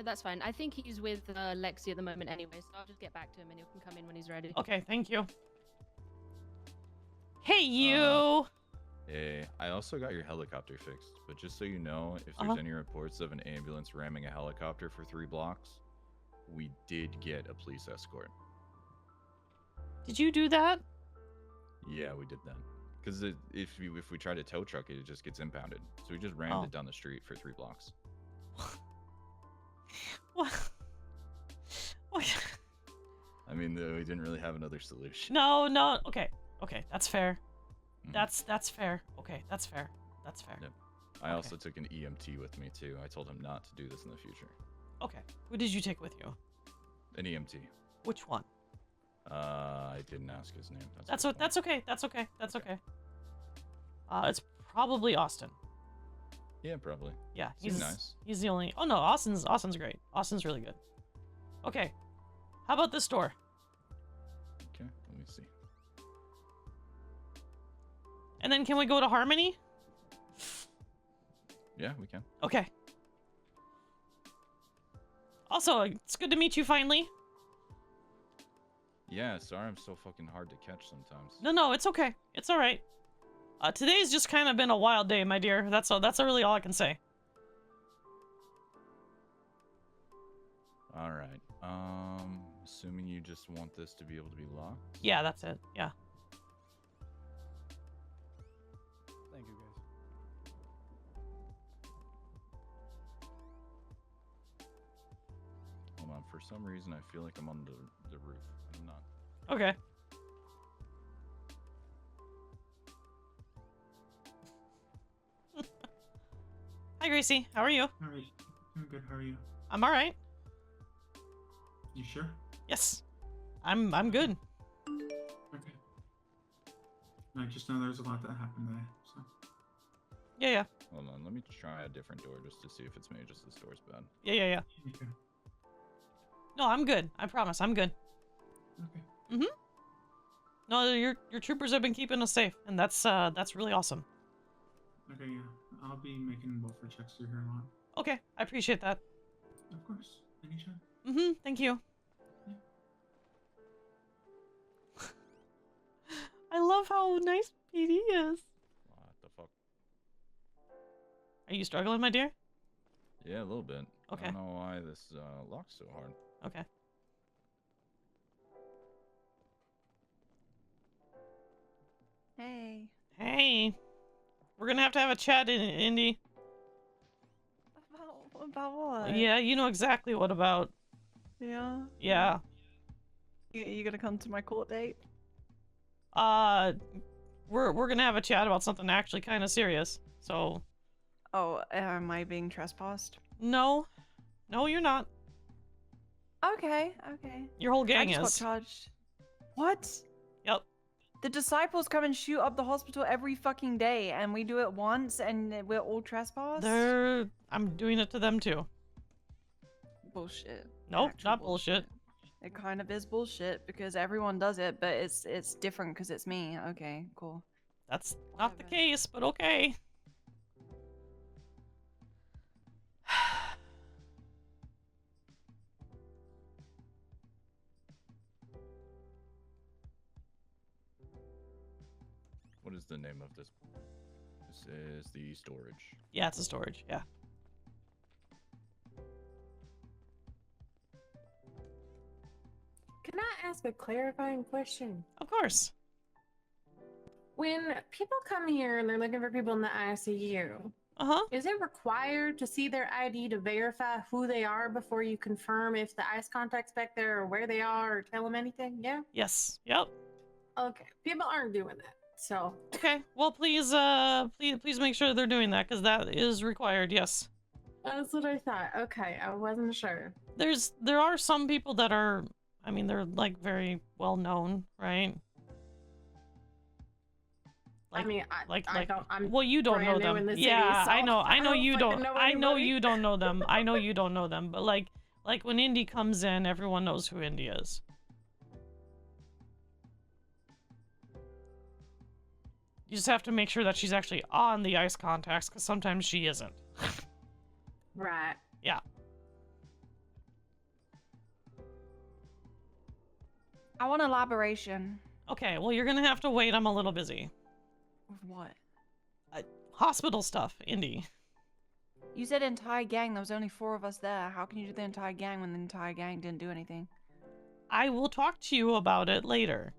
That's fine. I think he's with Lexi at the moment anyway, so I'll just get back to him and he can come in when he's ready. Okay, thank you. Hey, you! Hey, I also got your helicopter fixed, but just so you know, if there's any reports of an ambulance ramming a helicopter for 3 blocks, we did get a police escort. Did you do that? Yeah, we did that. Because if we try to tow truck it, it just gets impounded. So we just rammed it down the street for 3 blocks. What? I mean, we didn't really have another solution. No. Okay, that's fair. That's fair. Okay, that's fair. That's fair. Yep. I also took an EMT with me too. I told him not to do this in the future. Okay. Who did you take with you? An EMT. Which one? I didn't ask his name. That's okay. That's okay. It's probably Austin. Yeah, probably. Yeah, Seems nice. He's the only... Oh no, Austin's great. Austin's really good. Okay. How about this door? Okay, let me see. And then can we go to Harmony? Yeah, we can. Okay. Also, it's good to meet you finally. Yeah, sorry I'm so fucking hard to catch sometimes. No, it's okay. It's all right. Today's just kind of been a wild day, my dear. That's really all I can say. All right. Assuming you just want this to be able to be locked. Yeah, that's it. Yeah. Thank you, guys. Hold on. For some reason, I feel like I'm on the roof. I'm not. Okay. Hi, Gracie. How are you? Alright. I'm good. How are you? I'm all right. You sure? Yes. I'm good. Okay. I just know there's a lot that happened today, so. Yeah. Hold on. Let me try a different door just to see if it's maybe just this door's bad. Yeah. Okay. No, I'm good. I promise. I'm good. Okay. No, your troopers have been keeping us safe, and that's really awesome. Okay, yeah. I'll be making welfare checks through here a lot. Okay, I appreciate that. Of course. Anytime. Thank you. I love how nice PD is. What the fuck? Are you struggling, my dear? Yeah, a little bit. Okay. I don't know why this locks so hard. Okay. Hey. Hey. We're gonna have to have a chat, Indy. About what? Yeah, you know exactly what about. Yeah. Yeah. You gonna come to my court date? We're gonna have a chat about something actually kind of serious. So. Oh, am I being trespassed? No. No, you're not. Okay. Your whole gang I just is. got charged. What? Yep. The disciples come and shoot up the hospital every fucking day, and we do it once, and we're all trespassed? I'm doing it to them too. Bullshit. Nope, Actual not bullshit. It kind of is bullshit because everyone does it, but it's different because it's me. Okay, cool. That's not the case, but okay. What is the name of this? This is the storage. Yeah, it's a storage. Yeah. Can I ask a clarifying question? Of course. When people come here and they're looking for people in the ICU, is it required to see their ID to verify who they are before you confirm if the ICE contact's back there or where they are or tell them anything? Yeah? Yes. Yep. Okay. People aren't doing that. So. Okay. Well, please make sure they're doing that because that is required. Yes. That's what I thought. Okay, I wasn't sure. There are some people that are, I mean, they're like very well known, right? Like, I mean, I don't. I'm well, you don't know brand new them. in the city, Yeah, so I know you fucking don't. know I know anybody. you don't know them. I know you don't know them. But like when Indy comes in, everyone knows who Indy is. You just have to make sure that she's actually on the ICE contacts, because sometimes she isn't. Right. Yeah. I want elaboration. Okay, well, you're gonna have to wait. I'm a little busy. With what? Hospital stuff, Indy. You said entire gang. There was only 4 of us there. How can you do the entire gang when the entire gang didn't do anything? I will talk to you about it later.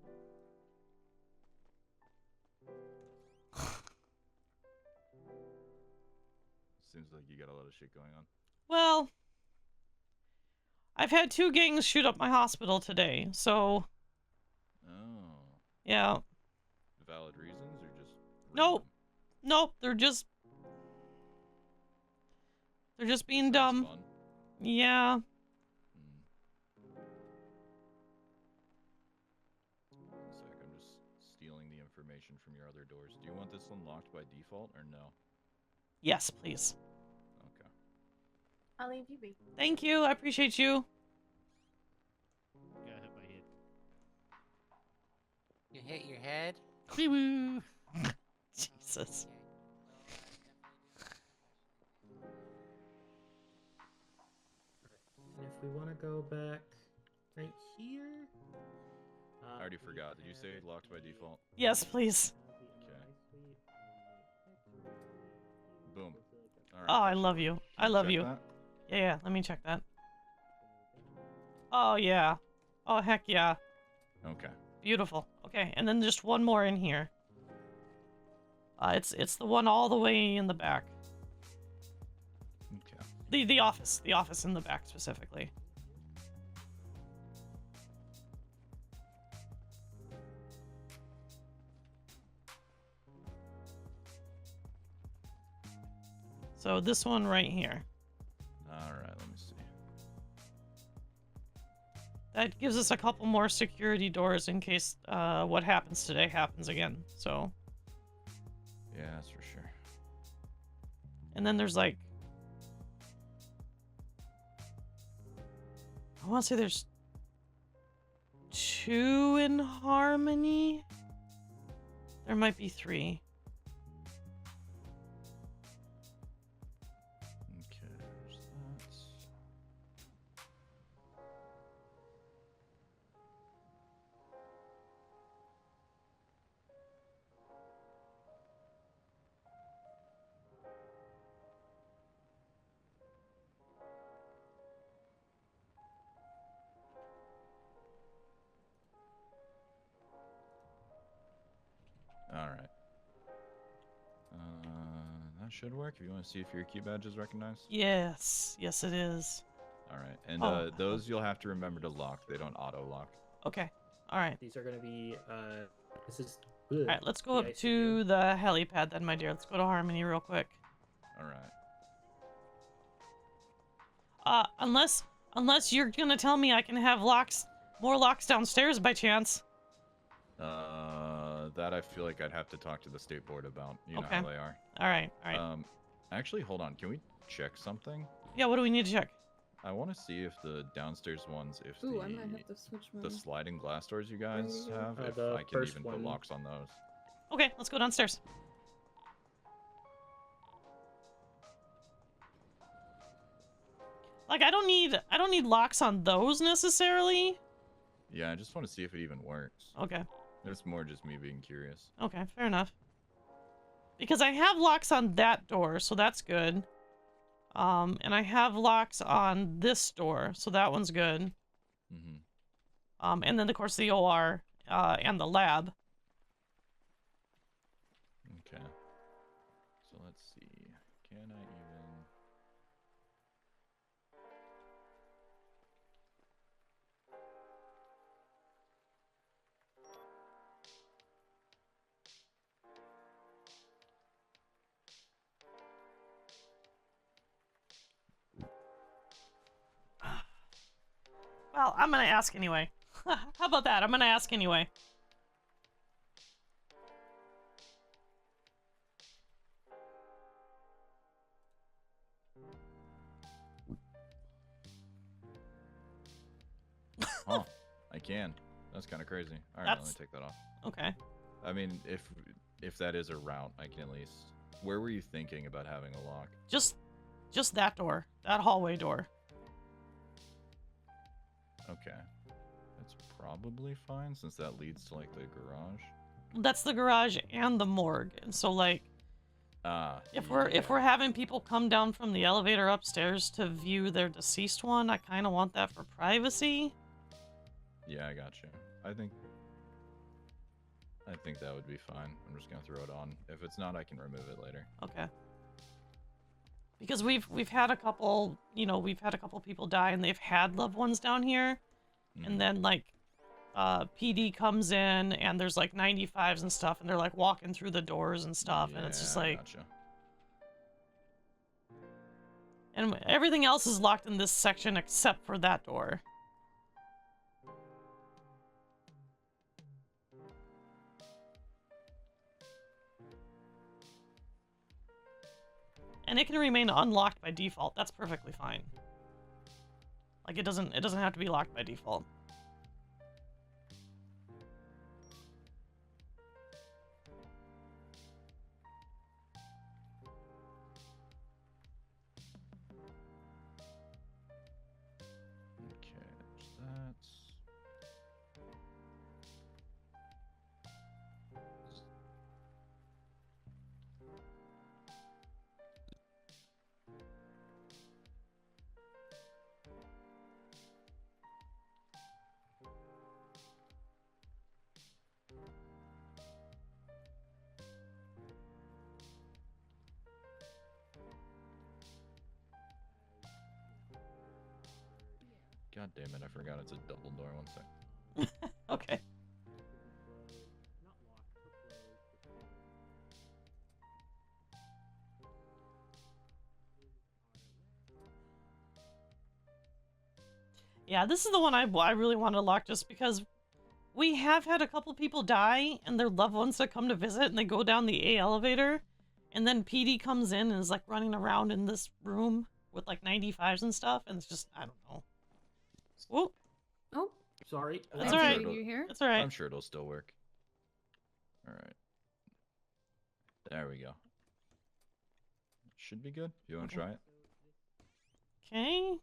Seems like you got a lot of shit going on. Well, I've had 2 gangs shoot up my hospital today, so... Oh. Yeah. Valid reasons or just... Nope. Nope, they're just being dumb. Fun. Yeah. One sec, I'm just stealing the information from your other doors. Do you want this one locked by default or no? Yes, please. Okay. I'll leave you be. Thank you. I appreciate you. Got hit my head. You hit your head? Wee-woo. Jesus. And if we want to go back right here. I already forgot. Did you say locked by default? Yes, please. Okay. Boom. All right. Oh, I love you. I love check you. that? Yeah, let me check that. Oh, yeah. Oh, heck yeah. Okay. Beautiful. Okay, and then just one more in here. It's the one all the way in the back. Okay. The office in the back specifically. So this one right here. All right, let me see. That gives us a couple more security doors in case what happens today happens again. So. Yeah, that's for sure. And then there's like, I want to say there's 2 in Harmony. There might be 3. Okay, there's that. should work. If you want to see if your key badge is recognized. Yes. Yes, it is. All right, and Oh. those you'll have to remember to lock. They don't auto lock. Okay. All right. These are going to be. This is. All right. Let's go the up ICU. to the helipad then, my dear. Let's go to Harmony real quick. All right. Unless you're gonna tell me I can have more locks downstairs by chance. That I feel like I'd have to talk to the state board about. You know Okay. how they are. All right. All right. Actually, hold on. Can we check something? Yeah. What do we need to check? I want to see if the downstairs ones, if Ooh, I might have to switch my. the sliding glass doors you guys you go. have, if The I can first even put one. locks on those. Okay. Let's go downstairs. Like I don't need locks on those necessarily. Yeah, I just want to see if it even works. Okay. It's more just me being curious. Okay, fair enough. Because I have locks on that door, so that's good. And I have locks on this door, so that one's good. Mm-hmm. And then of course the OR, and the lab. Okay. So let's see. Can I even... Well, I'm gonna ask anyway. How about that? I'm gonna ask anyway. Oh, I can. That's kind of crazy. All right, let me take that off. Okay. I mean, if that is a route, I can at least... Where were you thinking about having a lock? Just that door. That hallway door. Okay. That's probably fine, since that leads to, like, the garage. That's the garage and the morgue. And so, like, if we're having people come down from the elevator upstairs to view their deceased one, I kind of want that for privacy. Yeah, I got you. I think that would be fine. I'm just gonna throw it on. If it's not, I can remove it later. Okay. Because we've had a couple, we've had a couple people die and they've had loved ones down here. And then like PD comes in and there's like 95s and stuff and they're like walking through the doors and stuff and it's just like Gotcha. And everything else is locked in this section except for that door. And it can remain unlocked by default. That's perfectly fine. Like it doesn't have to be locked by default. Okay, there's that. God damn it, I forgot it's a double door. 1 sec. Okay. Yeah, this is the one I really want to lock just because we have had a couple people die and their loved ones that come to visit and they go down the A elevator and then PD comes in and is like running around in this room with like 95s and stuff and it's just, I don't know. Whoop. Oh, sorry. That's alright. You here? That's alright. I'm sure it'll still work. Alright. There we go. Should be good. You want to try it? Okay.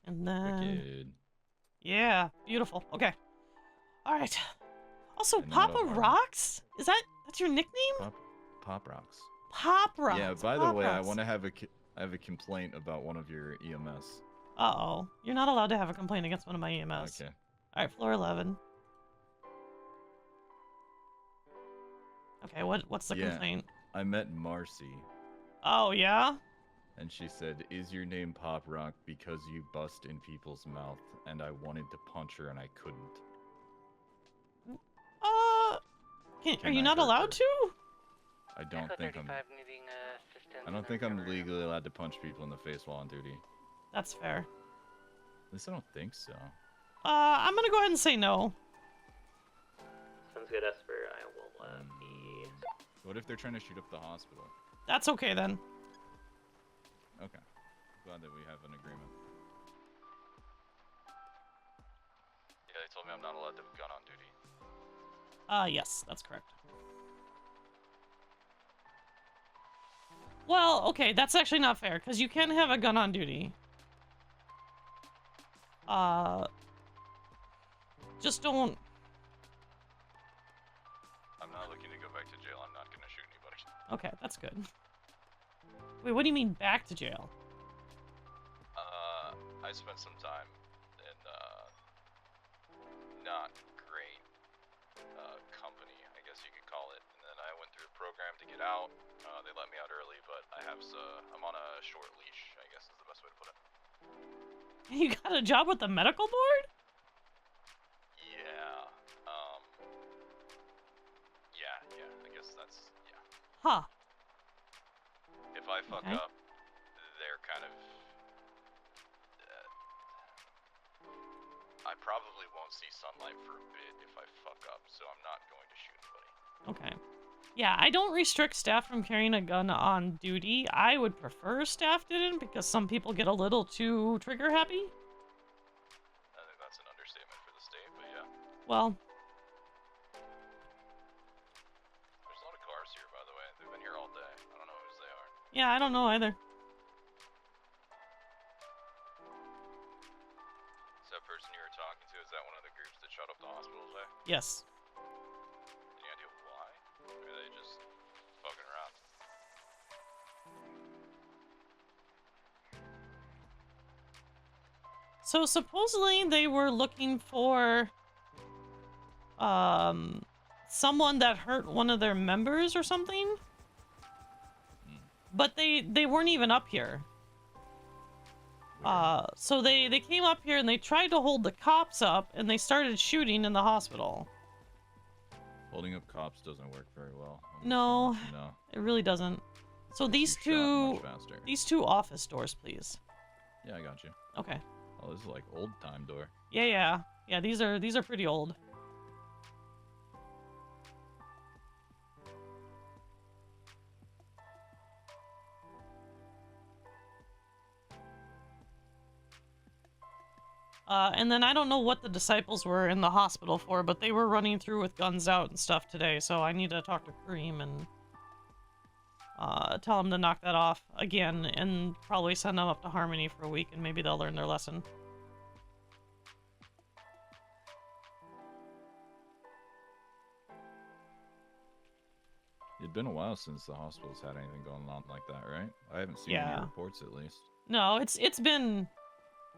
And then... Wicked. Yeah, beautiful. Okay. Alright. Also, And then Papa what about- Rocks? That's your nickname? Pop Rocks. Pop Rocks. Yeah, by the Pop way, I Rocks. want to have I have a complaint about one of your EMS. Uh-oh. You're not allowed to have a complaint against one of my EMS. Okay. Alright, floor 11. Okay, what's the Yeah. complaint? I met Marcy, Oh, yeah? and she said, "Is your name Pop Rock because you bust in people's mouth?" And I wanted to punch her, and I couldn't. Are you not allowed to? I don't Echo think I'm. 35 needing assistance. I don't think I'm legally allowed to punch people in the face while on duty. That's fair. At least I don't think so. I'm gonna go ahead and say no. Sounds good, Esper. I will be. What if they're trying to shoot up the hospital? That's okay then. Okay. Glad that we have an agreement. Yeah, they told me I'm not allowed to have a gun on duty. Yes, that's correct. Well, okay, that's actually not fair, because you can have a gun on duty. Just don't... I'm not looking to go back to jail. I'm not going to shoot anybody. Okay, that's good. Wait, what do you mean back to jail? I spent some time in, not great, company, I guess you could call it. And then I went through a program to get out. They let me out early, but I'm on a short leash, I guess is the best way to put it. You got a job with the medical board? Yeah, yeah, I guess that's, yeah. Huh. If I fuck Okay. up, they're kind of, I probably won't see sunlight for a bit if I fuck up, so I'm not going to shoot anybody. Okay. Yeah, I don't restrict staff from carrying a gun on duty. I would prefer staff didn't, because some people get a little too trigger happy. I think that's an understatement for the state, but yeah. Well, There's a lot of cars here, by the way. They've been here all day. I don't know whose they are. yeah, I don't know either. Is that person you were talking to, is that one of the groups that shot up the hospital today? Yes. Any idea why? Or are they just fucking around? So supposedly they were looking for someone that hurt one of their members or something. But they weren't even up here. So they came up here and they tried to hold the cops up and they started shooting in the hospital. Holding up cops doesn't work very well. No, No. it really doesn't. So these You shot much two faster. office doors, please. Yeah, I got you. Okay. Oh, this is like old time door. Yeah. These are pretty old. And then I don't know what the disciples were in the hospital for, but they were running through with guns out and stuff today, so I need to talk to Kareem and tell them to knock that off again and probably send them up to Harmony for a week and maybe they'll learn their lesson. It'd been a while since the hospital's had anything going on like that, right? I haven't seen any Yeah. reports at least. No, it's been,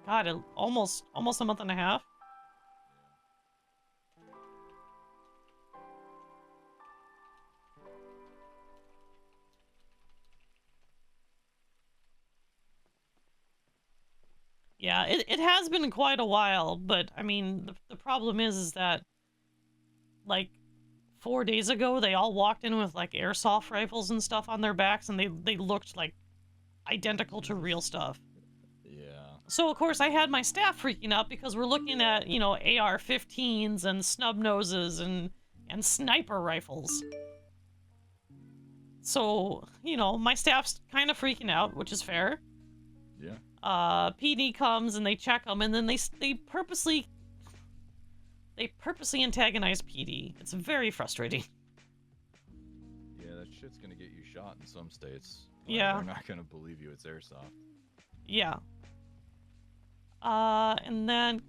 God, almost a month and a half. Yeah, it has been quite a while, but I mean, the problem is that, like, 4 days ago, they all walked in with, like, airsoft rifles and stuff on their backs, and they looked, like, identical to real stuff. Yeah. So, of course, I had my staff freaking out because we're looking at, you know, AR-15s and snub noses and sniper rifles. So, you know, my staff's kind of freaking out, which is fair. Yeah. PD comes and they check them, and then they purposely antagonize PD. It's very frustrating. Yeah, that shit's gonna get you shot in some states. Yeah. They're not gonna believe you it's airsoft. Yeah. And then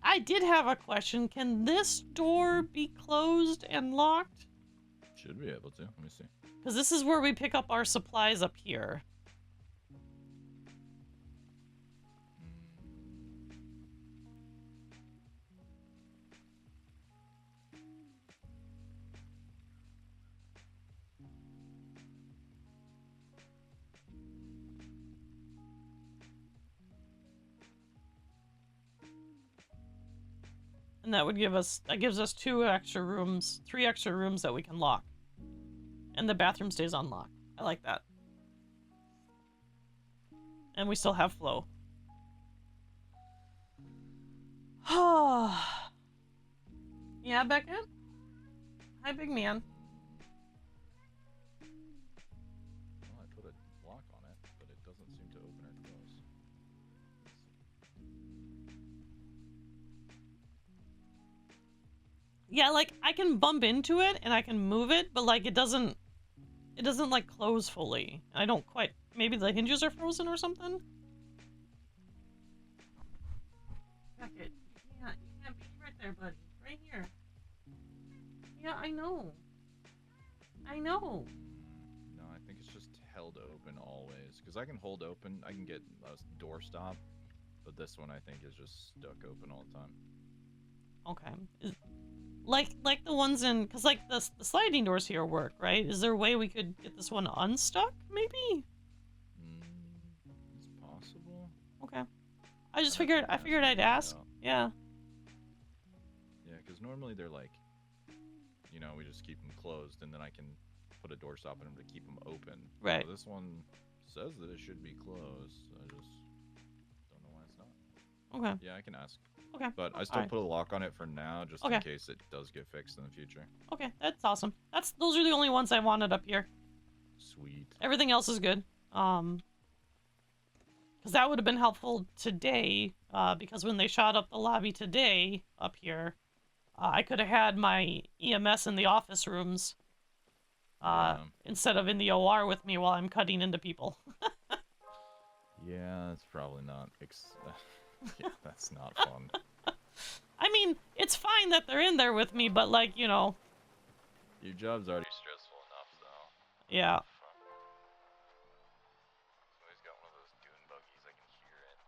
I did have a question. Can this door be closed and locked? Should be able to. Let me see. Because this is where we pick up our supplies up here. And that gives us 2 extra rooms, 3 extra rooms that we can lock. And the bathroom stays unlocked. I like that. And we still have flow. Yeah, Becca? Hi, big man. Well, I put a lock on it, but it doesn't seem to open or close. Yeah, like, I can bump into it and I can move it, but like, it doesn't like close fully. I don't quite, maybe the hinges are frozen or something? Beckett, you can't be right there, buddy. Right here. Yeah, I know. I know. No, I think it's just held open always. Because I can hold open, I can get a door stop, but this one I think is just stuck open all the time. Okay. Like the ones in, because like the sliding doors here work, right? Is there a way we could get this one unstuck, maybe? It's possible. Okay. I figured I'd ask. Yeah. Yeah, because normally they're like, you know, we just keep them closed, and then I can put a door stop in them to keep them open. Right. So this one says that it should be closed. I just don't know why it's not. Okay. Yeah, I can ask. Okay. But I still Alright. put a lock on it for now, just Okay. in case it does get fixed in the future. Okay, that's awesome. Those are the only ones I wanted up here. Sweet. Everything else is good. Because that would have been helpful today, because when they shot up the lobby today up here, I could have had my EMS in the office rooms instead of in the OR with me while I'm cutting into people. Yeah, it's probably not. Yeah, that's not fun. I mean, it's fine that they're in there with me, but like, you know. Your job's already stressful enough, though. Yeah. Somebody's got one of those dune buggies. I can hear it.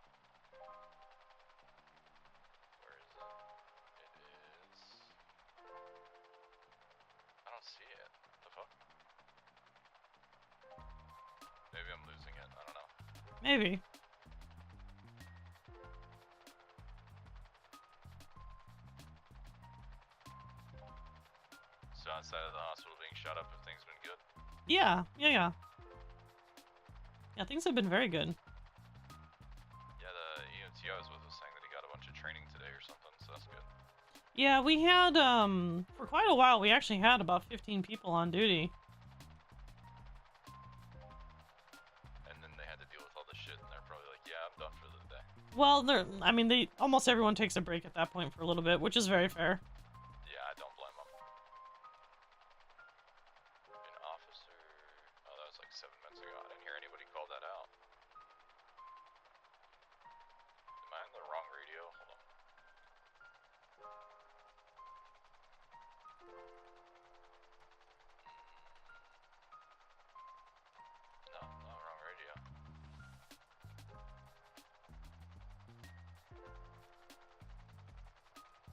Where is it? It is. I don't see it. What the fuck? Maybe I'm losing it. I don't know. Maybe. So outside of the hospital being shot up, have things been good? Yeah. Yeah, things have been very good. Yeah, the EMT I was with was saying that he got a bunch of training today or something, so that's good. Yeah, we had, for quite a while, we actually had about 15 people on duty. And then they had to deal with all this shit, and they're probably like, yeah, I'm done for the day. Well, almost everyone takes a break at that point for a little bit, which is very fair. Yeah, I don't blame them. An officer... Oh, that was like 7 minutes ago. I didn't hear anybody call that out. Am I on the wrong radio? Hold on. No, not wrong radio.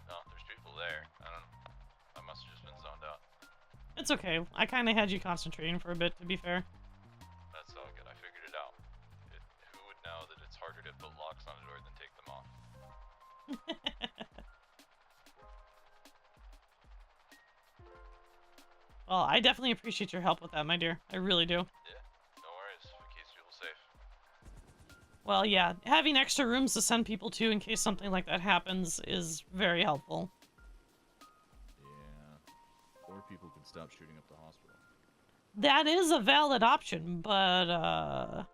No, there's people there. I don't know. I must have just been zoned out. It's okay. I kind of had you concentrating for a bit, to be fair. That's all good. I figured it out. Who would know that it's harder to put locks on a door than take them off? Well, I definitely appreciate your help with that, my dear. I really do. Yeah, no worries. It keeps people safe. Well, yeah, having extra rooms to send people to in case something like that happens is very helpful. Yeah. Or people could stop shooting up the hospital. That is a valid option, but,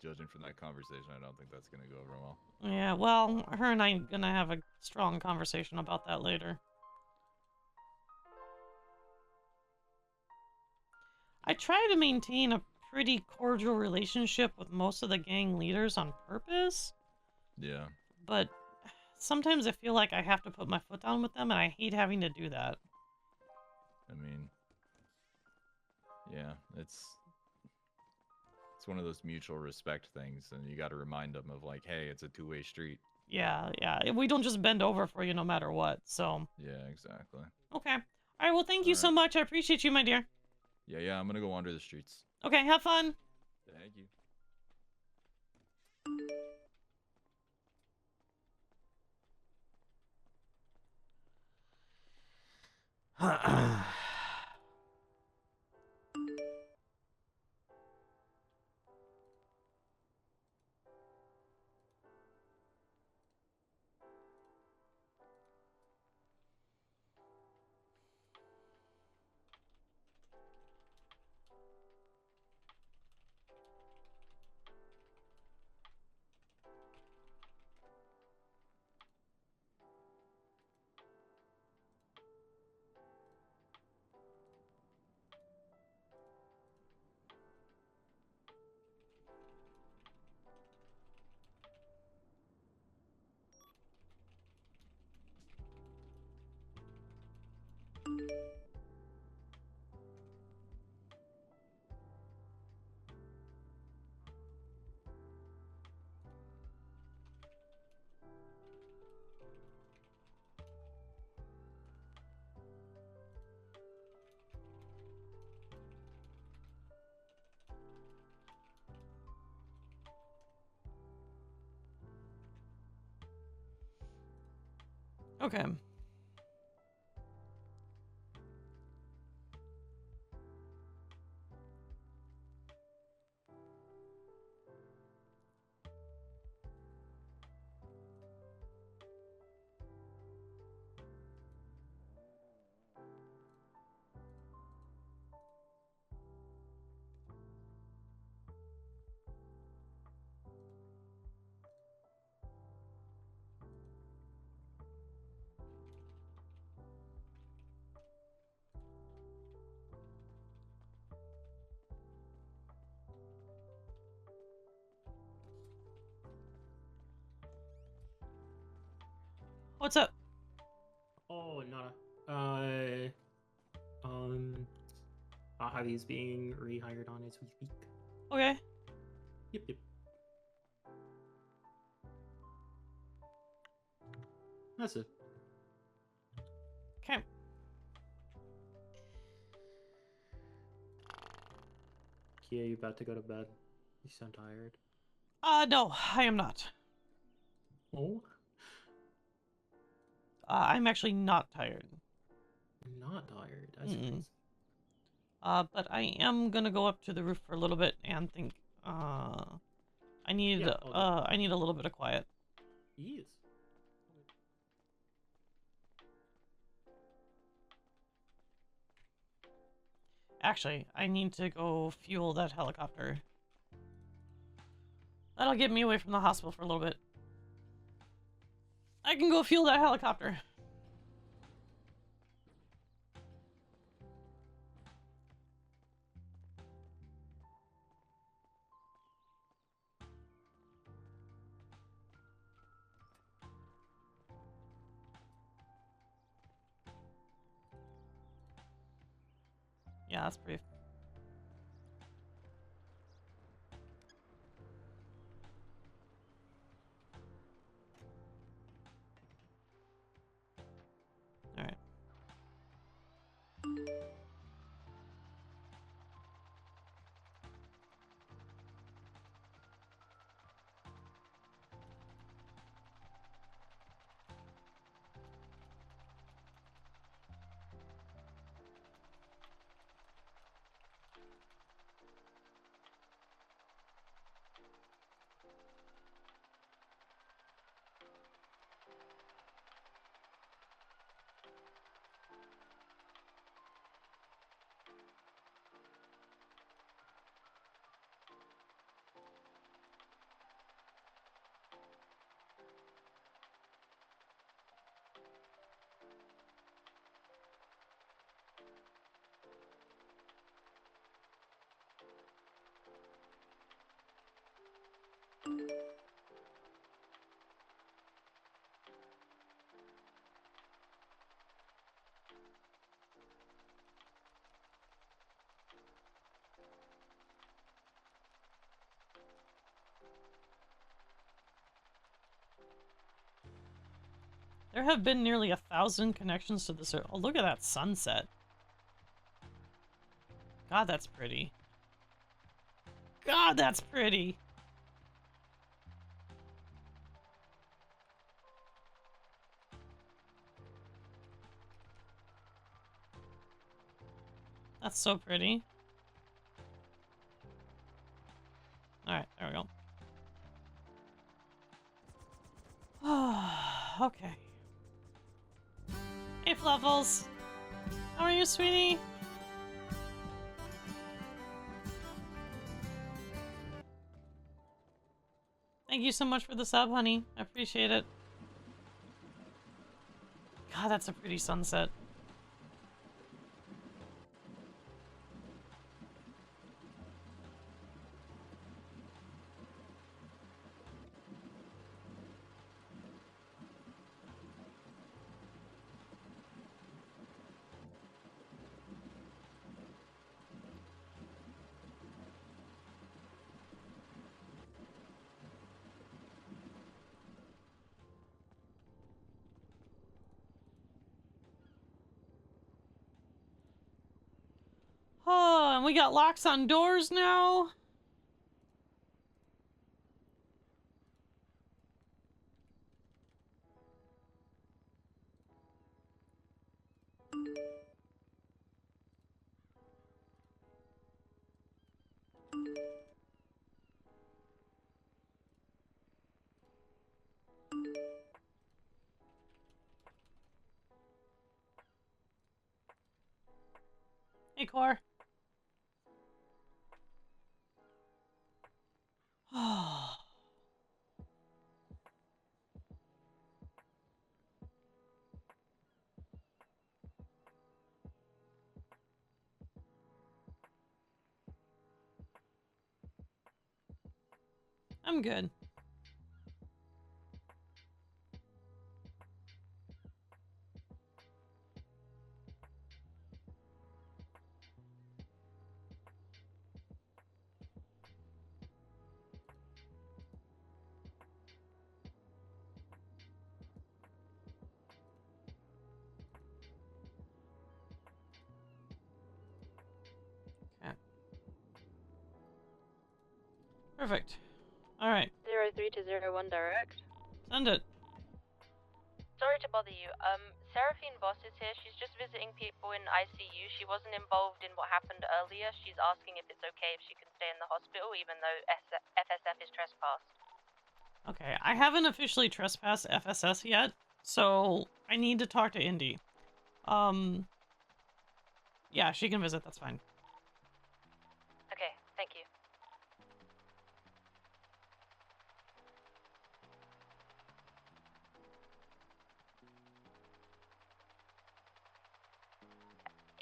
Judging from that conversation, I don't think that's gonna go over well. yeah, well, her and I are gonna have a strong conversation about that later. I try to maintain a pretty cordial relationship with most of the gang leaders on purpose. Yeah. But sometimes I feel like I have to put my foot down with them, and I hate having to do that. I mean, yeah, it's one of those mutual respect things, and you got to remind them of like, hey, it's a two-way street. Yeah. We don't just bend over for you no matter what, so. Yeah, exactly. Okay. All right, well, thank you so much. I appreciate you, my dear. Yeah, I'm gonna go wander the streets. Okay, have fun. Thank you. Okay. What's up? Oh, nada. Javi's being rehired on as we speak. Okay. Yep, yep. That's it. Okay. Keya, you about to go to bed? You sound tired. No, I am not. Oh? I'm actually not tired. Not tired. That's crazy. But I am gonna go up to the roof for a little bit and think. I need Yeah, I need a little bit of quiet. Yes. Actually, I need to go fuel that helicopter. That'll get me away from the hospital for a little bit. I can go fuel that helicopter. Yeah, that's pretty. All right. There have been nearly 1,000 connections to this. Oh, look at that sunset. God, that's pretty. God, that's pretty. That's so pretty. Alright, there we go. Okay. Hey, Fluffles. How are you, sweetie? Thank you so much for the sub, honey. I appreciate it. God, that's a pretty sunset. Oh, and we got locks on doors now. Hey, Core. Oh. I'm good. Okay. Perfect. Alright. 03 to 01 direct. Send it. Sorry to bother you. Seraphine Boss is here. She's just visiting people in ICU. She wasn't involved in what happened earlier. She's asking if it's okay if she can stay in the hospital, even though FSF is trespassed. Okay, I haven't officially trespassed FSS yet, so I need to talk to Indy. Yeah, she can visit, that's fine. Okay, thank you.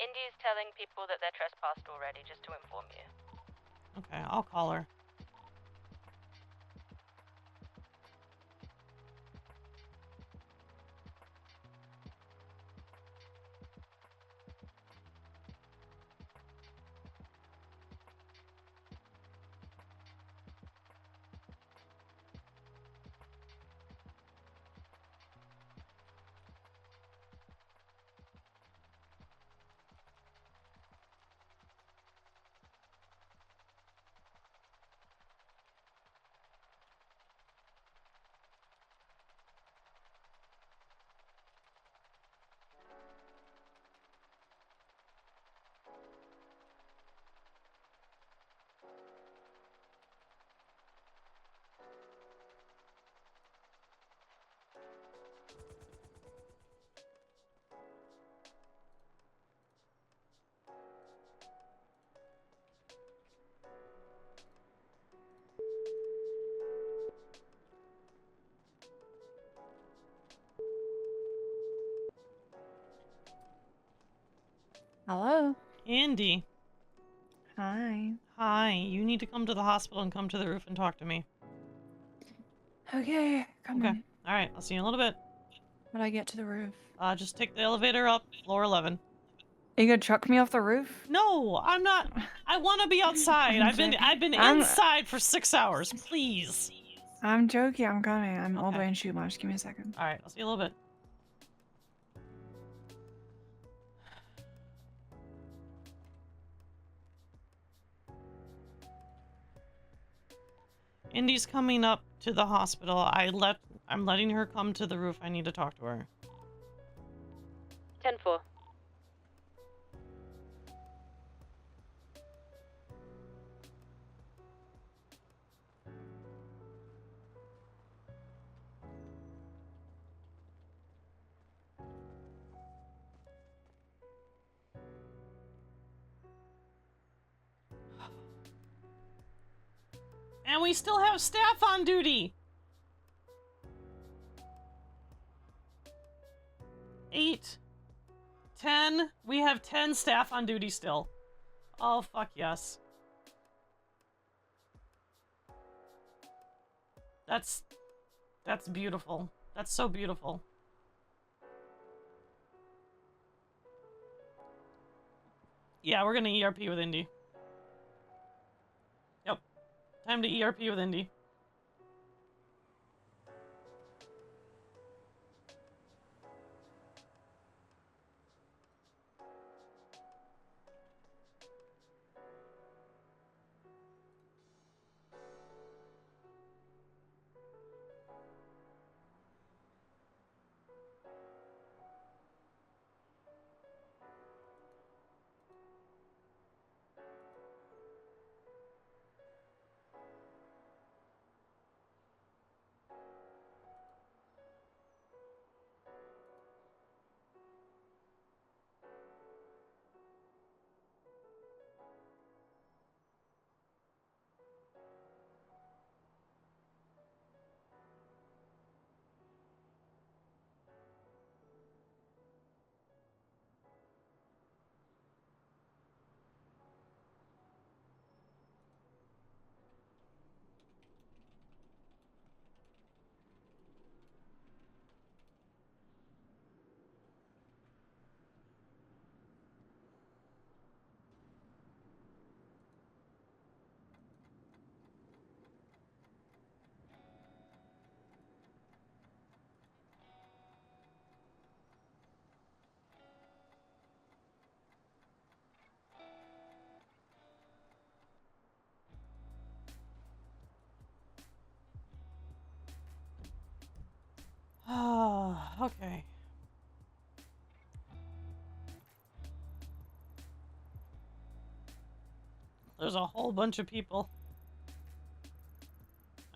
Indy's telling people that they're trespassed already, just to inform you. Okay, I'll call her. Hello. Indy. Hi. Hi, you need to come to the hospital and come to the roof and talk to me. Okay, come in. Alright, I'll see you in a little bit. How do I get to the roof? Just take the elevator up, floor 11. Are you gonna chuck me off the roof? No, I'm not. I want to be outside. I've been inside for 6 hours. Please. I'm joking. I'm coming. I'm all the way in shoot march. Give me a second. All right, I'll see you in a little bit. Indy's coming up to the hospital. I'm letting her come to the roof. I need to talk to her. 10-4. And we still have staff on duty. 8, 10. We have 10 staff on duty still. Oh, fuck yes. That's beautiful. That's so beautiful. Yeah, we're gonna ERP with Indy. Yep. Time to ERP with Indy. Oh, okay. There's a whole bunch of people.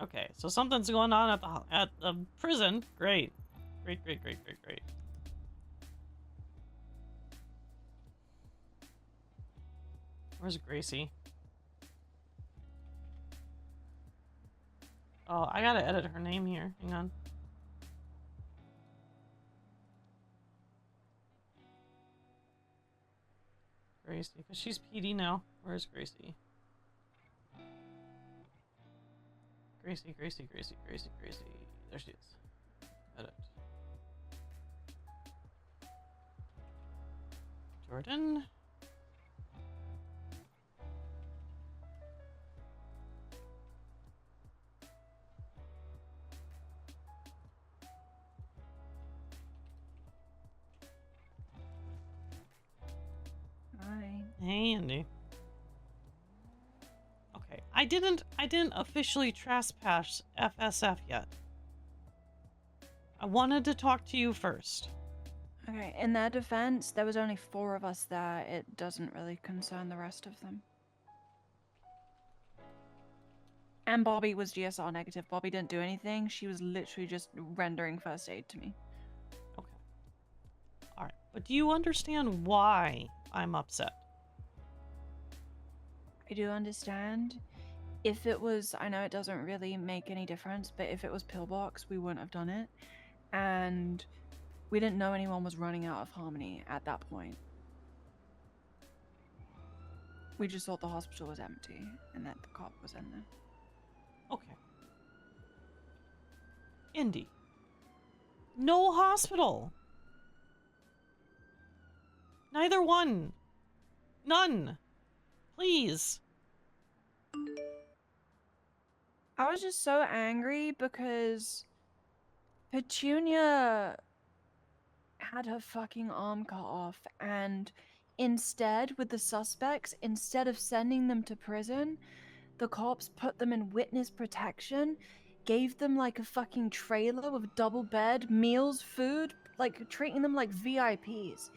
Okay, so something's going on at the prison. Great. Great. Where's Gracie? Oh, I gotta edit her name here. Hang on. Gracie, because she's PD now. Where's Gracie? Gracie. There she is. Edit. Jordan. Hi. Hey, Andy. Okay, I didn't officially trespass FSF yet. I wanted to talk to you first. Okay, in their defense, there was only 4 of us there. It doesn't really concern the rest of them. And Bobby was GSR negative. Bobby didn't do anything. She was literally just rendering first aid to me. Okay. Alright, but do you understand why I'm upset? I do understand. If it was, I know it doesn't really make any difference, but if it was Pillbox, we wouldn't have done it. And we didn't know anyone was running out of Harmony at that point. We just thought the hospital was empty and that the cop was in there. Okay. Indy. No hospital. Neither one. None. Please. I was just so angry because Petunia had her fucking arm cut off, and instead, with the suspects, instead of sending them to prison, the cops put them in witness protection, gave them like a fucking trailer with double bed, meals, food, like treating them like VIPs.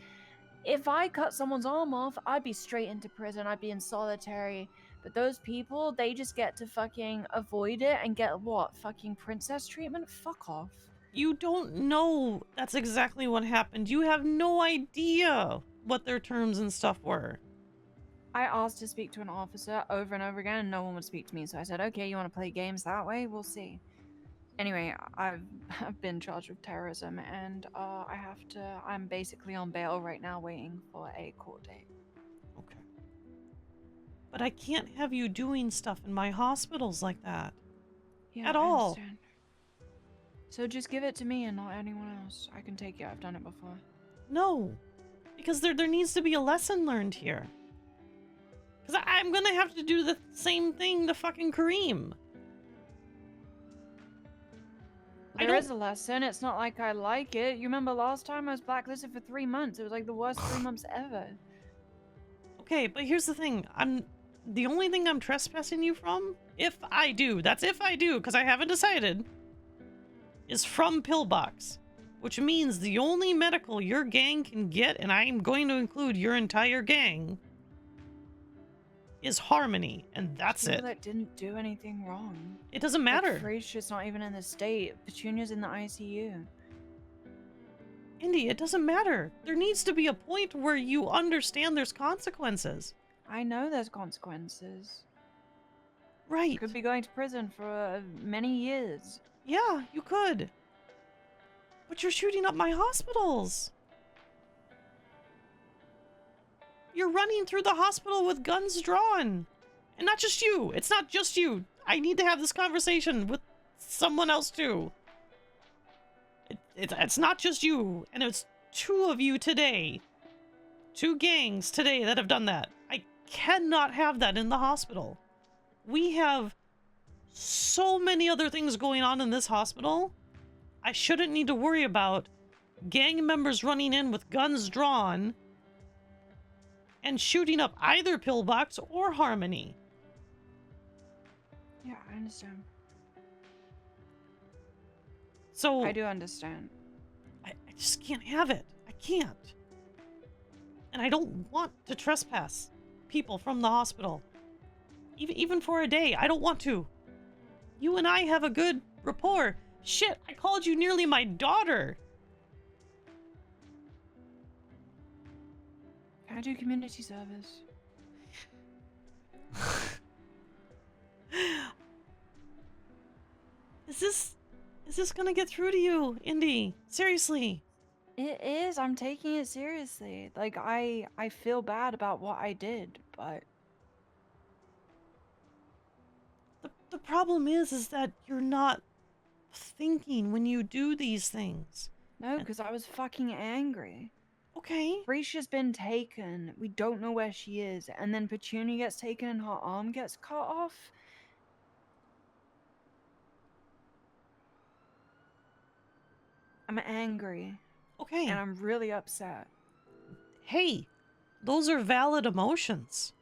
If I cut someone's arm off, I'd be straight into prison. I'd be in solitary. But those people, they just get to fucking avoid it and get what? Fucking princess treatment? Fuck off. You don't know that's exactly what happened. You have no idea what their terms and stuff were. I asked to speak to an officer over and over again, and no one would speak to me. So I said, okay, you want to play games that way? We'll see. Anyway, I've been charged with terrorism, and I'm basically on bail right now waiting for a court date. Okay. But I can't have you doing stuff in my hospitals like that. Yeah, At I all. understand. So just give it to me and not anyone else. I can take it. I've done it before. No. Because there needs to be a lesson learned here. Because I'm gonna have to do the same thing to fucking Kareem. There is a lesson. It's not like I like it. You remember last time I was blacklisted for 3 months? It was like the worst 3 months ever. Okay, but here's the thing. The only thing I'm trespassing you from, if I do, because I haven't decided, is from Pillbox. Which means the only medical your gang can get, and I'm going to include your entire gang, is Harmony, and that's People it. that didn't do anything wrong. It doesn't matter. Like Frasia's not even in the state. Petunia's in the ICU. Indy, it doesn't matter. There needs to be a point where you understand there's consequences. I know there's consequences. Right. You could be going to prison for many years. Yeah, you could. But you're shooting up my hospitals. You're running through the hospital with guns drawn. And not just you. It's not just you. I need to have this conversation with someone else too. It's not just you. And it's 2 of you today. 2 gangs today that have done that. I cannot have that in the hospital. We have so many other things going on in this hospital. I shouldn't need to worry about gang members running in with guns drawn and shooting up either Pillbox or Harmony. Yeah, I understand. So I do understand. I just can't have it. I can't. And I don't want to trespass people from the hospital. Even for a day. I don't want to. You and I have a good rapport. Shit, I called you nearly my daughter. I do community service. Is this gonna get through to you, Indy? Seriously. It is. I'm taking it seriously. Like, I feel bad about what I did, but... The problem is that you're not thinking when you do these things. No, because I was fucking angry. Okay. Frasia's been taken. We don't know where she is. And then Petunia gets taken and her arm gets cut off. I'm angry. Okay. And I'm really upset. Hey, those are valid emotions.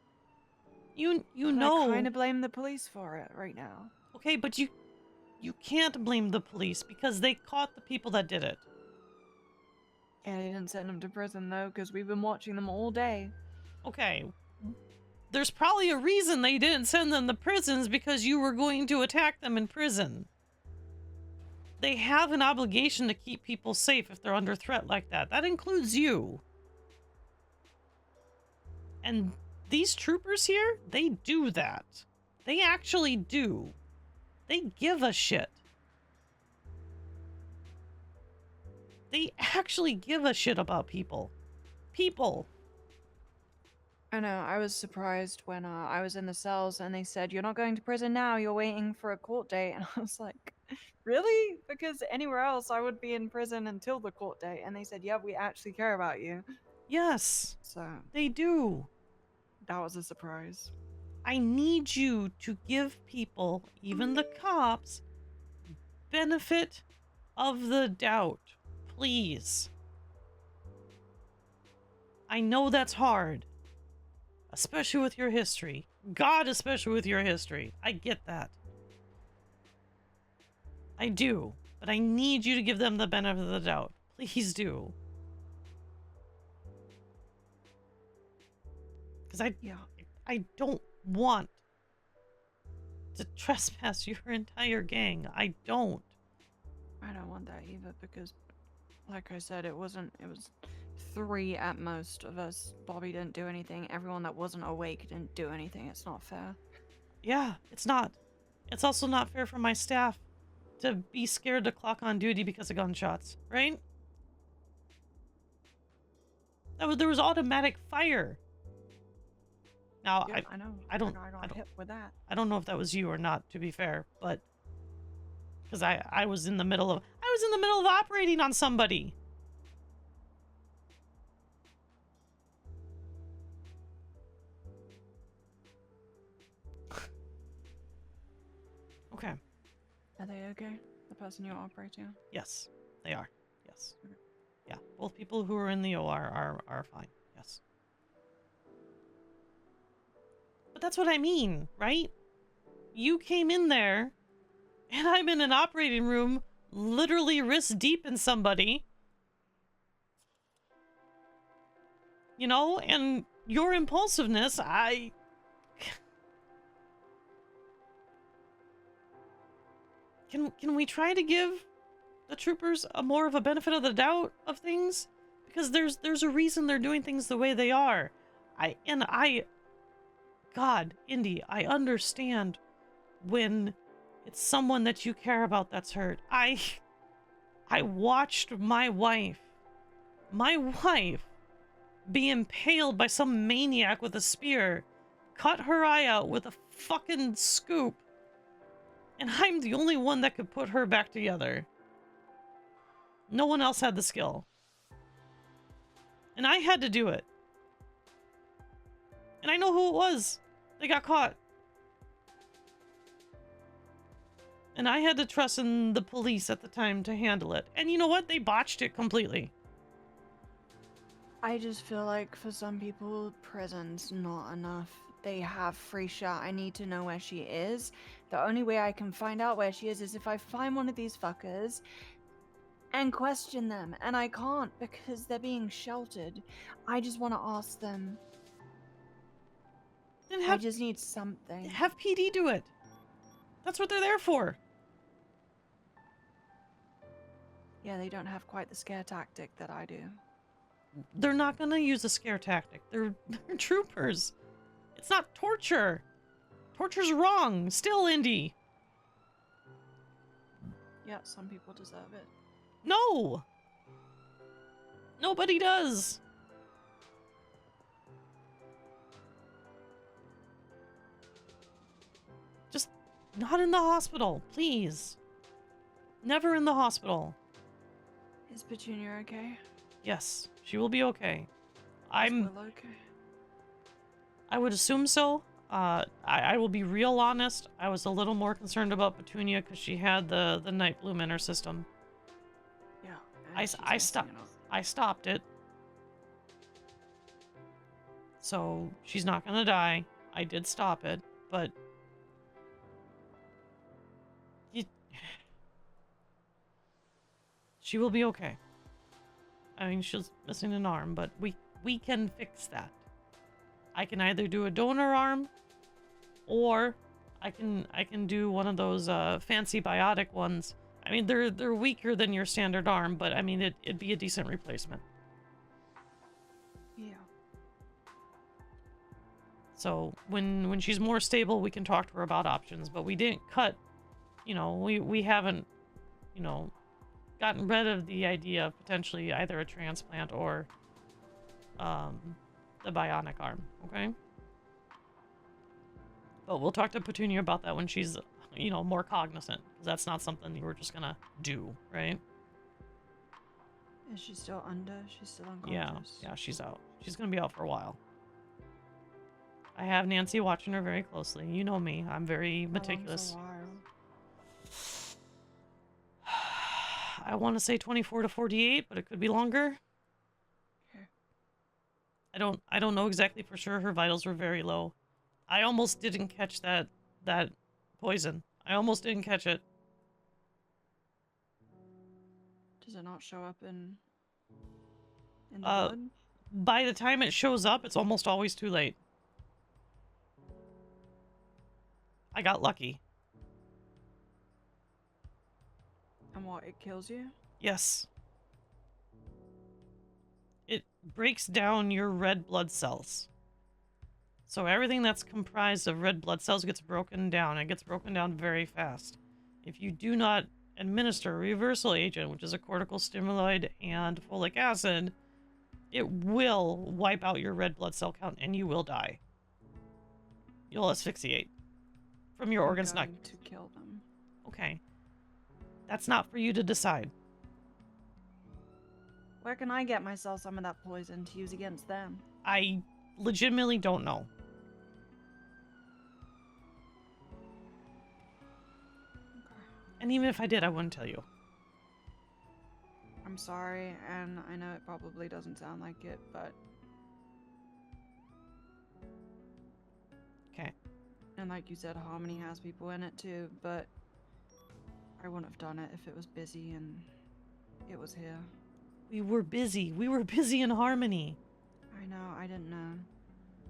You know. I kind of blame the police for it right now. Okay, but you can't blame the police because they caught the people that did it. And they didn't send them to prison though, because we've been watching them all day. Okay. There's probably a reason they didn't send them to prisons, because you were going to attack them in prison. They have an obligation to keep people safe if they're under threat like that. That includes you. And these troopers here, they do that. They actually do. They give a shit. They actually give a shit about people. People. I know, I was surprised when I was in the cells and they said, "You're not going to prison now, you're waiting for a court date." And I was like, really? Because anywhere else I would be in prison until the court date. And they said, "Yeah, we actually care about you." Yes. So they do. That was a surprise. I need you to give people, even the cops, benefit of the doubt. Please. I know that's hard. Especially with your history. God, especially with your history. I get that. I do. But I need you to give them the benefit of the doubt. Please do. Because I don't want to trespass your entire gang. I don't. I don't want that either, because Like I said, it wasn't. It was 3 at most of us. Bobby didn't do anything. Everyone that wasn't awake didn't do anything. It's not fair. Yeah, it's not. It's also not fair for my staff to be scared to clock on duty because of gunshots, right? There was automatic fire. Now, Yeah, I know. I don't got hit with that. I don't know if that was you or not, to be fair, but because I was in the middle of operating on somebody. Okay. Are they okay? The person you're operating on? Yes, they are. Yes. Yeah, both people who are in the OR are fine. Yes. But that's what I mean, right? You came in there, and I'm in an operating room, literally wrist deep in somebody. You know, and your impulsiveness, Can we try to give the troopers a more of a benefit of the doubt of things? Because there's a reason they're doing things the way they are. God, Indy, I understand when it's someone that you care about that's hurt. I watched my wife be impaled by some maniac with a spear, cut her eye out with a fucking scoop, and I'm the only one that could put her back together. No one else had the skill. And I had to do it. And I know who it was. They got caught. And I had to trust in the police at the time to handle it. And you know what? They botched it completely. I just feel like for some people, prison's not enough. They have free shot. I need to know where she is. The only way I can find out where she is if I find one of these fuckers and question them. And I can't because they're being sheltered. I just want to ask them. Then I just need something. Have PD do it. That's what they're there for. Yeah, they don't have quite the scare tactic that I do. They're not gonna use a scare tactic. They're troopers. It's not torture. Torture's wrong. Still, Indy. Yeah, some people deserve it. No! Nobody does. Just not in the hospital, please. Never in the hospital. Is Petunia okay? Yes, she will be okay. Is Will okay? I would assume so. I will be real honest. I was a little more concerned about Petunia because she had the night bloom in her system. Yeah. I stopped it. So she's not gonna die. I did stop it, but she will be okay. I mean, she's missing an arm, but we can fix that. I can either do a donor arm, or I can do one of those fancy biotic ones. I mean, they're weaker than your standard arm, but I mean it'd be a decent replacement. Yeah. So when she's more stable, we can talk to her about options. But we didn't cut, you know, we haven't, you know, gotten rid of the idea of potentially either a transplant or the bionic arm, okay? But we'll talk to Petunia about that when she's, you know, more cognizant. Because that's not something you were just gonna do, right? Is she still under? She's still unconscious? Yeah, she's out. She's gonna be out for a while. I have Nancy watching her very closely. You know me. I'm very meticulous. How long's a while? I want to say 24 to 48, but it could be longer. Okay. I don't know exactly for sure. Her vitals were very low. I almost didn't catch that poison. I almost didn't catch it. Does it not show up in the Uh, blood? By the time it shows up, it's almost always too late. I got lucky. And what, it kills you? Yes. it breaks down your red blood cells. So everything that's comprised of red blood cells gets broken down. It gets broken down very fast. If you do not administer a reversal agent, which is a corticosteroid and folic acid, it will wipe out your red blood cell count and you will die. You'll asphyxiate from your organs not to kill them. Okay. That's not for you to decide. Where can I get myself some of that poison to use against them? I legitimately don't know. And even if I did, I wouldn't tell you. I'm sorry, and I know it probably doesn't sound like it, but... Okay. And like you said, Harmony has people in it too, but I wouldn't have done it if it was busy and it was here. We were busy. We were busy in Harmony. I know, I didn't know.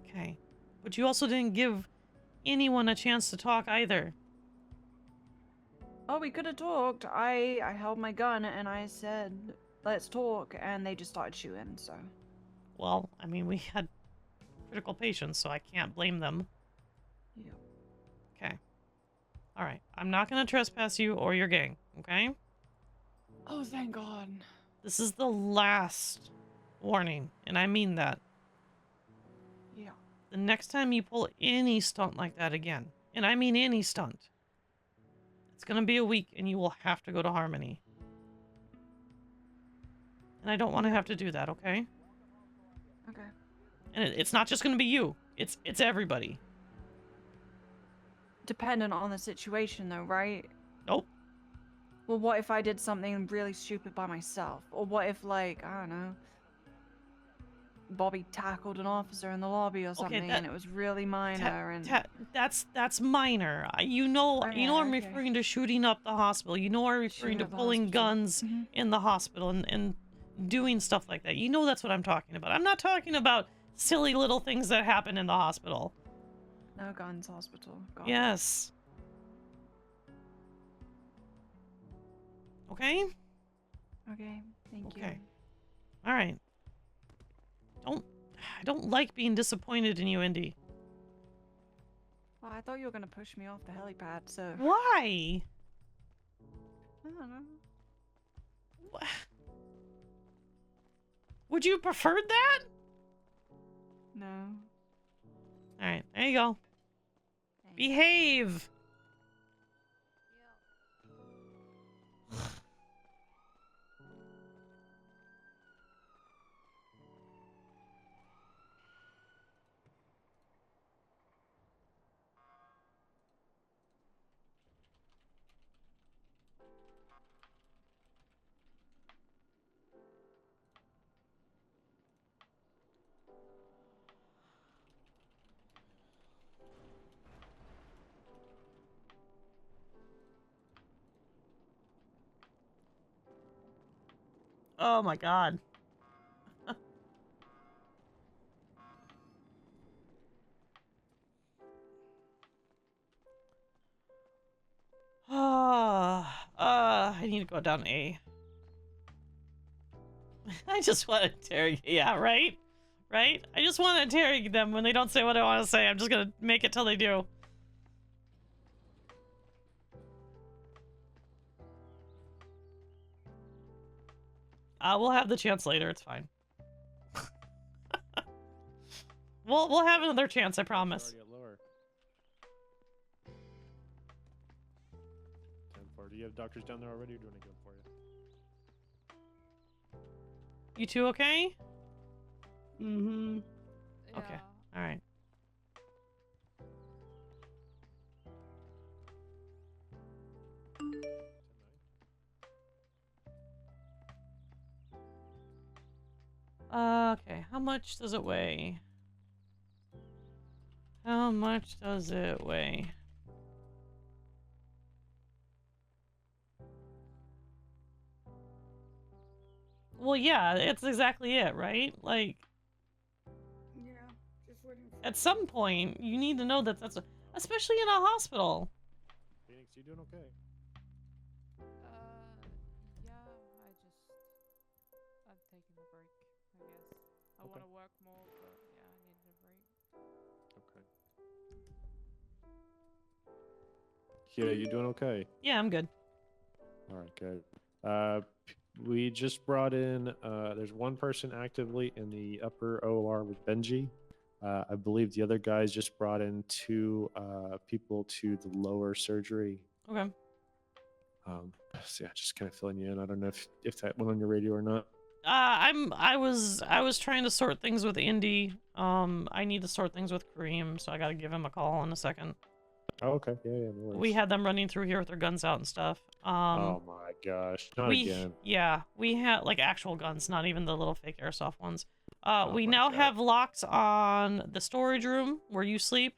Okay. But you also didn't give anyone a chance to talk either. Oh, we could have talked. I held my gun and I said, let's talk, and they just started shooting, so... Well, I mean, we had critical patients, so I can't blame them. Yeah. Okay. Alright. I'm not gonna trespass you or your gang, okay? Oh, thank God. This is the last warning, and I mean that. Yeah. The next time you pull any stunt like that again, and I mean any stunt, it's gonna be a week and you will have to go to Harmony. And I don't want to have to do that, okay? Okay. And it's not just gonna be you. It's everybody. Dependent on the situation, though, right? Nope. Well, what if I did something really stupid by myself? Or what if, like, I don't know, Bobby tackled an officer in the lobby or something, and it was really minor, and... That's minor. You know I'm referring to shooting up the hospital. You know I'm referring to pulling guns in the hospital and doing stuff like that. You know that's what I'm talking about. I'm not talking about silly little things that happen in the hospital. No guns, hospital. Got Yes. Okay? Okay, thank you. Okay. Alright. I don't like being disappointed in you, Indy. Well, I thought you were gonna push me off the helipad, so... Why? I don't know. What? Would you prefer that? No. Alright, there you go. Behave! Oh my god. I need to go down A. I just want to interrogate. Yeah, right? Right? I just want to interrogate them when they don't say what I want to say. I'm just gonna make it till they do. We'll have the chance later. It's fine. We'll have another chance. I promise. Do you have doctors down there already, or do you want to get them for you? You two okay? Mm-hmm. Okay. All right. Okay. How much does it weigh? How much does it weigh? Well, yeah, it's exactly it, right? Like, Yeah, just waiting for... at some point, you need to know that especially in a hospital. Phoenix, you doing okay? Yeah, I'm taking a break, I guess. Okay. want to work more, but yeah, I needed a break. Okay. Keya, you doing okay? Yeah, I'm good. All right, good. We just brought in. There's one person actively in the upper OR with Benji. I believe the other guys just brought in 2 people to the lower surgery. Okay. So yeah, just kind of filling you in. I don't know if that went on your radio or not. I was trying to sort things with Indy. I need to sort things with Kareem, so I gotta give him a call in a second. Oh, okay. Yeah, no worries. We had them running through here with their guns out and stuff. Oh my gosh, not again. Yeah, we had like actual guns, not even the little fake airsoft ones. Oh we my now God. have locks on the storage room where you sleep.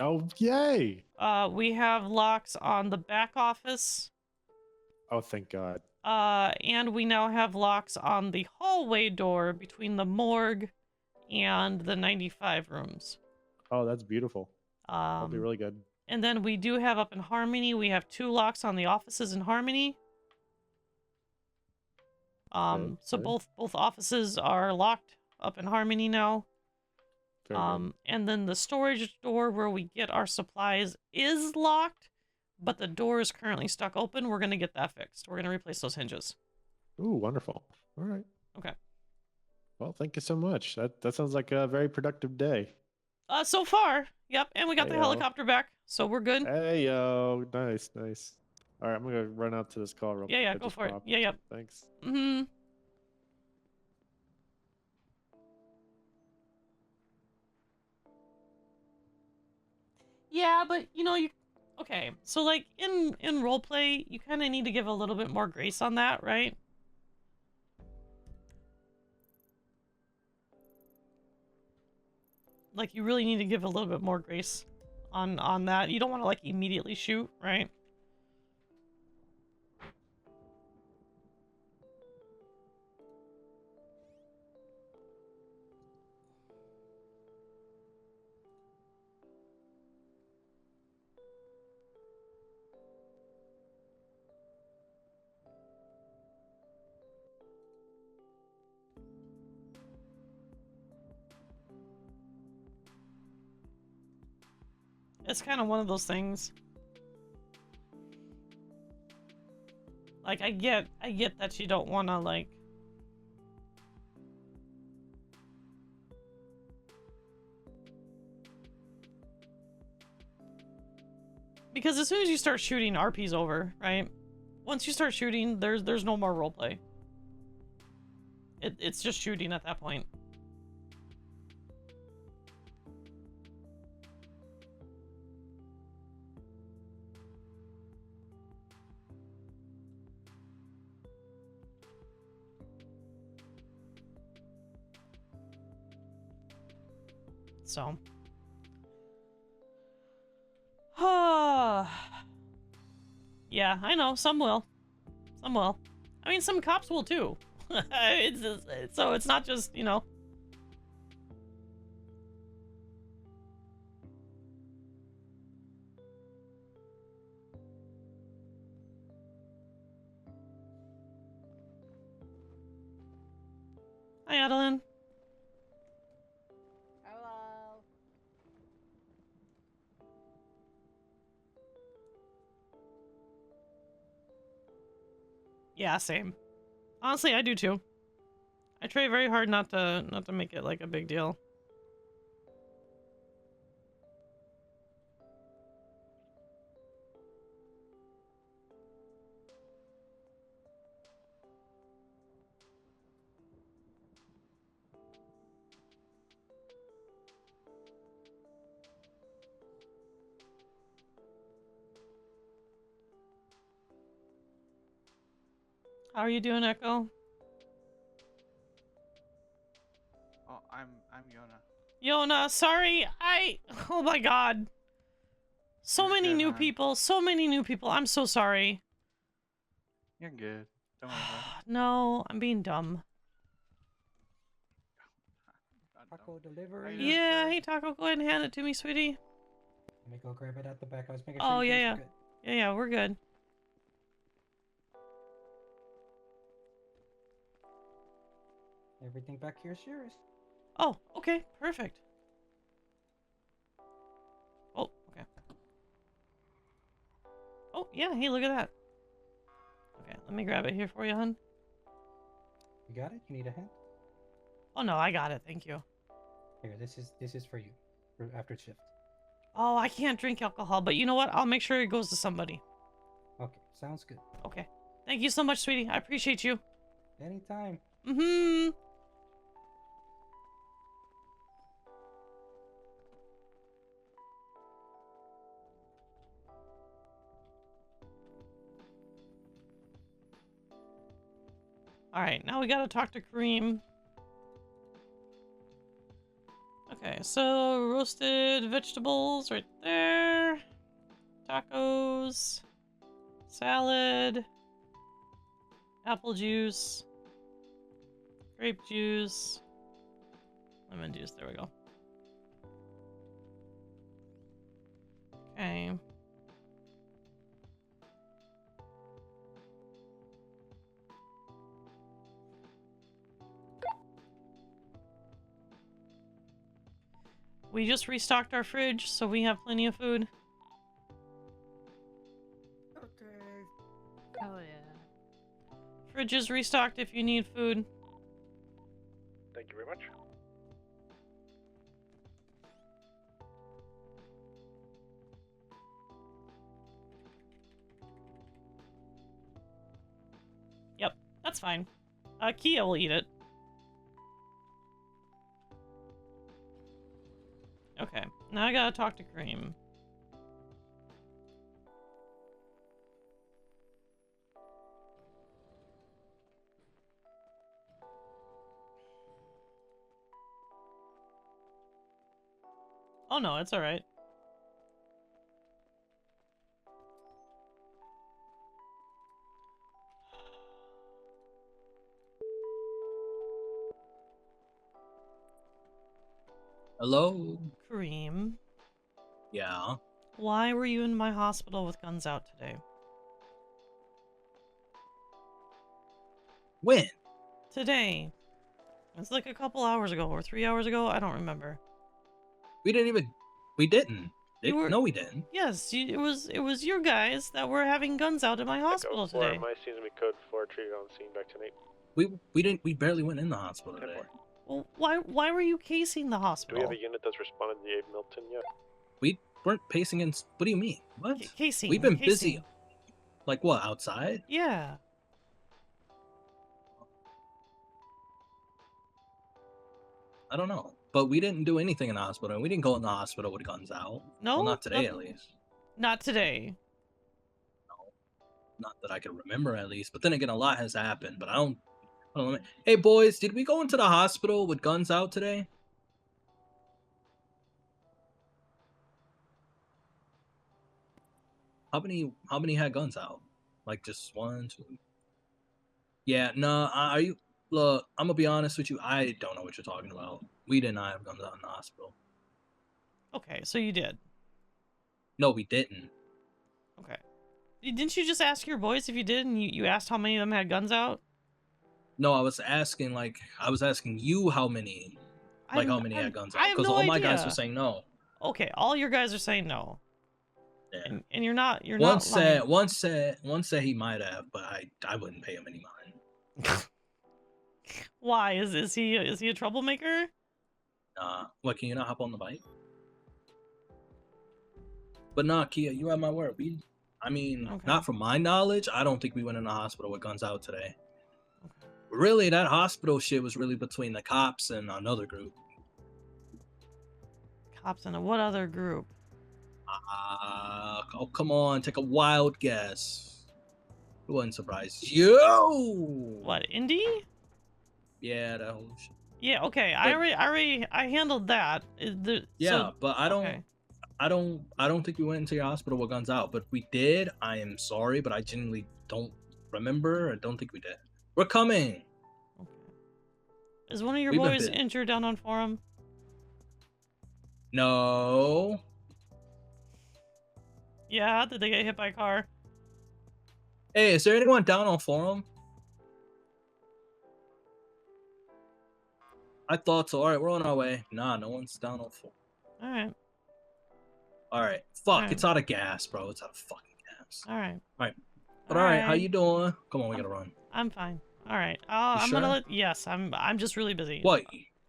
Oh, yay! We have locks on the back office. Oh, thank God. And we now have locks on the hallway door between the morgue and the 95 rooms. Oh, that's beautiful. That'll be really good. And then we do have up in Harmony, we have 2 locks on the offices in Harmony. So good. both offices are locked up in Harmony now. Very good. And then the storage door where we get our supplies is locked, but the door is currently stuck open. We're gonna get that fixed. We're gonna replace those hinges. Ooh, wonderful. All right. Okay. Well, thank you so much. That sounds like a very productive day. So far, yep. And we got the Heyo. helicopter back, so we're good. Hey yo, nice. All right, I'm gonna run out to this call real quick. Yeah, I go just for it. popped. Yeah. Thanks. Mm-hmm. Yeah, but okay. So like in roleplay, you kind of need to give a little bit more grace on that, right? Like you really need to give a little bit more grace on that. You don't want to like immediately shoot, right? It's kind of one of those things. Like I get that you don't want to like because as soon as you start shooting, RP's over, right? Once you start shooting, there's no more roleplay. It's just shooting at that point. So. Yeah, I know. Some will. Some will. I mean, some cops will too. So it's not just, Hi, Adeline. Hello. Yeah, same. Honestly, I do too. I try very hard not to make it like a big deal. How are you doing, Echo? Oh, I'm Yona. Yona, sorry, oh my god. So many new people, so many new people. I'm so sorry. You're good. Don't worry about it. No, I'm being dumb. Taco delivery. Yeah, hey Taco, go ahead and hand it to me, sweetie. Let me go grab it at the back. I was making Oh, sure you guys yeah. were good. Yeah, we're good. Everything back here is yours. Oh, okay, perfect. Oh, okay. Oh, yeah, hey, look at that. Okay, let me grab it here for you, hun. You got it? You need a hand? Oh, no, I got it, thank you. Here, this is for you. For after shift. Oh, I can't drink alcohol, but you know what? I'll make sure it goes to somebody. Okay, sounds good. Okay. Thank you so much, sweetie. I appreciate you. Anytime. Mm-hmm. Alright, now we gotta talk to Kareem. Okay, so roasted vegetables right there. Tacos. Salad. Apple juice. Grape juice. Lemon juice, there we go. Okay. We just restocked our fridge, so we have plenty of food. Okay. Hell yeah. Fridge is restocked if you need food. Thank you very much. Yep, that's fine. Keya will eat it. Okay, now I gotta talk to Kareem. Oh no, it's alright. Hello? Kareem, Yeah. why were you in my hospital with guns out today? When? Today. It's like a couple hours ago or 3 hours ago. I don't remember. We didn't. No, we didn't. Yes, it was your guys that were having guns out in my hospital Echo 4, today. my seems to be code 4 treated on scene back tonight. We barely went in the hospital today. Well, why were you casing the Do hospital? we have a unit that's responded to the Abe Milton yet? We weren't pacing in. What do you mean? What? Casing. We've been casing. busy. Like what? Outside? Yeah. I don't know. But we didn't do anything in the hospital. And we didn't go in the hospital with guns out. No? Well, not today, at least. Not today. Not that I can remember, at least. But then again, a lot has happened. But I don't know. Hey, boys, did we go into the hospital with guns out today? How many had guns out? Like just 1, 2? Yeah, no. Are you? Look, I'm gonna be honest with you. I don't know what you're talking about. We did not have guns out in the hospital. Okay, so you did. No, we didn't. Okay. Didn't you just ask your boys if you did, and you asked how many of them had guns out? No, I was asking you how many, how many had guns out? I have Because no all my guys idea. were saying no. Okay, all your guys are saying no. Yeah. And you're not One not said lying. one said he might have, but I wouldn't pay him any mind. Why? Is he a troublemaker? What, can you not hop on the bike? But nah, Keya, you have my word. Not from my knowledge, I don't think we went in the hospital with guns out today. Okay. Really, that hospital shit was really between the cops and another group. Cops and what other group? Oh, come on, take a wild guess. It wouldn't surprise you. What, Indy? Yeah, that whole shit. Yeah, okay. I handled that. But I don't think we went into your hospital with guns out. But if we did, I am sorry, but I genuinely don't remember. I don't think we did. We're coming. Okay. Is one of your We've been boys busy. injured down on forum? No. Yeah, did they get hit by a car? Hey, is there anyone down on forum? I thought so. All right, we're on our way. Nah, no one's down on 4. All right. All right. Fuck, All right. it's out of gas, bro. It's out of fucking gas. All right. All right. But all right, how you doing? Come on, we gotta run. I'm fine. All right. I'm sure? gonna let. Yes, I'm just really busy. What?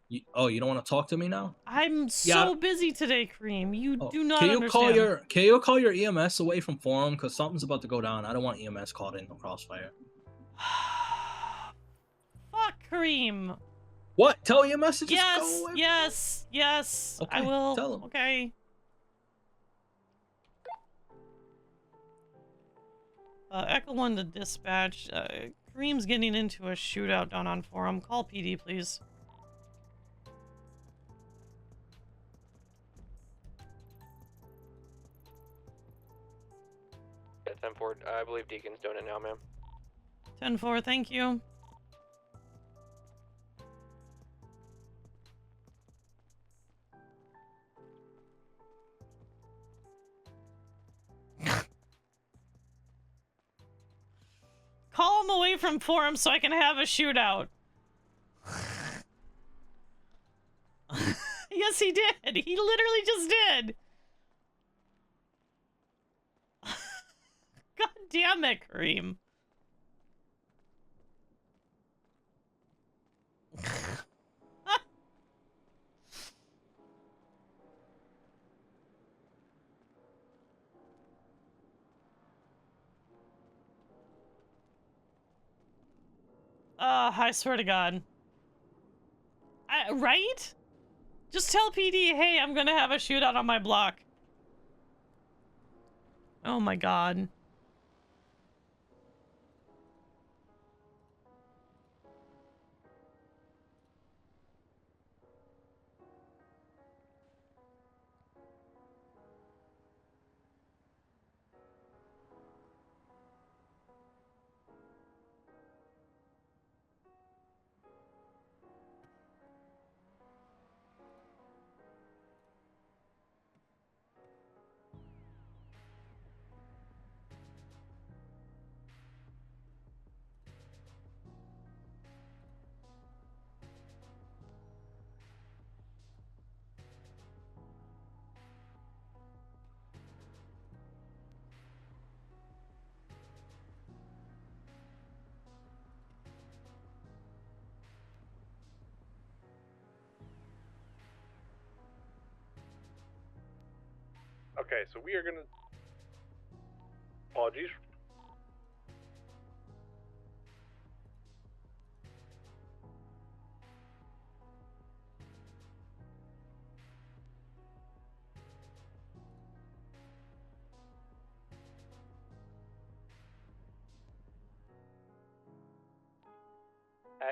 You don't want to talk to me now? I'm so busy today, Kareem. You do not Can you understand. call your EMS away from Forum? Because something's about to go down. I don't want EMS caught in the crossfire. Fuck, Kareem. What? Tell EMS to just Yes, go away. yes. I Okay, will. tell 'em. Okay. Echo 1 to dispatch. Kareem's getting into a shootout down on Forum. Call PD, please. Yeah, 10-4. I believe Deacon's doing it now, ma'am. 10-4, thank you. Call him away from Forum so I can have a shootout. Yes, he did. He literally just did. God damn it, Kareem. I swear to God. Right? Just tell PD, hey, I'm gonna have a shootout on my block. Oh my God. Okay, so we are gonna. Apologies.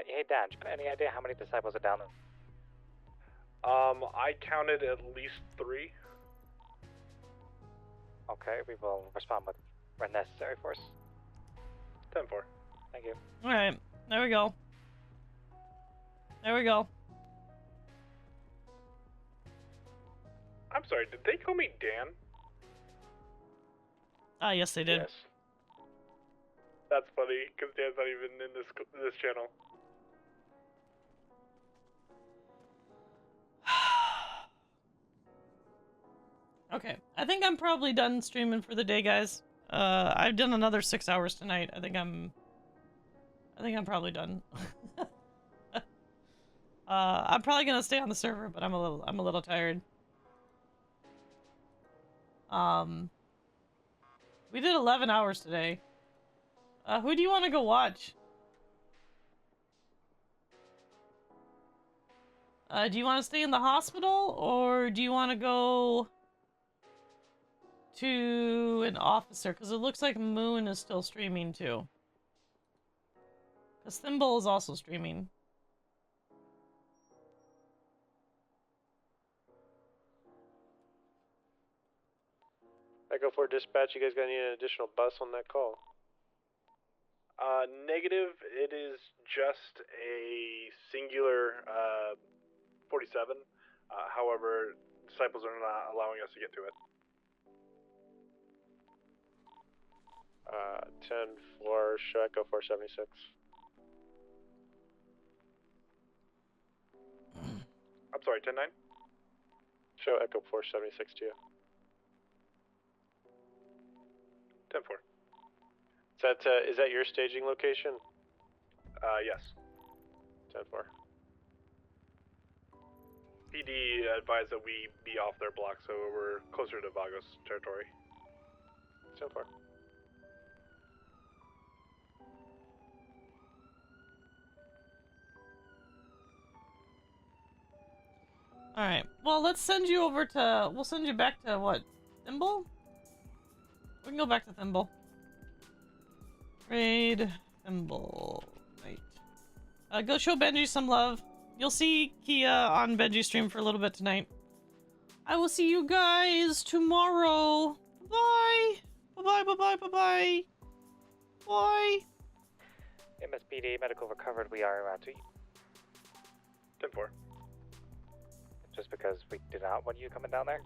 Hey Dan, do you have any idea how many disciples are down there? I counted at least 3. Okay, we will respond with when necessary force. 10-4. Thank you. Alright, there we go. There we go. I'm sorry, did they call me Dan? Yes, they did. Yes. That's funny, because Dan's not even in this channel. Okay, I think I'm probably done streaming for the day, guys. I've done another 6 hours tonight. I think I'm probably done. I'm probably gonna stay on the server, but I'm a little tired. We did 11 hours today. Who do you want to go watch? Do you want to stay in the hospital, or do you want to go to an officer? Because it looks like Moon is still streaming too. Because Thimble is also streaming. Echo 4 dispatch, you guys got any additional bus on that call? Negative. It is just a singular 47. However, disciples are not allowing us to get to it. 10-4, show Echo 476. I'm sorry, 10-9? Show Echo 476 to you. 10-4. Is that your staging location? Yes. 10-4. PD advised that we be off their block, so we're closer to Vagos territory. 10-4. Alright, well, let's send you over to... We'll send you back to, what? Thimble? We can go back to Thimble. Raid Thimble. Right. Go show Benji some love. You'll see Keya on Benji's stream for a little bit tonight. I will see you guys tomorrow. Bye. Bye-bye, bye-bye, bye-bye. Bye. MSPD, medical recovered, we are around to you. 10-4. Just because we did not want you coming down there?